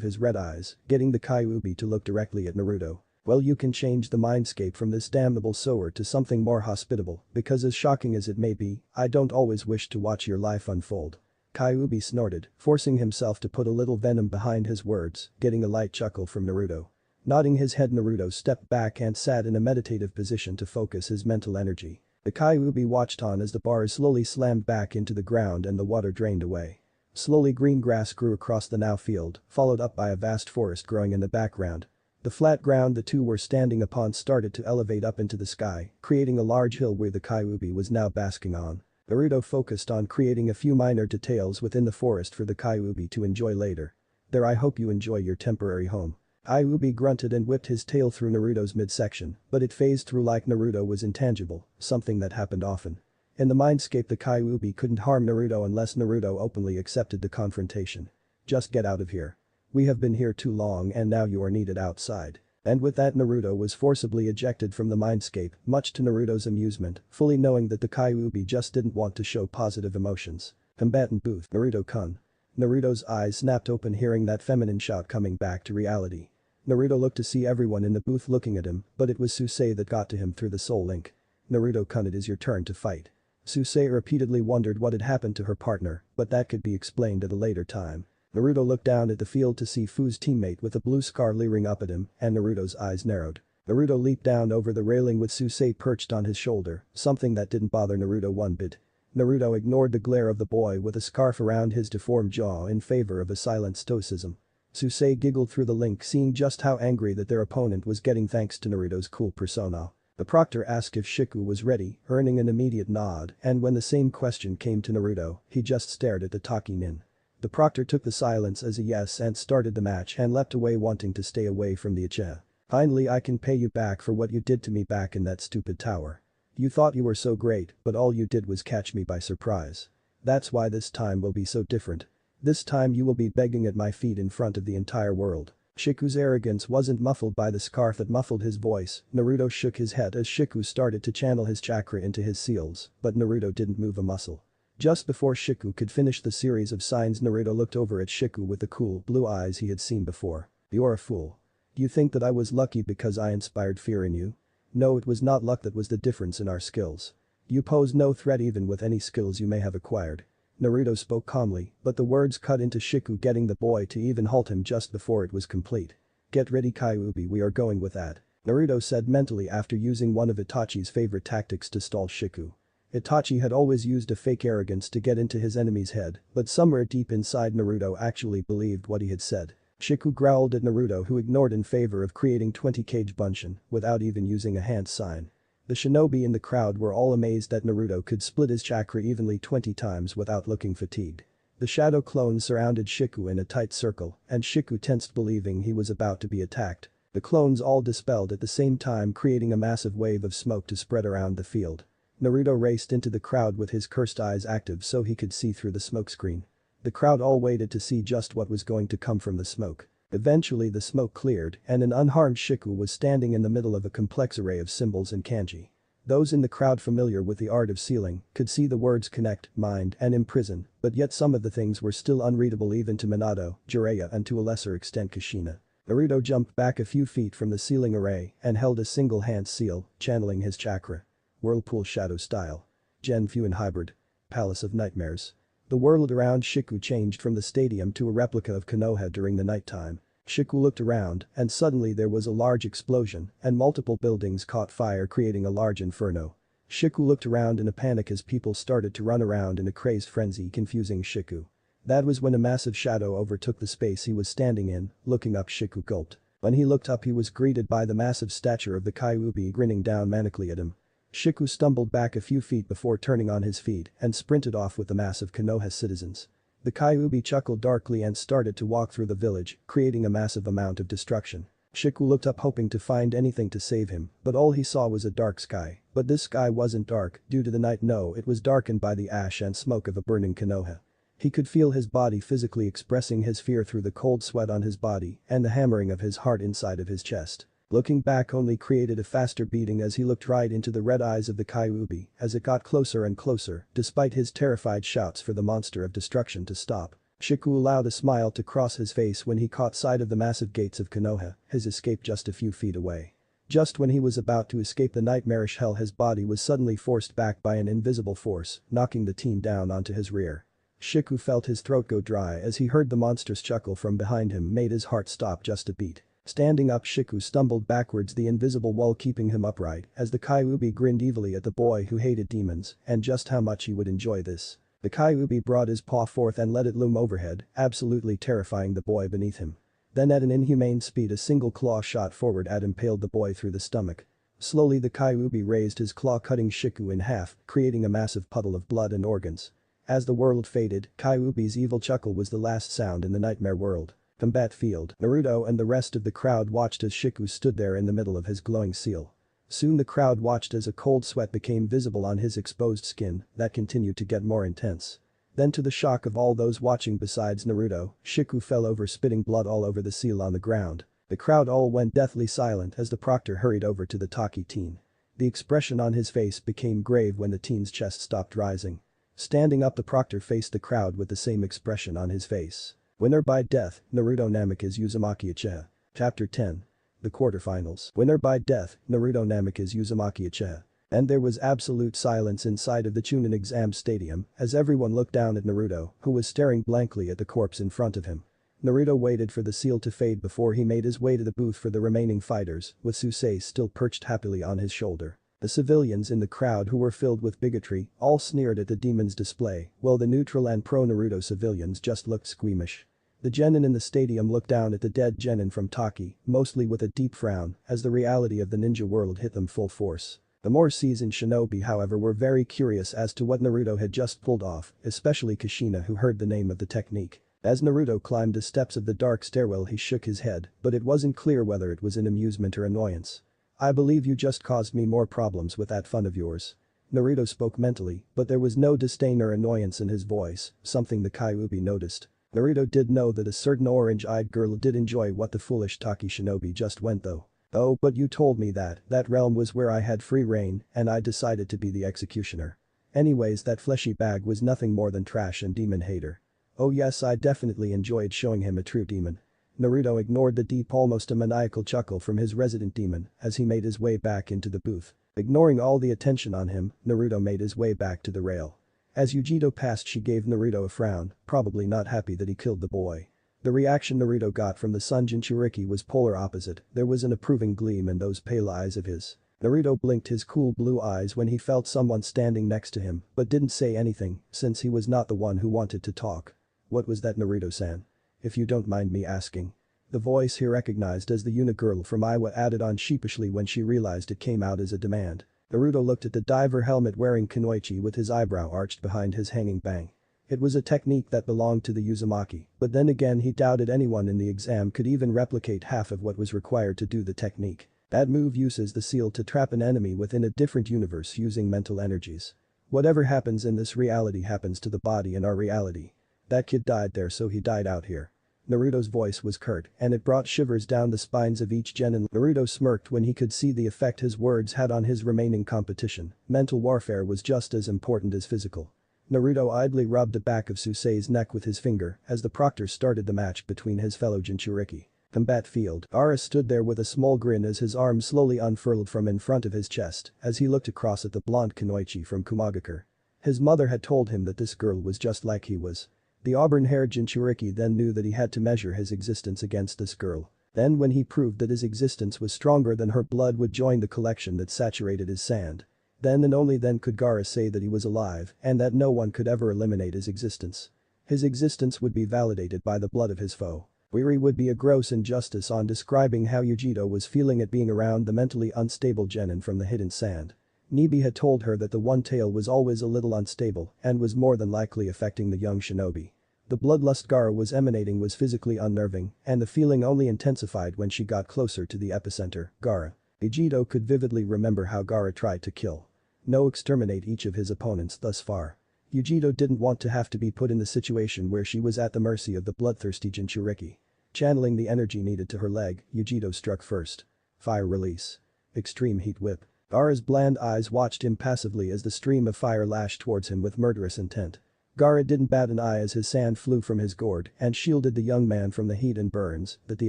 his red eyes, getting the Kyuubi to look directly at Naruto. Well, you can change the mindscape from this damnable sower to something more hospitable, because as shocking as it may be, I don't always wish to watch your life unfold. Kyuubi snorted, forcing himself to put a little venom behind his words, getting a light chuckle from Naruto. Nodding his head, Naruto stepped back and sat in a meditative position to focus his mental energy. The Kyuubi watched on as the bars slowly slammed back into the ground and the water drained away. Slowly green grass grew across the now field, followed up by a vast forest growing in the background. The flat ground the two were standing upon started to elevate up into the sky, creating a large hill where the Kyuubi was now basking on. Naruto focused on creating a few minor details within the forest for the Kyuubi to enjoy later. There, I hope you enjoy your temporary home. Kyuubi grunted and whipped his tail through Naruto's midsection, but it phased through like Naruto was intangible, something that happened often. In the mindscape, the Kyuubi couldn't harm Naruto unless Naruto openly accepted the confrontation. Just get out of here. We have been here too long and now you are needed outside. And with that, Naruto was forcibly ejected from the mindscape, much to Naruto's amusement, fully knowing that the Kyuubi just didn't want to show positive emotions. Combatant booth, Naruto-kun. Naruto's eyes snapped open hearing that feminine shout coming back to reality. Naruto looked to see everyone in the booth looking at him, but it was Susei that got to him through the soul link. Naruto-kun, it is your turn to fight. Susei repeatedly wondered what had happened to her partner, but that could be explained at a later time. Naruto looked down at the field to see Fu's teammate with a blue scar leering up at him, and Naruto's eyes narrowed. Naruto leaped down over the railing with Susei perched on his shoulder, something that didn't bother Naruto one bit. Naruto ignored the glare of the boy with a scarf around his deformed jaw in favor of a silent stoicism. Susei giggled through the link, seeing just how angry that their opponent was getting thanks to Naruto's cool persona. The proctor asked if Shiku was ready, earning an immediate nod, and when the same question came to Naruto, he just stared at the Taki-nin. The proctor took the silence as a yes and started the match and leapt away, wanting to stay away from the Uchiha. Finally, I can pay you back for what you did to me back in that stupid tower. You thought you were so great, but all you did was catch me by surprise. That's why this time will be so different. This time you will be begging at my feet in front of the entire world. Shiku's arrogance wasn't muffled by the scarf that muffled his voice. Naruto shook his head as Shiku started to channel his chakra into his seals, but Naruto didn't move a muscle. Just before Shiku could finish the series of signs, Naruto looked over at Shiku with the cool blue eyes he had seen before. You're a fool. Do you think that I was lucky because I inspired fear in you? No, it was not luck that was the difference in our skills. You pose no threat even with any skills you may have acquired. Naruto spoke calmly, but the words cut into Shiku, getting the boy to even halt him just before it was complete. Get ready, Kyuubi, we are going with that. Naruto said mentally after using one of Itachi's favorite tactics to stall Shiku. Itachi had always used a fake arrogance to get into his enemy's head, but somewhere deep inside Naruto actually believed what he had said. Shiku growled at Naruto, who ignored in favor of creating 20 Kage Bunshin without even using a hand sign. The shinobi in the crowd were all amazed that Naruto could split his chakra evenly 20 times without looking fatigued. The shadow clones surrounded Shiku in a tight circle, and Shiku tensed believing he was about to be attacked. The clones all dispelled at the same time, creating a massive wave of smoke to spread around the field. Naruto raced into the crowd with his cursed eyes active so he could see through the smokescreen. The crowd all waited to see just what was going to come from the smoke. Eventually the smoke cleared and an unharmed Shiku was standing in the middle of a complex array of symbols and kanji. Those in the crowd familiar with the art of sealing could see the words connect, mind, and imprison, but yet some of the things were still unreadable even to Minato, Jiraiya and to a lesser extent Kushina. Naruto jumped back a few feet from the sealing array and held a single-hand seal, channeling his chakra. Whirlpool Shadow Style. Gen Fuin Hybrid. Palace of Nightmares. The world around Shiku changed from the stadium to a replica of Konoha during the nighttime. Shiku looked around, and suddenly there was a large explosion, and multiple buildings caught fire creating a large inferno. Shiku looked around in a panic as people started to run around in a crazed frenzy, confusing Shiku. That was when a massive shadow overtook the space he was standing in. Looking up, Shiku gulped. When he looked up he was greeted by the massive stature of the Kyuubi grinning down manically at him. Shiku stumbled back a few feet before turning on his feet and sprinted off with the mass of Konoha citizens. The Kyuubi chuckled darkly and started to walk through the village, creating a massive amount of destruction. Shiku looked up hoping to find anything to save him, but all he saw was a dark sky. But this sky wasn't dark due to the night, no, it was darkened by the ash and smoke of a burning Konoha. He could feel his body physically expressing his fear through the cold sweat on his body and the hammering of his heart inside of his chest. Looking back only created a faster beating as he looked right into the red eyes of the Kyuubi as it got closer and closer, despite his terrified shouts for the monster of destruction to stop. Shiku allowed a smile to cross his face when he caught sight of the massive gates of Konoha, his escape just a few feet away. Just when he was about to escape the nightmarish hell, his body was suddenly forced back by an invisible force, knocking the teen down onto his rear. Shiku felt his throat go dry as he heard the monstrous chuckle from behind him made his heart stop just a beat. Standing up, Shiku stumbled backwards, the invisible wall keeping him upright as the Kyuubi grinned evilly at the boy who hated demons and just how much he would enjoy this. The Kyuubi brought his paw forth and let it loom overhead, absolutely terrifying the boy beneath him. Then at an inhumane speed a single claw shot forward and impaled the boy through the stomach. Slowly the Kyuubi raised his claw, cutting Shiku in half, creating a massive puddle of blood and organs. As the world faded, Kyuubi's evil chuckle was the last sound in the nightmare world. Combat field. Naruto and the rest of the crowd watched as Shiku stood there in the middle of his glowing seal. Soon the crowd watched as a cold sweat became visible on his exposed skin that continued to get more intense. Then, to the shock of all those watching besides Naruto, Shiku fell over, spitting blood all over the seal on the ground. The crowd all went deathly silent as the proctor hurried over to the Taki teen. The expression on his face became grave when the teen's chest stopped rising. Standing up, the proctor faced the crowd with the same expression on his face. Winner by death, Naruto Namikaze Uzumaki Uchiha. Chapter 10. The Quarterfinals. Winner by death, Naruto Namikaze Uzumaki Uchiha. And there was absolute silence inside of the Chunin exam stadium as everyone looked down at Naruto, who was staring blankly at the corpse in front of him. Naruto waited for the seal to fade before he made his way to the booth for the remaining fighters, with Susei still perched happily on his shoulder. The civilians in the crowd, who were filled with bigotry, all sneered at the demon's display, while the neutral and pro-Naruto civilians just looked squeamish. The genin in the stadium looked down at the dead genin from Taki, mostly with a deep frown, as the reality of the ninja world hit them full force. The more seasoned shinobi, however, were very curious as to what Naruto had just pulled off, especially Kushina, who heard the name of the technique. As Naruto climbed the steps of the dark stairwell, he shook his head, but it wasn't clear whether it was in amusement or annoyance. "I believe you just caused me more problems with that fun of yours." Naruto spoke mentally, but there was no disdain or annoyance in his voice, something the Kyuubi noticed. Naruto did know that a certain orange-eyed girl did enjoy what the foolish Taki shinobi just went though. "Oh, but you told me that realm was where I had free reign and I decided to be the executioner. Anyways, that fleshy bag was nothing more than trash and demon hater." "Oh yes, I definitely enjoyed showing him a true demon." Naruto ignored the deep, almost a maniacal chuckle from his resident demon as he made his way back into the booth. Ignoring all the attention on him, Naruto made his way back to the rail. As Yujito passed, she gave Naruto a frown, probably not happy that he killed the boy. The reaction Naruto got from the Sun Jinchuriki was polar opposite. There was an approving gleam in those pale eyes of his. Naruto blinked his cool blue eyes when he felt someone standing next to him, but didn't say anything since he was not the one who wanted to talk. "What was that, Naruto-san? If you don't mind me asking." The voice he recognized as the Yuna girl from Iowa added on sheepishly when she realized it came out as a demand. Naruto looked at the diver helmet wearing Kunoichi with his eyebrow arched behind his hanging bang. It was a technique that belonged to the Uzumaki, but then again he doubted anyone in the exam could even replicate half of what was required to do the technique. That move uses the seal to trap an enemy within a different universe using mental energies. Whatever happens in this reality happens to the body in our reality. That kid died there, so he died out here. Naruto's voice was curt, and it brought shivers down the spines of each genin. Naruto smirked when he could see the effect his words had on his remaining competition. Mental warfare was just as important as physical. Naruto idly rubbed the back of Susei's neck with his finger as the proctor started the match between his fellow Jinchuriki. Combat field. Gaara stood there with a small grin as his arm slowly unfurled from in front of his chest as he looked across at the blonde Kunoichi from Kumagakure. His mother had told him that this girl was just like he was. The auburn-haired Jinchuriki then knew that he had to measure his existence against this girl. Then when he proved that his existence was stronger than her, blood would join the collection that saturated his sand. Then and only then could Gaara say that he was alive and that no one could ever eliminate his existence. His existence would be validated by the blood of his foe. Weary would be a gross injustice on describing how Yujiro was feeling at being around the mentally unstable genin from the hidden sand. Nibi had told her that the one tail was always a little unstable and was more than likely affecting the young shinobi. The bloodlust Gaara was emanating was physically unnerving, and the feeling only intensified when she got closer to the epicenter, Gaara. Yujiro could vividly remember how Gaara tried to kill. No, exterminate each of his opponents thus far. Yujiro didn't want to have to be put in the situation where she was at the mercy of the bloodthirsty Jinchuriki. Channeling the energy needed to her leg, Yujiro struck first. Fire release. Extreme heat whip. Gaara's bland eyes watched him passively as the stream of fire lashed towards him with murderous intent. Gaara didn't bat an eye as his sand flew from his gourd and shielded the young man from the heat and burns that the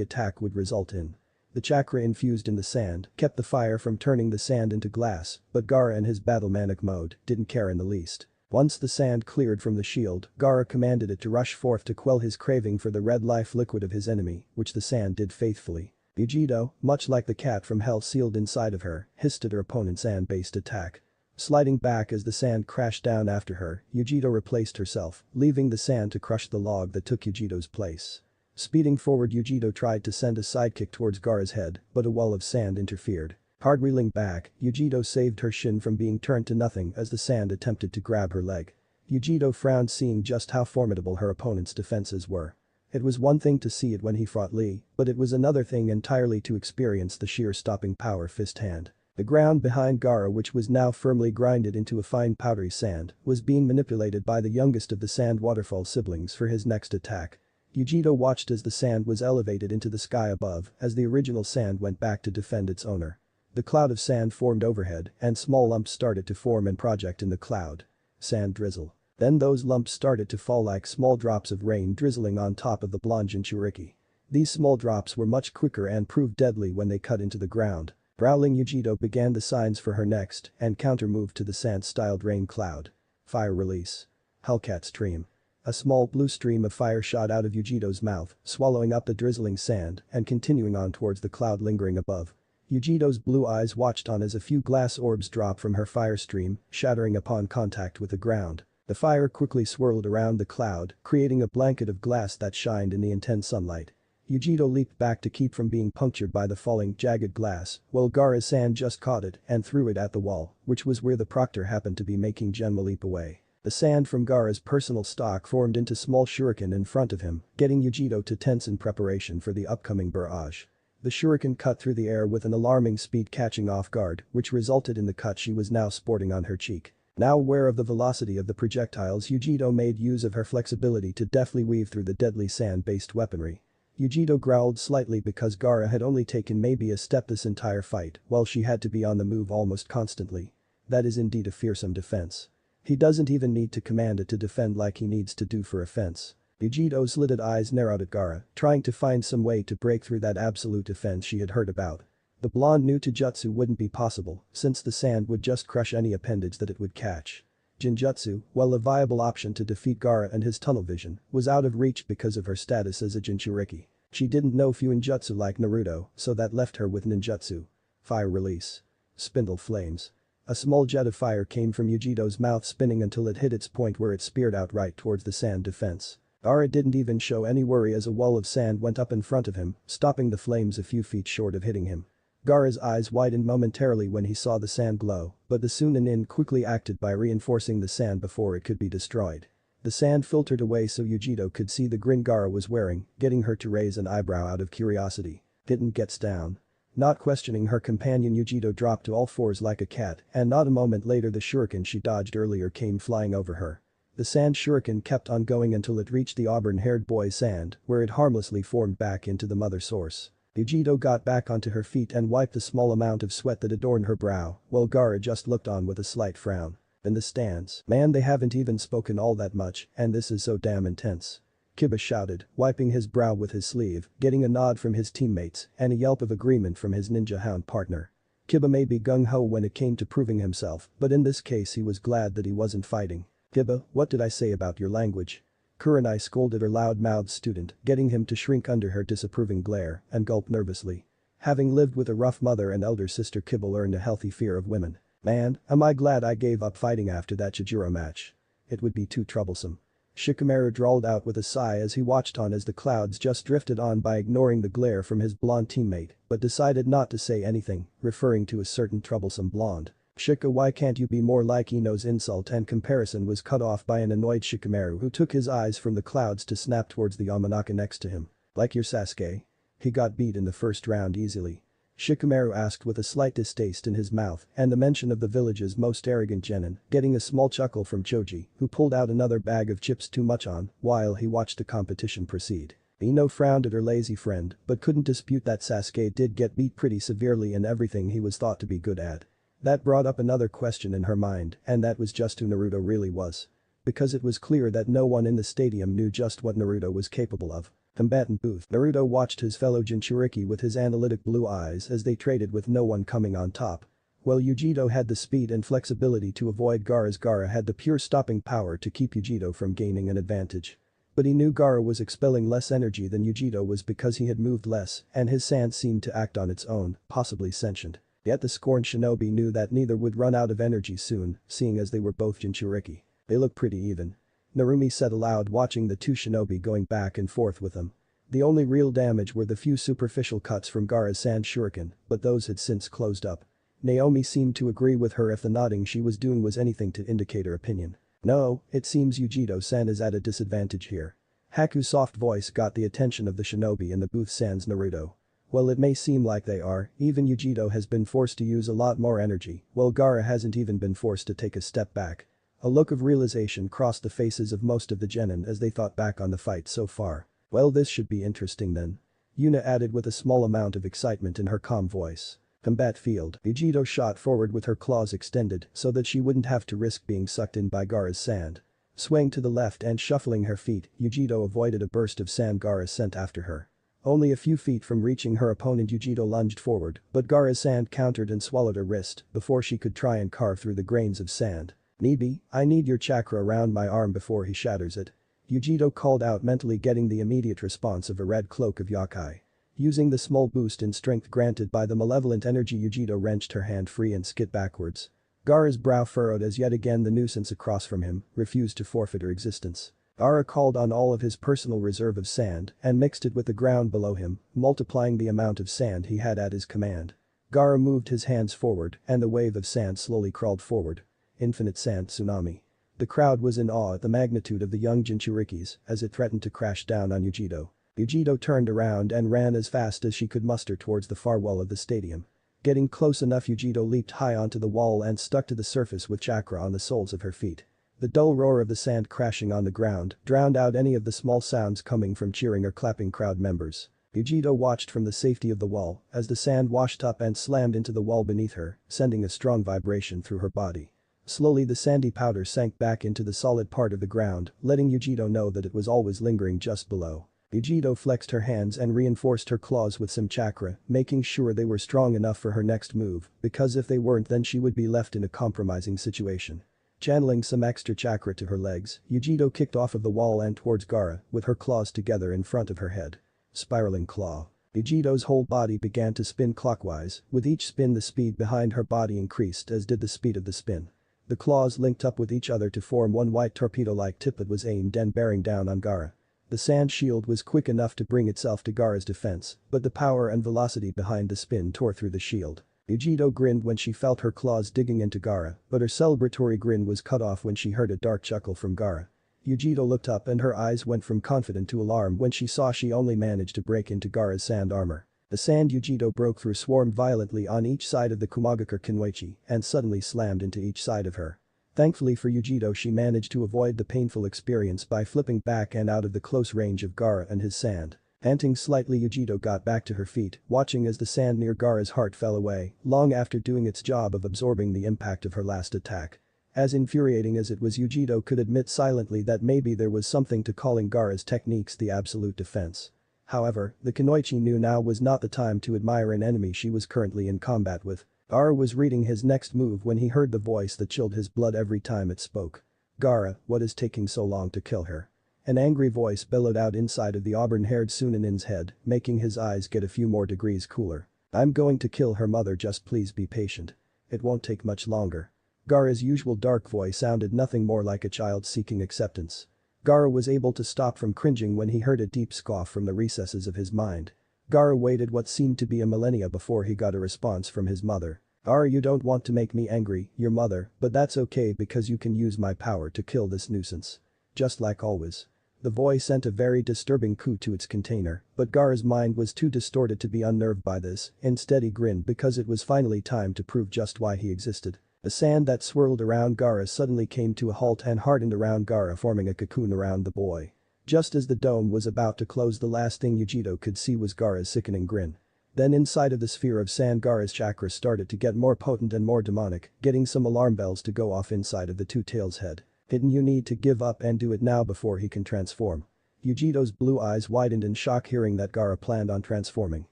attack would result in. The chakra infused in the sand kept the fire from turning the sand into glass, but Gaara in his battle manic mode didn't care in the least. Once the sand cleared from the shield, Gaara commanded it to rush forth to quell his craving for the red life liquid of his enemy, which the sand did faithfully. Yujiro, much like the cat from hell sealed inside of her, hissed at her opponent's sand-based attack. Sliding back as the sand crashed down after her, Yujiro replaced herself, leaving the sand to crush the log that took Yujiro's place. Speeding forward, Yujiro tried to send a sidekick towards Gaara's head, but a wall of sand interfered. Hard-reeling back, Yujiro saved her shin from being turned to nothing as the sand attempted to grab her leg. Yujiro frowned, seeing just how formidable her opponent's defenses were. It was one thing to see it when he fought Lee, but it was another thing entirely to experience the sheer stopping power fist hand. The ground behind Gaara, which was now firmly grinded into a fine powdery sand, was being manipulated by the youngest of the sand waterfall siblings for his next attack. Yujiro watched as the sand was elevated into the sky above as the original sand went back to defend its owner. The cloud of sand formed overhead and small lumps started to form and project in the cloud. Sand drizzle. Then those lumps started to fall like small drops of rain drizzling on top of the blonde Jinchuriki. These small drops were much quicker and proved deadly when they cut into the ground. Growling, Yujiro began the signs for her next and counter-move to the sand-styled rain cloud. Fire release. Hellcat stream. A small blue stream of fire shot out of Yujiro's mouth, swallowing up the drizzling sand and continuing on towards the cloud lingering above. Yujiro's blue eyes watched on as a few glass orbs dropped from her fire stream, shattering upon contact with the ground. The fire quickly swirled around the cloud, creating a blanket of glass that shined in the intense sunlight. Yujiro leaped back to keep from being punctured by the falling, jagged glass, while Gaara's sand just caught it and threw it at the wall, which was where the proctor happened to be making Genma leap away. The sand from Gaara's personal stock formed into small shuriken in front of him, getting Yujiro to tense in preparation for the upcoming barrage. The shuriken cut through the air with an alarming speed, catching off guard, which resulted in the cut she was now sporting on her cheek. Now aware of the velocity of the projectiles, Yujiro made use of her flexibility to deftly weave through the deadly sand-based weaponry. Yujiro growled slightly because Gaara had only taken maybe a step this entire fight, while she had to be on the move almost constantly. That is indeed a fearsome defense. He doesn't even need to command it to defend like he needs to do for offense. Yujiro's lidded eyes narrowed at Gaara, trying to find some way to break through that absolute defense she had heard about. The blonde knew Taijutsu wouldn't be possible, since the sand would just crush any appendage that it would catch. Jinjutsu, while a viable option to defeat Gaara and his tunnel vision, was out of reach because of her status as a Jinchuriki. She didn't know Fuinjutsu like Naruto, so that left her with ninjutsu. Fire release. Spindle flames. A small jet of fire came from Yujiro's mouth, spinning until it hit its point where it speared out right towards the sand defense. Gaara didn't even show any worry as a wall of sand went up in front of him, stopping the flames a few feet short of hitting him. Gaara's eyes widened momentarily when he saw the sand glow, but the Sunanin quickly acted by reinforcing the sand before it could be destroyed. The sand filtered away so Yujiro could see the grin Gaara was wearing, getting her to raise an eyebrow out of curiosity. Didn't gets down. Not questioning her companion, Yujiro dropped to all fours like a cat, and not a moment later the shuriken she dodged earlier came flying over her. The sand shuriken kept on going until it reached the auburn-haired boy's sand, where it harmlessly formed back into the mother source. Yujiro got back onto her feet and wiped the small amount of sweat that adorned her brow, while Gaara just looked on with a slight frown. In the stands, man, they haven't even spoken all that much, and this is so damn intense. Kiba shouted, wiping his brow with his sleeve, getting a nod from his teammates and a yelp of agreement from his ninja hound partner. Kiba may be gung-ho when it came to proving himself, but in this case he was glad that he wasn't fighting. Kiba, what did I say about your language? Kurenai scolded her loud-mouthed student, getting him to shrink under her disapproving glare and gulp nervously. Having lived with a rough mother and elder sister, Kiba learned a healthy fear of women. Man, am I glad I gave up fighting after that Chijiro match. It would be too troublesome. Shikamaru drawled out with a sigh as he watched on as the clouds just drifted on by, ignoring the glare from his blonde teammate, but decided not to say anything, referring to a certain troublesome blonde. Shika, why can't you be more like Ino's insult and comparison was cut off by an annoyed Shikamaru who took his eyes from the clouds to snap towards the Yamanaka next to him. Like your Sasuke? He got beat in the first round easily. Shikamaru asked with a slight distaste in his mouth and the mention of the village's most arrogant genin, getting a small chuckle from Choji, who pulled out another bag of chips too much on while he watched the competition proceed. Ino frowned at her lazy friend but couldn't dispute that Sasuke did get beat pretty severely in everything he was thought to be good at. That brought up another question in her mind, and that was just who Naruto really was. Because it was clear that no one in the stadium knew just what Naruto was capable of. Combatant booth. Naruto watched his fellow Jinchuriki with his analytic blue eyes as they traded with no one coming on top. While Yujiro had the speed and flexibility to avoid Gaara's, Gaara had the pure stopping power to keep Yujiro from gaining an advantage. But he knew Gaara was expelling less energy than Yujiro was because he had moved less and his sand seemed to act on its own, possibly sentient. Yet the scorned shinobi knew that neither would run out of energy soon, seeing as they were both Jinchuriki. They look pretty even. Narumi said aloud, watching the two shinobi going back and forth with them. The only real damage were the few superficial cuts from Gaara's sand shuriken, but those had since closed up. Naomi seemed to agree with her if the nodding she was doing was anything to indicate her opinion. No, it seems Yujiro-san is at a disadvantage here. Haku's soft voice got the attention of the shinobi in the booth sans Naruto. Well, it may seem like they are, even Yujiro has been forced to use a lot more energy, while Gaara hasn't even been forced to take a step back. A look of realization crossed the faces of most of the genin as they thought back on the fight so far. Well, this should be interesting then. Yuna added with a small amount of excitement in her calm voice. Combat field. Yujiro shot forward with her claws extended so that she wouldn't have to risk being sucked in by Gaara's sand. Swaying to the left and shuffling her feet, Yujiro avoided a burst of sand Gaara sent after her. Only a few feet from reaching her opponent, Yujiro lunged forward, but Gaara's sand countered and swallowed her wrist before she could try and carve through the grains of sand. Nibi, I need your chakra around my arm before he shatters it. Yujiro called out, mentally getting the immediate response of a red cloak of Yakai. Using the small boost in strength granted by the malevolent energy, Yujiro wrenched her hand free and skid backwards. Gaara's brow furrowed as yet again the nuisance across from him refused to forfeit her existence. Gaara called on all of his personal reserve of sand and mixed it with the ground below him, multiplying the amount of sand he had at his command. Gaara moved his hands forward and the wave of sand slowly crawled forward. Infinite sand tsunami. The crowd was in awe at the magnitude of the young Jinchurikis as it threatened to crash down on Yujiro. Yujiro turned around and ran as fast as she could muster towards the far wall of the stadium. Getting close enough, Yujiro leaped high onto the wall and stuck to the surface with chakra on the soles of her feet. The dull roar of the sand crashing on the ground drowned out any of the small sounds coming from cheering or clapping crowd members. Yujiro watched from the safety of the wall as the sand washed up and slammed into the wall beneath her, sending a strong vibration through her body. Slowly the sandy powder sank back into the solid part of the ground, letting Yujiro know that it was always lingering just below. Yujiro flexed her hands and reinforced her claws with some chakra, making sure they were strong enough for her next move, because if they weren't then she would be left in a compromising situation. Channeling some extra chakra to her legs, Yujiro kicked off of the wall and towards Gaara, with her claws together in front of her head. Spiraling claw. Yujiro's whole body began to spin clockwise, with each spin the speed behind her body increased as did the speed of the spin. The claws linked up with each other to form one white torpedo-like tip that was aimed and bearing down on Gaara. The sand shield was quick enough to bring itself to Gaara's defense, but the power and velocity behind the spin tore through the shield. Yujiro grinned when she felt her claws digging into Gaara, but her celebratory grin was cut off when she heard a dark chuckle from Gaara. Yujiro looked up and her eyes went from confident to alarm when she saw she only managed to break into Gaara's sand armor. The sand Yujiro broke through swarmed violently on each side of the Kumagakure Kunoichi and suddenly slammed into each side of her. Thankfully for Yujiro, she managed to avoid the painful experience by flipping back and out of the close range of Gaara and his sand. Panting slightly, Yujiro got back to her feet, watching as the sand near Gaara's heart fell away, long after doing its job of absorbing the impact of her last attack. As infuriating as it was, Yujiro could admit silently that maybe there was something to calling Gaara's techniques the absolute defense. However, the Kunoichi knew now was not the time to admire an enemy she was currently in combat with. Gaara was reading his next move when he heard the voice that chilled his blood every time it spoke. "Gaara, what is taking so long to kill her?" An angry voice bellowed out inside of the auburn-haired Sunanin's head, making his eyes get a few more degrees cooler. "I'm going to kill her mother, just please be patient. It won't take much longer." Gaara's usual dark voice sounded nothing more like a child seeking acceptance. Gaara was able to stop from cringing when he heard a deep scoff from the recesses of his mind. Gaara waited what seemed to be a millennia before he got a response from his mother. "Gaara, you don't want to make me angry, your mother, but that's okay because you can use my power to kill this nuisance. Just like always." The voice sent a very disturbing coup to its container, but Gaara's mind was too distorted to be unnerved by this. Instead, he grinned because it was finally time to prove just why he existed. The sand that swirled around Gaara suddenly came to a halt and hardened around Gaara, forming a cocoon around the boy. Just as the dome was about to close, the last thing Yujiro could see was Gaara's sickening grin. Then inside of the sphere of sand, Gaara's chakras started to get more potent and more demonic, getting some alarm bells to go off inside of the two-tails head. "Hidden, you need to give up and do it now before he can transform." Yujiro's blue eyes widened in shock hearing that Gaara planned on transforming.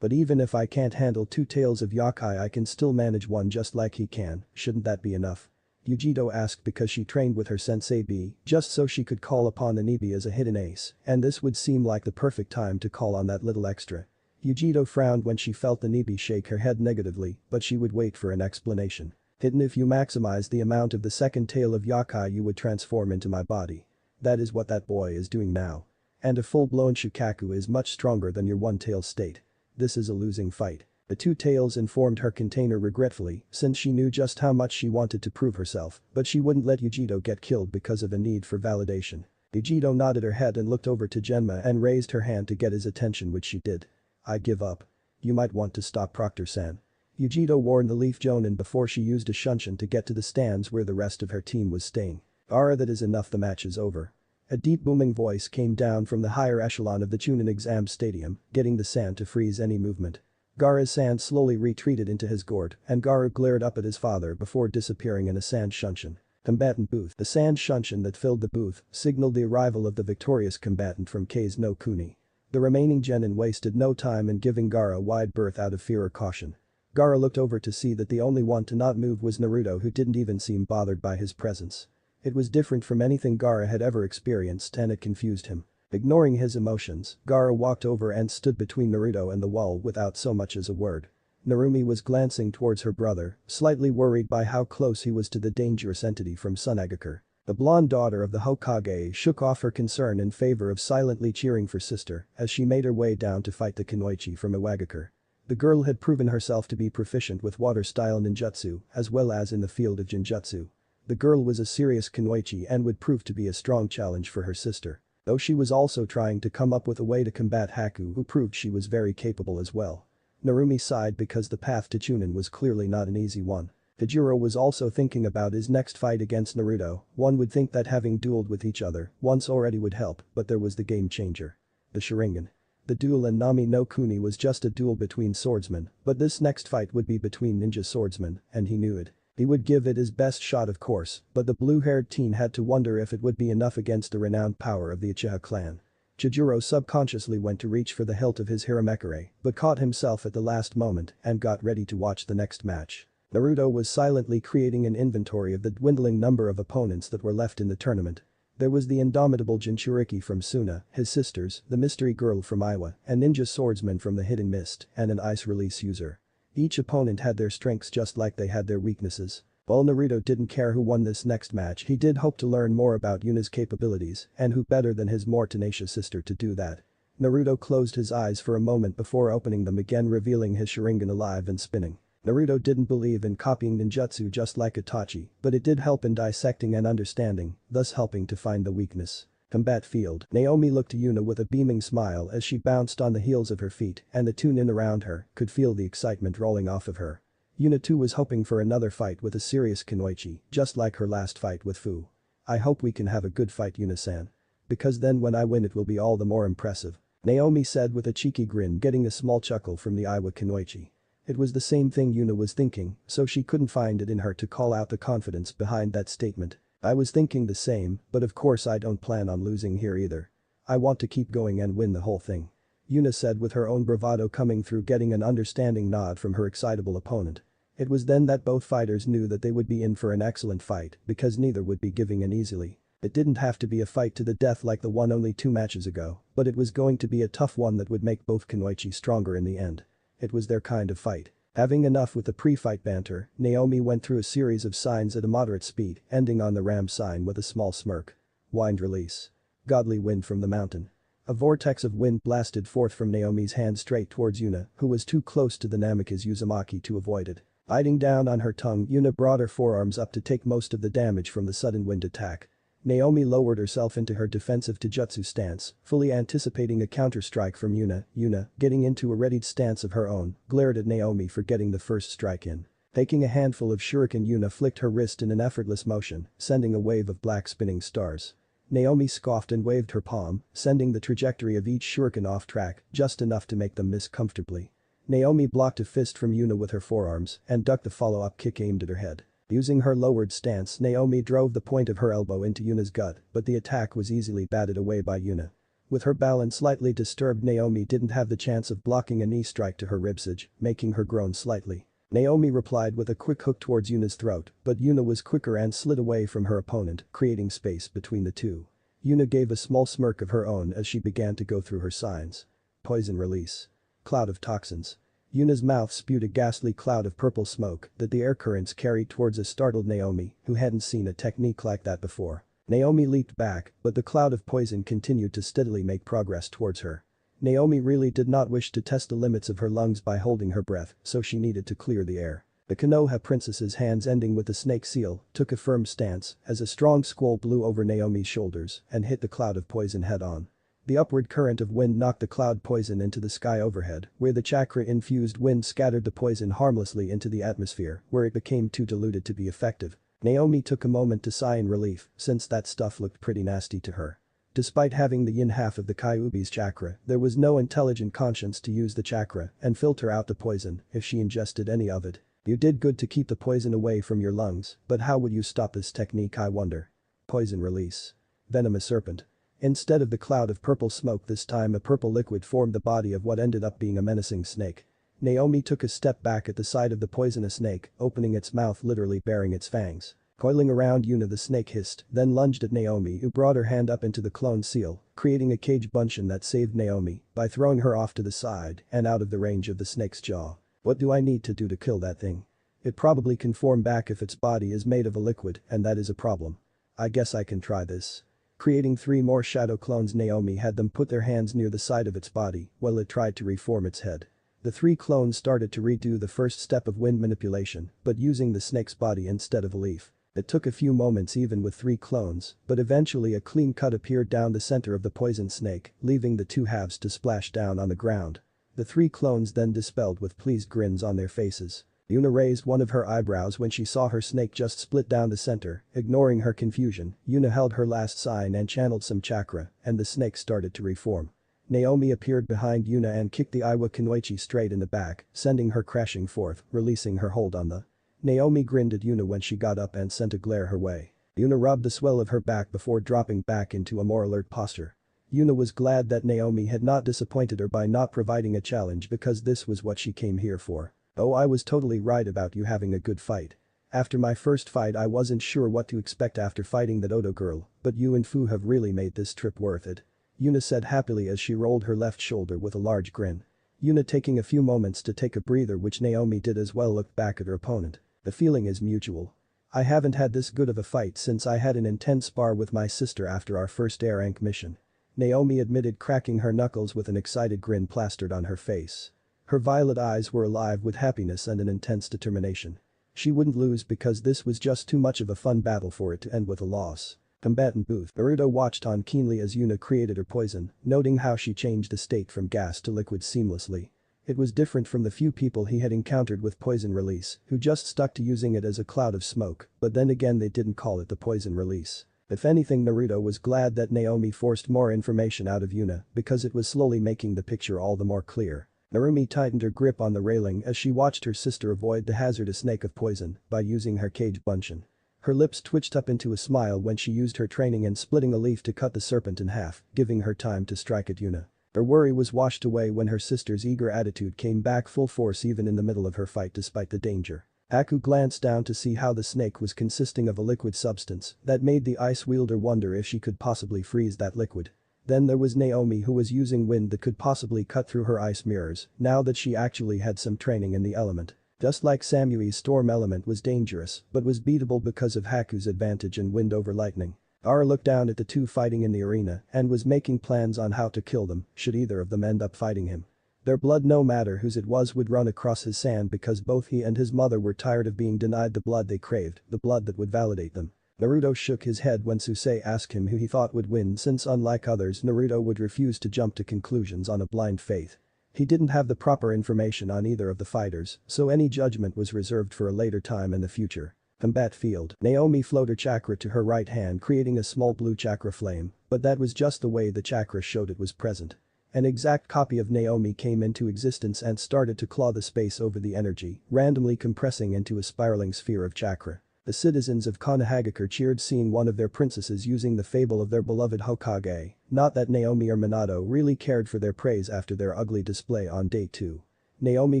"But even if I can't handle two tails of yokai, I can still manage one just like he can, shouldn't that be enough?" Yujiro asked because she trained with her sensei B just so she could call upon Anibi as a hidden ace, and this would seem like the perfect time to call on that little extra. Yujiro frowned when she felt Anibi shake her head negatively, but she would wait for an explanation. "Hidden, if you maximize the amount of the second tail of yokai, you would transform into my body. That is what that boy is doing now. And a full-blown Shukaku is much stronger than your one-tail state. This is a losing fight." The two tails informed her container regretfully, since she knew just how much she wanted to prove herself, but she wouldn't let Yujiro get killed because of a need for validation. Yujiro nodded her head and looked over to Genma and raised her hand to get his attention, which she did. "I give up. You might want to stop, Proctor-san." Yujiro warned the Leaf Jonin before she used a shunshin to get to the stands where the rest of her team was staying. "Gaara, that is enough, the match is over." A deep booming voice came down from the higher echelon of the Chunin exam stadium, getting the sand to freeze any movement. Gaara's sand slowly retreated into his gourd, and Gaara glared up at his father before disappearing in a sand shunshin. Combatant booth. The sand shunshin that filled the booth signaled the arrival of the victorious combatant from Kei's no Kuni. The remaining genin wasted no time in giving Gaara a wide berth out of fear or caution. Gaara looked over to see that the only one to not move was Naruto, who didn't even seem bothered by his presence. It was different from anything Gaara had ever experienced and it confused him. Ignoring his emotions, Gaara walked over and stood between Naruto and the wall without so much as a word. Narumi was glancing towards her brother, slightly worried by how close he was to the dangerous entity from Sunagakure. The blonde daughter of the Hokage shook off her concern in favor of silently cheering for sister as she made her way down to fight the Kunoichi from Iwagakure. The girl had proven herself to be proficient with water-style ninjutsu as well as in the field of genjutsu. The girl was a serious Kunoichi and would prove to be a strong challenge for her sister. Though she was also trying to come up with a way to combat Haku, who proved she was very capable as well. Narumi sighed because the path to Chunin was clearly not an easy one. Tajiro was also thinking about his next fight against Naruto. One would think that having dueled with each other once already would help, but there was the game changer. The Sharingan. The duel in Nami no Kuni was just a duel between swordsmen, but this next fight would be between ninja swordsmen, and he knew it. He would give it his best shot, of course, but the blue-haired teen had to wonder if it would be enough against the renowned power of the Uchiha clan. Chijiro subconsciously went to reach for the hilt of his Hiramekure, but caught himself at the last moment and got ready to watch the next match. Naruto was silently creating an inventory of the dwindling number of opponents that were left in the tournament. There was the indomitable Jinchuriki from Suna, his sisters, the mystery girl from Iwa, a ninja swordsman from the Hidden Mist, and an ice release user. Each opponent had their strengths just like they had their weaknesses. While Naruto didn't care who won this next match, he did hope to learn more about Yuna's capabilities, and who better than his more tenacious sister to do that. Naruto closed his eyes for a moment before opening them again, revealing his Sharingan alive and spinning. Naruto didn't believe in copying ninjutsu just like Itachi, but it did help in dissecting and understanding, thus helping to find the weakness. Combat field. Naomi looked to Yuna with a beaming smile as she bounced on the heels of her feet, and the tune-in around her could feel the excitement rolling off of her. Yuna too was hoping for another fight with a serious Kunoichi, just like her last fight with Fu. I hope we can have a good fight, Yuna-san. Because then when I win it will be all the more impressive. Naomi said with a cheeky grin, getting a small chuckle from the Iwa Kunoichi. It was the same thing Yuna was thinking, so she couldn't find it in her to call out the confidence behind that statement. I was thinking the same, but of course I don't plan on losing here either. I want to keep going and win the whole thing. Yuna said with her own bravado coming through, getting an understanding nod from her excitable opponent. It was then that both fighters knew that they would be in for an excellent fight because neither would be giving in easily. It didn't have to be a fight to the death like the one only 2 matches ago, but it was going to be a tough one that would make both Kunoichi stronger in the end. It was their kind of fight. Having enough with the pre-fight banter, Naomi went through a series of signs at a moderate speed, ending on the ram sign with a small smirk. Wind release. Godly wind from the mountain. A vortex of wind blasted forth from Naomi's hand straight towards Yuna, who was too close to the Namikaze Uzumaki to avoid it. Biting down on her tongue, Yuna brought her forearms up to take most of the damage from the sudden wind attack. Naomi lowered herself into her defensive Taijutsu stance, fully anticipating a counter-strike from Yuna. Yuna, getting into a readied stance of her own, glared at Naomi for getting the first strike in. Taking a handful of shuriken, Yuna flicked her wrist in an effortless motion, sending a wave of black spinning stars. Naomi scoffed and waved her palm, sending the trajectory of each shuriken off track, just enough to make them miss comfortably. Naomi blocked a fist from Yuna with her forearms and ducked the follow-up kick aimed at her head. Using her lowered stance, Naomi drove the point of her elbow into Yuna's gut, but the attack was easily batted away by Yuna. With her balance slightly disturbed, Naomi didn't have the chance of blocking a knee strike to her ribsage, making her groan slightly. Naomi replied with a quick hook towards Yuna's throat, but Yuna was quicker and slid away from her opponent, creating space between the two. Yuna gave a small smirk of her own as she began to go through her signs. Poison release. Cloud of toxins. Yuna's mouth spewed a ghastly cloud of purple smoke that the air currents carried towards a startled Naomi, who hadn't seen a technique like that before. Naomi leaped back, but the cloud of poison continued to steadily make progress towards her. Naomi really did not wish to test the limits of her lungs by holding her breath, so she needed to clear the air. The Konoha princess's hands, ending with the snake seal, took a firm stance as a strong squall blew over Naomi's shoulders and hit the cloud of poison head-on. The upward current of wind knocked the cloud poison into the sky overhead, where the chakra-infused wind scattered the poison harmlessly into the atmosphere, where it became too diluted to be effective. Naomi took a moment to sigh in relief, since that stuff looked pretty nasty to her. Despite having the yin half of the Kyuubi's chakra, there was no intelligent conscience to use the chakra and filter out the poison if she ingested any of it. You did good to keep the poison away from your lungs, but how would you stop this technique, I wonder? Poison release. Venomous serpent. Instead of the cloud of purple smoke, this time a purple liquid formed the body of what ended up being a menacing snake. Naomi took a step back at the sight of the poisonous snake, opening its mouth, literally baring its fangs. Coiling around Yuna, the snake hissed, then lunged at Naomi, who brought her hand up into the clone seal, creating a cage buncheon that saved Naomi by throwing her off to the side and out of the range of the snake's jaw. What do I need to do to kill that thing? It probably can form back if its body is made of a liquid, and that is a problem. I guess I can try this. Creating 3 more shadow clones, Naomi had them put their hands near the side of its body while it tried to reform its head. The 3 clones started to redo the first step of wind manipulation, but using the snake's body instead of a leaf. It took a few moments even with 3 clones, but eventually a clean cut appeared down the center of the poison snake, leaving the 2 halves to splash down on the ground. The 3 clones then dispelled with pleased grins on their faces. Yuna raised one of her eyebrows when she saw her snake just split down the center. Ignoring her confusion, Yuna held her last sign and channeled some chakra, and the snake started to reform. Naomi appeared behind Yuna and kicked the Iwa Kunoichi straight in the back, sending her crashing forth, releasing her hold on the. Naomi grinned at Yuna when she got up and sent a glare her way. Yuna rubbed the swell of her back before dropping back into a more alert posture. Yuna was glad that Naomi had not disappointed her by not providing a challenge, because this was what she came here for. Oh, I was totally right about you having a good fight. After my first fight I wasn't sure what to expect after fighting that Odo girl, but you and Fu have really made this trip worth it. Yuna said happily as she rolled her left shoulder with a large grin. Yuna, taking a few moments to take a breather, which Naomi did as well, looked back at her opponent. The feeling is mutual. I haven't had this good of a fight since I had an intense spar with my sister after our first air rank mission. Naomi admitted, cracking her knuckles with an excited grin plastered on her face. Her violet eyes were alive with happiness and an intense determination. She wouldn't lose because this was just too much of a fun battle for it to end with a loss. Combatant booth. Naruto watched on keenly as Yuna created her poison, noting how she changed the state from gas to liquid seamlessly. It was different from the few people he had encountered with poison release, who just stuck to using it as a cloud of smoke, but then again they didn't call it the poison release. If anything, Naruto was glad that Naomi forced more information out of Yuna because it was slowly making the picture all the more clear. Narumi tightened her grip on the railing as she watched her sister avoid the hazardous snake of poison by using her cage bunshin. Her lips twitched up into a smile when she used her training in splitting a leaf to cut the serpent in half, giving her time to strike at Yuna. Her worry was washed away when her sister's eager attitude came back full force even in the middle of her fight despite the danger. Aku glanced down to see how the snake was consisting of a liquid substance that made the ice wielder wonder if she could possibly freeze that liquid. Then there was Naomi, who was using wind that could possibly cut through her ice mirrors now that she actually had some training in the element. Just like Samui's storm element was dangerous but was beatable because of Haku's advantage in wind over lightning. Ara looked down at the two fighting in the arena and was making plans on how to kill them should either of them end up fighting him. Their blood, no matter whose it was, would run across his sand because both he and his mother were tired of being denied the blood they craved, the blood that would validate them. Naruto shook his head when Susei asked him who he thought would win, since unlike others Naruto would refuse to jump to conclusions on a blind faith. He didn't have the proper information on either of the fighters, so any judgment was reserved for a later time in the future. Combat field. Naomi flowed her chakra to her right hand, creating a small blue chakra flame, but that was just the way the chakra showed it was present. An exact copy of Naomi came into existence and started to claw the space over the energy, randomly compressing into a spiraling sphere of chakra. The citizens of Konohagakure cheered, seeing one of their princesses using the fable of their beloved Hokage, not that Naomi or Minato really cared for their praise after their ugly display on day 2. Naomi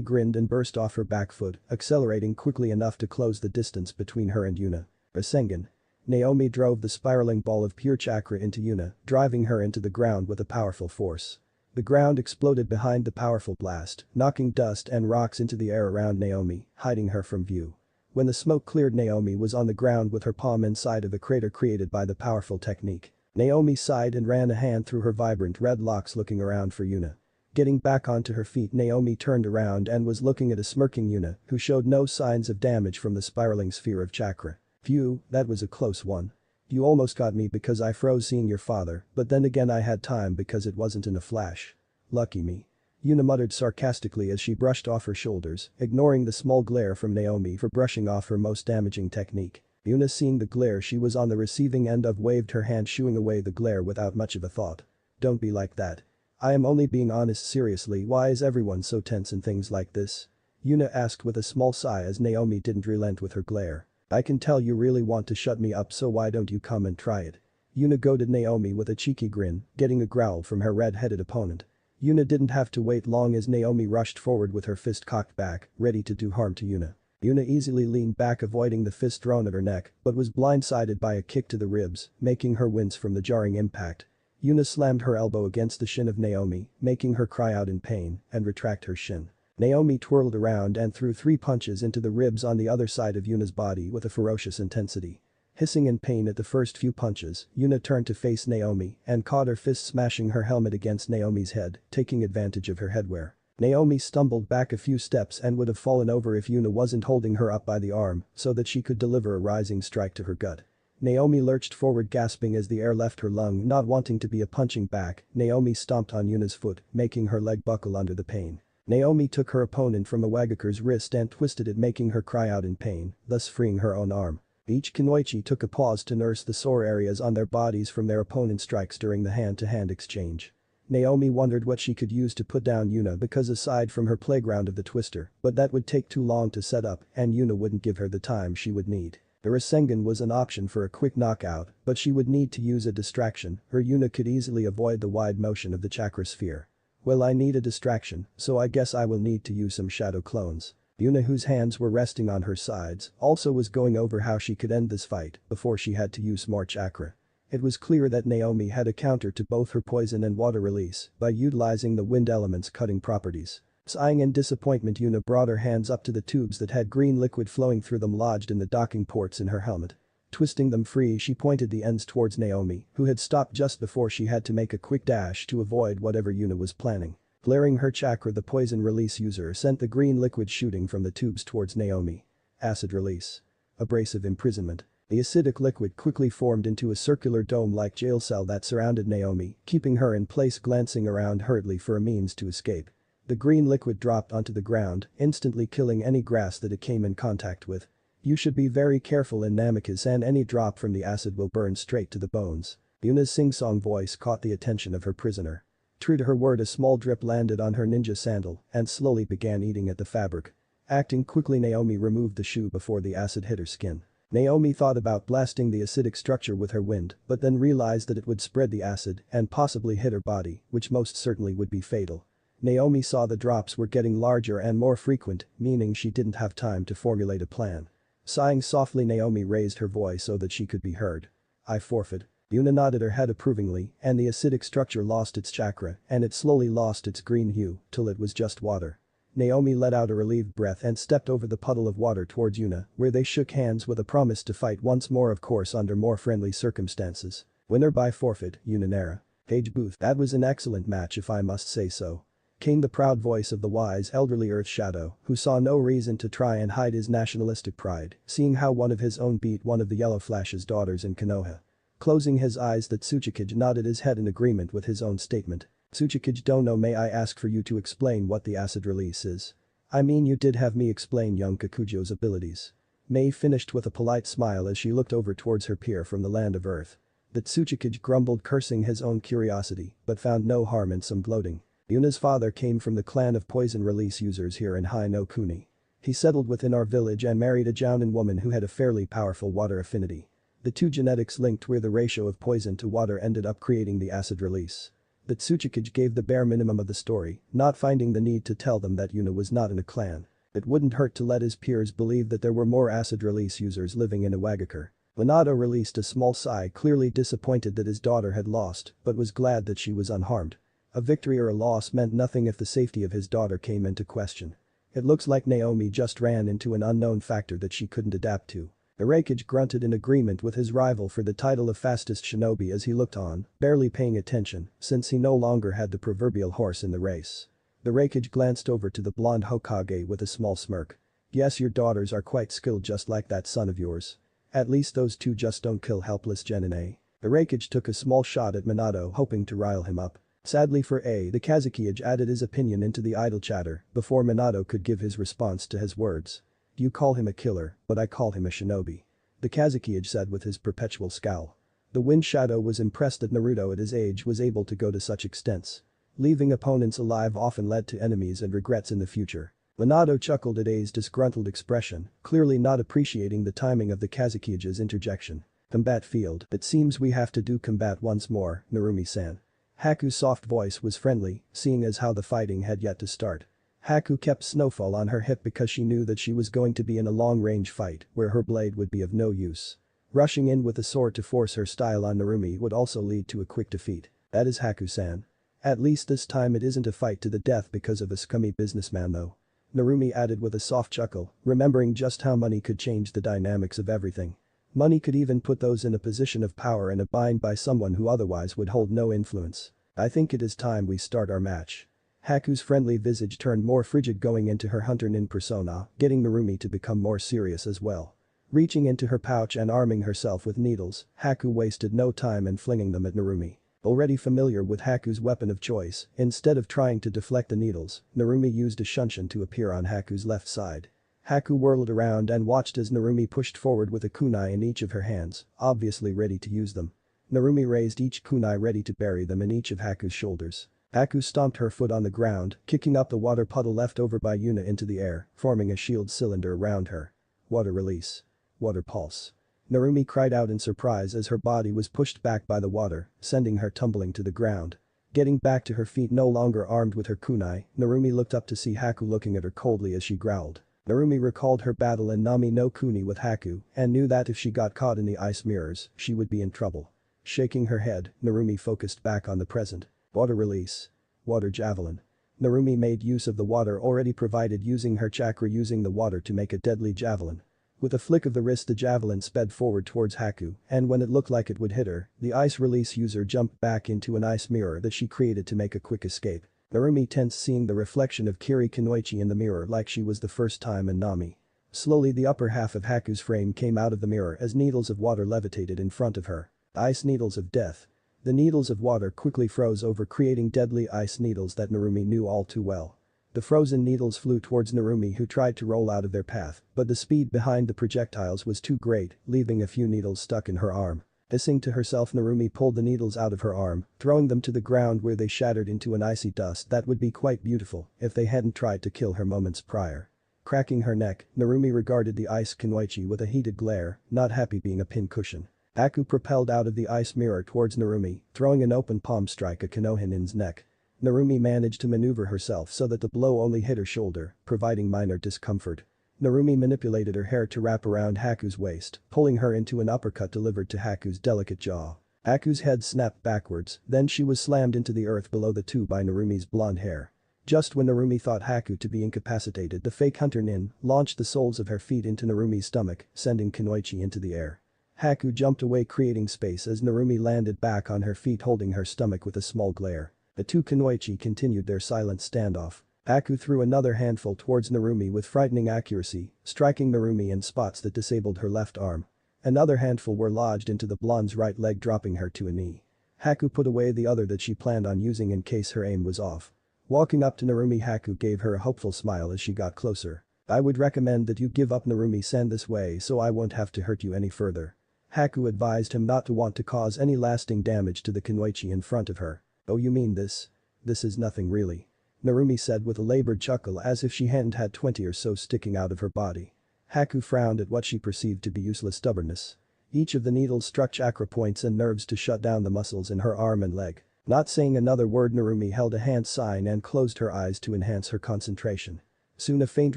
grinned and burst off her back foot, accelerating quickly enough to close the distance between her and Yuna. Rasengan. Naomi drove the spiraling ball of pure chakra into Yuna, driving her into the ground with a powerful force. The ground exploded behind the powerful blast, knocking dust and rocks into the air around Naomi, hiding her from view. When the smoke cleared, Naomi was on the ground with her palm inside of a crater created by the powerful technique. Naomi sighed and ran a hand through her vibrant red locks, looking around for Yuna. Getting back onto her feet, Naomi turned around and was looking at a smirking Yuna, who showed no signs of damage from the spiraling sphere of chakra. Phew, that was a close one. You almost got me because I froze seeing your father, but then again I had time because it wasn't in a flash. Lucky me. Yuna muttered sarcastically as she brushed off her shoulders, ignoring the small glare from Naomi for brushing off her most damaging technique. Yuna, seeing the glare she was on the receiving end of, waved her hand, shooing away the glare without much of a thought. Don't be like that. I am only being honest. Seriously, why is everyone so tense in things like this? Yuna asked with a small sigh as Naomi didn't relent with her glare. I can tell you really want to shut me up, so why don't you come and try it? Yuna goaded Naomi with a cheeky grin, getting a growl from her red-headed opponent. Yuna didn't have to wait long as Naomi rushed forward with her fist cocked back, ready to do harm to Yuna. Yuna easily leaned back, avoiding the fist thrown at her neck, but was blindsided by a kick to the ribs, making her wince from the jarring impact. Yuna slammed her elbow against the shin of Naomi, making her cry out in pain and retract her shin. Naomi twirled around and threw 3 punches into the ribs on the other side of Yuna's body with a ferocious intensity. Hissing in pain at the first few punches, Yuna turned to face Naomi and caught her fist smashing her helmet against Naomi's head, taking advantage of her headwear. Naomi stumbled back a few steps and would have fallen over if Yuna wasn't holding her up by the arm so that she could deliver a rising strike to her gut. Naomi lurched forward, gasping as the air left her lung. Not wanting to be a punching bag, Naomi stomped on Yuna's foot, making her leg buckle under the pain. Naomi took her opponent from Iwagakure's wrist and twisted it, making her cry out in pain, thus freeing her own arm. Each kunoichi took a pause to nurse the sore areas on their bodies from their opponent's strikes during the hand-to-hand exchange. Naomi wondered what she could use to put down Yuna, because aside from her playground of the twister, but that would take too long to set up and Yuna wouldn't give her the time she would need. The Rasengan was an option for a quick knockout, but she would need to use a distraction. Her Yuna could easily avoid the wide motion of the chakra sphere. Well, I need a distraction, so I guess I will need to use some shadow clones. Yuna, whose hands were resting on her sides, also was going over how she could end this fight before she had to use more chakra. It was clear that Naomi had a counter to both her poison and water release by utilizing the wind element's cutting properties. Sighing in disappointment, Yuna brought her hands up to the tubes that had green liquid flowing through them lodged in the docking ports in her helmet. Twisting them free, she pointed the ends towards Naomi, who had stopped just before she had to make a quick dash to avoid whatever Yuna was planning. Blaring her chakra, the poison release user sent the green liquid shooting from the tubes towards Naomi. Acid release. Abrasive imprisonment. The acidic liquid quickly formed into a circular dome-like jail cell that surrounded Naomi, keeping her in place, glancing around hurriedly for a means to escape. The green liquid dropped onto the ground, instantly killing any grass that it came in contact with. You should be very careful in Namikaze-san, any drop from the acid will burn straight to the bones. Yuna's sing-song voice caught the attention of her prisoner. True to her word, a small drip landed on her ninja sandal and slowly began eating at the fabric. Acting quickly, Naomi removed the shoe before the acid hit her skin. Naomi thought about blasting the acidic structure with her wind, but then realized that it would spread the acid and possibly hit her body, which most certainly would be fatal. Naomi saw the drops were getting larger and more frequent, meaning she didn't have time to formulate a plan. Sighing softly, Naomi raised her voice so that she could be heard. I forfeit. Yuna nodded her head approvingly, and the acidic structure lost its chakra and it slowly lost its green hue till it was just water. Naomi let out a relieved breath and stepped over the puddle of water towards Yuna, where they shook hands with a promise to fight once more, of course under more friendly circumstances. Winner by forfeit, Yuna. Page Booth. That was an excellent match if I must say so. Came the proud voice of the wise elderly Earth Shadow, who saw no reason to try and hide his nationalistic pride, seeing how one of his own beat one of the Yellow Flash's daughters in Konoha. Closing his eyes, that Tsuchikage nodded his head in agreement with his own statement. Tsuchikage dono, may I ask for you to explain what the acid release is? I mean, you did have me explain young Kakujo's abilities. Mei finished with a polite smile as she looked over towards her peer from the land of Earth. The Tsuchikage grumbled, cursing his own curiosity, but found no harm in some gloating. Yuna's father came from the clan of poison release users here in Hai no Kuni. He settled within our village and married a Jounin woman who had a fairly powerful water affinity. The two genetics linked where the ratio of poison to water ended up creating the acid release. The Tsuchikage gave the bare minimum of the story, not finding the need to tell them that Yuna was not in a clan. It wouldn't hurt to let his peers believe that there were more acid release users living in Iwagakure. Minato released a small sigh, clearly disappointed that his daughter had lost, but was glad that she was unharmed. A victory or a loss meant nothing if the safety of his daughter came into question. It looks like Naomi just ran into an unknown factor that she couldn't adapt to. Irakage grunted in agreement with his rival for the title of fastest shinobi as he looked on, barely paying attention, since he no longer had the proverbial horse in the race. The Irakage glanced over to the blonde Hokage with a small smirk. Yes, your daughters are quite skilled, just like that son of yours. At least those two just don't kill helpless genin. Irakage took a small shot at Minato, hoping to rile him up. Sadly for the Kazukiage added his opinion into the idle chatter before Minato could give his response to his words. You call him a killer, but I call him a shinobi. The Kazukiage said with his perpetual scowl. The Wind Shadow was impressed that Naruto at his age was able to go to such extents. Leaving opponents alive often led to enemies and regrets in the future. Minato chuckled at A's disgruntled expression, clearly not appreciating the timing of the Kazukiage's interjection. Combat field. It seems we have to do combat once more, Narumi-san. Haku's soft voice was friendly, seeing as how the fighting had yet to start. Haku kept Snowfall on her hip because she knew that she was going to be in a long-range fight where her blade would be of no use. Rushing in with a sword to force her style on Narumi would also lead to a quick defeat. That is Haku-san. At least this time it isn't a fight to the death because of a scummy businessman though. Narumi added with a soft chuckle, remembering just how money could change the dynamics of everything. Money could even put those in a position of power and a bind by someone who otherwise would hold no influence. I think it is time we start our match. Haku's friendly visage turned more frigid going into her hunter nin persona, getting Narumi to become more serious as well. Reaching into her pouch and arming herself with needles, Haku wasted no time in flinging them at Narumi. Already familiar with Haku's weapon of choice, instead of trying to deflect the needles, Narumi used a shunshin to appear on Haku's left side. Haku whirled around and watched as Narumi pushed forward with a kunai in each of her hands, obviously ready to use them. Narumi raised each kunai ready to bury them in each of Haku's shoulders. Haku stomped her foot on the ground, kicking up the water puddle left over by Yuna into the air, forming a shield cylinder around her. Water release. Water pulse. Narumi cried out in surprise as her body was pushed back by the water, sending her tumbling to the ground. Getting back to her feet no longer armed with her kunai, Narumi looked up to see Haku looking at her coldly as she growled. Narumi recalled her battle in Nami no Kuni with Haku and knew that if she got caught in the ice mirrors, she would be in trouble. Shaking her head, Narumi focused back on the present. Water release. Water javelin. Narumi made use of the water already provided using her chakra using the water to make a deadly javelin. With a flick of the wrist the javelin sped forward towards Haku, and when it looked like it would hit her, the ice release user jumped back into an ice mirror that she created to make a quick escape. Narumi tensed seeing the reflection of Kiri Kunoichi in the mirror like she was the first time in Nami. Slowly the upper half of Haku's frame came out of the mirror as needles of water levitated in front of her. Ice needles of death. The needles of water quickly froze over creating deadly ice needles that Narumi knew all too well. The frozen needles flew towards Narumi who tried to roll out of their path, but the speed behind the projectiles was too great, leaving a few needles stuck in her arm. Hissing to herself Narumi pulled the needles out of her arm, throwing them to the ground where they shattered into an icy dust that would be quite beautiful if they hadn't tried to kill her moments prior. Cracking her neck, Narumi regarded the ice Kunoichi with a heated glare, not happy being a pincushion. Haku propelled out of the ice mirror towards Narumi, throwing an open palm strike at Konohanin's neck. Narumi managed to maneuver herself so that the blow only hit her shoulder, providing minor discomfort. Narumi manipulated her hair to wrap around Haku's waist, pulling her into an uppercut delivered to Haku's delicate jaw. Haku's head snapped backwards, then she was slammed into the earth below the two by Narumi's blonde hair. Just when Narumi thought Haku to be incapacitated the fake hunter Nin launched the soles of her feet into Narumi's stomach, sending Kunoichi into the air. Haku jumped away creating space as Narumi landed back on her feet holding her stomach with a small glare. The two Kunoichi continued their silent standoff. Haku threw another handful towards Narumi with frightening accuracy, striking Narumi in spots that disabled her left arm. Another handful were lodged into the blonde's right leg dropping her to a knee. Haku put away the other that she planned on using in case her aim was off. Walking up to Narumi Haku gave her a hopeful smile as she got closer. I would recommend that you give up Narumi-san this way so I won't have to hurt you any further. Haku advised him not to want to cause any lasting damage to the Kunoichi in front of her. Oh you mean this? This is nothing really. Narumi said with a labored chuckle as if she hadn't had 20 or so sticking out of her body. Haku frowned at what she perceived to be useless stubbornness. Each of the needles struck chakra points and nerves to shut down the muscles in her arm and leg. Not saying another word Narumi held a hand sign and closed her eyes to enhance her concentration. Soon a faint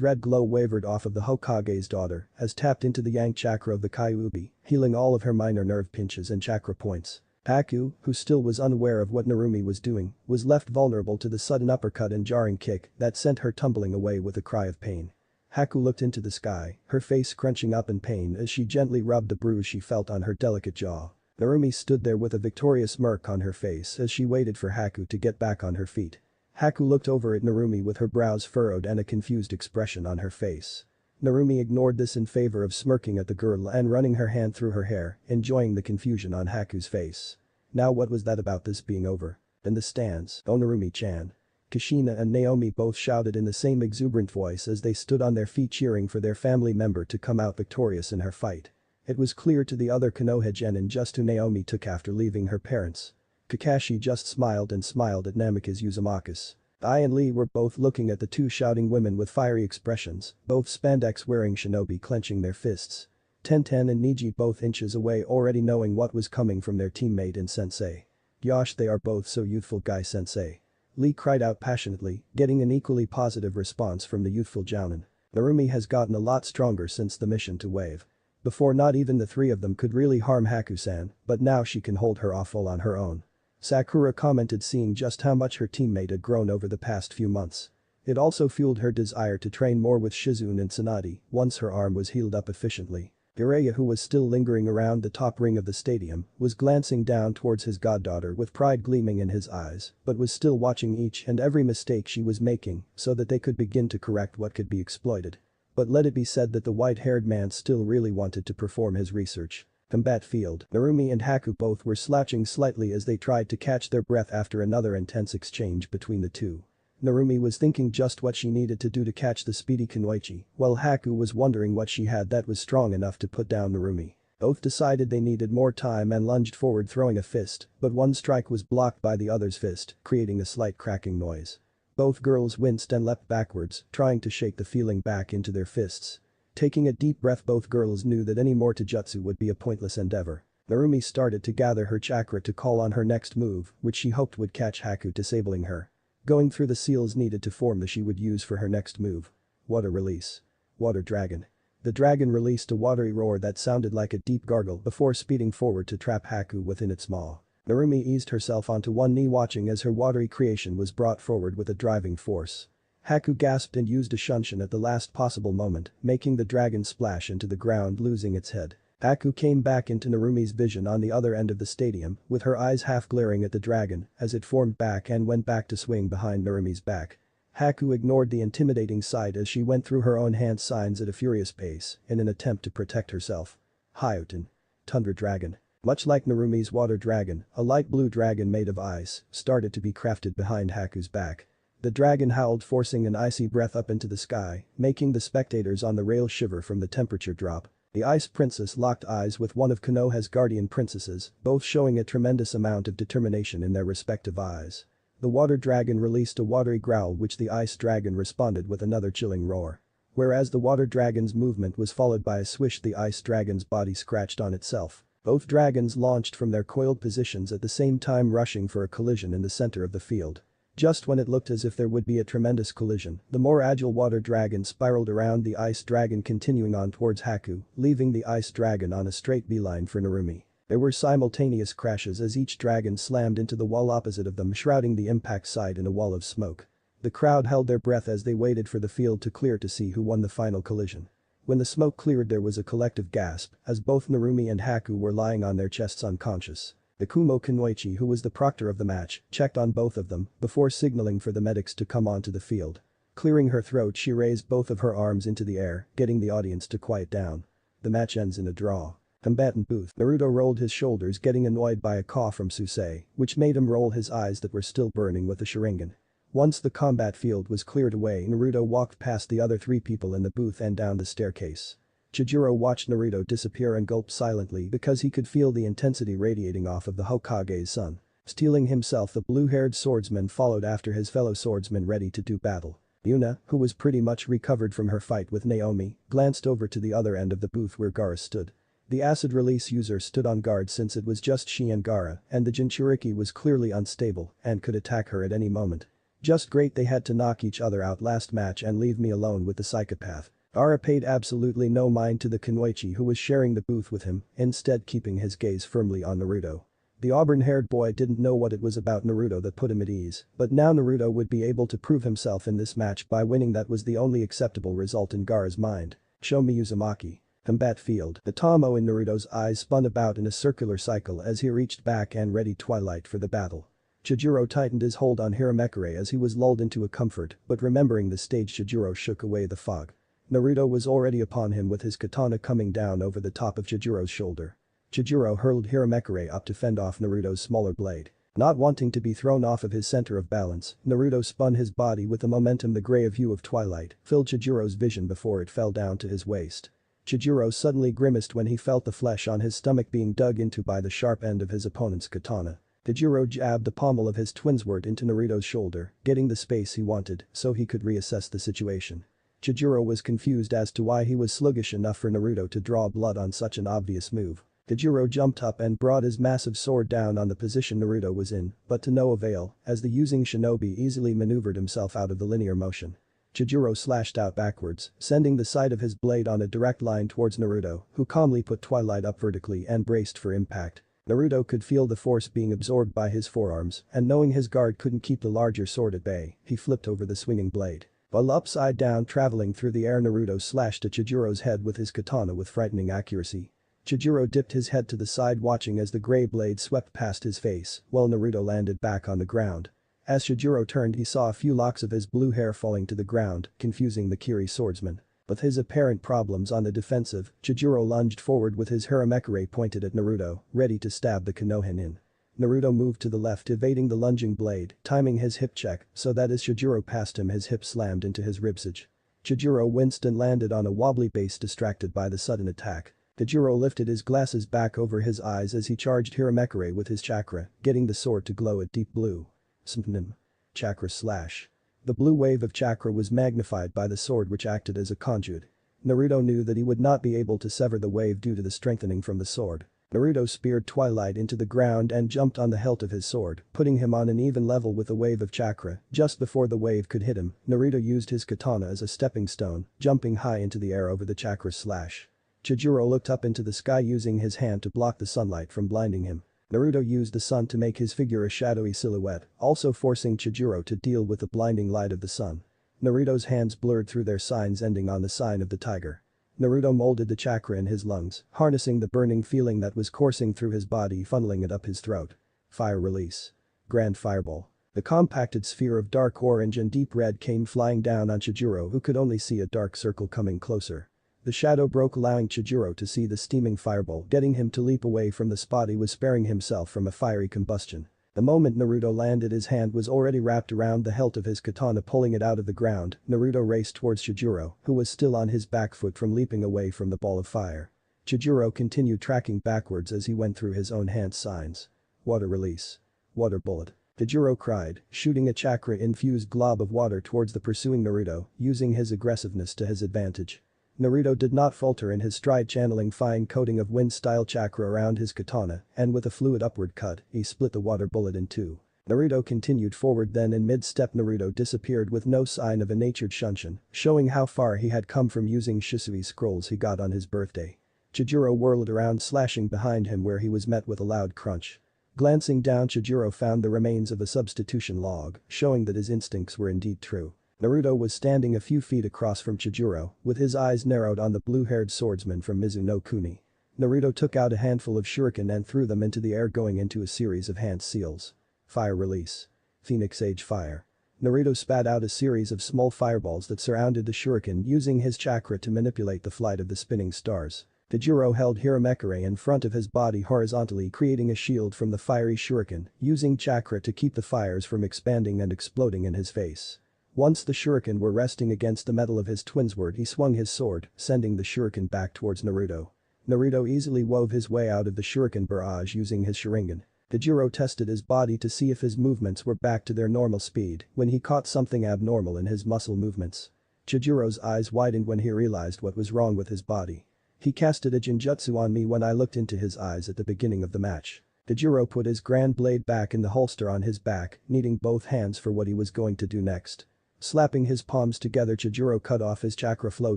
red glow wavered off of the Hokage's daughter as tapped into the yang chakra of the Kyuubi, healing all of her minor nerve pinches and chakra points. Haku, who still was unaware of what Narumi was doing, was left vulnerable to the sudden uppercut and jarring kick that sent her tumbling away with a cry of pain. Haku looked into the sky, her face crunching up in pain as she gently rubbed the bruise she felt on her delicate jaw. Narumi stood there with a victorious smirk on her face as she waited for Haku to get back on her feet. Haku looked over at Narumi with her brows furrowed and a confused expression on her face. Narumi ignored this in favor of smirking at the girl and running her hand through her hair, enjoying the confusion on Haku's face. Now what was that about this being over? In the stands, oh Narumi-chan. Kushina and Naomi both shouted in the same exuberant voice as they stood on their feet cheering for their family member to come out victorious in her fight. It was clear to the other Konoha genin just who Naomi took after leaving her parents. Kakashi just smiled and smiled at Namikaze Uzumaki's. I and Lee were both looking at the two shouting women with fiery expressions, both spandex-wearing shinobi clenching their fists. Tenten and Niji both inches away already knowing what was coming from their teammate and sensei. Gosh, they are both so youthful, guy sensei. Lee cried out passionately, getting an equally positive response from the youthful jounin. Narumi has gotten a lot stronger since the mission to Wave. Before not even the three of them could really harm Haku-san, but now she can hold her off all on her own. Sakura commented seeing just how much her teammate had grown over the past few months. It also fueled her desire to train more with Shizune and Tsunade once her arm was healed up efficiently. Jiraiya, who was still lingering around the top ring of the stadium, was glancing down towards his goddaughter with pride gleaming in his eyes but was still watching each and every mistake she was making so that they could begin to correct what could be exploited. But let it be said that the white-haired man still really wanted to perform his research. Combat field, Narumi and Haku both were slouching slightly as they tried to catch their breath after another intense exchange between the two. Narumi was thinking just what she needed to do to catch the speedy Kunoichi, while Haku was wondering what she had that was strong enough to put down Narumi. Both decided they needed more time and lunged forward throwing a fist, but one strike was blocked by the other's fist, creating a slight cracking noise. Both girls winced and leapt backwards, trying to shake the feeling back into their fists. Taking a deep breath, both girls knew that any more taijutsu would be a pointless endeavor. Narumi started to gather her chakra to call on her next move, which she hoped would catch Haku, disabling her. Going through the seals needed to form that she would use for her next move. Water release. Water dragon. The dragon released a watery roar that sounded like a deep gargle before speeding forward to trap Haku within its maw. Narumi eased herself onto one knee watching as her watery creation was brought forward with a driving force. Haku gasped and used a shunshin at the last possible moment, making the dragon splash into the ground losing its head. Haku came back into Narumi's vision on the other end of the stadium, with her eyes half glaring at the dragon as it formed back and went back to swing behind Narumi's back. Haku ignored the intimidating sight as she went through her own hand signs at a furious pace in an attempt to protect herself. Hyoten. Tundra dragon. Much like Narumi's water dragon, a light blue dragon made of ice started to be crafted behind Haku's back. The dragon howled, forcing an icy breath up into the sky, making the spectators on the rail shiver from the temperature drop. The Ice Princess locked eyes with one of Konoha's guardian princesses, both showing a tremendous amount of determination in their respective eyes. The water dragon released a watery growl which the ice dragon responded with another chilling roar. Whereas the water dragon's movement was followed by a swish, the ice dragon's body scratched on itself. Both dragons launched from their coiled positions at the same time, rushing for a collision in the center of the field. Just when it looked as if there would be a tremendous collision, the more agile water dragon spiraled around the ice dragon, continuing on towards Haku, leaving the ice dragon on a straight beeline for Narumi. There were simultaneous crashes as each dragon slammed into the wall opposite of them, shrouding the impact site in a wall of smoke. The crowd held their breath as they waited for the field to clear to see who won the final collision. When the smoke cleared, there was a collective gasp as both Narumi and Haku were lying on their chests unconscious. The Kumo Kunoichi, who was the proctor of the match, checked on both of them before signaling for the medics to come onto the field. Clearing her throat, she raised both of her arms into the air, getting the audience to quiet down. The match ends in a draw. Combatant booth. Naruto rolled his shoulders, getting annoyed by a call from Susei, which made him roll his eyes that were still burning with the Sharingan. Once the combat field was cleared away, Naruto walked past the other three people in the booth and down the staircase. Chijiro watched Naruto disappear and gulped silently because he could feel the intensity radiating off of the Hokage's son. Steeling himself, the blue-haired swordsman followed after his fellow swordsman ready to do battle. Yuna, who was pretty much recovered from her fight with Naomi, glanced over to the other end of the booth where Gaara stood. The acid release user stood on guard since it was just she and Gaara, and the Jinchuriki was clearly unstable and could attack her at any moment. Just great, they had to knock each other out last match and leave me alone with the psychopath. Gaara paid absolutely no mind to the Kunoichi who was sharing the booth with him, instead keeping his gaze firmly on Naruto. The auburn-haired boy didn't know what it was about Naruto that put him at ease, but now Naruto would be able to prove himself in this match by winning. That was the only acceptable result in Gaara's mind. Show me Uzumaki. Combat field. The Tomo in Naruto's eyes spun about in a circular cycle as he reached back and readied Twilight for the battle. Chijiro tightened his hold on Hiramekure as he was lulled into a comfort, but remembering the stage, Chijiro shook away the fog. Naruto was already upon him with his katana coming down over the top of Chijiro's shoulder. Chijiro hurled Hiramekure up to fend off Naruto's smaller blade. Not wanting to be thrown off of his center of balance, Naruto spun his body with the momentum. The gray hue of Twilight filled Chijiro's vision before it fell down to his waist. Chijiro suddenly grimaced when he felt the flesh on his stomach being dug into by the sharp end of his opponent's katana. Chijiro jabbed the pommel of his twin sword into Naruto's shoulder, getting the space he wanted so he could reassess the situation. Chijiro was confused as to why he was sluggish enough for Naruto to draw blood on such an obvious move. Chijiro jumped up and brought his massive sword down on the position Naruto was in, but to no avail, as the using shinobi easily maneuvered himself out of the linear motion. Chijiro slashed out backwards, sending the side of his blade on a direct line towards Naruto, who calmly put Twilight up vertically and braced for impact. Naruto could feel the force being absorbed by his forearms, and knowing his guard couldn't keep the larger sword at bay, he flipped over the swinging blade. While upside down traveling through the air, Naruto slashed at Chijiro's head with his katana with frightening accuracy. Chijiro dipped his head to the side, watching as the gray blade swept past his face, while Naruto landed back on the ground. As Chijiro turned, he saw a few locks of his blue hair falling to the ground, confusing the Kiri swordsman. With his apparent problems on the defensive, Chijiro lunged forward with his Hiramekure pointed at Naruto, ready to stab the Konohan in. Naruto moved to the left, evading the lunging blade, timing his hip check so that as Chijiro passed him his hip slammed into his ribsage. Chijiro winced and landed on a wobbly base, distracted by the sudden attack. Chijiro lifted his glasses back over his eyes as he charged Hiramekure with his chakra, getting the sword to glow a deep blue. Synonym. Chakra slash. The blue wave of chakra was magnified by the sword, which acted as a conduit. Naruto knew that he would not be able to sever the wave due to the strengthening from the sword. Naruto speared Twilight into the ground and jumped on the hilt of his sword, putting him on an even level with the wave of chakra. Just before the wave could hit him, Naruto used his katana as a stepping stone, jumping high into the air over the chakra slash. Chijiro looked up into the sky, using his hand to block the sunlight from blinding him. Naruto used the sun to make his figure a shadowy silhouette, also forcing Chijiro to deal with the blinding light of the sun. Naruto's hands blurred through their signs ending on the sign of the tiger. Naruto molded the chakra in his lungs, harnessing the burning feeling that was coursing through his body, funneling it up his throat. Fire release. Grand Fireball. The compacted sphere of dark orange and deep red came flying down on Chijiro, who could only see a dark circle coming closer. The shadow broke, allowing Chijiro to see the steaming fireball, getting him to leap away from the spot he was, sparing himself from a fiery combustion. The moment Naruto landed, his hand was already wrapped around the hilt of his katana, pulling it out of the ground. Naruto raced towards Chijiro, who was still on his back foot from leaping away from the ball of fire. Chijiro continued tracking backwards as he went through his own hand signs. Water release. Water bullet. Chijiro cried, shooting a chakra-infused glob of water towards the pursuing Naruto, using his aggressiveness to his advantage. Naruto did not falter in his stride, channeling fine coating of wind-style chakra around his katana, and with a fluid upward cut, he split the water bullet in two. Naruto continued forward, then in mid-step Naruto disappeared with no sign of a natured Shunshin, showing how far he had come from using Shisui scrolls he got on his birthday. Chijiro whirled around, slashing behind him, where he was met with a loud crunch. Glancing down, Chijiro found the remains of a substitution log, showing that his instincts were indeed true. Naruto was standing a few feet across from Chijiro, with his eyes narrowed on the blue-haired swordsman from Mizuno Kuni. Naruto took out a handful of shuriken and threw them into the air, going into a series of hand seals. Fire release. Phoenix Age Fire. Naruto spat out a series of small fireballs that surrounded the shuriken, using his chakra to manipulate the flight of the spinning stars. Chijiro held Hiramekure in front of his body horizontally, creating a shield from the fiery shuriken, using chakra to keep the fires from expanding and exploding in his face. Once the shuriken were resting against the metal of his twin sword, he swung his sword, sending the shuriken back towards Naruto. Naruto easily wove his way out of the shuriken barrage using his Sharingan. Chijiro tested his body to see if his movements were back to their normal speed, when he caught something abnormal in his muscle movements. Chijiro's eyes widened when he realized what was wrong with his body. He casted a genjutsu on me when I looked into his eyes at the beginning of the match. Chijiro put his grand blade back in the holster on his back, needing both hands for what he was going to do next. Slapping his palms together, Chijiro cut off his chakra flow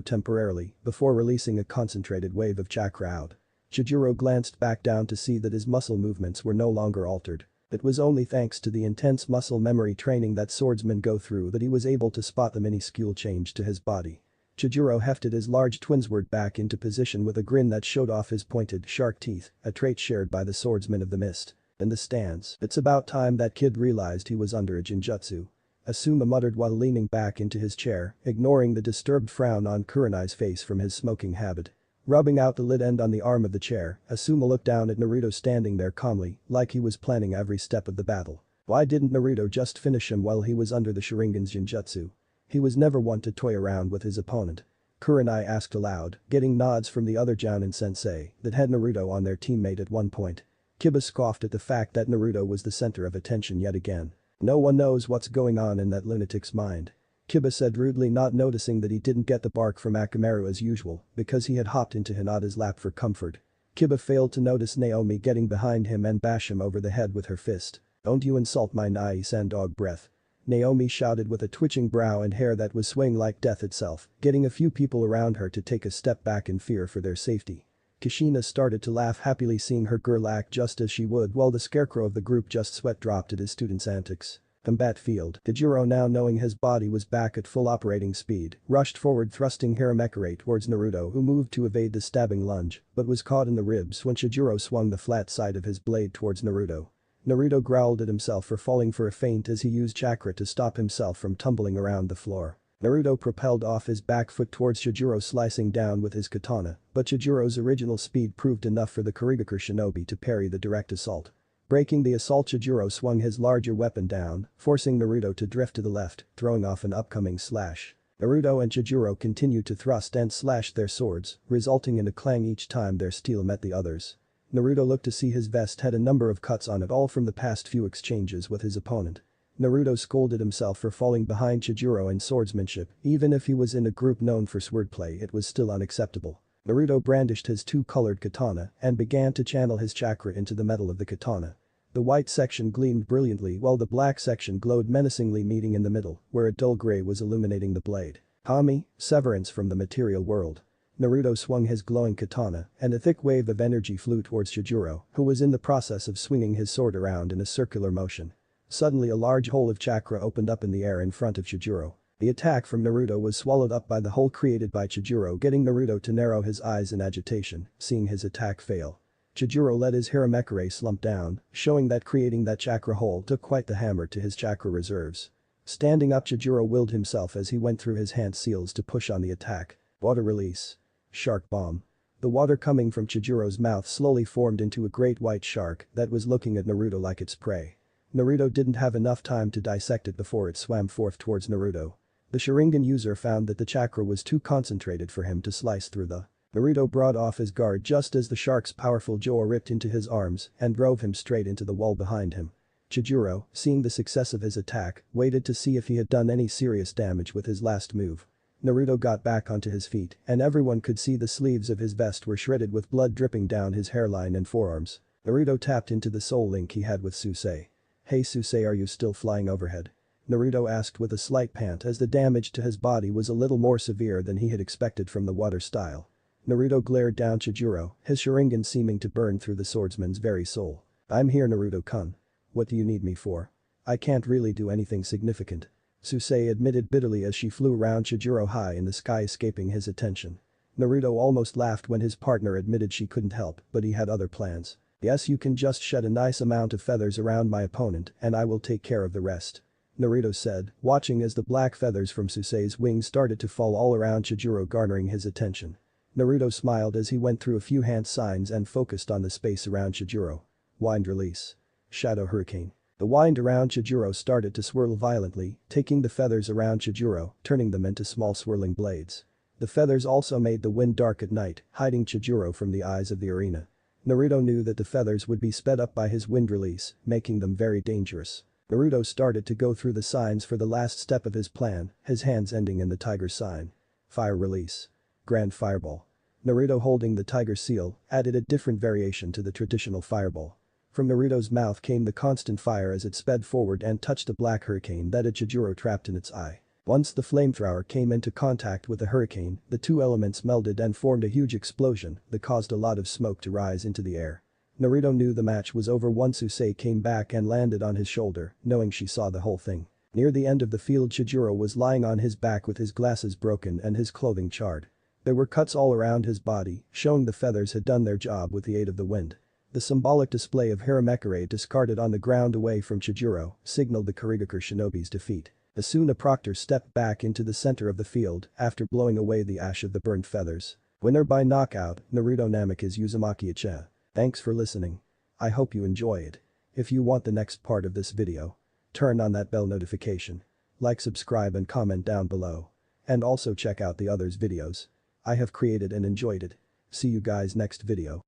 temporarily, before releasing a concentrated wave of chakra out. Chijiro glanced back down to see that his muscle movements were no longer altered. It was only thanks to the intense muscle memory training that swordsmen go through that he was able to spot the minuscule change to his body. Chijiro hefted his large twin sword back into position with a grin that showed off his pointed, shark teeth, a trait shared by the swordsmen of the mist. In the stands, it's about time that kid realized he was under a genjutsu. Asuma muttered while leaning back into his chair, ignoring the disturbed frown on Kurenai's face from his smoking habit. Rubbing out the lid end on the arm of the chair, Asuma looked down at Naruto standing there calmly, like he was planning every step of the battle. Why didn't Naruto just finish him while he was under the Sharingan's genjutsu? He was never one to toy around with his opponent. Kurenai asked aloud, getting nods from the other Jounin sensei that had Naruto on their teammate at one point. Kiba scoffed at the fact that Naruto was the center of attention yet again. No one knows what's going on in that lunatic's mind. Kiba said rudely, not noticing that he didn't get the bark from Akamaru as usual because he had hopped into Hinata's lap for comfort. Kiba failed to notice Naomi getting behind him and bash him over the head with her fist. "Don't you insult my Nai-san, dog breath." Naomi shouted with a twitching brow and hair that was swaying like death itself, getting a few people around her to take a step back in fear for their safety. Kushina started to laugh happily, seeing her girl act just as she would, while the scarecrow of the group just sweat dropped at his students' antics. Combat field. Chijiro, now knowing his body was back at full operating speed, rushed forward, thrusting Hiramekure towards Naruto, who moved to evade the stabbing lunge, but was caught in the ribs when Chijiro swung the flat side of his blade towards Naruto. Naruto growled at himself for falling for a feint as he used chakra to stop himself from tumbling around the floor. Naruto propelled off his back foot towards Chijiro, slicing down with his katana, but Chijiro's original speed proved enough for the Kurigakure shinobi to parry the direct assault. Breaking the assault, Chijiro swung his larger weapon down, forcing Naruto to drift to the left, throwing off an upcoming slash. Naruto and Chijiro continued to thrust and slash their swords, resulting in a clang each time their steel met the others. Naruto looked to see his vest had a number of cuts on it, all from the past few exchanges with his opponent. Naruto scolded himself for falling behind Chijiro in swordsmanship. Even if he was in a group known for swordplay, it was still unacceptable. Naruto brandished his two-colored katana and began to channel his chakra into the metal of the katana. The white section gleamed brilliantly while the black section glowed menacingly, meeting in the middle, where a dull gray was illuminating the blade. Hami, severance from the material world. Naruto swung his glowing katana, and a thick wave of energy flew towards Chijuro, who was in the process of swinging his sword around in a circular motion. Suddenly a large hole of chakra opened up in the air in front of Chijuro. The attack from Naruto was swallowed up by the hole created by Chijuro, getting Naruto to narrow his eyes in agitation, seeing his attack fail. Chijuro let his Hiramekure slump down, showing that creating that chakra hole took quite the hammer to his chakra reserves. Standing up, Chijuro willed himself as he went through his hand seals to push on the attack. Water release. Shark bomb. The water coming from Chijuro's mouth slowly formed into a great white shark that was looking at Naruto like its prey. Naruto didn't have enough time to dissect it before it swam forth towards Naruto. The Sharingan user found that the chakra was too concentrated for him to slice through the. Naruto brought off his guard just as the shark's powerful jaw ripped into his arms and drove him straight into the wall behind him. Chijuro, seeing the success of his attack, waited to see if he had done any serious damage with his last move. Naruto got back onto his feet, and everyone could see the sleeves of his vest were shredded with blood dripping down his hairline and forearms. Naruto tapped into the soul link he had with Susei. "Hey Susei, are you still flying overhead?" Naruto asked with a slight pant as the damage to his body was a little more severe than he had expected from the water style. Naruto glared down Chijuro, his Sharingan seeming to burn through the swordsman's very soul. "I'm here, Naruto-kun. What do you need me for?" "I can't really do anything significant," Susei admitted bitterly as she flew around Chijuro high in the sky, escaping his attention. Naruto almost laughed when his partner admitted she couldn't help, but he had other plans. "Yes, you can just shed a nice amount of feathers around my opponent and I will take care of the rest," Naruto said, watching as the black feathers from Susei's wings started to fall all around Chijuro, garnering his attention. Naruto smiled as he went through a few hand signs and focused on the space around Chijuro. Wind release. Shadow hurricane. The wind around Chijuro started to swirl violently, taking the feathers around Chijuro, turning them into small swirling blades. The feathers also made the wind dark at night, hiding Chijuro from the eyes of the arena. Naruto knew that the feathers would be sped up by his wind release, making them very dangerous. Naruto started to go through the signs for the last step of his plan, his hands ending in the tiger sign. Fire release. Grand fireball. Naruto, holding the tiger seal, added a different variation to the traditional fireball. From Naruto's mouth came the constant fire as it sped forward and touched the black hurricane that had Chijuro trapped in its eye. Once the flamethrower came into contact with the hurricane, the two elements melded and formed a huge explosion that caused a lot of smoke to rise into the air. Naruto knew the match was over once Susei came back and landed on his shoulder, knowing she saw the whole thing. Near the end of the field, Chijuro was lying on his back with his glasses broken and his clothing charred. There were cuts all around his body, showing the feathers had done their job with the aid of the wind. The symbolic display of Hiramekure discarded on the ground away from Chijuro signaled the Kurigakure shinobi's defeat. Asuna Proctor stepped back into the center of the field after blowing away the ash of the burned feathers. Winner by knockout, Naruto Namik is Uzumaki Uchiha. Thanks for listening. I hope you enjoy it. If you want the next part of this video, turn on that bell notification. Like, subscribe and comment down below. And also check out the others videos I have created and enjoyed it. See you guys next video.